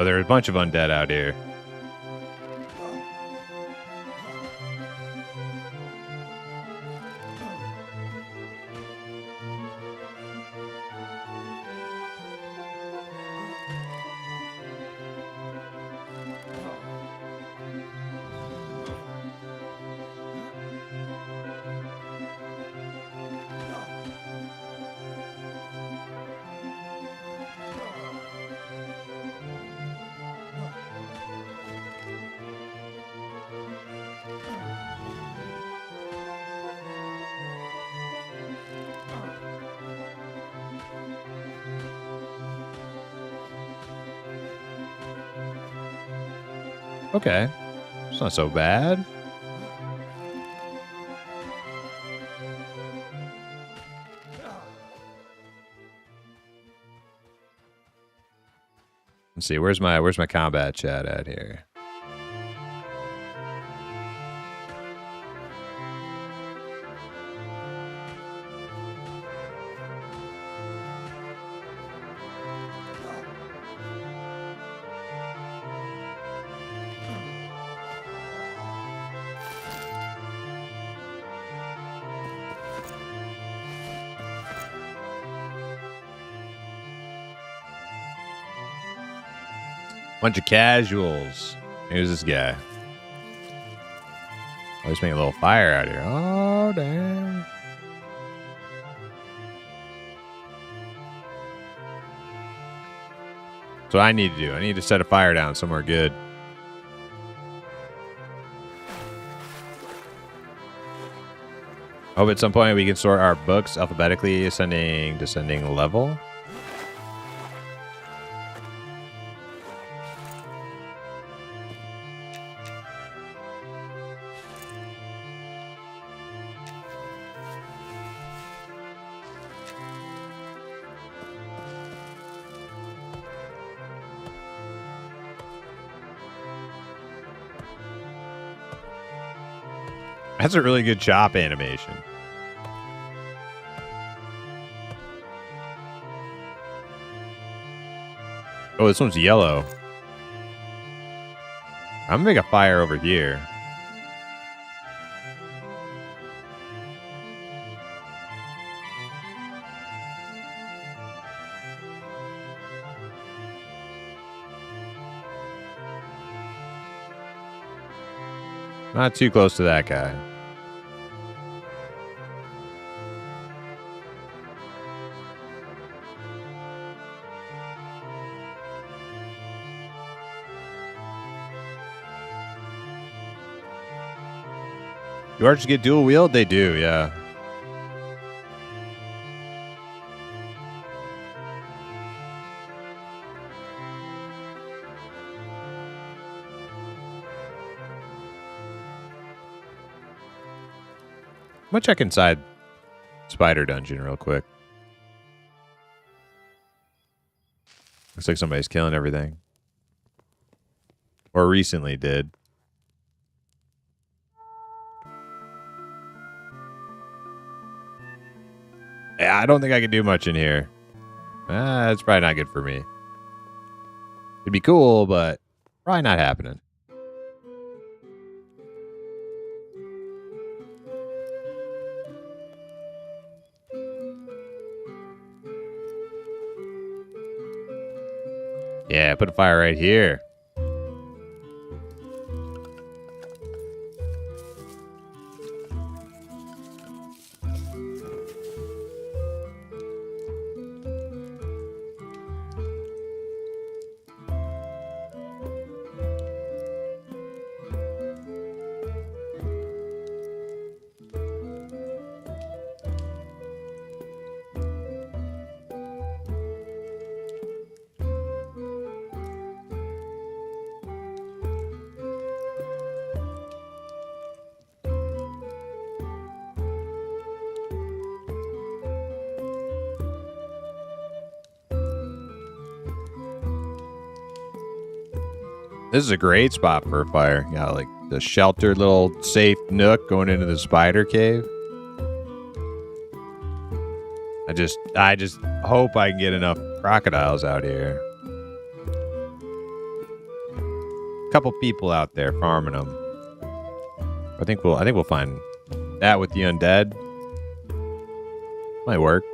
Oh, there are a bunch of undead out here. Okay. It's not so bad. Let's see. Where's my combat chat at here? Bunch of casuals. Who's this guy? Oh, he's making a little fire out here. Oh, damn. So I need to do. I need to set a fire down somewhere good. Hope at some point we can sort our books alphabetically, ascending, descending level. That's a really good chop animation. Oh, this one's yellow. I'm gonna make a fire over here. Not too close to that guy. Do archers get dual wield? They do, yeah. I'm gonna check inside Spider Dungeon real quick. Looks like somebody's killing everything. Or recently did. Yeah, I don't think I can do much in here. That's probably not good for me. It'd be cool, but probably not happening. Yeah, put a fire right here. This is a great spot for a fire. Got like the sheltered little safe nook going into the spider cave. I just hope I can get enough crocodiles out here. Couple people out there farming them. I think we'll find that with the undead. Might work.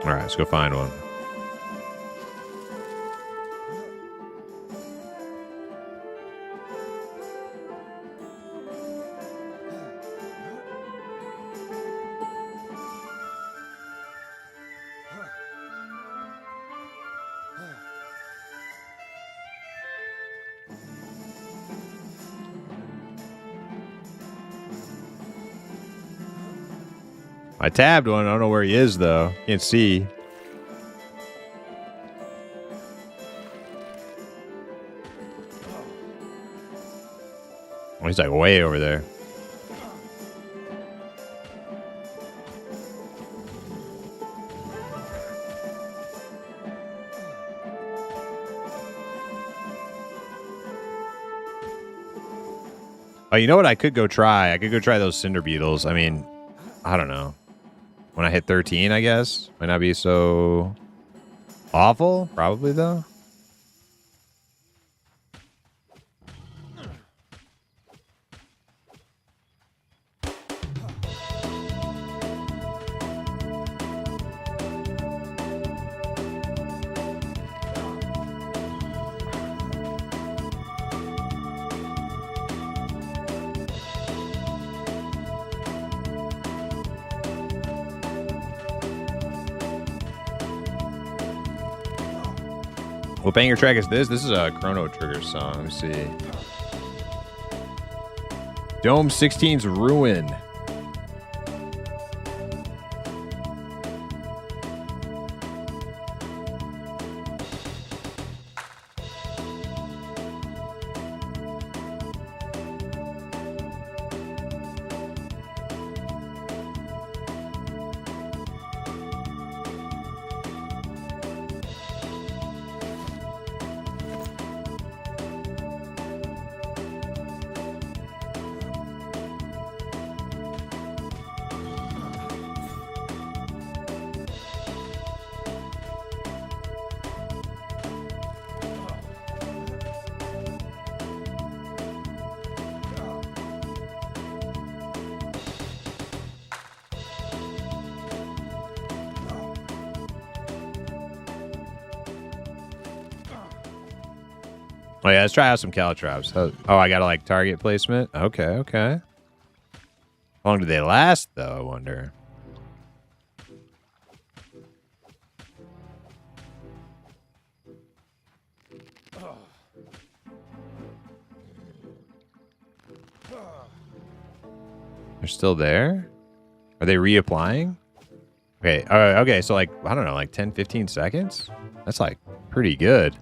All right, let's go find one. I tabbed one. I don't know where he is, though. Can't see. He's like way over there. Oh, you know what I could go try? I could go try those cinder beetles. I mean, I don't know. When I hit 13, I guess. Might not be so awful. Probably, though. What banger track is this? This is a Chrono Trigger song. Let me see. Dome 16's Ruin. Oh yeah, let's try out some caltrops. Oh, I got to like target placement. Okay, okay. How long do they last though? I wonder. They're still there? Are they reapplying? Okay, okay, so like, I don't know, like 10, 15 seconds? That's like pretty good.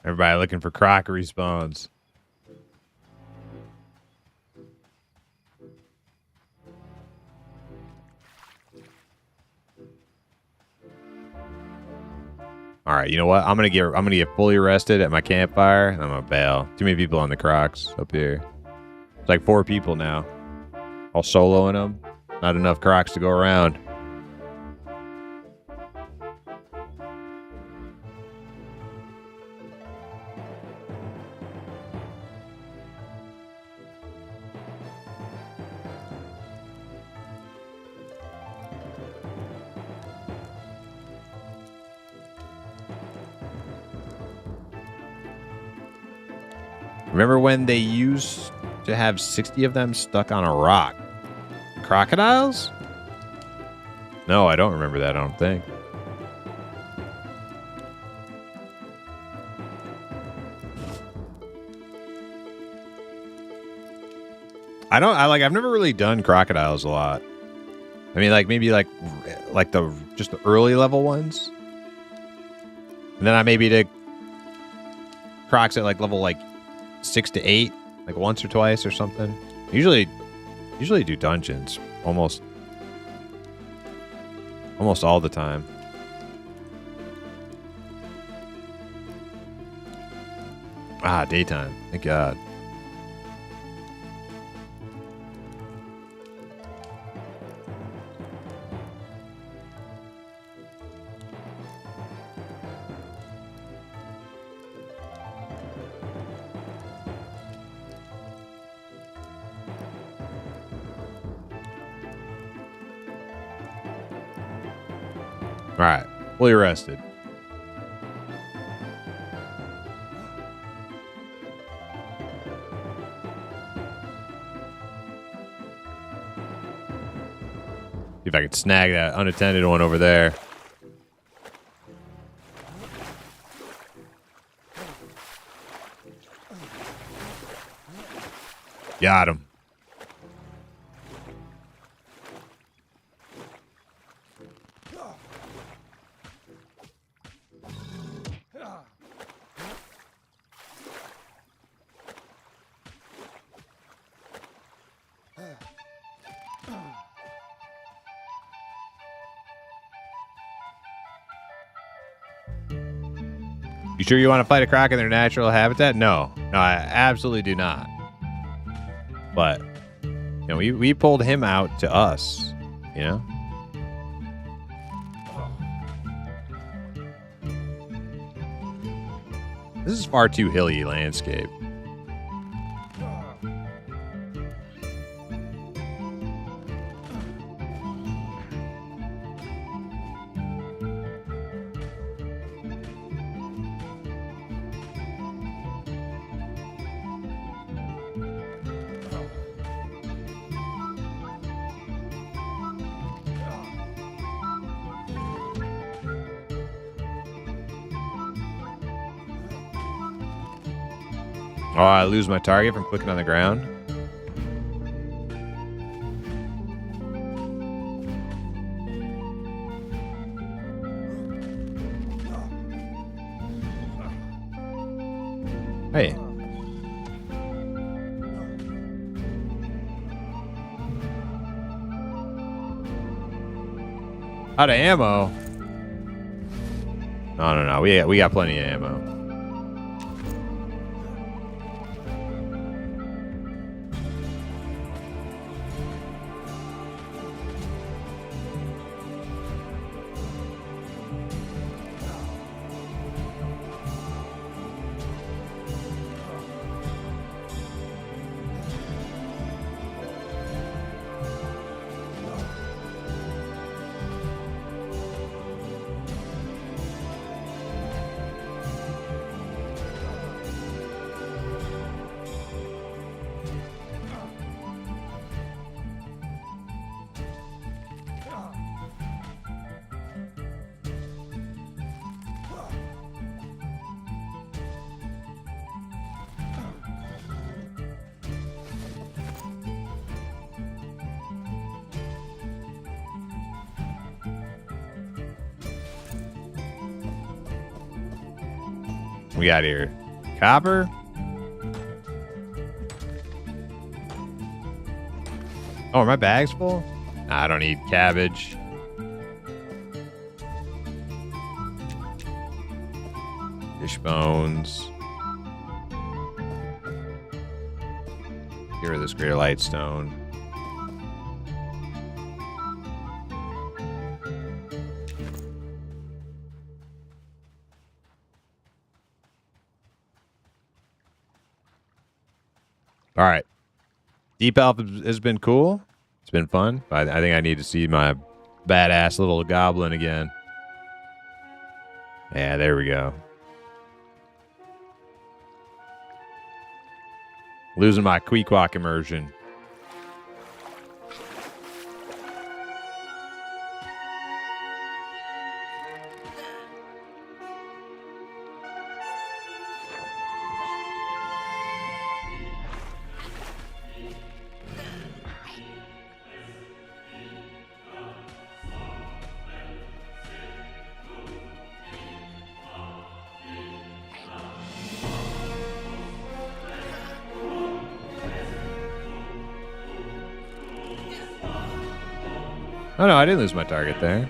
Everybody looking for crockery spawns. All right, you know what? I'm gonna get fully rested at my campfire, and I'm gonna bail. Too many people on the crocs up here. It's like 4 people now, all soloing them. Not enough crocs to go around. Remember when they used to have 60 of them stuck on a rock? Crocodiles? No, I don't remember that, I don't think. I've never really done crocodiles a lot. I mean, like maybe like just the early level ones. And then I maybe did crocs at like level like 6 to 8, like once or twice or something. Usually do dungeons almost all the time. Ah, daytime. Thank God. All right, fully rested. See if I can snag that unattended one over there. Got him. You sure you want to fight a croc in their natural habitat? No, I absolutely do not. But you know, we pulled him out to us. You know. This is far too hilly landscape. Oh, I lose my target from clicking on the ground. Hey. Out of ammo? No. We got plenty of ammo. We got here copper. Oh, are my bags full? Nah, I don't need cabbage. Fish bones. Get rid of this greater light stone. All right. Deep Elf has been cool. It's been fun. I think I need to see my badass little goblin again. Yeah, there we go. Losing my Queequeg immersion. Oh no, I didn't lose my target there.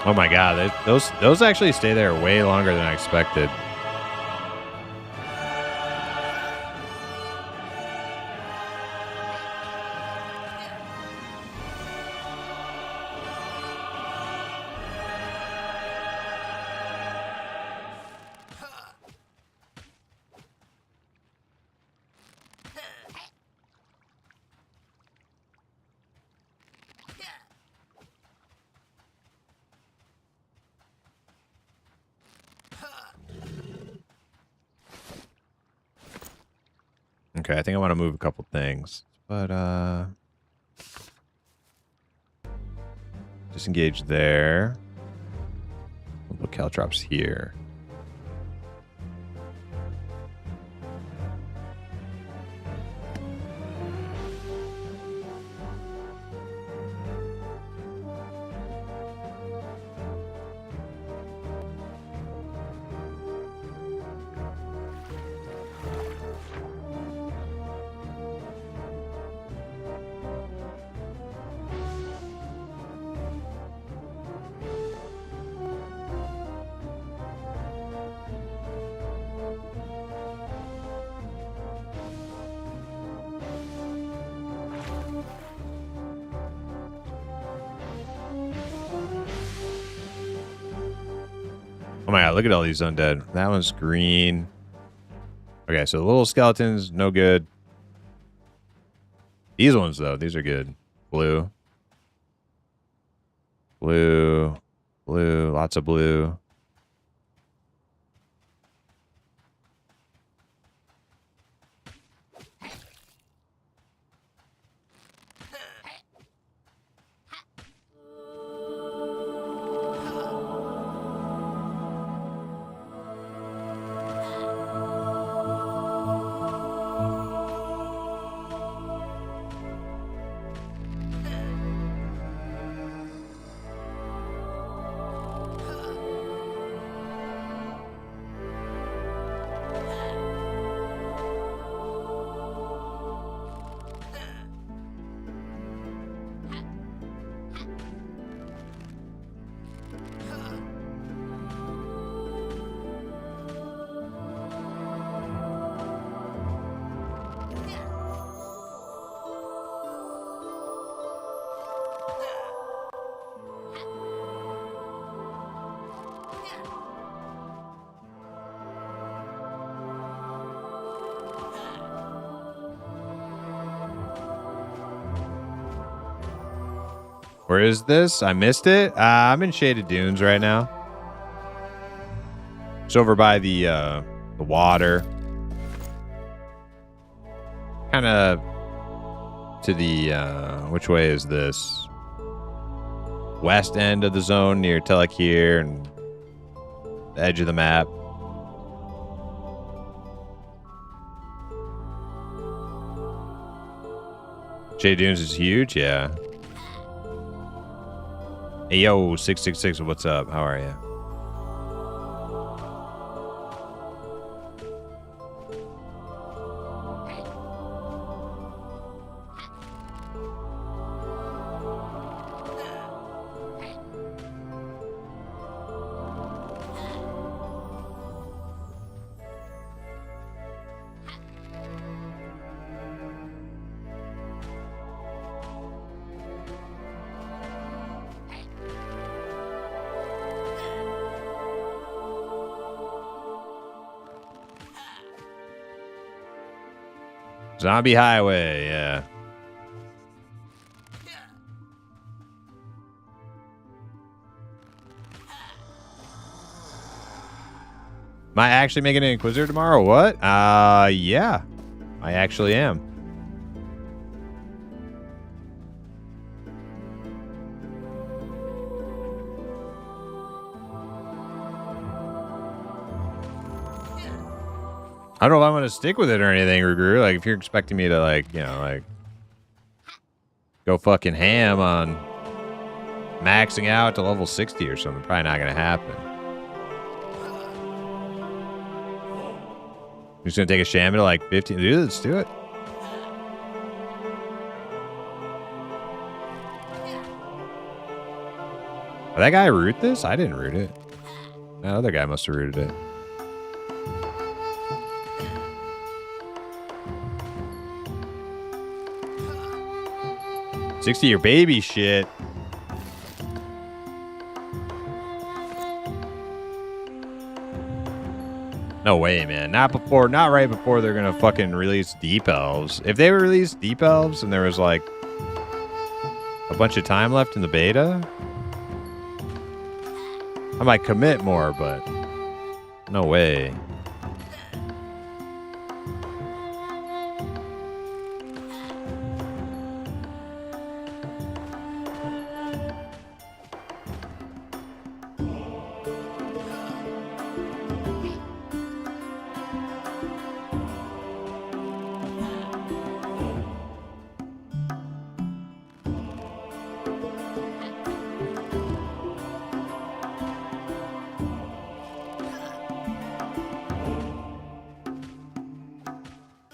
Oh my god, those actually stay there way longer than I expected. Okay, I think I want to move a couple things, but disengage there. We'll put caltrops here. Oh my god, look at all these undead. That one's green. Okay, so the little skeletons, no good. These ones, though, these are good. Blue. Blue. Blue. Lots of blue. Where is this? I missed it. I'm in Shaded Dunes right now. It's over by the water. Kind of to the which way is this? West end of the zone near Telekir and the edge of the map. Shaded Dunes is huge, yeah. Hey, yo, 666, what's up? How are you? Zombie Highway, yeah. Am I actually making an Inquisitor tomorrow? What? Yeah. I actually am. I don't know if I'm going to stick with it or anything, Ruguru. Like, if you're expecting me to, like, you know, like, go fucking ham on maxing out to level 60 or something, probably not going to happen. You're just going to take a shaman to, like, 50. Dude, let's do it. Did that guy root this? I didn't root it. That other guy must have rooted it. $60 your baby shit. No way, man. Not right before they're gonna fucking release Deep Elves. If they released Deep Elves and there was like a bunch of time left in the beta, I might commit more, but no way.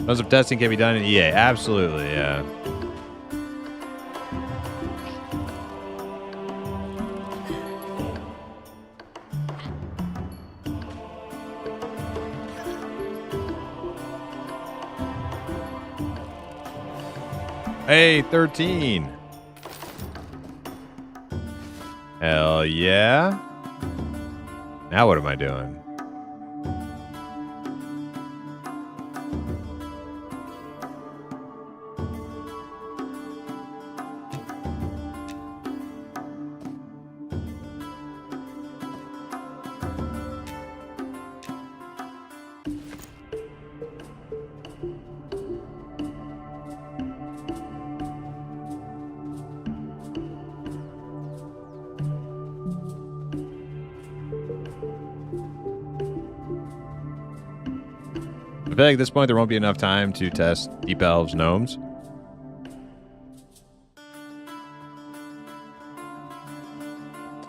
Tons of testing can be done in EA. Absolutely, yeah. Hey, 13. Hell yeah. Now what am I doing? I feel like at this point there won't be enough time to test Deep Elves gnomes.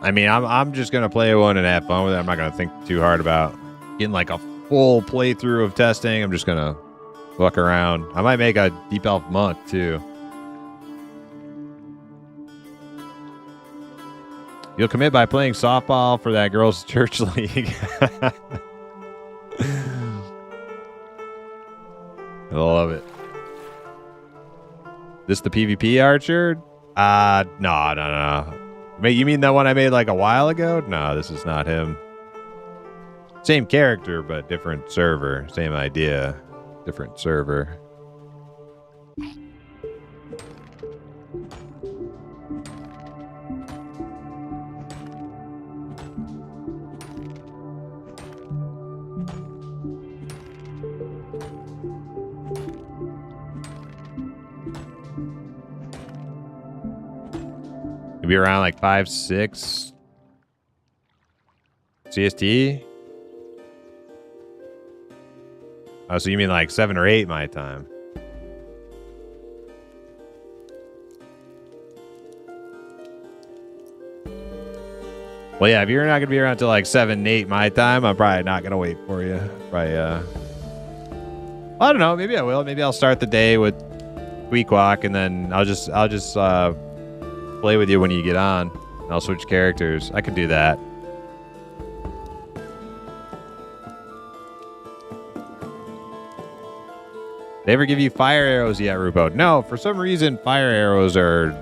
I mean, I'm just gonna play one and have fun with it. I'm not gonna think too hard about getting like a full playthrough of testing. I'm just gonna walk around. I might make a Deep Elf monk too. You'll commit by playing softball for that girls' church league. I love it. This the PvP archer? No. Wait, you mean that one I made like a while ago? No, this is not him. Same character, but different server. Same idea, different server. Be around like 5-6 CST. Oh, so you mean like 7 or 8 my time? Well, yeah, if you're not gonna be around till like 7, 8 my time, I'm probably not gonna wait for you. Probably, I don't know. Maybe I will. Maybe I'll start the day with Weekwalk, and then I'll just play with you when you get on. I'll switch characters. I could do that. They ever give you fire arrows yet, Rupo? No, for some reason fire arrows are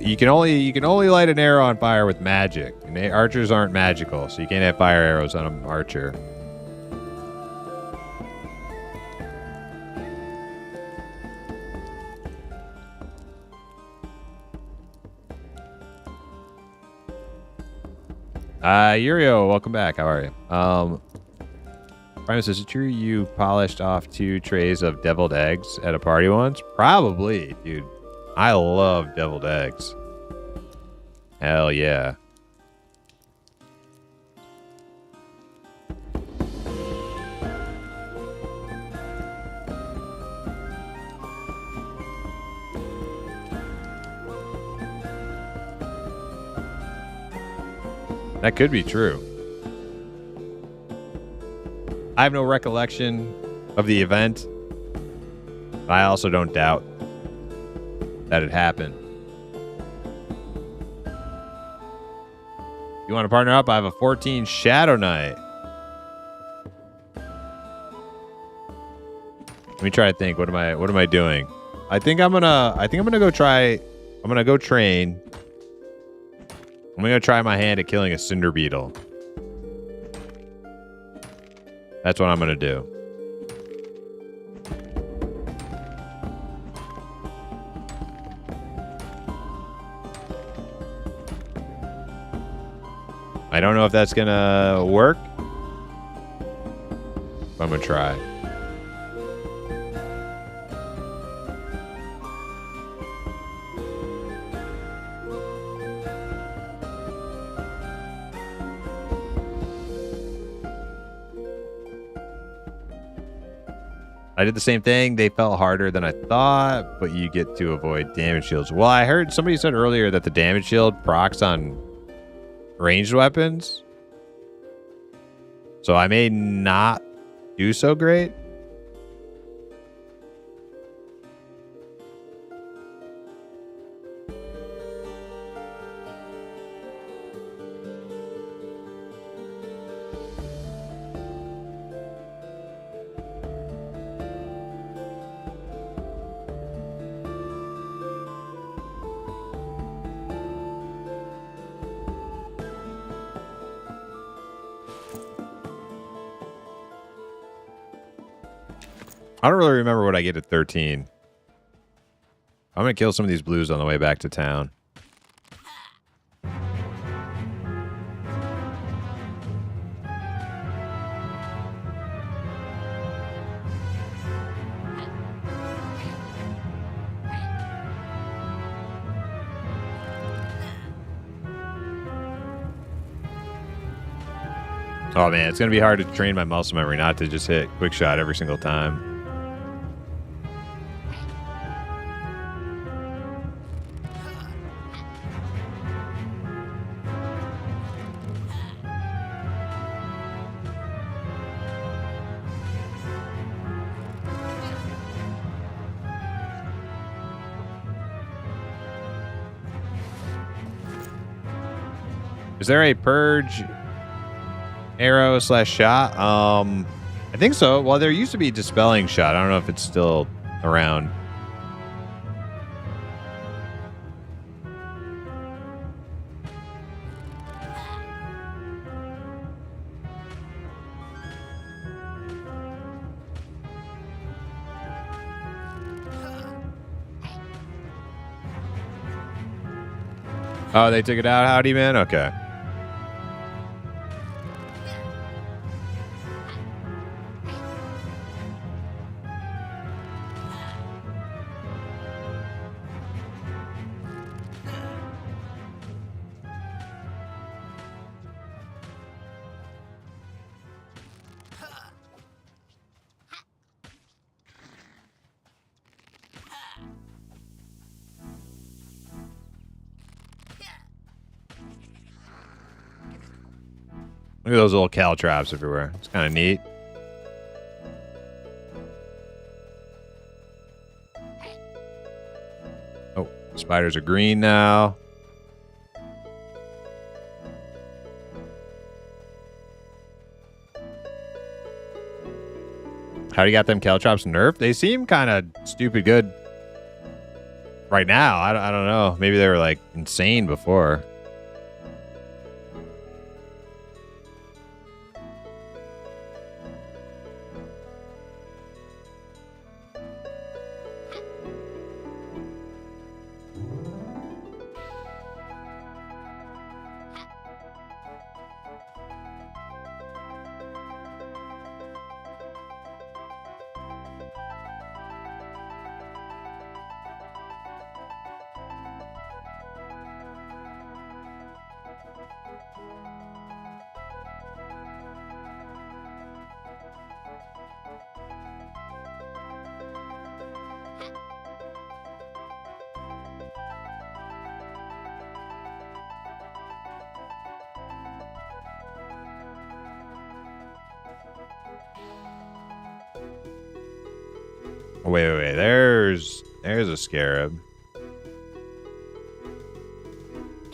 you can only light an arrow on fire with magic. And archers aren't magical, so you can't have fire arrows on an archer. Yurio, welcome back. How are you? Primus, is it true you polished off 2 trays of deviled eggs at a party once? Probably, dude. I love deviled eggs. Hell yeah. That could be true. I have no recollection of the event. But I also don't doubt that it happened. You want to partner up? I have a 14 Shadow Knight. Let me try to think. What am I doing? I think I'm gonna go try. I'm gonna go train. I'm gonna try my hand at killing a cinder beetle. That's what I'm gonna do. I don't know if that's gonna work, but I'm gonna try. I did the same thing. They felt harder than I thought, but you get to avoid damage shields. Well, I heard somebody said earlier that the damage shield procs on ranged weapons. So I may not do so great. I don't really remember what I get at 13. I'm going to kill some of these blues on the way back to town. Oh man, it's going to be hard to train my muscle memory not to just hit quick shot every single time. Is there a purge arrow / shot? I think so. Well, there used to be dispelling shot. I don't know if it's still around. Oh, they took it out, howdy man? Okay. Look at those little cal traps everywhere. It's kind of neat. Oh, spiders are green now. How do you got them cal traps nerfed? They seem kind of stupid good right now. I don't know. Maybe they were like insane before. Wait. There's a scarab.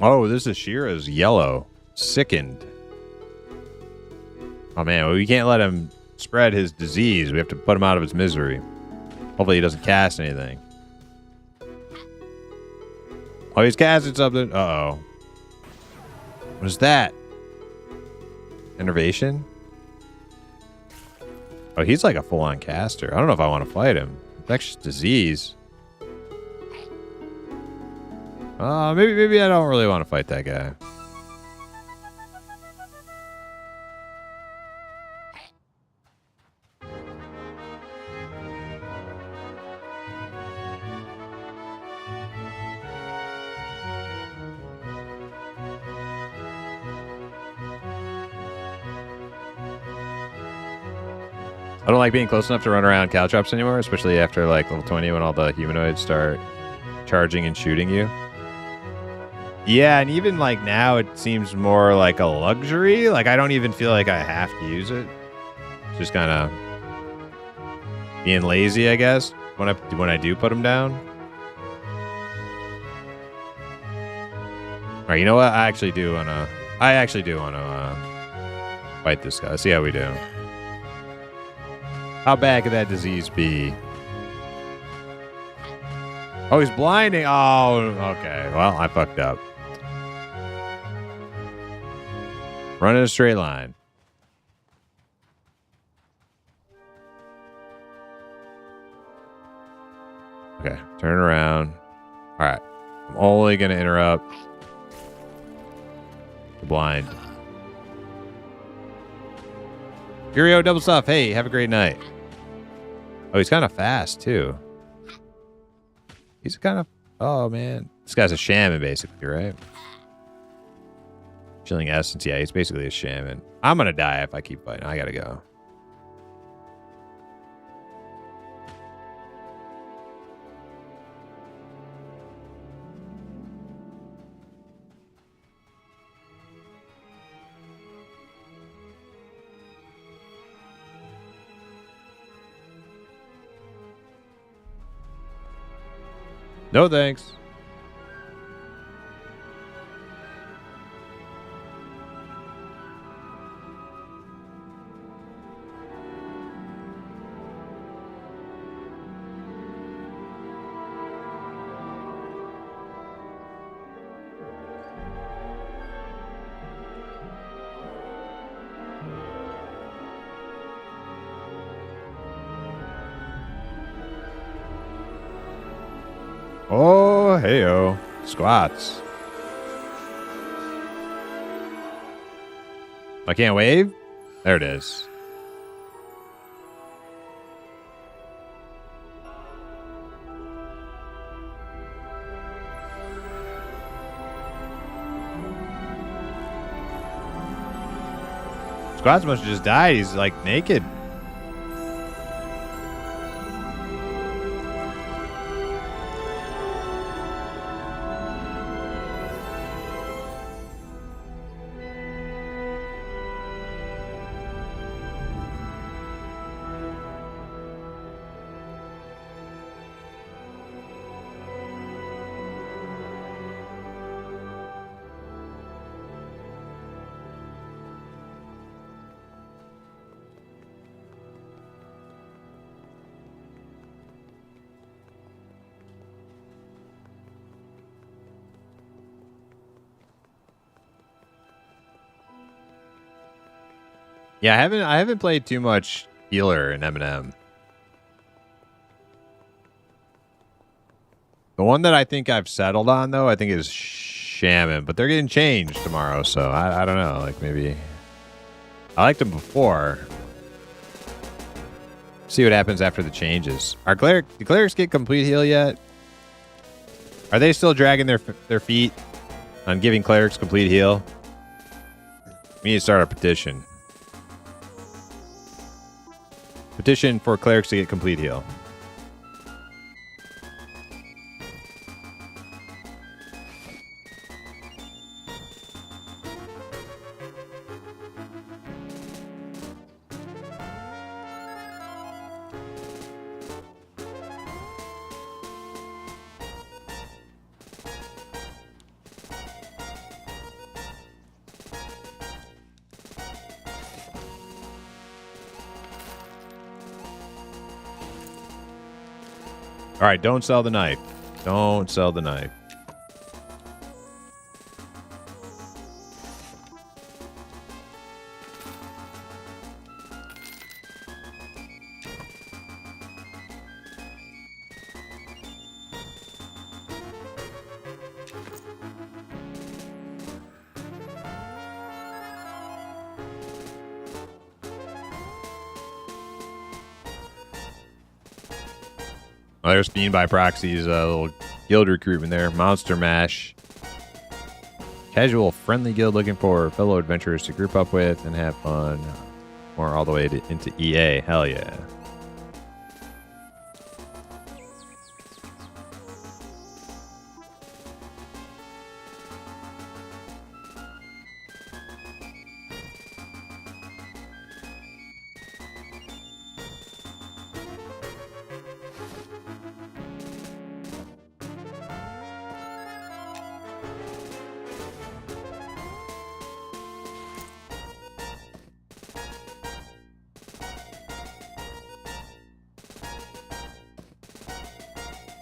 Oh, this is Shira's yellow. Sickened. Oh man, well, we can't let him spread his disease. We have to put him out of his misery. Hopefully he doesn't cast anything. Oh, he's casting something. Uh-oh. What is that? Innervation? Oh, he's like a full-on caster. I don't know if I want to fight him. Infectious disease. Maybe I don't really want to fight that guy. I don't like being close enough to run around caltrops anymore, especially after like level 20 when all the humanoids start charging and shooting you. Yeah, and even like now it seems more like a luxury. Like I don't even feel like I have to use it. It's just kind of Being lazy, I guess, when I do put them down. All right, you know what? I actually do want to fight this guy. Let's see how we do. How bad could that disease be? Oh, he's blinding. Oh, okay. Well, I fucked up. Run in a straight line. Okay, turn around. All right. I'm only going to interrupt the blind. Curio double stuff. Hey, have a great night. Oh, he's kind of fast, too. He's kind of... Oh, man. This guy's a shaman, basically, right? Chilling essence. Yeah, he's basically a shaman. I'm going to die if I keep fighting. I got to go. No thanks. Oh, hey-oh. Squats. I can't wave? There it is. Squats must have just died. He's like naked. Yeah, I haven't played too much healer in M&M. The one that I think I've settled on though, I think is Shaman, but they're getting changed tomorrow, so I don't know. Like maybe I liked them before. See what happens after the changes. Are do clerics get complete heal yet? Are they still dragging their feet on giving clerics complete heal? We need to start a petition. Petition for clerics to get complete heal. All right, don't sell the knife. Don't sell the knife. Oh, there's Fiend by Proxy's little guild recruitment there. Monster Mash. Casual, friendly guild looking for fellow adventurers to group up with and have fun. Or all the way into EA. Hell yeah.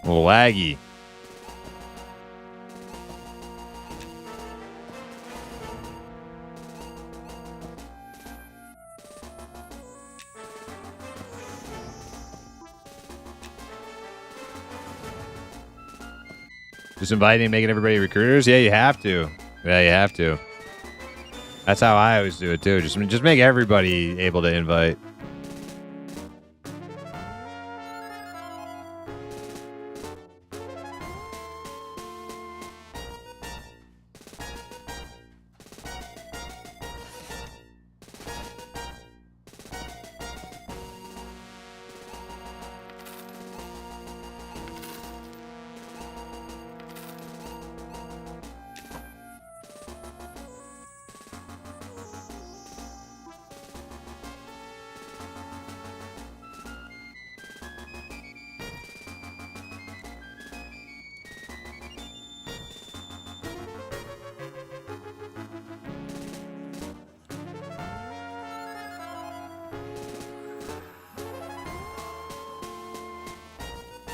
A little laggy. Just inviting and making everybody recruiters? Yeah, you have to. Yeah, you have to. That's how I always do it too. Just make everybody able to invite.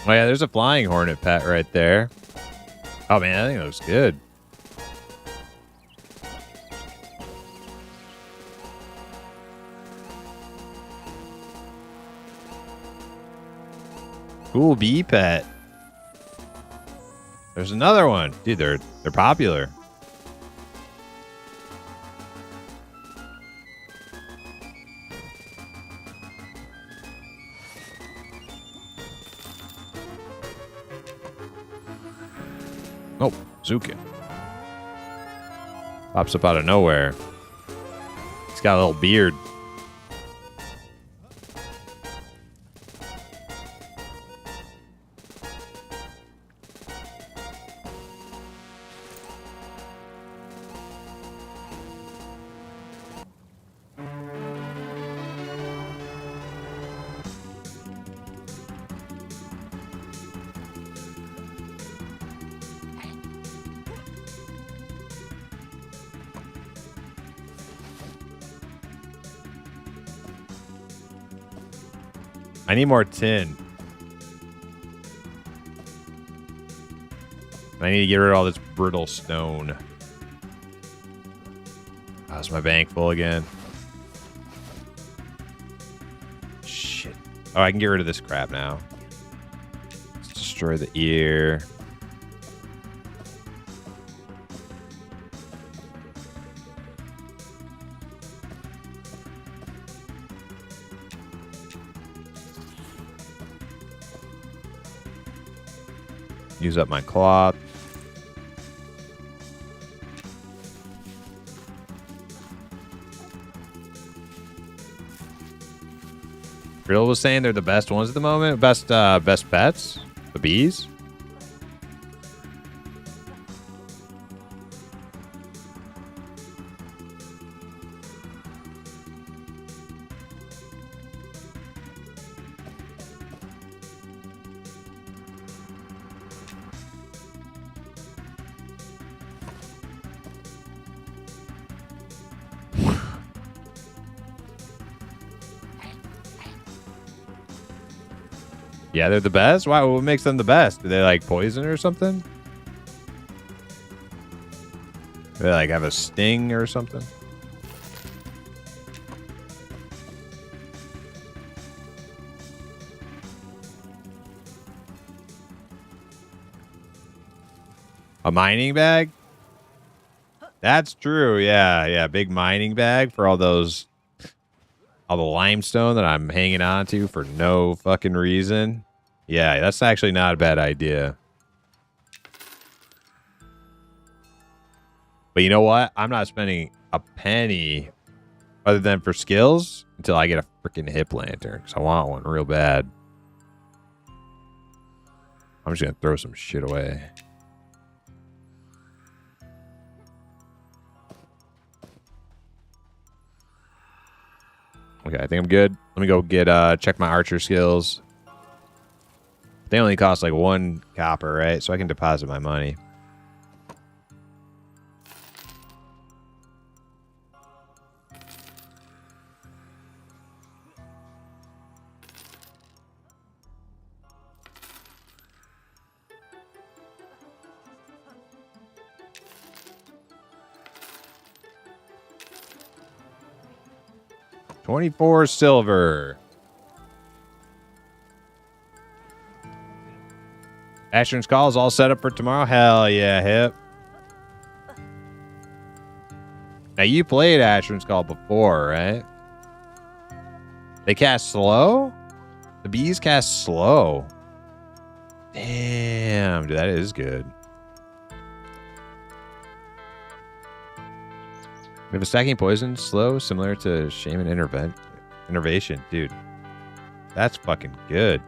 Oh yeah, there's a flying hornet pet right there. Oh man, I think that looks good. Cool bee pet. There's another one. Dude, they're popular. Oh, Zukin. Pops up out of nowhere. He's got a little beard. I need more tin. I need to get rid of all this brittle stone. Oh, is my bank full again? Shit. Oh, I can get rid of this crap now. Let's destroy the ear. Use up my cloth. Riddle was saying they're the best ones at the moment. Best pets? The bees? Yeah, they're the best? Why? What makes them the best? Do they like poison or something? Do they like have a sting or something? A mining bag? That's true. Yeah, yeah. Big mining bag for all the limestone that I'm hanging on to for no fucking reason. Yeah, that's actually not a bad idea. But you know what? I'm not spending a penny other than for skills until I get a freaking hip lantern because I want one real bad. I'm just going to throw some shit away. Okay, I think I'm good. Let me go get check my archer skills. They only cost like 1 copper, right? So I can deposit my money. 24 silver. Ashton's Call is all set up for tomorrow. Hell yeah, hip. Now, you played Ashton's Call before, right? They cast slow? The bees cast slow. Damn, dude, that is good. We have a stacking poison slow, similar to Shaman Innervation. Dude, that's fucking good.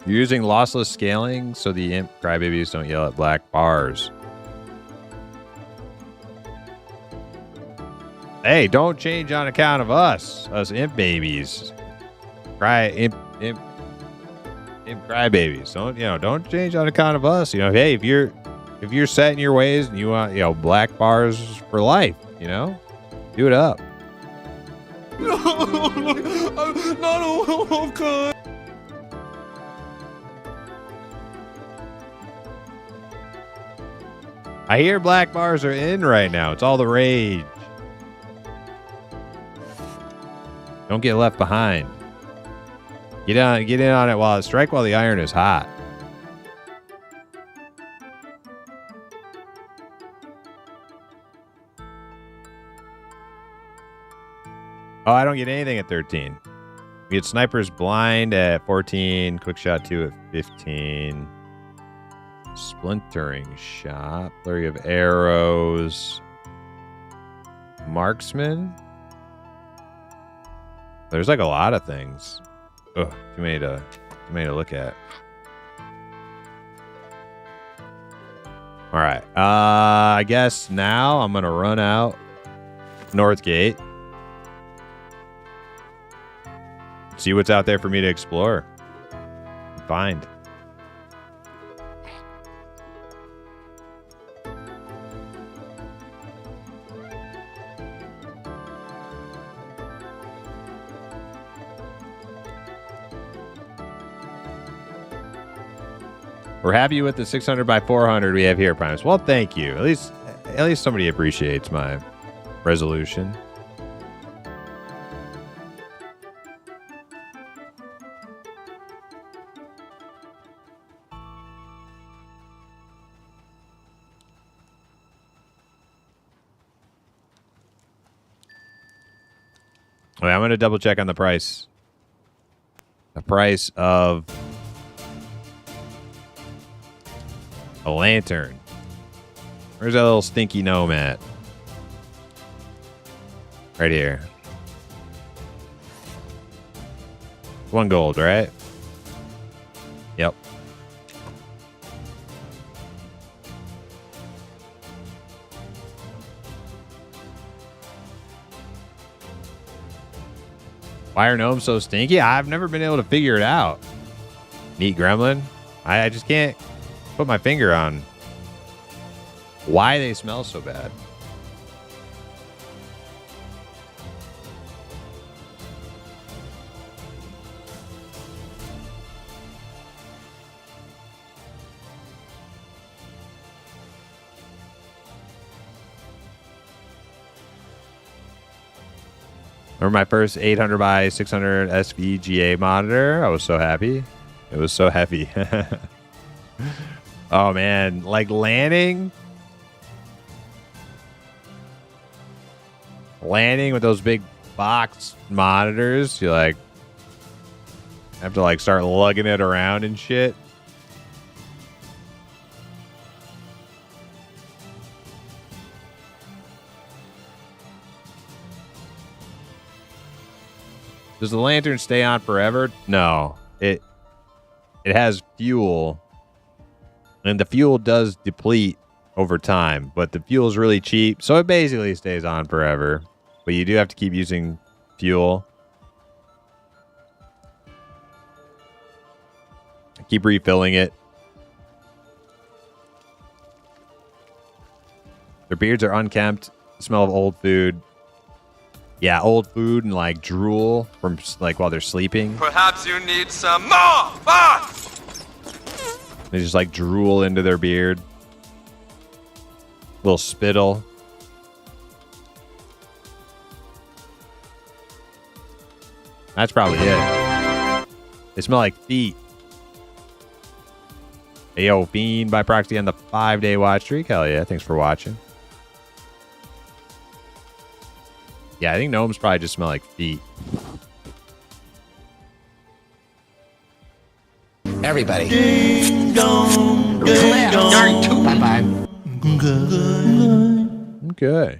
You're using lossless scaling so the imp crybabies don't yell at black bars. Hey, don't change on account of us imp babies. Imp crybabies. Don't change on account of us. Hey, if you're set in your ways and you want, black bars for life, do it up. No, good. I hear black bars are in right now. It's all the rage. Don't get left behind. Get in on it strike while the iron is hot. Oh, I don't get anything at 13. We get Sniper's Blind at 14, Quick Shot 2 at 15. Splintering Shot, Flurry of Arrows, Marksman. There's like a lot of things. Ugh, too many to look at. All right. I guess now I'm gonna run out North Gate. See what's out there for me to explore. Find. We're happy with the 600 by 400 we have here, Primus. Well, thank you. At least somebody appreciates my resolution. Okay, I'm going to double check on the price. The price of a lantern. Where's that little stinky gnome at? Right here. 1 gold, right? Yep. Why are gnomes so stinky? I've never been able to figure it out. Neat gremlin. I just can't put my finger on why they smell so bad. Remember my first 800 by 600 SVGA monitor? I was so happy. It was so heavy. Oh man, like landing with those big box monitors, you like have to like start lugging it around and shit. Does the lantern stay on forever? No. It has fuel. And the fuel does deplete over time, but the fuel is really cheap, so it basically stays on forever. But you do have to keep using fuel. Keep refilling it. Their beards are unkempt, smell of old food. Yeah, old food and like drool from like while they're sleeping. Perhaps you need some more farts! They just like drool into their beard. Little spittle. That's probably it. They smell like feet. Hey, yo, Fiend by proxy on the 5-day watch streak. Hell yeah, thanks for watching. Yeah, I think gnomes probably just smell like feet. Everybody. Ding dong, ding dong. Bye-bye. Okay.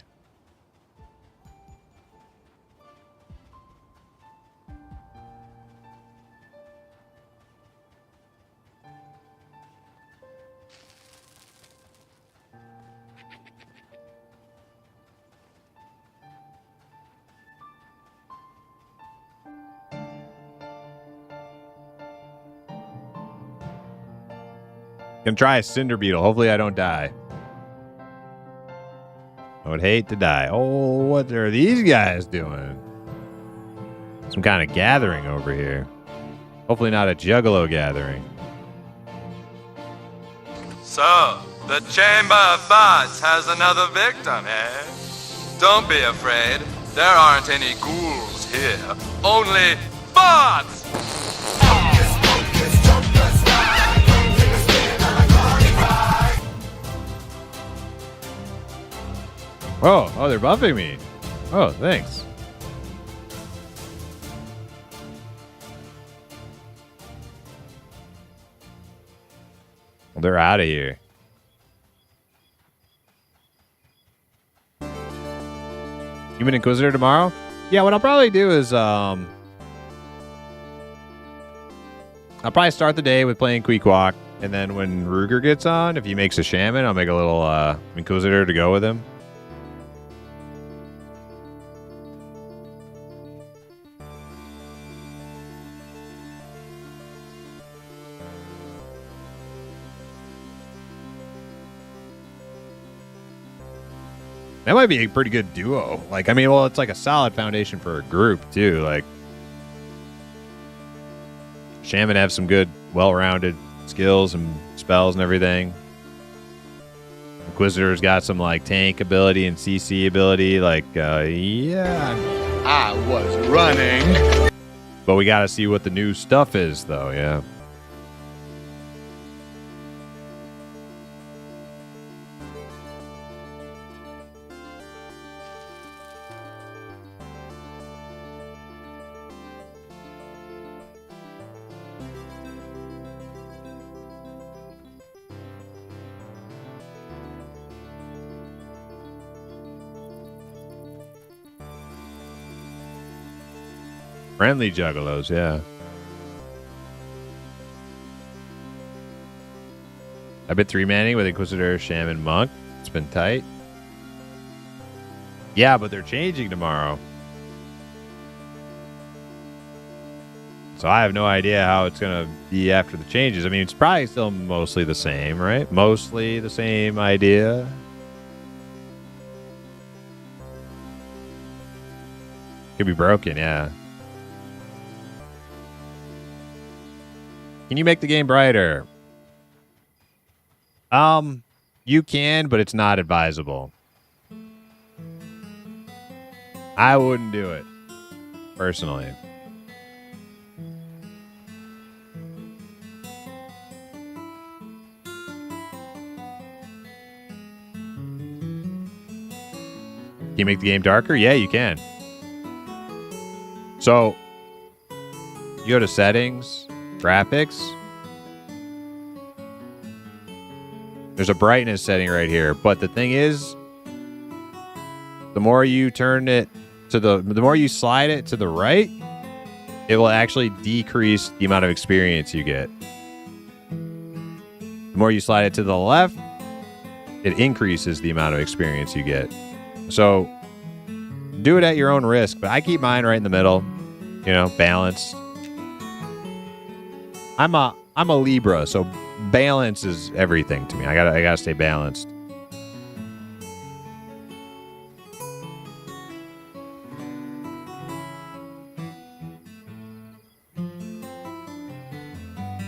Gonna try a cinder beetle. Hopefully I don't die. I would hate to die. Oh, what are these guys doing? Some kind of gathering over here. Hopefully not a juggalo gathering. So, the Chamber of Farts has another victim, eh? Don't be afraid. There aren't any ghouls here. Only farts! Oh, they're buffing me. Oh, thanks. Well, they're out of here. Human Inquisitor tomorrow? Yeah, what I'll probably do is I'll probably start the day with playing Queequeg, and then when Ruger gets on, if he makes a shaman, I'll make a little Inquisitor to go with him. That might be a pretty good duo. Like, I mean, well, it's like a solid foundation for a group, too. Like, Shaman have some good, well-rounded skills and spells and everything. Inquisitor's got some, like, tank ability and CC ability. Like, yeah. I was running. But we got to see what the new stuff is, though, yeah. Friendly juggalos, yeah. I've been 3-manning with Inquisitor, Shaman, Monk. It's been tight. Yeah, but they're changing tomorrow. So I have no idea how it's going to be after the changes. I mean, it's probably still mostly the same, right? Mostly the same idea. Could be broken, yeah. Can you make the game brighter? You can, but it's not advisable. I wouldn't do it, personally. Can you make the game darker? Yeah, you can. So, you go to settings, graphics. There's a brightness setting right here, but the thing is, the more you turn it to the more you slide it to the right, it will actually decrease the amount of experience you get. The more you slide it to the left, it increases the amount of experience you get. So do it at your own risk, but I keep mine right in the middle, you know, balanced. I'm a Libra, so balance is everything to me. I gotta stay balanced.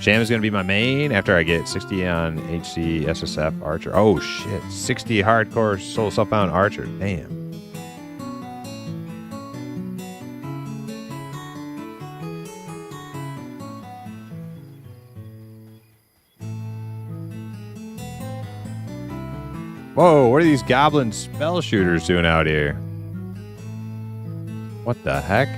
Sham is going to be my main after I get 60 on HC SSF Archer. Oh, shit. 60 hardcore Soul Self-Bound Archer. Damn. Whoa, what are these goblin spell shooters doing out here? What the heck?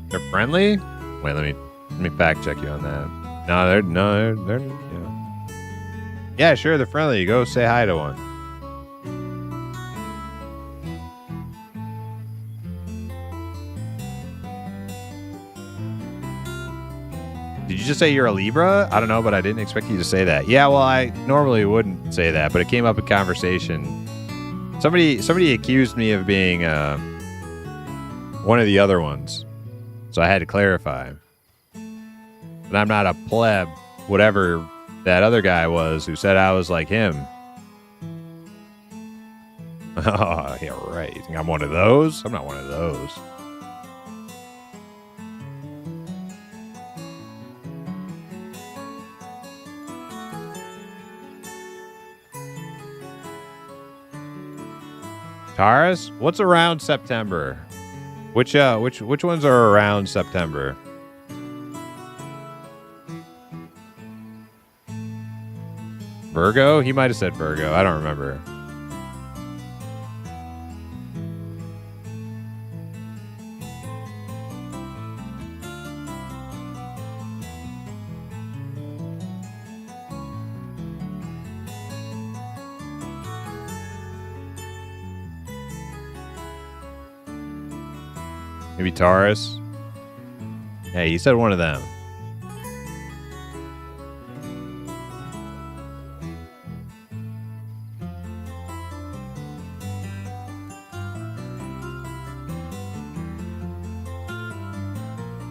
They're friendly? Wait, let me fact check you on that. They're yeah, sure, they're friendly. Go say hi to one. Did you just say you're a Libra? I don't know, but I didn't expect you to say that. Yeah, well, I normally wouldn't say that, but it came up in conversation. Somebody accused me of being one of the other ones, so I had to clarify. But I'm not a pleb, whatever that other guy was who said I was like him. Oh, yeah, right. You think I'm one of those? I'm not one of those. Taurus? What's around September? Which ones are around September? Virgo? He might have said Virgo. I don't remember. Maybe Taurus? Yeah, he said one of them.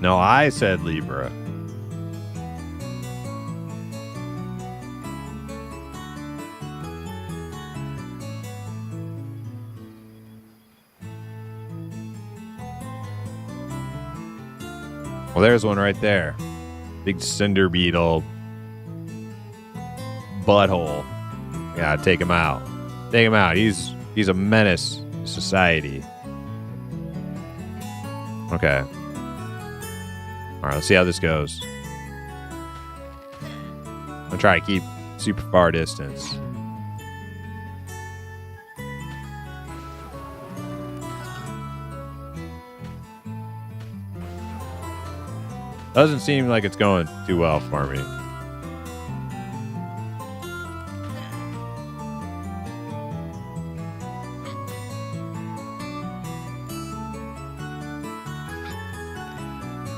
No, I said Libra. Well, there's one right there. Big cinder beetle butthole. Yeah, take him out. Take him out. He's a menace to society. Okay. All right, let's see how this goes. I'm gonna try to keep super far distance. Doesn't seem like it's going too well for me.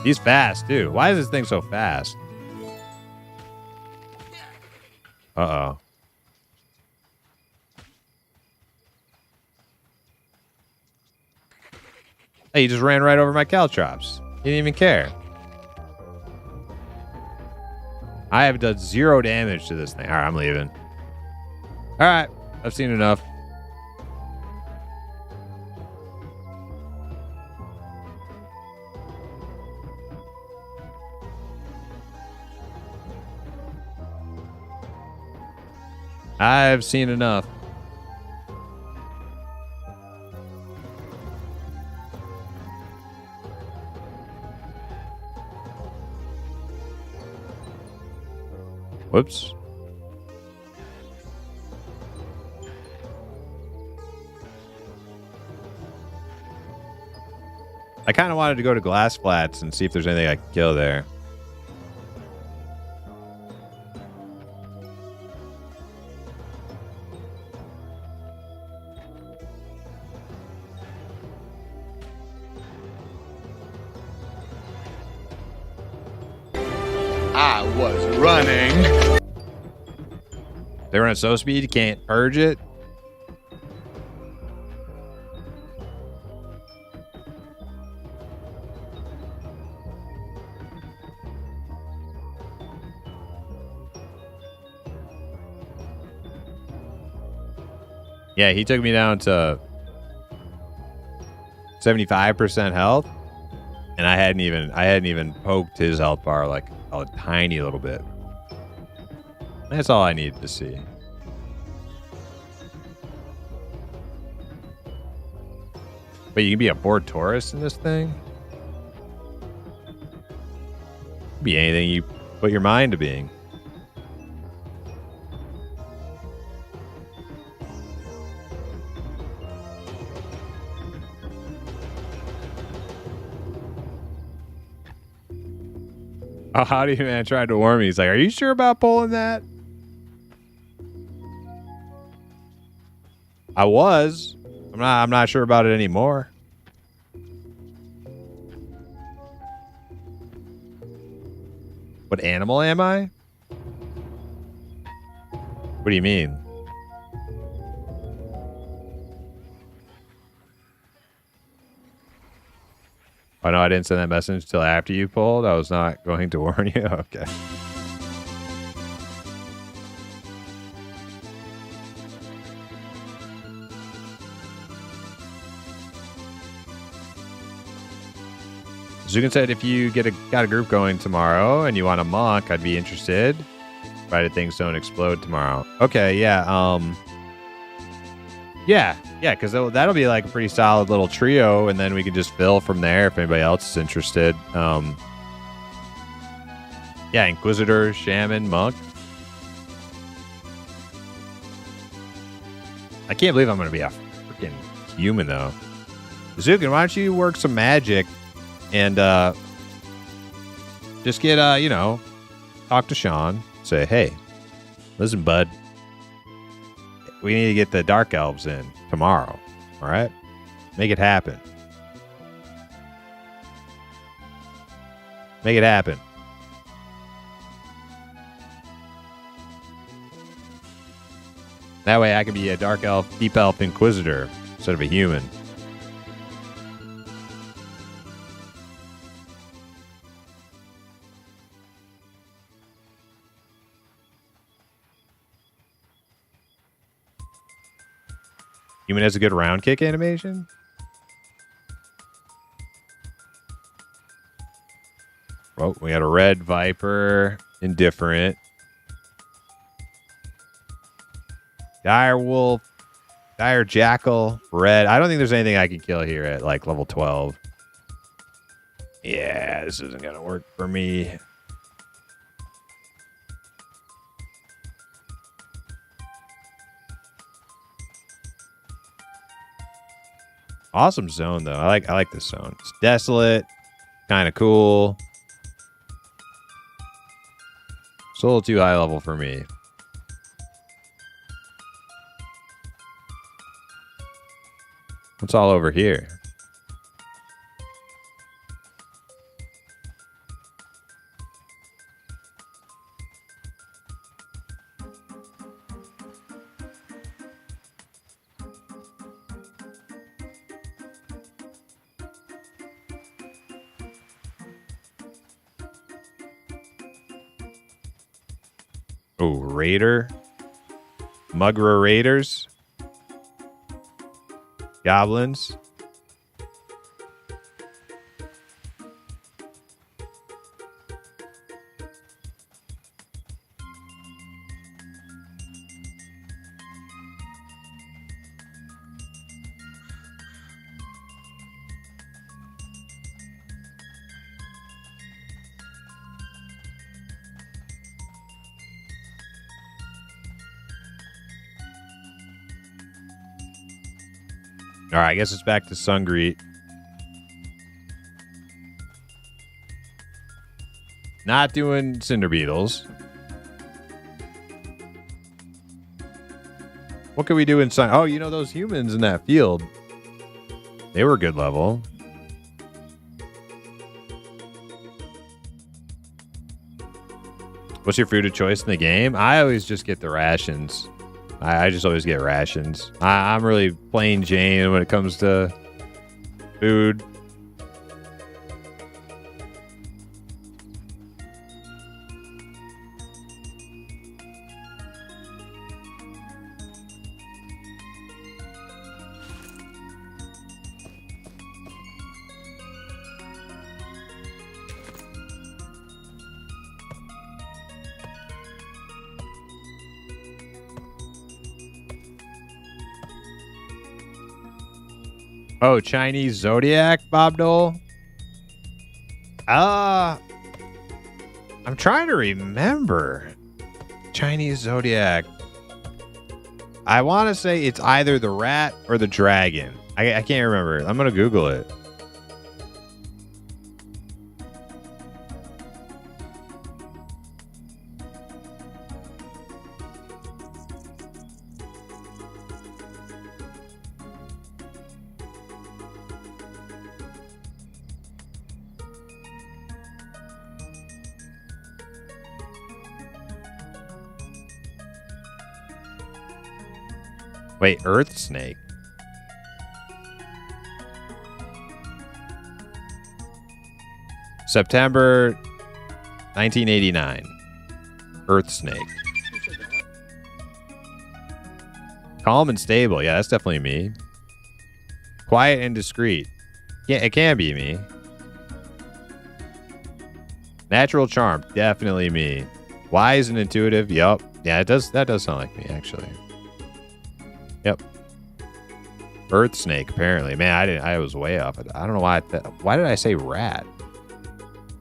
He's fast, too. Why is this thing so fast? Uh-oh. Hey, he just ran right over my caltrops. He didn't even care. I have done 0 damage to this thing. All right, I'm leaving. All right, I've seen enough. I've seen enough. Whoops. I kind of wanted to go to Glass Flats and see if there's anything I could kill there. I was running. They run at so speed you can't purge it. Yeah, he took me down to 75% health, and I hadn't even poked his health bar like a tiny little bit. That's all I needed to see. But you can be a bored tourist in this thing? Be anything you put your mind to being. Oh, howdy, man tried to warn me. He's like, are you sure about pulling that? I was. I'm not sure about it anymore. What animal am I? What do you mean? Oh, no, I didn't send that message until after you pulled. I was not going to warn you. Okay. Zugan said if you got a group going tomorrow and you want a monk, I'd be interested. Provided things don't explode tomorrow. Okay, yeah. Yeah, because that'll be like a pretty solid little trio, and then we can just fill from there if anybody else is interested. Yeah, Inquisitor, Shaman, Monk. I can't believe I'm going to be a freaking human, though. Zugan, why don't you work some magic and just get, talk to Sean. Say, hey, listen, bud. We need to get the Dark Elves in tomorrow. All right? Make it happen. Make it happen. That way I can be a Dark Elf, Deep Elf Inquisitor instead of a human. Human has a good round kick animation. Oh, we got a red Viper, indifferent. Dire Wolf, Dire Jackal, red. I don't think there's anything I can kill here at like level 12. Yeah, this isn't going to work for me. Awesome zone though. I like this zone. It's desolate, kind of cool. It's a little too high level for me. What's all over here? Oh, Raider. Mugra Raiders. Goblins. All right, I guess it's back to Sungreet. Not doing Cinder Beetles. What can we do in Sun? Oh, you know those humans in that field. They were good level. What's your food of choice in the game? I always just get the rations. I just always get rations. I'm really plain Jane when it comes to food. Oh, Chinese Zodiac, Bob Dole? I'm trying to remember. Chinese Zodiac. I want to say it's either the rat or the dragon. I can't remember. I'm going to Google it. Wait, Earth Snake. September 1989. Earth Snake. Calm and stable. Yeah, that's definitely me. Quiet and discreet. Yeah, it can be me. Natural charm. Definitely me. Wise and intuitive. Yup. Yeah, it does. That does sound like me, actually. Yep. Earth snake, apparently. Man, I was way off. I don't know why. Why did I say rat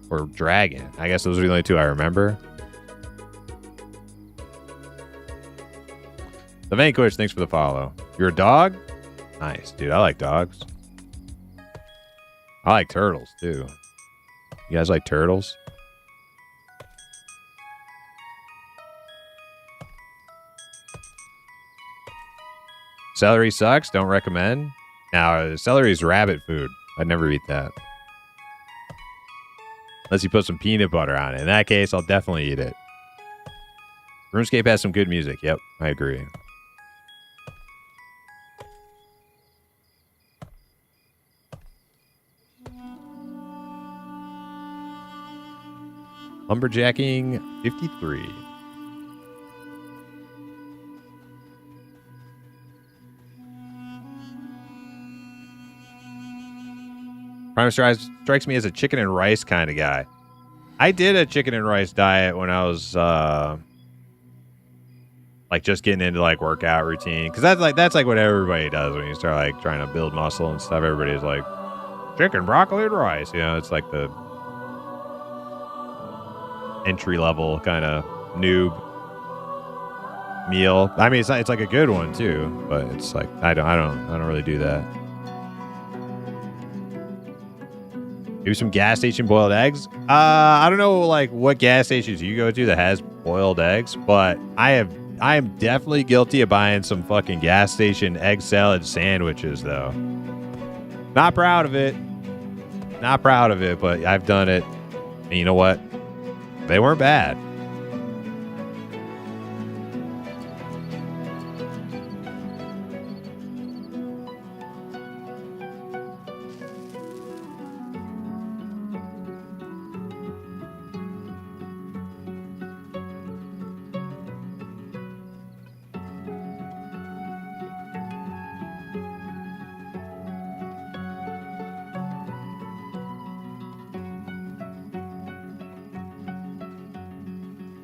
or dragon? I guess those are the only two I remember. The Vanquish, thanks for the follow. You're a dog? Nice, dude. I like dogs. I like turtles too. You guys like turtles? Celery sucks. Don't recommend. Now, celery is rabbit food. I'd never eat that. Unless you put some peanut butter on it. In that case, I'll definitely eat it. RuneScape has some good music. Yep, I agree. Lumberjacking 53. Prime strikes me as a chicken and rice kind of guy. I did a chicken and rice diet when I was like just getting into like workout routine, because that's like what everybody does when you start like trying to build muscle and stuff. Everybody's like chicken, broccoli, and rice. You know, it's like the entry level kind of noob meal. I mean, it's like a good one too, but it's like I don't really do that. Maybe some gas station boiled eggs. I don't know like what gas stations you go to that has boiled eggs, but I am definitely guilty of buying some fucking gas station egg salad sandwiches though. Not proud of it. Not proud of it, but I've done it. And you know what? They weren't bad.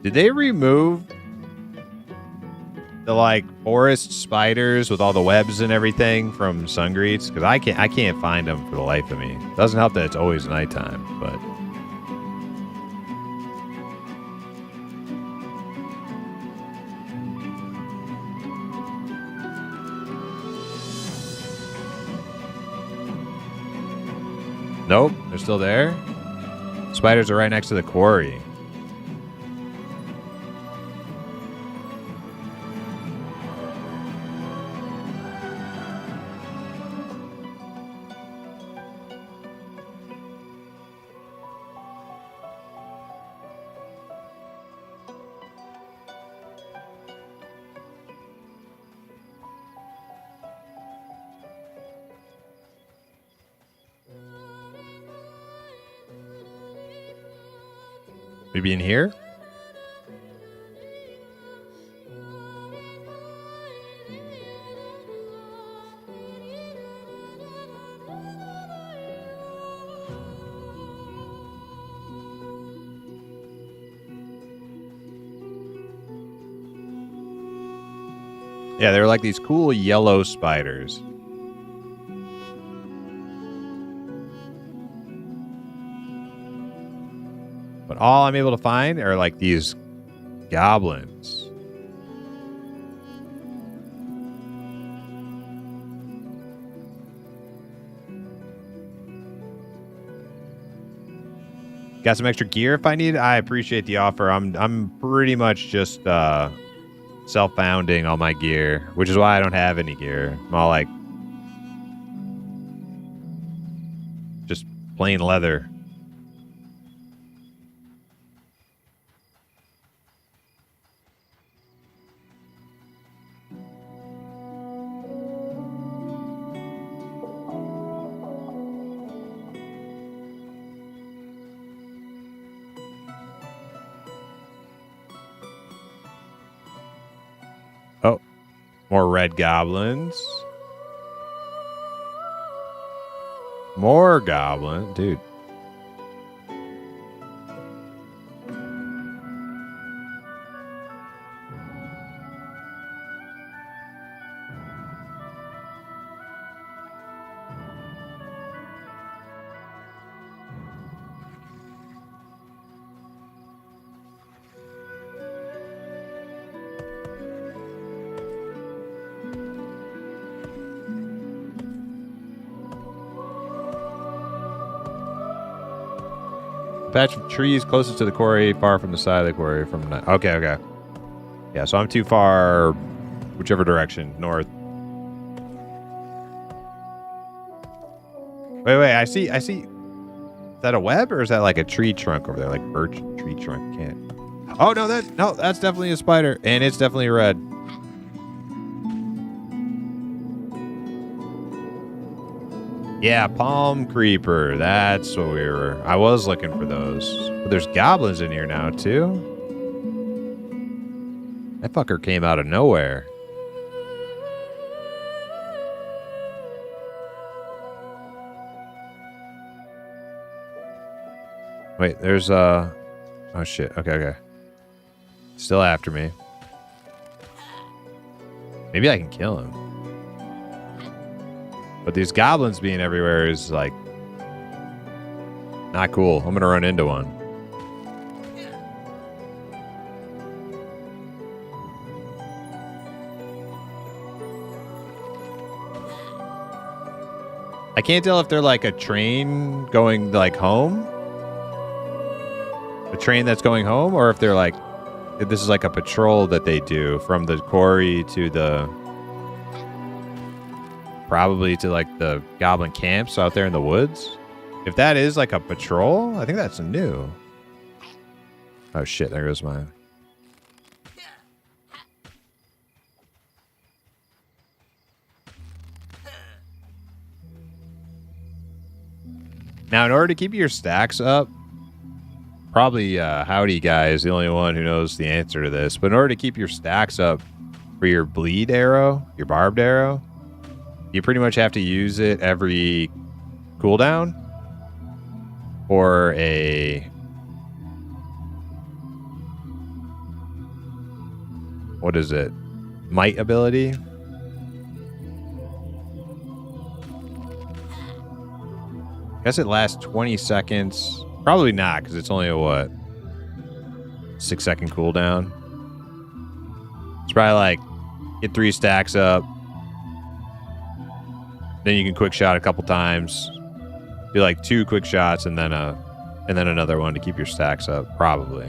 Did they remove the like forest spiders with all the webs and everything from Sungreets? Because I can't find them for the life of me. Doesn't help that it's always nighttime, but nope, they're still there. Spiders are right next to the quarry. Maybe in here? Yeah, they're like these cool yellow spiders. But all I'm able to find are like these goblins. Got some extra gear if I need it. I appreciate the offer. I'm pretty much just self-founding all my gear, which is why I don't have any gear. I'm all like just plain leather. Oh, more red goblins. More goblin, dude. Patch of trees closest to the quarry, far from the side of the quarry. Okay. Yeah, so I'm too far, whichever direction, north. Wait. I see. Is that a web or is that like a tree trunk over there, like birch tree trunk? Can't. Oh no, that's definitely a spider, and it's definitely red. Yeah, palm creeper. That's what I was looking for those. But there's goblins in here now, too. That fucker came out of nowhere. Wait, there's oh shit. Okay. Still after me. Maybe I can kill him. But these goblins being everywhere is like not cool. I'm gonna run into one. I can't tell if they're like a train going like home. A train that's going home, or if they're like, if this is like a patrol that they do from the quarry to the probably to like the goblin camps out there in the woods. If that is like a patrol, I think that's new. Oh shit, there goes mine. Now, in order to keep your stacks up, probably Howdy Guy is the only one who knows the answer to this, but in order to keep your stacks up for your bleed arrow, your barbed arrow, you pretty much have to use it every cooldown or a what is it? Might ability. I guess it lasts 20 seconds. Probably not, because it's only a what? 6-second cooldown. It's probably like get 3 stacks up. Then you can quick shot a couple times. Do like 2 quick shots and then another one to keep your stacks up, probably.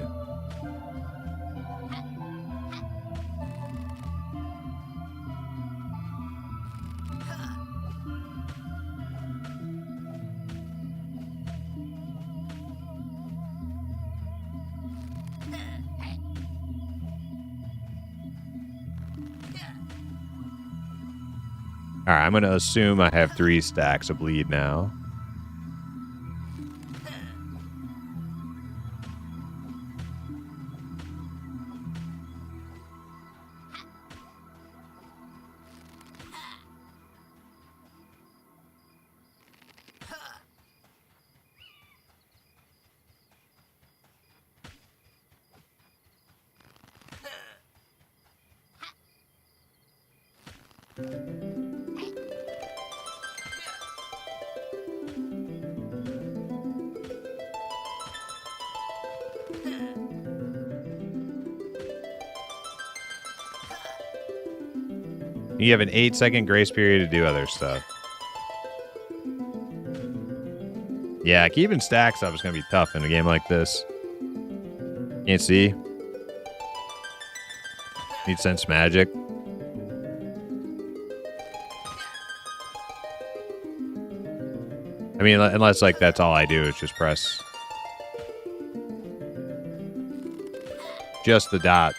All right, I'm going to assume I have 3 stacks of bleed now. You have an 8-second grace period to do other stuff. Yeah, keeping stacks up is going to be tough in a game like this. Can't see. Need sense magic. I mean, unless like that's all I do is just press just the dot.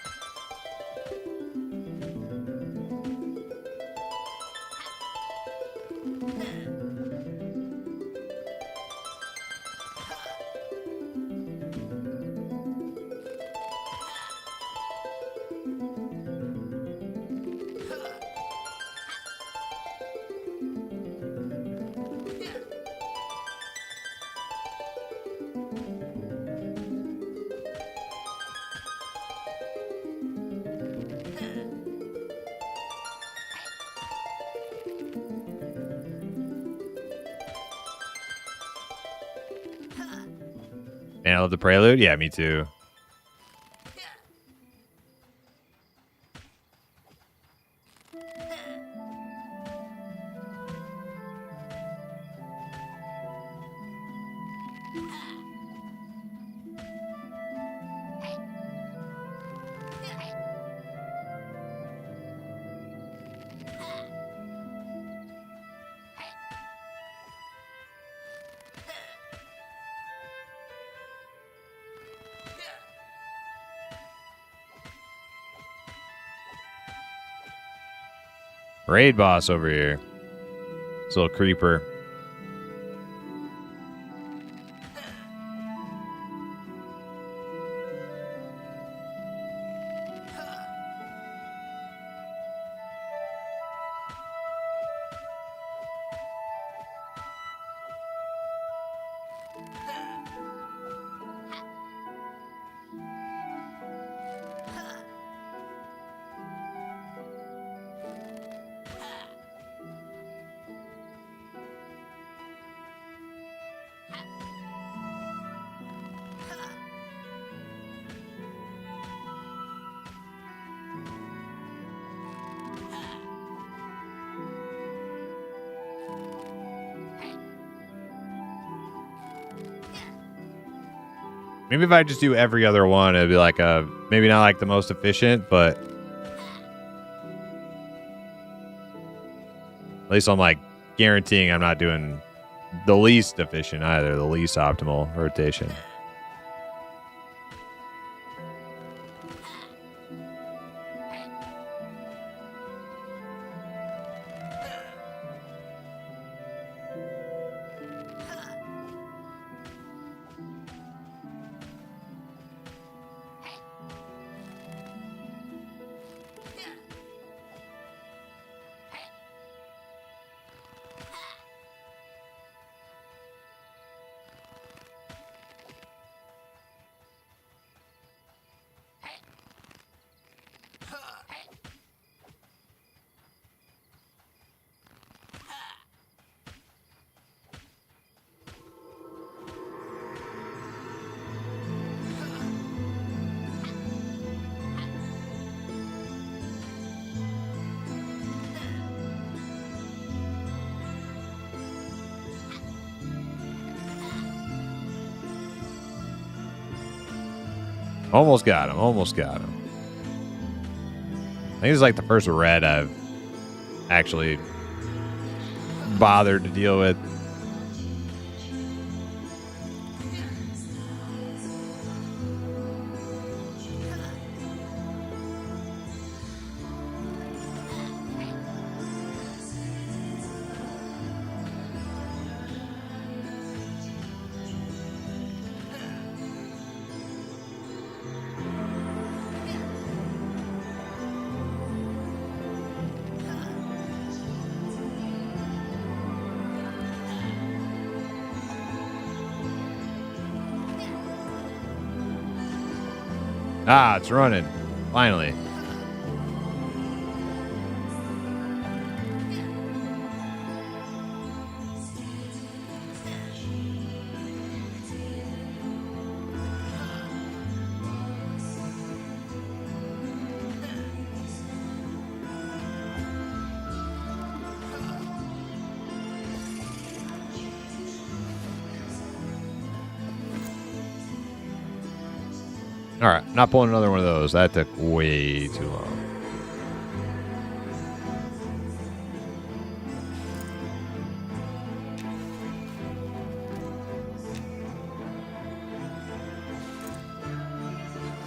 Man, I love the prelude. Yeah, me too. Raid boss over here. This little creeper. Maybe if I just do every other one, it'd be like maybe not like the most efficient, but at least I'm like guaranteeing I'm not doing the least efficient either, the least optimal rotation. Almost got him. Almost got him. I think it's like the first red I've actually bothered to deal with. Ah, it's running. Finally. All right, not pulling another one of those. That took way too long.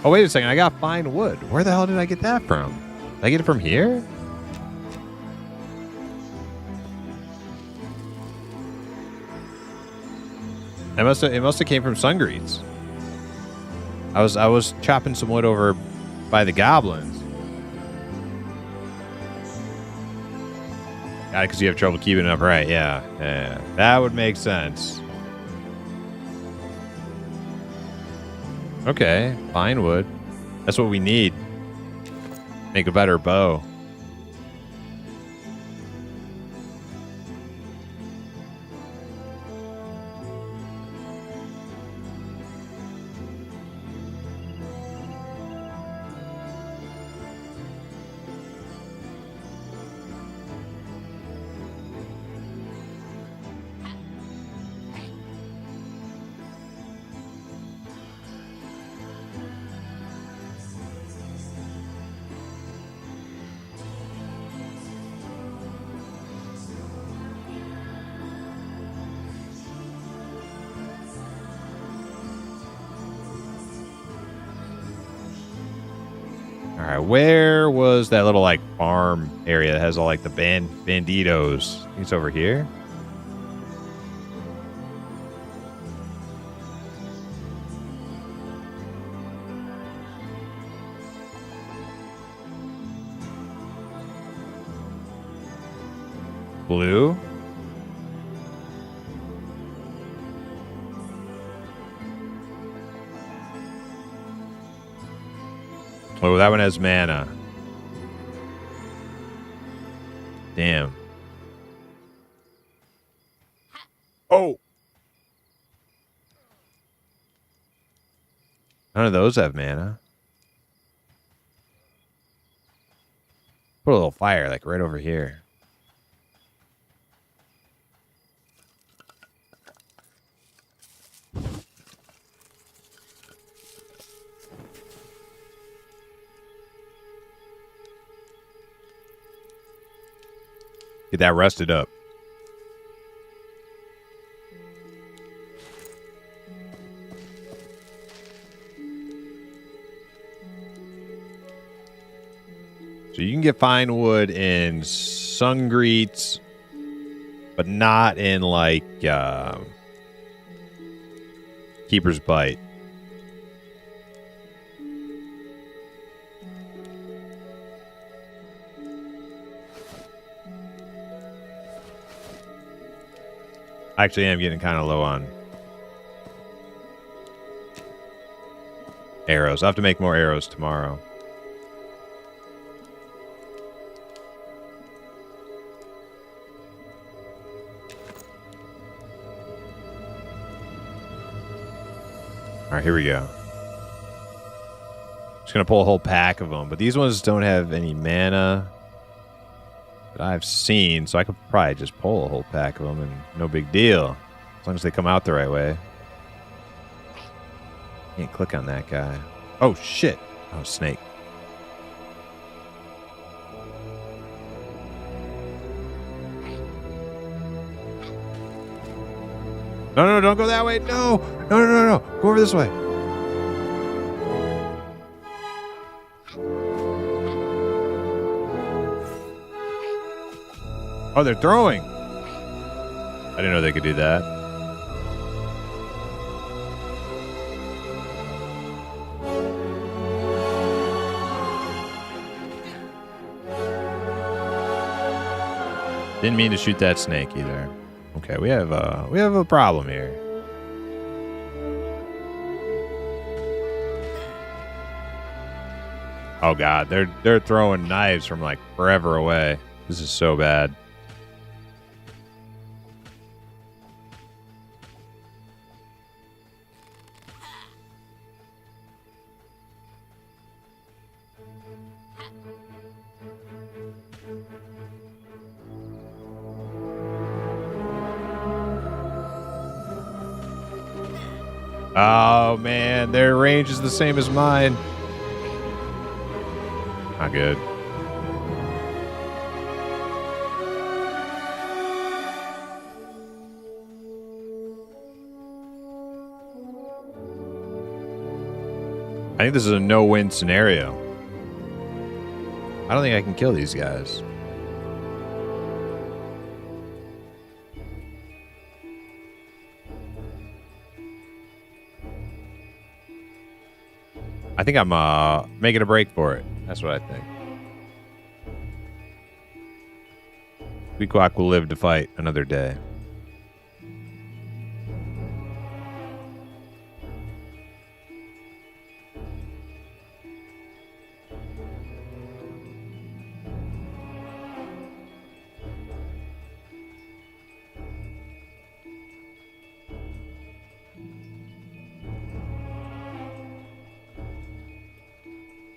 Oh, wait a second. I got fine wood. Where the hell did I get that from? Did I get it from here? It must have came from Sungreets. I was chopping some wood over by the goblins. Got it, because you have trouble keeping it up, right? Yeah, that would make sense. Okay, fine wood. That's what we need. Make a better bow. All right, where was that little like farm area that has all like the banditos? I think it's over here. Blue. Oh, that one has mana. Damn. Oh. None of those have mana. Put a little fire, like right over here. Get that rusted up. So you can get fine wood in Sungreets, but not in like Keeper's Bite. Actually, I'm getting kind of low on arrows. I'll have to make more arrows tomorrow. All right, here we go. Just going to pull a whole pack of them. But these ones don't have any mana that I've seen, so I could probably just pull a whole pack of them and no big deal. As long as they come out the right way. Can't click on that guy. Oh, shit. Oh, snake. No, don't go that way. No. No. Go over this way. Oh, they're throwing. I didn't know they could do that. Didn't mean to shoot that snake either. Okay, we have a problem here. Oh god, they're throwing knives from like forever away. This is so bad. Oh, man. Their range is the same as mine. Not good. I think this is a no-win scenario. I don't think I can kill these guys. I think I'm making a break for it. That's what I think. Weequack will live to fight another day.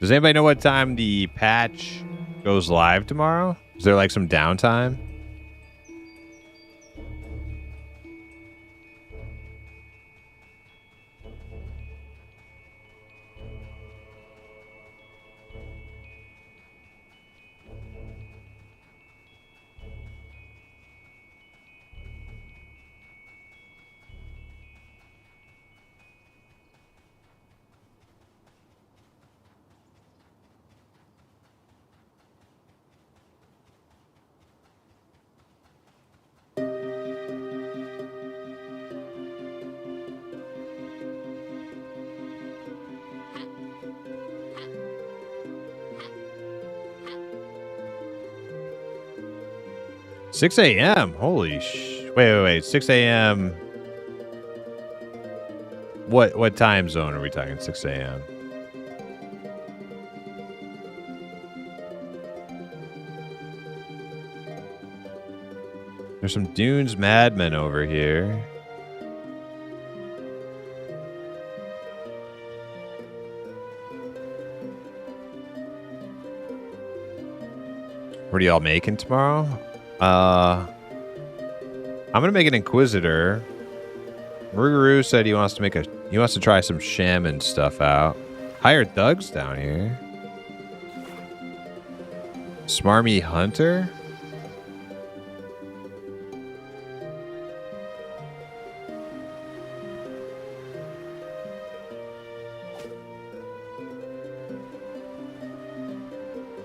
Does anybody know what time the patch goes live tomorrow? Is there like some downtime? Six a.m. Holy wait. 6 a.m. What time zone are we talking? 6 a.m. There's some Dunes madmen over here. What are y'all making tomorrow? I'm gonna make an Inquisitor. Rougarou said he wants to try some shaman stuff out. Hired thugs down here. Smarmy Hunter.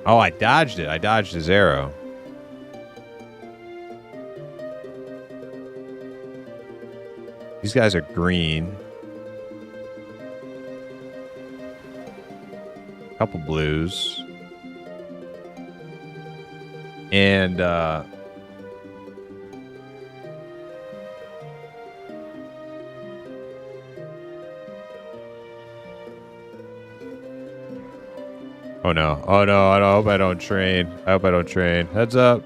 Oh, I dodged it. I dodged his arrow. These guys are green. Couple blues. And oh no. Oh no. I hope I don't train. Heads up.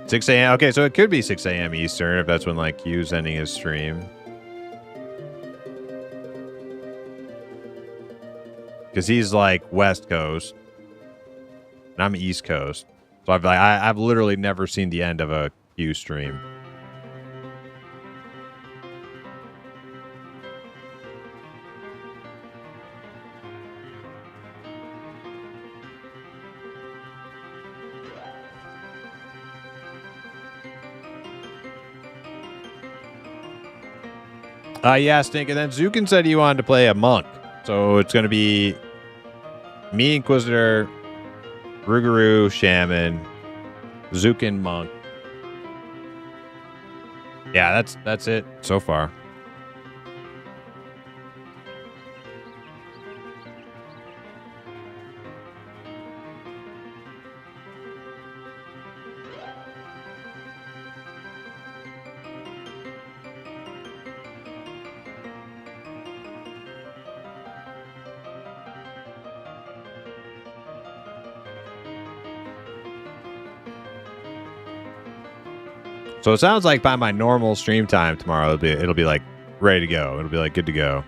Six a.m. Okay, so it could be 6 a.m. Eastern if that's when like Q's ending his stream. Because he's like West Coast, and I'm East Coast, so I've literally never seen the end of a Q stream. Yeah, Stink. And then Zukin said he wanted to play a monk. So it's going to be me, Inquisitor, Rougarou, Shaman, Zukin, Monk. Yeah, that's it so far. So it sounds like by my normal stream time tomorrow, it'll be like ready to go. It'll be like good to go.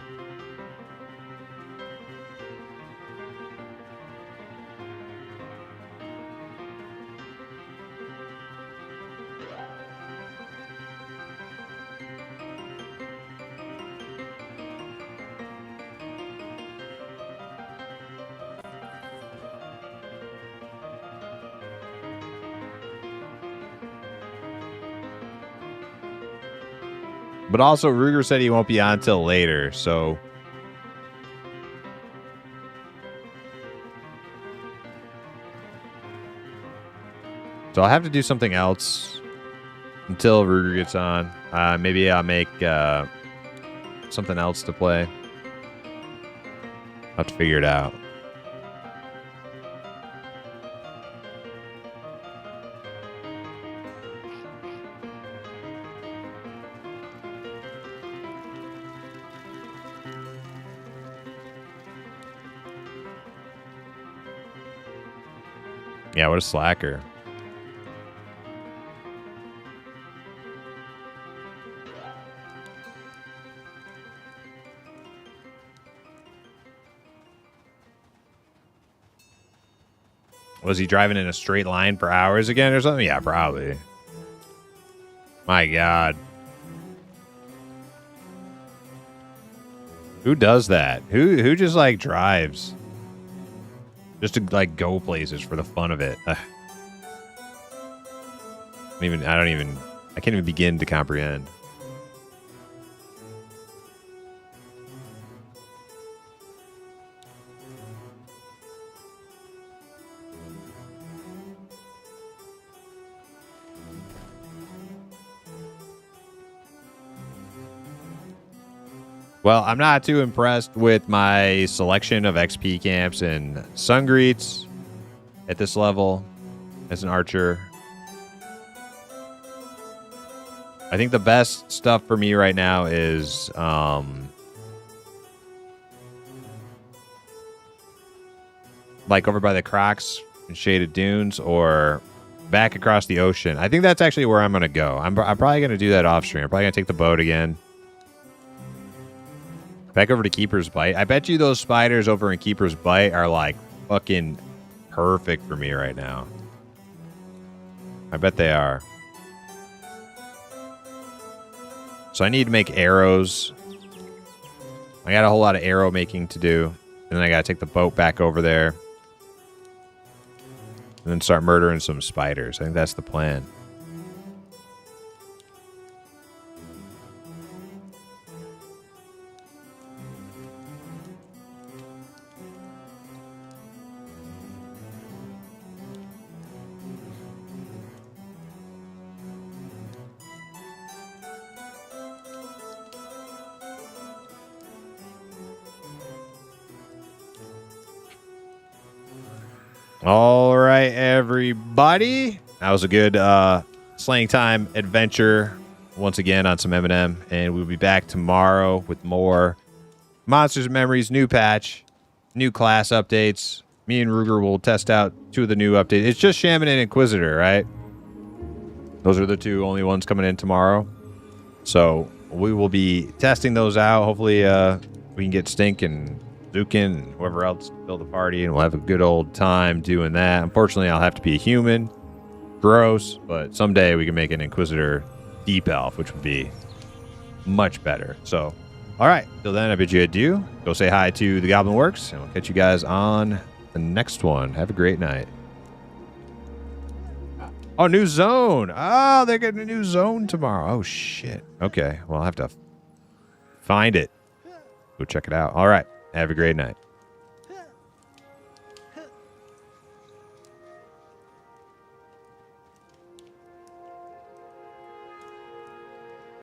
But also, Ruger said he won't be on till later, so... So I'll have to do something else until Ruger gets on. Maybe I'll make something else to play. I'll have to figure it out. Yeah, what a slacker. Was he driving in a straight line for hours again or something? Yeah, probably. My God. Who does that? Who just like drives? Just to like go places for the fun of it. I can't even begin to comprehend. Well, I'm not too impressed with my selection of XP camps and sun greets at this level as an archer. I think the best stuff for me right now is like over by the Crocs and Shaded Dunes or back across the ocean. I think that's actually where I'm going to go. I'm probably going to do that off stream. I'm probably going to take the boat again. Back over to Keeper's Bite. I bet you those spiders over in Keeper's Bite are like fucking perfect for me right now. I bet they are. So I need to make arrows. I got a whole lot of arrow making to do. And then I got to take the boat back over there. And then start murdering some spiders. I think that's the plan. All right, everybody. That was a good Slaying Time adventure once again on some M&M. And we'll be back tomorrow with more Monsters and Memories, new patch, new class updates. Me and Ruger will test out 2 of the new updates. It's just Shaman and Inquisitor, right? Those are the 2 only ones coming in tomorrow. So we will be testing those out. Hopefully we can get Stink and Zukin and whoever else to build a party, and we'll have a good old time doing that. Unfortunately, I'll have to be a human. Gross, but someday we can make an Inquisitor Deep Elf, which would be much better. So, all right. Till then, I bid you adieu. Go say hi to the Goblin Works, and we'll catch you guys on the next one. Have a great night. Oh, new zone. Oh, they're getting a new zone tomorrow. Oh, shit. Okay. Well, I'll have to find it. Go check it out. All right. Have a great night.